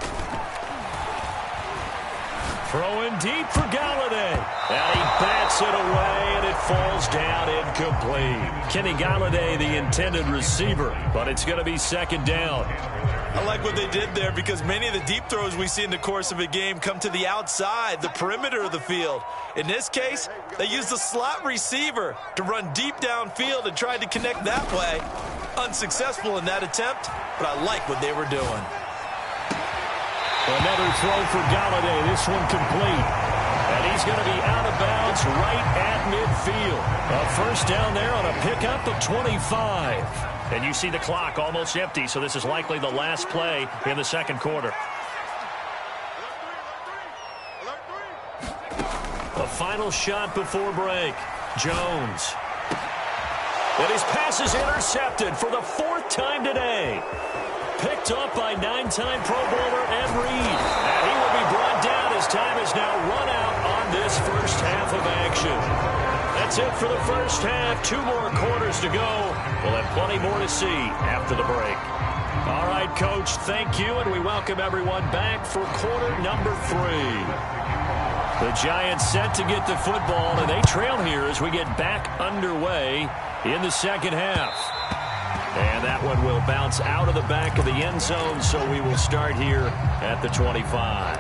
Throwing deep for Galladay. And he bats it away, and it falls down incomplete. Kenny Galladay, the intended receiver, but it's going to be 2nd down. I like what they did there because many of the deep throws we see in the course of a game come to the outside, the perimeter of the field. In this case, they used the slot receiver to run deep downfield and tried to connect that way. Unsuccessful in that attempt, but I like what they were doing. Another throw for Galladay, this one complete. And he's going to be out of bounds right at midfield. A first down there on a pickup of 25. And you see the clock almost empty, so this is likely the last play in the second quarter. A final shot before break. Jones. And his pass is intercepted for the 4th time today. Picked up by 9-time Pro Bowler Ed Reed. And he will be brought down as time is now run out on this first half of action. That That's it for the first half. 2 more quarters to go. We'll have plenty more to see after the break. All right, Coach, thank you, and we welcome everyone back for quarter number 3. The Giants set to get the football, and they trail here as we get back underway in the second half. And that one will bounce out of the back of the end zone, so we will start here at the 25.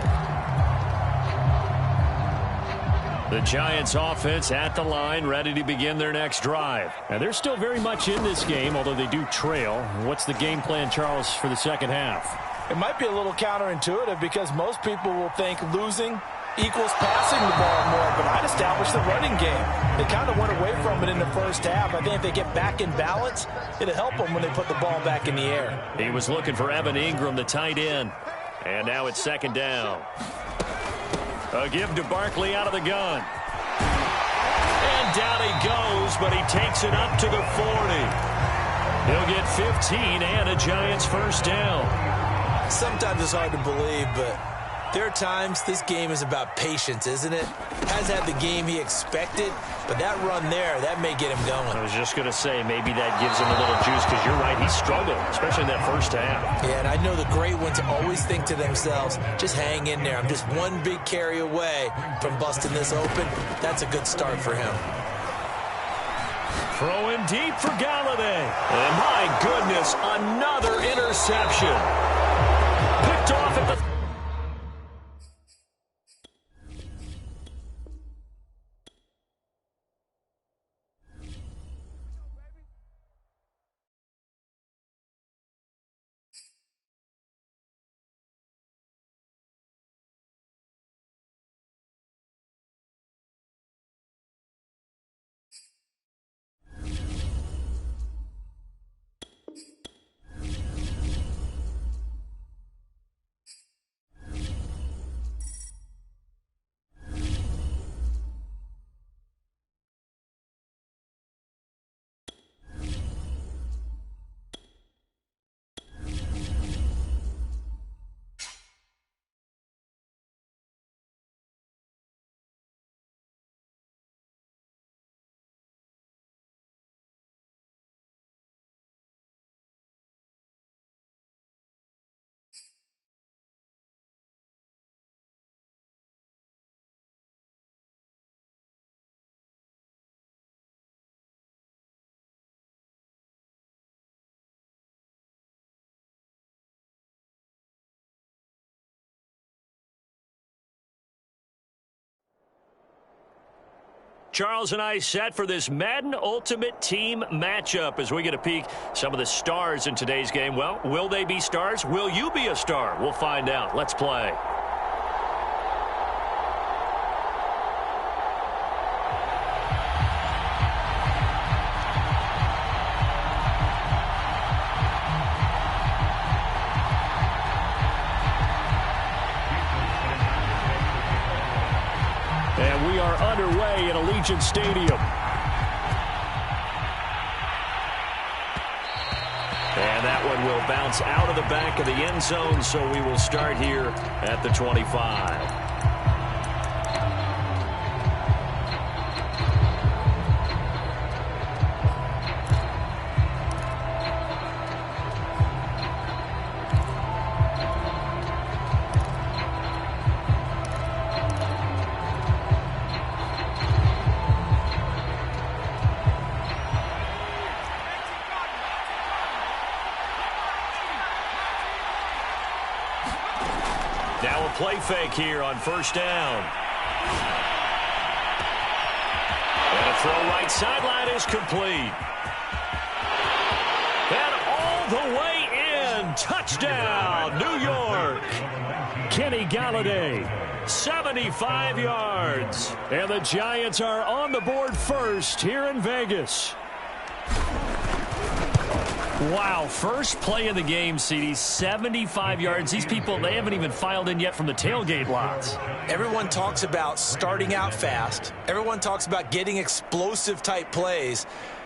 The Giants offense at the line, ready to begin their next drive. And they're still very much in this game, although they do trail. What's the game plan, Charles, for the second half? It might be a little counterintuitive because most people will think losing equals passing the ball more, but I'd establish the running game. They kind of went away from it in the first half. I think if they get back in balance, it'll help them when they put the ball back in the air. He was looking for Evan Ingram, the tight end. And now it's second down. A give to Barkley out of the gun. And down he goes, but he takes it up to the 40. He'll get 15 and a Giants first down. Sometimes it's hard to believe, but there are times this game is about patience, isn't it? Has had the game he expected, but that run there, that may get him going. I was just going to say, maybe that gives him a little juice, because you're right, he struggled, especially in that first half. Yeah, and I know the great ones always think to themselves, just hang in there. I'm just one big carry away from busting this open. That's a good start for him. Throwing deep for Galladay. And my goodness, another interception. Picked off at the... Charles and I set for this Madden Ultimate Team matchup as we get a peek some of the stars in today's game. Well, will they be stars? Will you be a star? We'll find out. Let's play. And we are underway at Allegiant Stadium. And that one will bounce out of the back of the end zone, so we will start here at the 25. Now a play fake here on first down. And a throw right sideline is complete. And all the way in. Touchdown, New York. Kenny Galladay, 75 yards. And the Giants are on the board first here in Vegas. Wow, first play of the game, CD, 75 yards. These people, they haven't even filed in yet from the tailgate lots. Everyone talks about starting out fast. Everyone talks about getting explosive-type plays.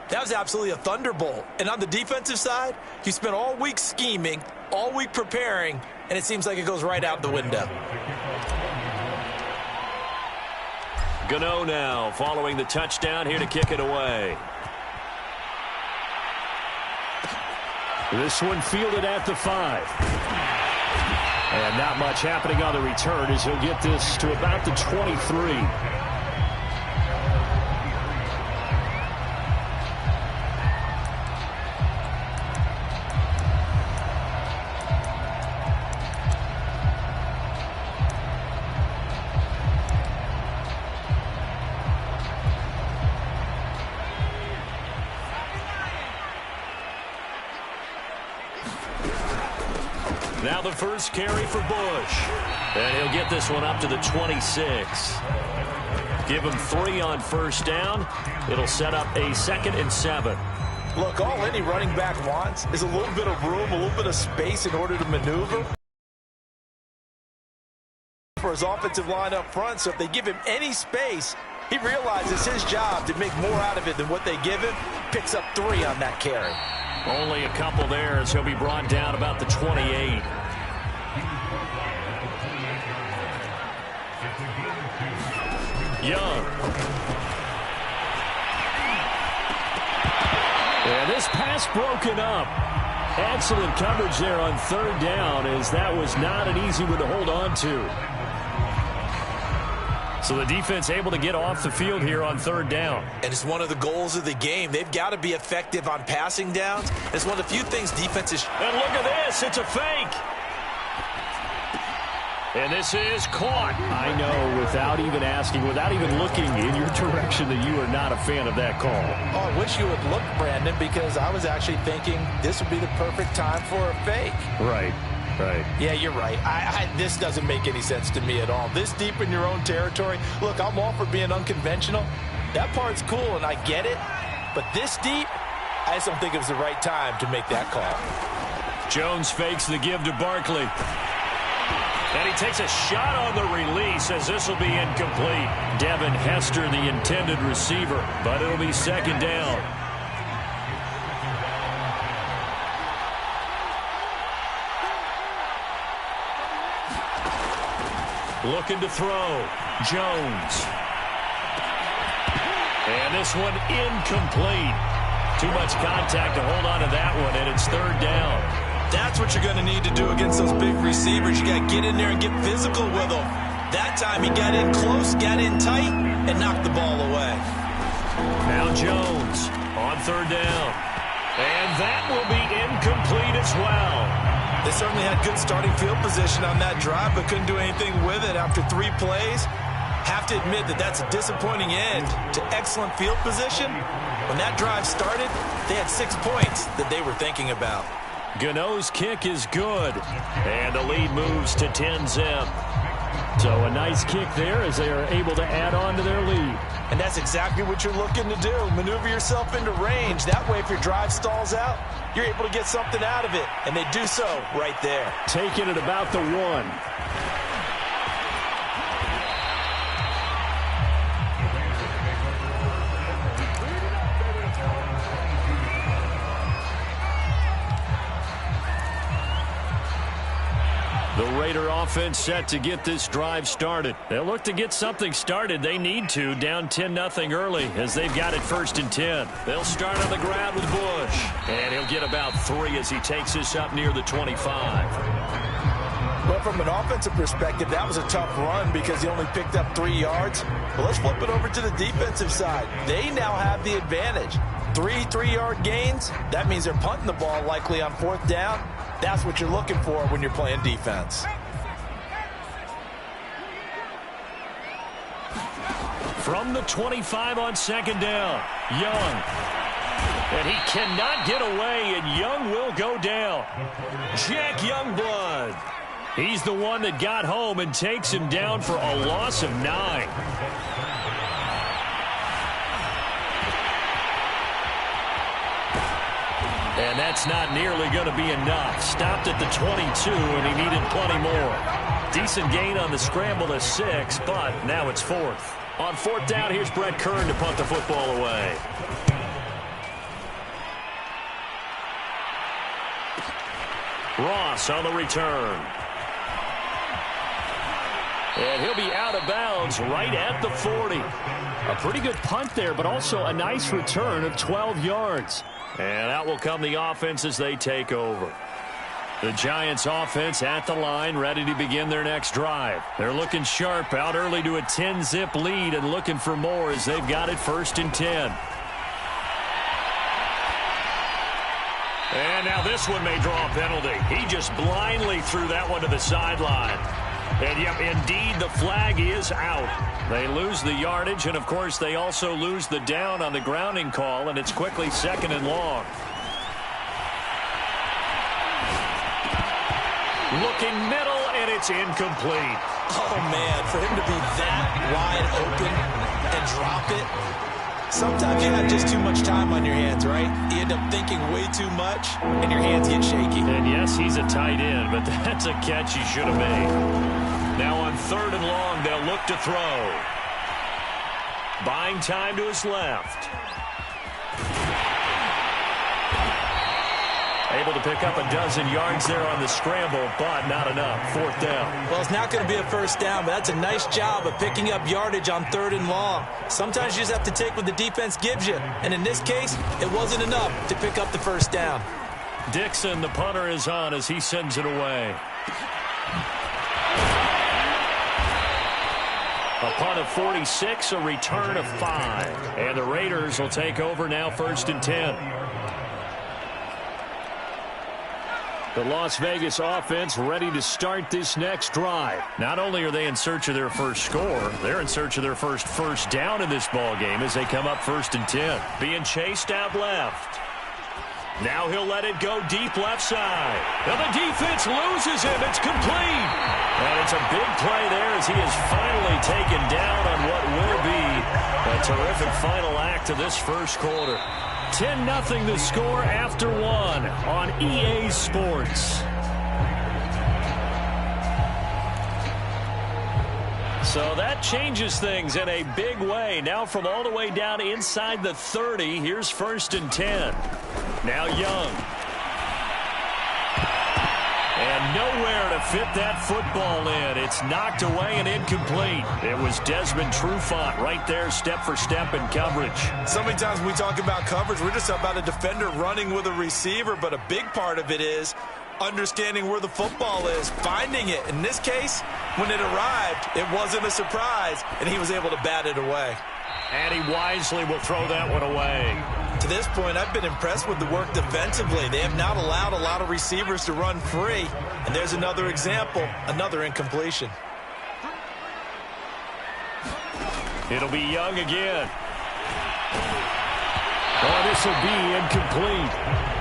That was absolutely a thunderbolt. And on the defensive side, you spent all week scheming, all week preparing, and it seems like it goes right out the window. Gano now following the touchdown here to kick it away. This one fielded at the 5. And not much happening on the return as he'll get this to about the 23. Now the first carry for Bush. And he'll get this one up to the 26. Give him 3 on first down. It'll set up a 2nd and 7. Look, all any running back wants is a little bit of room, a little bit of space in order to maneuver for his offensive line up front. So if they give him any space, he realizes his job to make more out of it than what they give him. Picks up 3 on that carry. Only a couple there as he'll be brought down about the 28. Young. And this pass broken up. Excellent coverage there on 3rd down, as that was not an easy one to hold on to. So the defense able to get off the field here on 3rd down. And it's one of the goals of the game. They've got to be effective on passing downs. It's one of the few things defenses... And look at this. It's a fake. And this is caught. I know, without even asking, without even looking in your direction, that you are not a fan of that call. Oh, I wish you would look, Brandon, because I was actually thinking this would be the perfect time for a fake. Right. Right. Yeah, you're right. This doesn't make any sense to me at all. This deep in your own territory. Look, I'm all for being unconventional. That part's cool, and I get it. But this deep, I just don't think it was the right time to make that call. Jones fakes the give to Barkley. And he takes a shot on the release as this will be incomplete. Devin Hester, the intended receiver, but it'll be 2nd down. Looking to throw. Jones. And this one incomplete. Too much contact to hold on to that one, and it's 3rd down. That's what you're going to need to do against those big receivers. You got to get in there and get physical with them. That time he got in close, got in tight, and knocked the ball away. Now Jones on 3rd down. And that will be incomplete as well. They certainly had good starting field position on that drive, but couldn't do anything with it after 3 plays. Have to admit that that's a disappointing end to excellent field position. When that drive started, they had 6 points that they were thinking about. Gano's kick is good. And the lead moves to 10-zip. So a nice kick there as they are able to add on to their lead. And that's exactly what you're looking to do. Maneuver yourself into range. That way, if your drive stalls out, you're able to get something out of it. And they do so right there. Taking it about the 1. The Raider offense set to get this drive started. They'll look to get something started. They need to, down 10-0 early as they've got it 1st and 10. They'll start on the ground with Bush. And he'll get about 3 as he takes this up near the 25. But from an offensive perspective, that was a tough run because he only picked up 3 yards. But let's flip it over to the defensive side. They now have the advantage. 3 3-yard gains. That means they're punting the ball likely on 4th down. That's what you're looking for when you're playing defense. From the 25 on 2nd down, Young. And he cannot get away, and Young will go down. Jack Youngblood. He's the one that got home and takes him down for a loss of 9. And that's not nearly going to be enough. Stopped at the 22, and he needed plenty more. Decent gain on the scramble to 6, but now it's 4th. On 4th down, here's Brett Kern to punt the football away. Ross on the return. And he'll be out of bounds right at the 40. A pretty good punt there, but also a nice return of 12 yards. And out will come the offense as they take over. The Giants offense at the line, ready to begin their next drive. They're looking sharp, out early to a 10-zip lead and looking for more as they've got it 1st and 10. And now this one may draw a penalty. He just blindly threw that one to the sideline. And, yep, indeed, the flag is out. They lose the yardage, and, of course, they also lose the down on the grounding call, and it's quickly 2nd and long. Looking middle, and it's incomplete. Oh, man, for him to be that wide open and drop it. Sometimes you have just too much time on your hands, right? You end up thinking way too much, and your hands get shaky. And, yes, he's a tight end, but that's a catch he should have made. Now on 3rd and long, they'll look to throw. Buying time to his left. Able to pick up a dozen yards there on the scramble, but not enough. 4th down. Well, it's not going to be a 1st down, but that's a nice job of picking up yardage on 3rd and long. Sometimes you just have to take what the defense gives you, and in this case, it wasn't enough to pick up the 1st down. Dixon, the punter, is on as he sends it away. A punt of 46, a return of 5. And the Raiders will take over now 1st and 10. The Las Vegas offense ready to start this next drive. Not only are they in search of their first score, they're in search of their first down in this ball game as they come up 1st and 10. Being chased out left. Now he'll let it go deep left side. Now the defense loses him. It's complete. And it's a big play there as he is finally taken down on what will be a terrific final act of this first quarter. 10-0 the score after 1 on EA Sports. So that changes things in a big way. Now from all the way down inside the 30, here's 1st and 10. Now Young. And nowhere to fit that football in. It's knocked away and incomplete. It was Desmond Trufant right there, step for step in coverage. So many times when we talk about coverage, we're just about a defender running with a receiver, but a big part of it is understanding where the football is, finding it. In this case, when it arrived, it wasn't a surprise, and he was able to bat it away. And he wisely will throw that one away. To this point, I've been impressed with the work defensively. They have not allowed a lot of receivers to run free. And there's another example, another incompletion. It'll be Young again. Oh, this will be incomplete.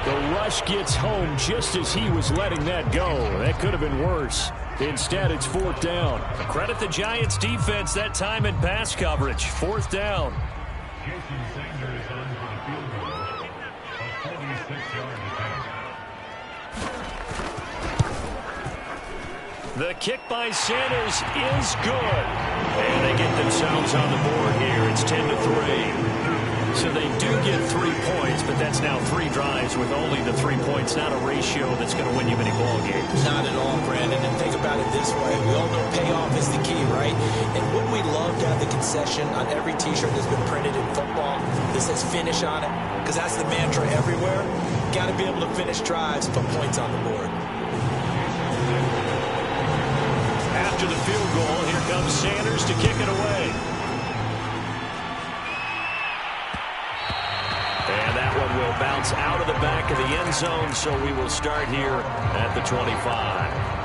The rush gets home just as he was letting that go. That could have been worse. Instead, it's 4th down. Credit the Giants' defense that time in pass coverage. 4th down. The kick by Sanders is good. And they get themselves on the board here. It's 10-3. So they do get 3 points, but that's now 3 drives with only the 3 points. Not a ratio that's going to win you many ball games. Not at all, Brandon. And think about it this way. We all know payoff is the key, right? And wouldn't we love to have the concession on every T-shirt that's been printed in football that says finish on it? Because that's the mantra everywhere. Got to be able to finish drives, put points on the board. After the field goal, here comes Sanders to kick it away. And that one will bounce out of the back of the end zone, so we will start here at the 25.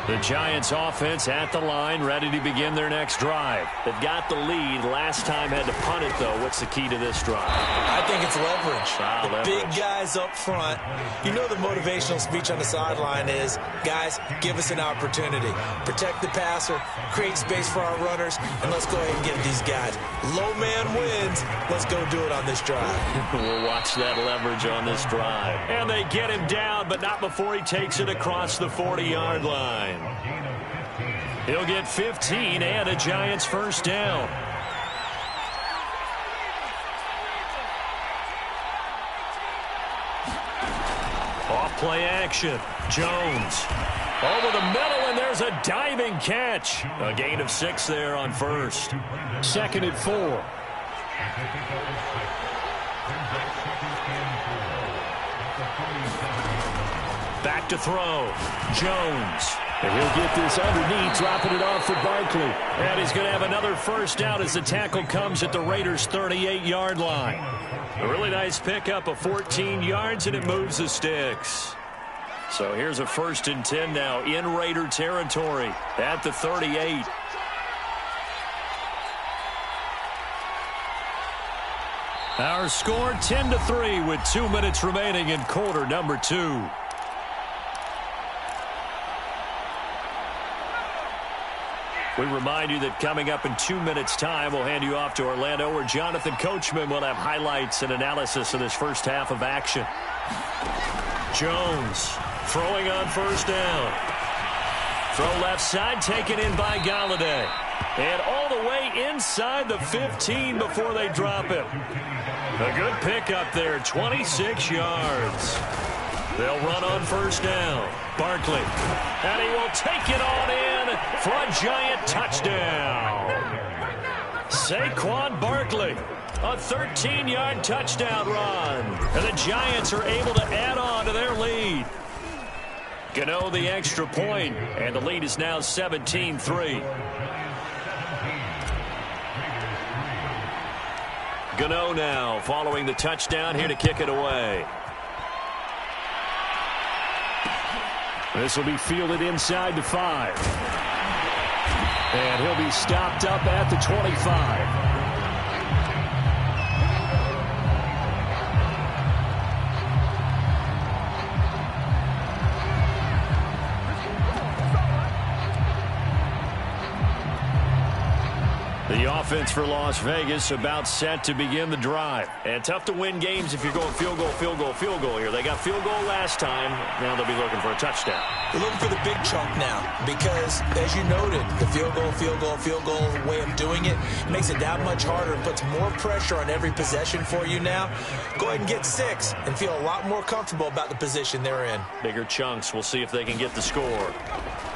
The Giants offense at the line, ready to begin their next drive. They've got the lead. Last time had to punt it, though. What's the key to this drive? I think it's leverage. Leverage. Big guys up front. You know the motivational speech on the sideline is, guys, give us an opportunity. Protect the passer, create space for our runners, and let's go ahead and get these guys. Low man wins. Let's go do it on this drive. We'll watch that leverage on this drive. And they get him down, but not before he takes it across the 40-yard line. He'll get 15 and a Giants first down. Off play action. Jones over the middle, and there's a diving catch. A gain of 6 there on first. 2nd and 4. Back to throw. Jones. And he'll get this underneath, dropping it off for Barkley. And he's going to have another first down as the tackle comes at the Raiders' 38-yard line. A really nice pickup of 14 yards, and it moves the sticks. So here's a 1st and 10 now in Raider territory at the 38. Our score 10-3 with 2 minutes remaining in quarter number 2. We remind you that coming up in 2 minutes' time, we'll hand you off to Orlando, where Jonathan Coachman will have highlights and analysis of this first half of action. Jones throwing on first down. Throw left side, taken in by Galladay. And all the way inside the 15 before they drop him. A good pickup there, 26 yards. They'll run on first down. Barkley. And he will take it on in for a Giant touchdown. Saquon Barkley. A 13-yard touchdown run. And the Giants are able to add on to their lead. Gano the extra point, and the lead is now 17-3. Gano now following the touchdown, here to kick it away. This will be fielded inside the 5. And he'll be stopped up at the 25. The offense for Las Vegas about set to begin the drive. And tough to win games if you're going field goal, field goal, field goal here. They got field goal last time. Now they'll be looking for a touchdown. They're looking for the big chunk now because, as you noted, the field goal way of doing it makes it that much harder and puts more pressure on every possession for you now. Go ahead and get 6 and feel a lot more comfortable about the position they're in. Bigger chunks. We'll see if they can get the score.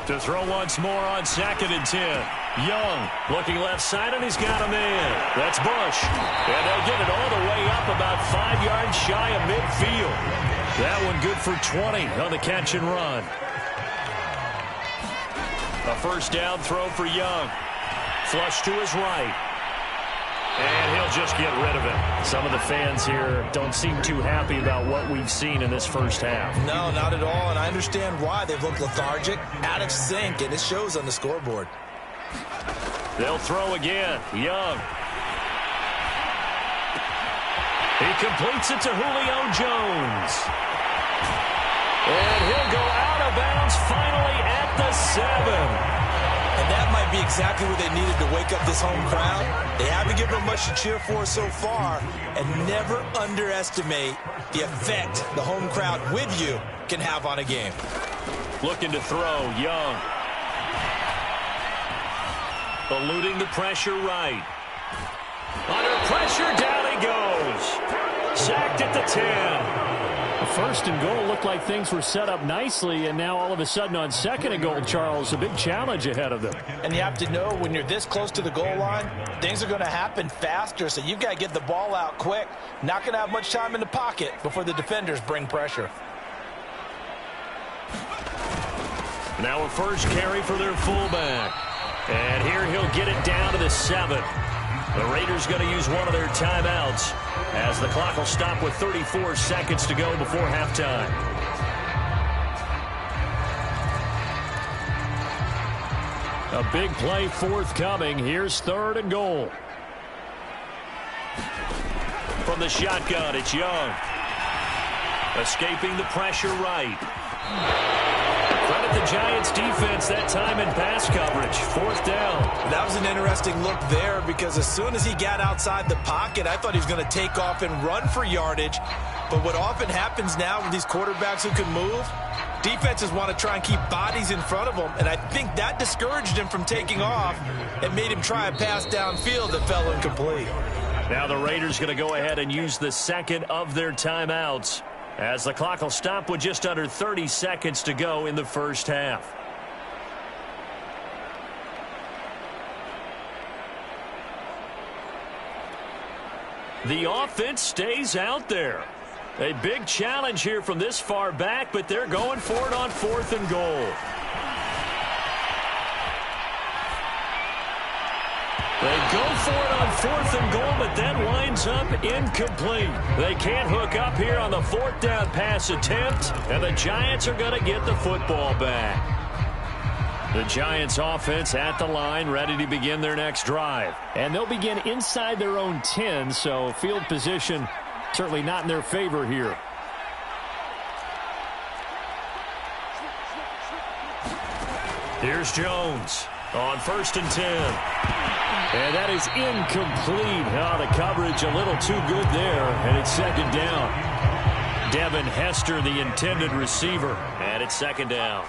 To throw once more on 2nd and 10. Young looking left side, and he's got a man. That's Bush. And they'll get it all the way up about 5 yards shy of midfield. That one good for 20 on the catch and run. A first down throw for Young. Flush to his right. And he'll just get rid of it. Some of the fans here don't seem too happy about what we've seen in this first half. No, not at all, and I understand why. They've looked lethargic, out of sync, and it shows on the scoreboard. They'll throw again. Young. He completes it to Julio Jones. And he'll go out of bounds finally at the 7. And that might be exactly what they needed to wake up this home crowd. They haven't given them much to cheer for so far, and never underestimate the effect the home crowd with you can have on a game. Looking to throw, Young. Eluding the pressure right. Under pressure, down he goes. Sacked at the 10. The 1st and goal looked like things were set up nicely, and now all of a sudden on 2nd and goal, Charles, a big challenge ahead of them. And you have to know when you're this close to the goal line, things are going to happen faster, so you've got to get the ball out quick. Not going to have much time in the pocket before the defenders bring pressure. Now a first carry for their fullback. And here he'll get it down to the 7. The Raiders going to use one of their timeouts as the clock will stop with 34 seconds to go before halftime. A big play forthcoming. Here's 3rd and goal. From the shotgun, it's Young. Escaping the pressure right. Credit the Giants defense that time in pass coverage. 4th down. That was an interesting look there because as soon as he got outside the pocket, I thought he was going to take off and run for yardage. But what often happens now with these quarterbacks who can move, defenses want to try and keep bodies in front of them, and I think that discouraged him from taking off and made him try a pass downfield that fell incomplete. Now the Raiders going to go ahead and use the second of their timeouts, as the clock will stop with just under 30 seconds to go in the first half. The offense stays out there. A big challenge here from this far back, but they're going for it on 4th and goal. They go for it on 4th and goal, but that winds up incomplete. They can't hook up here on the 4th down pass attempt, and the Giants are going to get the football back. The Giants offense at the line, ready to begin their next drive. And they'll begin inside their own 10, so field position certainly not in their favor here. Here's Jones on 1st and 10. And that is incomplete. Oh, the coverage a little too good there, and it's 2nd down. Devin Hester, the intended receiver, and it's 2nd down.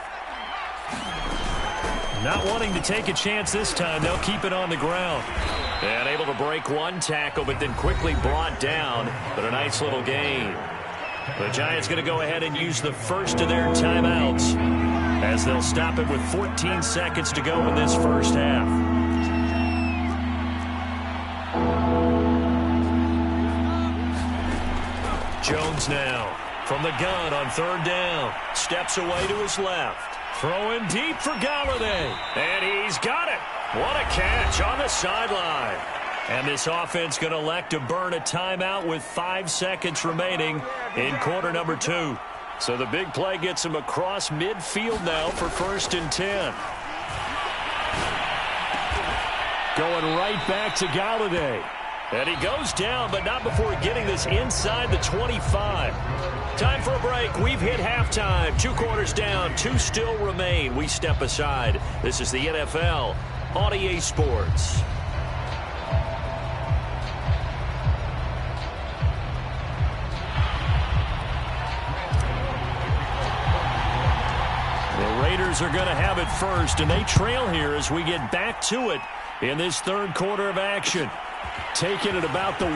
Not wanting to take a chance this time, they'll keep it on the ground. And able to break one tackle, but then quickly brought down. But a nice little gain. The Giants going to go ahead and use the first of their timeouts, as they'll stop it with 14 seconds to go in this first half. Jones now from the gun on 3rd down. Steps away to his left. Throwing deep for Galladay. And he's got it. What a catch on the sideline. And this offense going to elect to burn a timeout with 5 seconds remaining in quarter number 2. So the big play gets him across midfield now for 1st and 10. Going right back to Galladay. And he goes down, but not before getting this inside the 25. Time for a break. We've hit halftime. 2 quarters down, 2 still remain. We step aside. This is the NFL on EA Sports. The Raiders are going to have it first, and they trail here as we get back to it in this 3rd quarter of action. Taking it about the 1.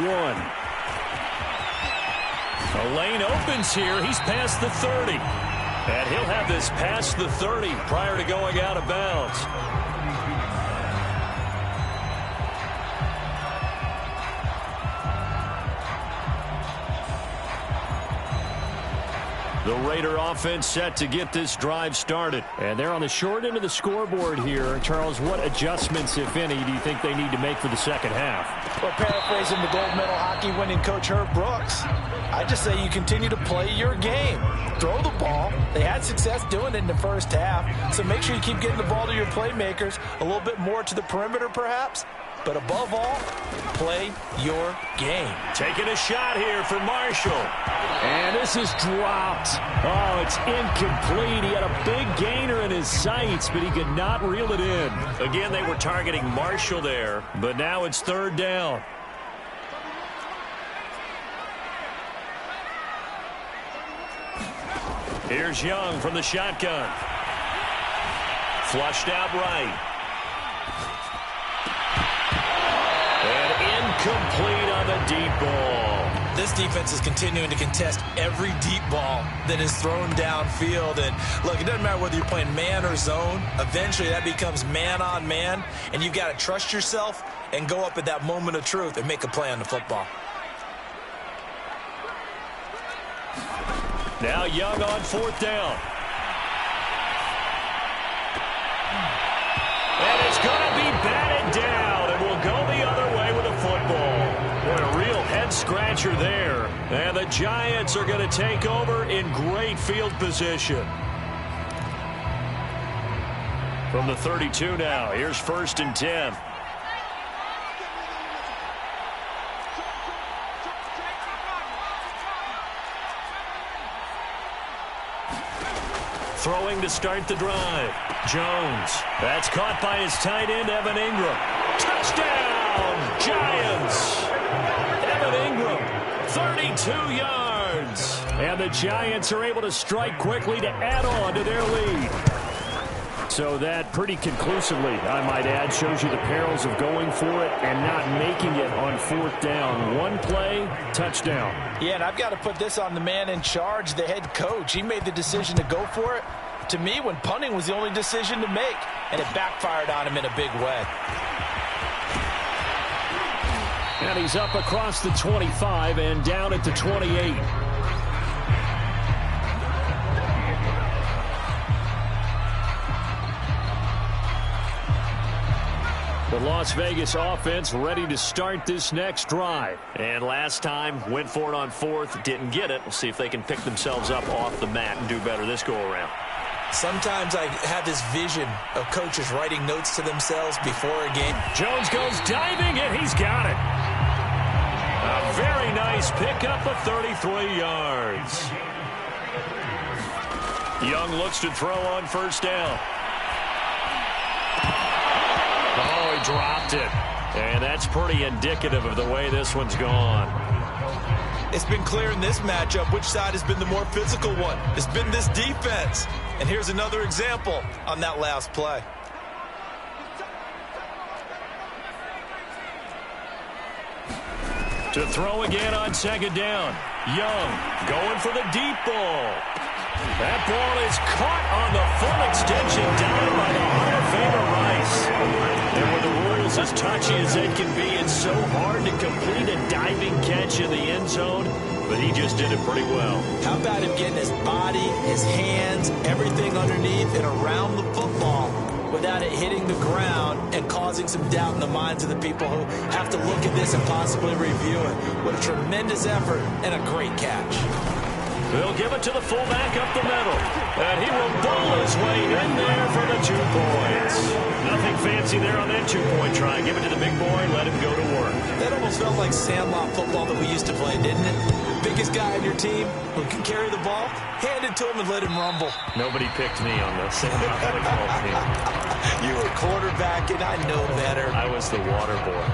A lane opens here. He's past the 30. And he'll have this past the 30 prior to going out of bounds. The Raider offense set to get this drive started. And they're on the short end of the scoreboard here. Charles, what adjustments, if any, do you think they need to make for the second half? Well, paraphrasing the gold medal hockey winning coach Herb Brooks, I just say you continue to play your game. Throw the ball. They had success doing it in the first half. So make sure you keep getting the ball to your playmakers, a little bit more to the perimeter perhaps. But above all, play your game. Taking a shot here for Marshall. And this is dropped. Oh, it's incomplete. He had a big gainer in his sights, but he could not reel it in. Again, they were targeting Marshall there, but now it's 3rd down. Here's Young from the shotgun. Flushed out right. Complete on the deep ball. This defense is continuing to contest every deep ball that is thrown downfield. And look, it doesn't matter whether you're playing man or zone. Eventually that becomes man on man. And you've got to trust yourself and go up at that moment of truth and make a play on the football. Now Young on 4th down. And it's going to be batted down, and we'll go the other way with the football. What a real head-scratcher there. And the Giants are going to take over in great field position. From the 32 now, here's 1st and 10. Throwing to start the drive. Jones. That's caught by his tight end, Evan Ingram. Touchdown, Giants. Evan Ingram, 32 yards. And the Giants are able to strike quickly to add on to their lead. So that pretty conclusively, I might add, shows you the perils of going for it and not making it on 4th down. One play, touchdown. Yeah, and I've got to put this on the man in charge, the head coach. He made the decision to go for it. To me, when punting was the only decision to make, and it backfired on him in a big way. And he's up across the 25 and down at the 28. The Las Vegas offense ready to start this next drive. And last time, went for it on 4th, didn't get it. We'll see if they can pick themselves up off the mat and do better this go-around. Sometimes I have this vision of coaches writing notes to themselves before a game. Jones goes diving, and he's got it. A very nice pickup of 33 yards. Young looks to throw on 1st down. Oh, he dropped it. And that's pretty indicative of the way this one's gone. It's been clear in this matchup which side has been the more physical one. It's been this defense. And here's another example on that last play. To throw again on 2nd down. Young going for the deep ball. That ball is caught on the full extension down by the Hall of Famer Rice. And with the rules as touchy as it can be, it's so hard to complete a diving catch in the end zone, but he just did it pretty well. How about him getting his body, his hands, everything underneath and around the football without it hitting the ground and causing some doubt in the minds of the people who have to look at this and possibly review it. What a tremendous effort and a great catch. They'll give it to the fullback up the middle. And he will bowl his way in there for the 2 points. Nothing fancy there on that 2-point try. Give it to the big boy, let him go to work. That almost felt like sandlot football that we used to play, didn't it? Biggest guy on your team who can carry the ball, hand it to him and let him rumble. Nobody picked me on the sandlot football team. You were quarterback, and I know better. I was the water boy.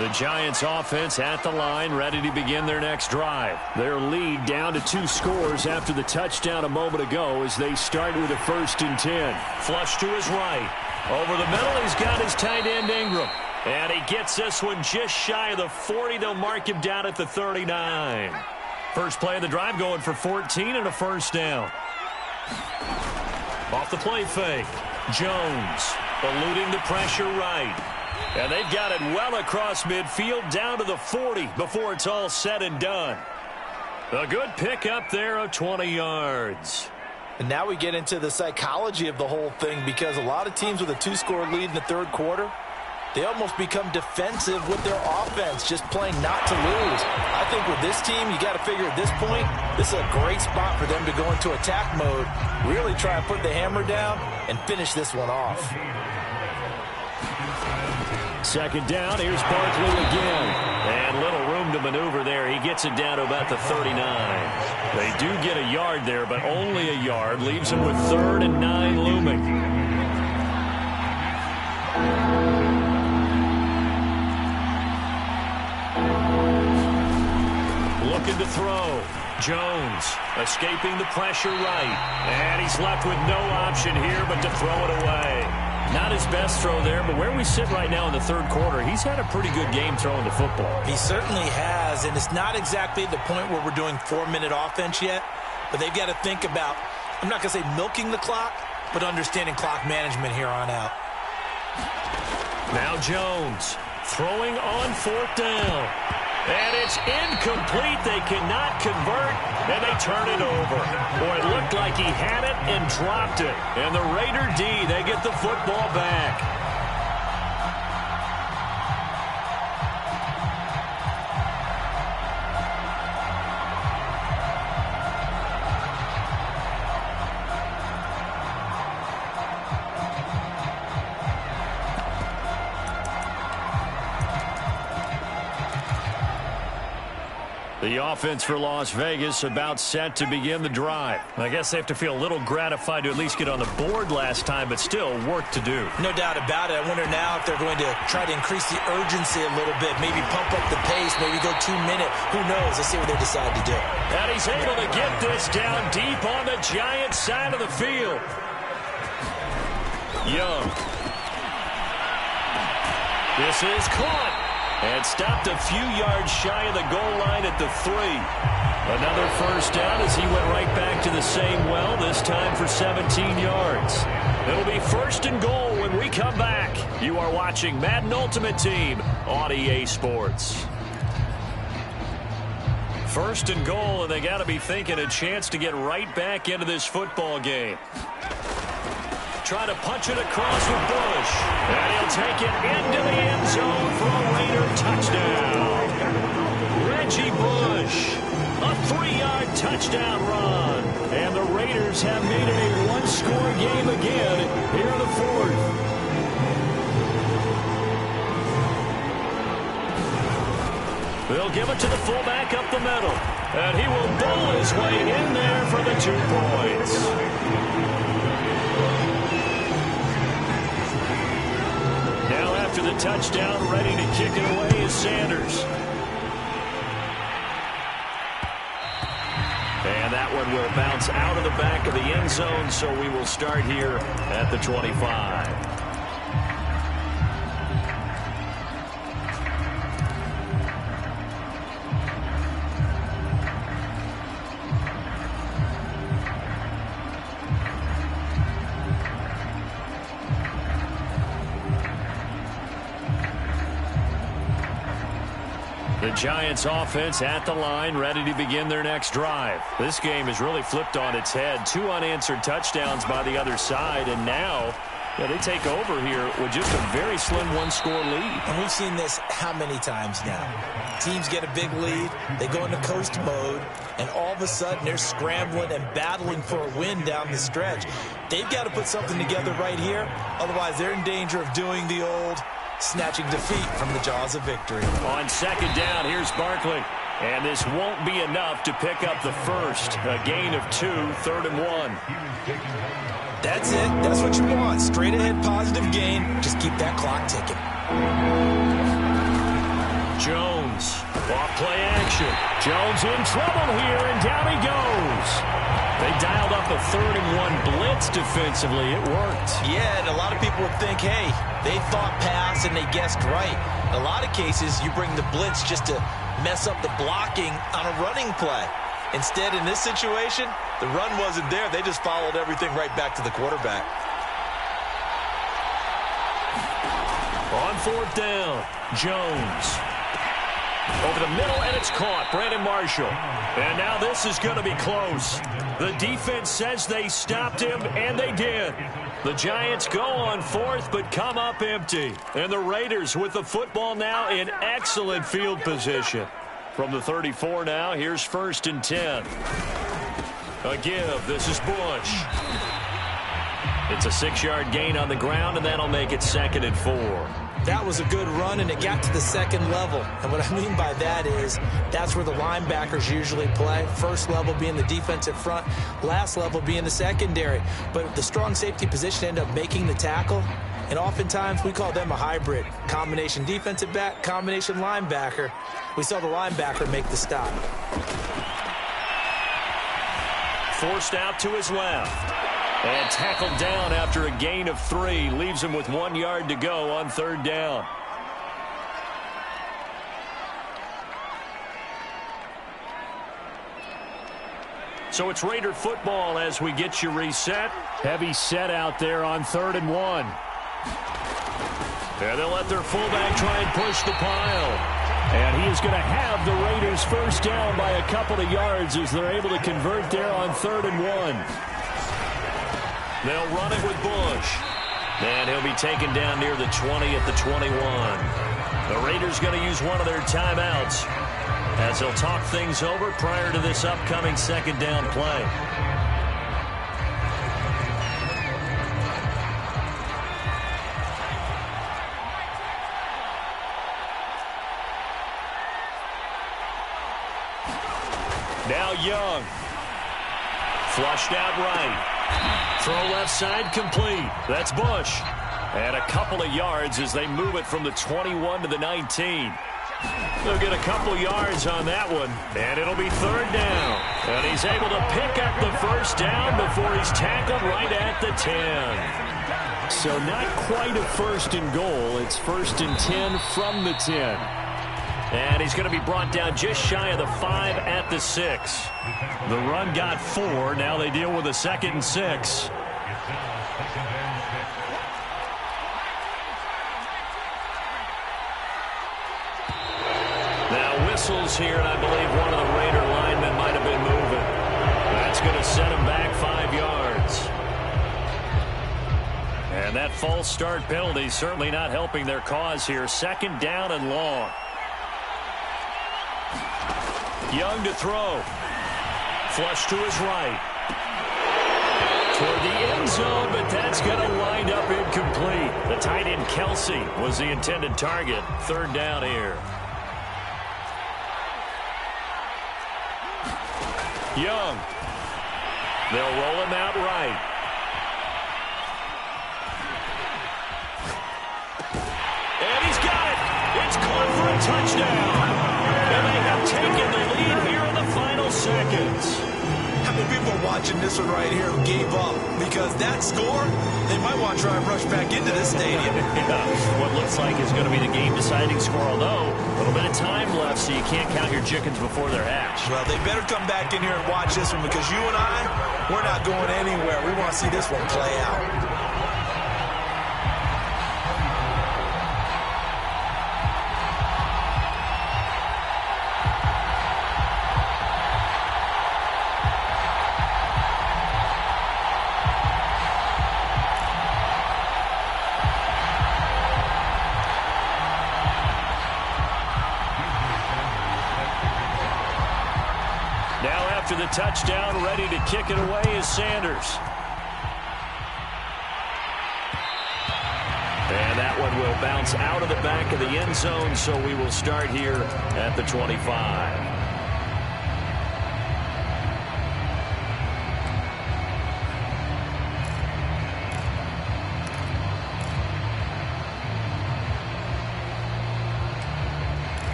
The Giants offense at the line, ready to begin their next drive. Their lead down to 2 scores after the touchdown a moment ago as they start with a 1st and 10. Flush to his right. Over the middle, he's got his tight end Ingram. And he gets this one just shy of the 40. They'll mark him down at the 39. First play of the drive going for 14 and a 1st down. Off the play fake. Jones eluding the pressure right. And they've got it well across midfield down to the 40 before it's all said and done. A good pick up there of 20 yards. And now we get into the psychology of the whole thing, because a lot of teams with a 2-score lead in the 3rd quarter, they almost become defensive with their offense, just playing not to lose. I think with this team, you got to figure at this point, this is a great spot for them to go into attack mode, really try and put the hammer down and finish this one off. 2nd down, here's Barkley again. And little room to maneuver there. He gets it down to about the 39. They do get a yard there, but only a yard. Leaves him with 3rd and 9 looming. Looking to throw. Jones escaping the pressure right. And he's left with no option here but to throw it away. Not his best throw there, but where we sit right now in the third quarter, he's had a pretty good game throwing the football. He certainly has, and it's not exactly the point where we're doing 4-minute offense yet, but they've got to think about, I'm not going to say milking the clock, but understanding clock management here on out. Now Jones throwing on 4th down. And it's incomplete. They cannot convert, and they turn it over. Boy, it looked like he had it and dropped it. And the Raider D, they get the football back. The offense for Las Vegas about set to begin the drive. I guess they have to feel a little gratified to at least get on the board last time, but still work to do. No doubt about it. I wonder now if they're going to try to increase the urgency a little bit, maybe pump up the pace, maybe go 2-minute. Who knows? Let's see what they decide to do. And he's able to get this down deep on the Giants side of the field. Young. This is caught. And stopped a few yards shy of the goal line at the 3. Another first down as he went right back to the same well, this time for 17 yards. It'll be 1st and goal when we come back. You are watching Madden Ultimate Team on EA Sports. 1st and goal, and they got to be thinking a chance to get right back into this football game. Try to punch it across with Bush. And he'll take it into the end zone for a Raider touchdown. Reggie Bush, a 3-yard touchdown run. And the Raiders have made it a one-score game again here in the 4th. They'll give it to the fullback up the middle. And he will bowl his way in there for the 2 points. Now after the touchdown, ready to kick it away is Sanders. And that one will bounce out of the back of the end zone, so we will start here at the 25. The Giants offense at the line, ready to begin their next drive. This game has really flipped on its head. 2 unanswered touchdowns by the other side, and now they take over here with just a very slim one-score lead. And we've seen this how many times now? Teams get a big lead, they go into coast mode, and all of a sudden they're scrambling and battling for a win down the stretch. They've got to put something together right here, otherwise they're in danger of doing the old snatching defeat from the jaws of victory. On 2nd down, here's Barkley. And this won't be enough to pick up the first. A gain of 2, 3rd and 1. That's it. That's what you want. Straight ahead positive gain. Just keep that clock ticking. Jones. Off play action. Jones in trouble here, and down he goes. They dialed up a 3rd and 1 blitz defensively. It worked. Yeah, and a lot of people would think, hey, they thought pass and they guessed right. In a lot of cases, you bring the blitz just to mess up the blocking on a running play. Instead, in this situation, the run wasn't there. They just followed everything right back to the quarterback. On 4th down, Jones. Over the middle, and it's caught. Brandon Marshall. And now this is going to be close. The defense says they stopped him, and they did. The Giants go on 4th, but come up empty. And the Raiders with the football now in excellent field position. From the 34 now, here's 1st and 10. A give. This is Bush. It's a 6-yard gain on the ground, and that'll make it 2nd and 4. That was a good run, and it got to the 2nd level. And what I mean by that is that's where the linebackers usually play. First level being the defensive front, last level being the secondary. But the strong safety position ended up making the tackle, and oftentimes we call them a hybrid. Combination defensive back, combination linebacker. We saw the linebacker make the stop. Forced out to his left. And tackled down after a gain of 3. Leaves him with 1 yard to go on 3rd down. So it's Raider football as we get you reset. Heavy set out there on 3rd and 1. And they'll let their fullback try and push the pile. And he is going to have the Raiders first down by a couple of yards as they're able to convert there on 3rd and 1. They'll run it with Bush. And he'll be taken down near the 20 at the 21. The Raiders going to use one of their timeouts as they'll talk things over prior to this upcoming 2nd down play. Now Young. Flushed out right. Throw left side complete. That's Bush. And a couple of yards as they move it from the 21 to the 19. They'll get a couple yards on that one, and it'll be 3rd down. And he's able to pick up the first down before he's tackled right at the 10. So not quite a 1st and goal. It's 1st and 10 from the 10. And he's going to be brought down just shy of the 5 at the 6. The run got 4. Now they deal with a 2nd and 6. Now whistles here, and I believe one of the Raider linemen might have been moving. That's going to set him back 5 yards. And that false start penalty certainly not helping their cause here. 2nd down and long. Young to throw. Flush to his right. Toward the end zone, but that's going to wind up incomplete. The tight end Kelsey was the intended target. 3rd down here. Young. They'll roll him out right. And he's got it. It's caught for a touchdown. And they have taken the lead here in the final seconds. How many people are watching this one right here who gave up? Because that score, they might want to try and rush back into this stadium. Yeah, what looks like is going to be the game-deciding score, although a little bit of time left, so you can't count your chickens before they're hatched. Well, they better come back in here and watch this one because you and I, we're not going anywhere. We want to see this one play out. After the touchdown, ready to kick it away is Sanders. And that one will bounce out of the back of the end zone, so we will start here at the 25.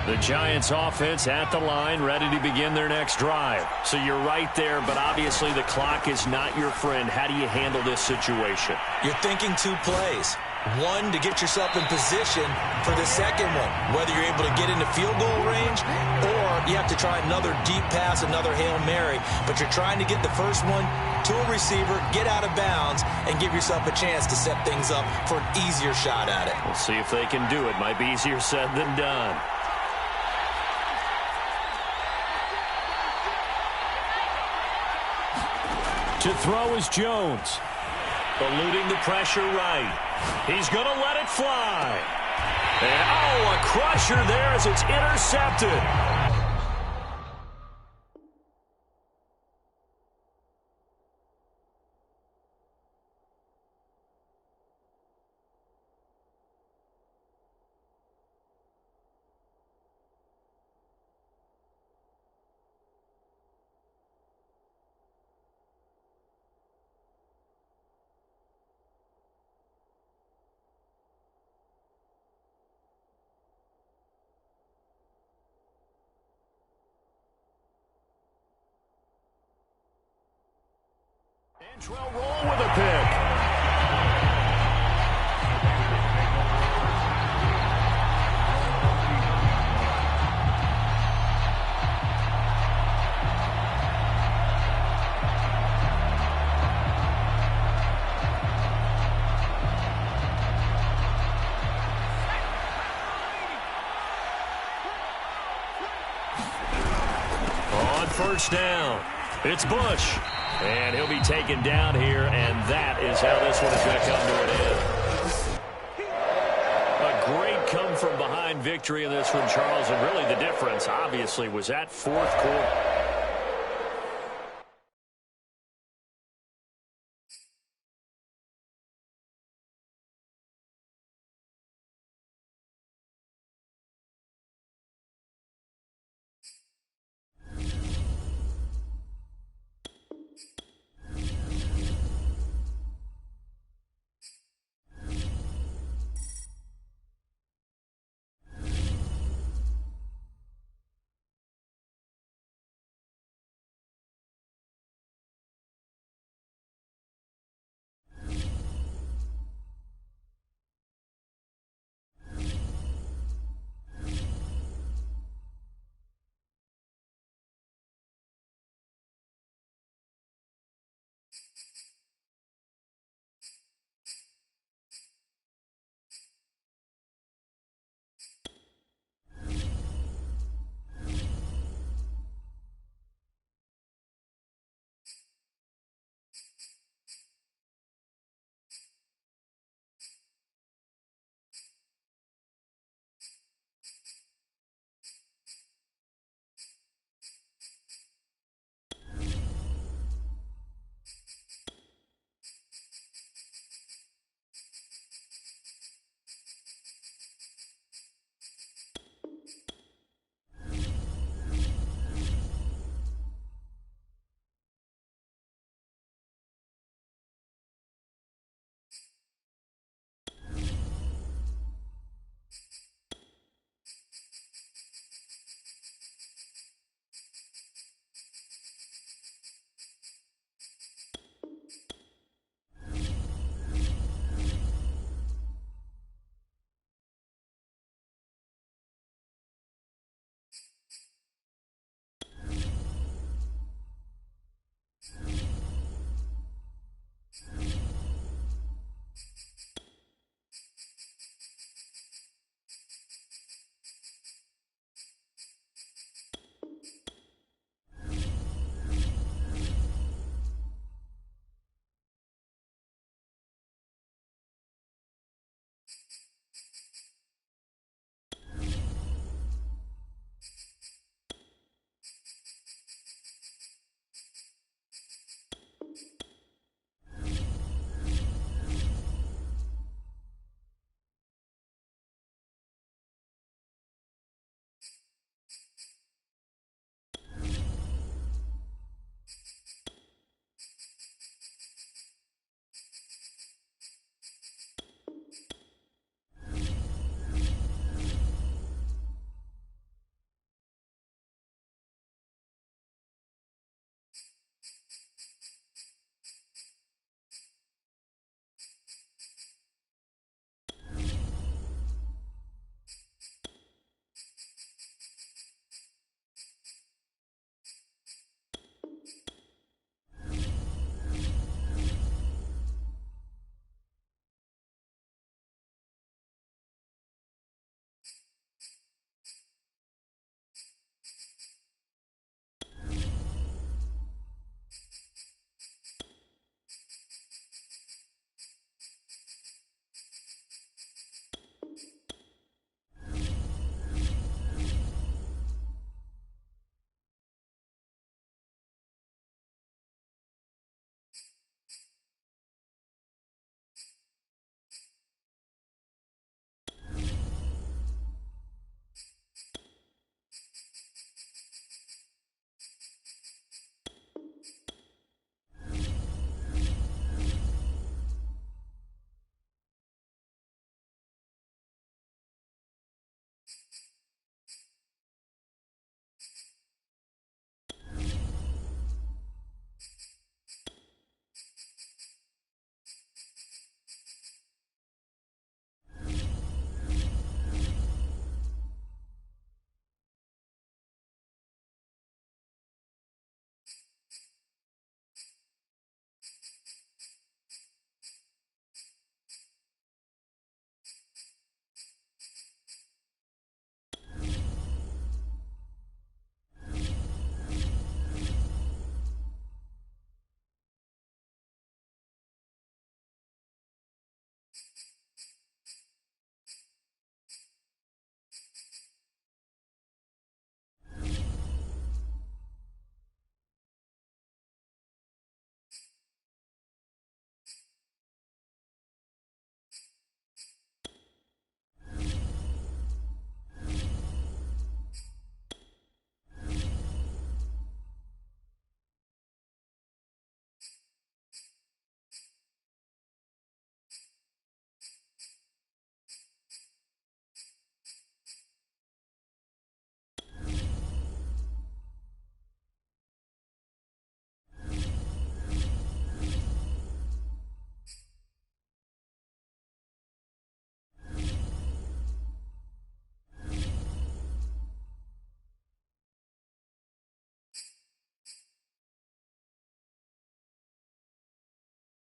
The Giants offense at the line, ready to begin their next drive. So you're right there, but obviously the clock is not your friend. How do you handle this situation? You're thinking 2 plays. One, to get yourself in position for the second one, whether you're able to get into field goal range or you have to try another deep pass, another Hail Mary. But you're trying to get the first one to a receiver, get out of bounds, and give yourself a chance to set things up for an easier shot at it. We'll see if they can do it. Might be easier said than done. To throw is Jones. Eluding the pressure right. He's going to let it fly. And, a crusher there as it's intercepted. Cantrell roll with a pick. On first down, it's Bush. And he'll be taken down here, and that is how this one is going to come to an end. A great come-from-behind victory in this one, Charles, and really the difference, obviously, was that fourth quarter.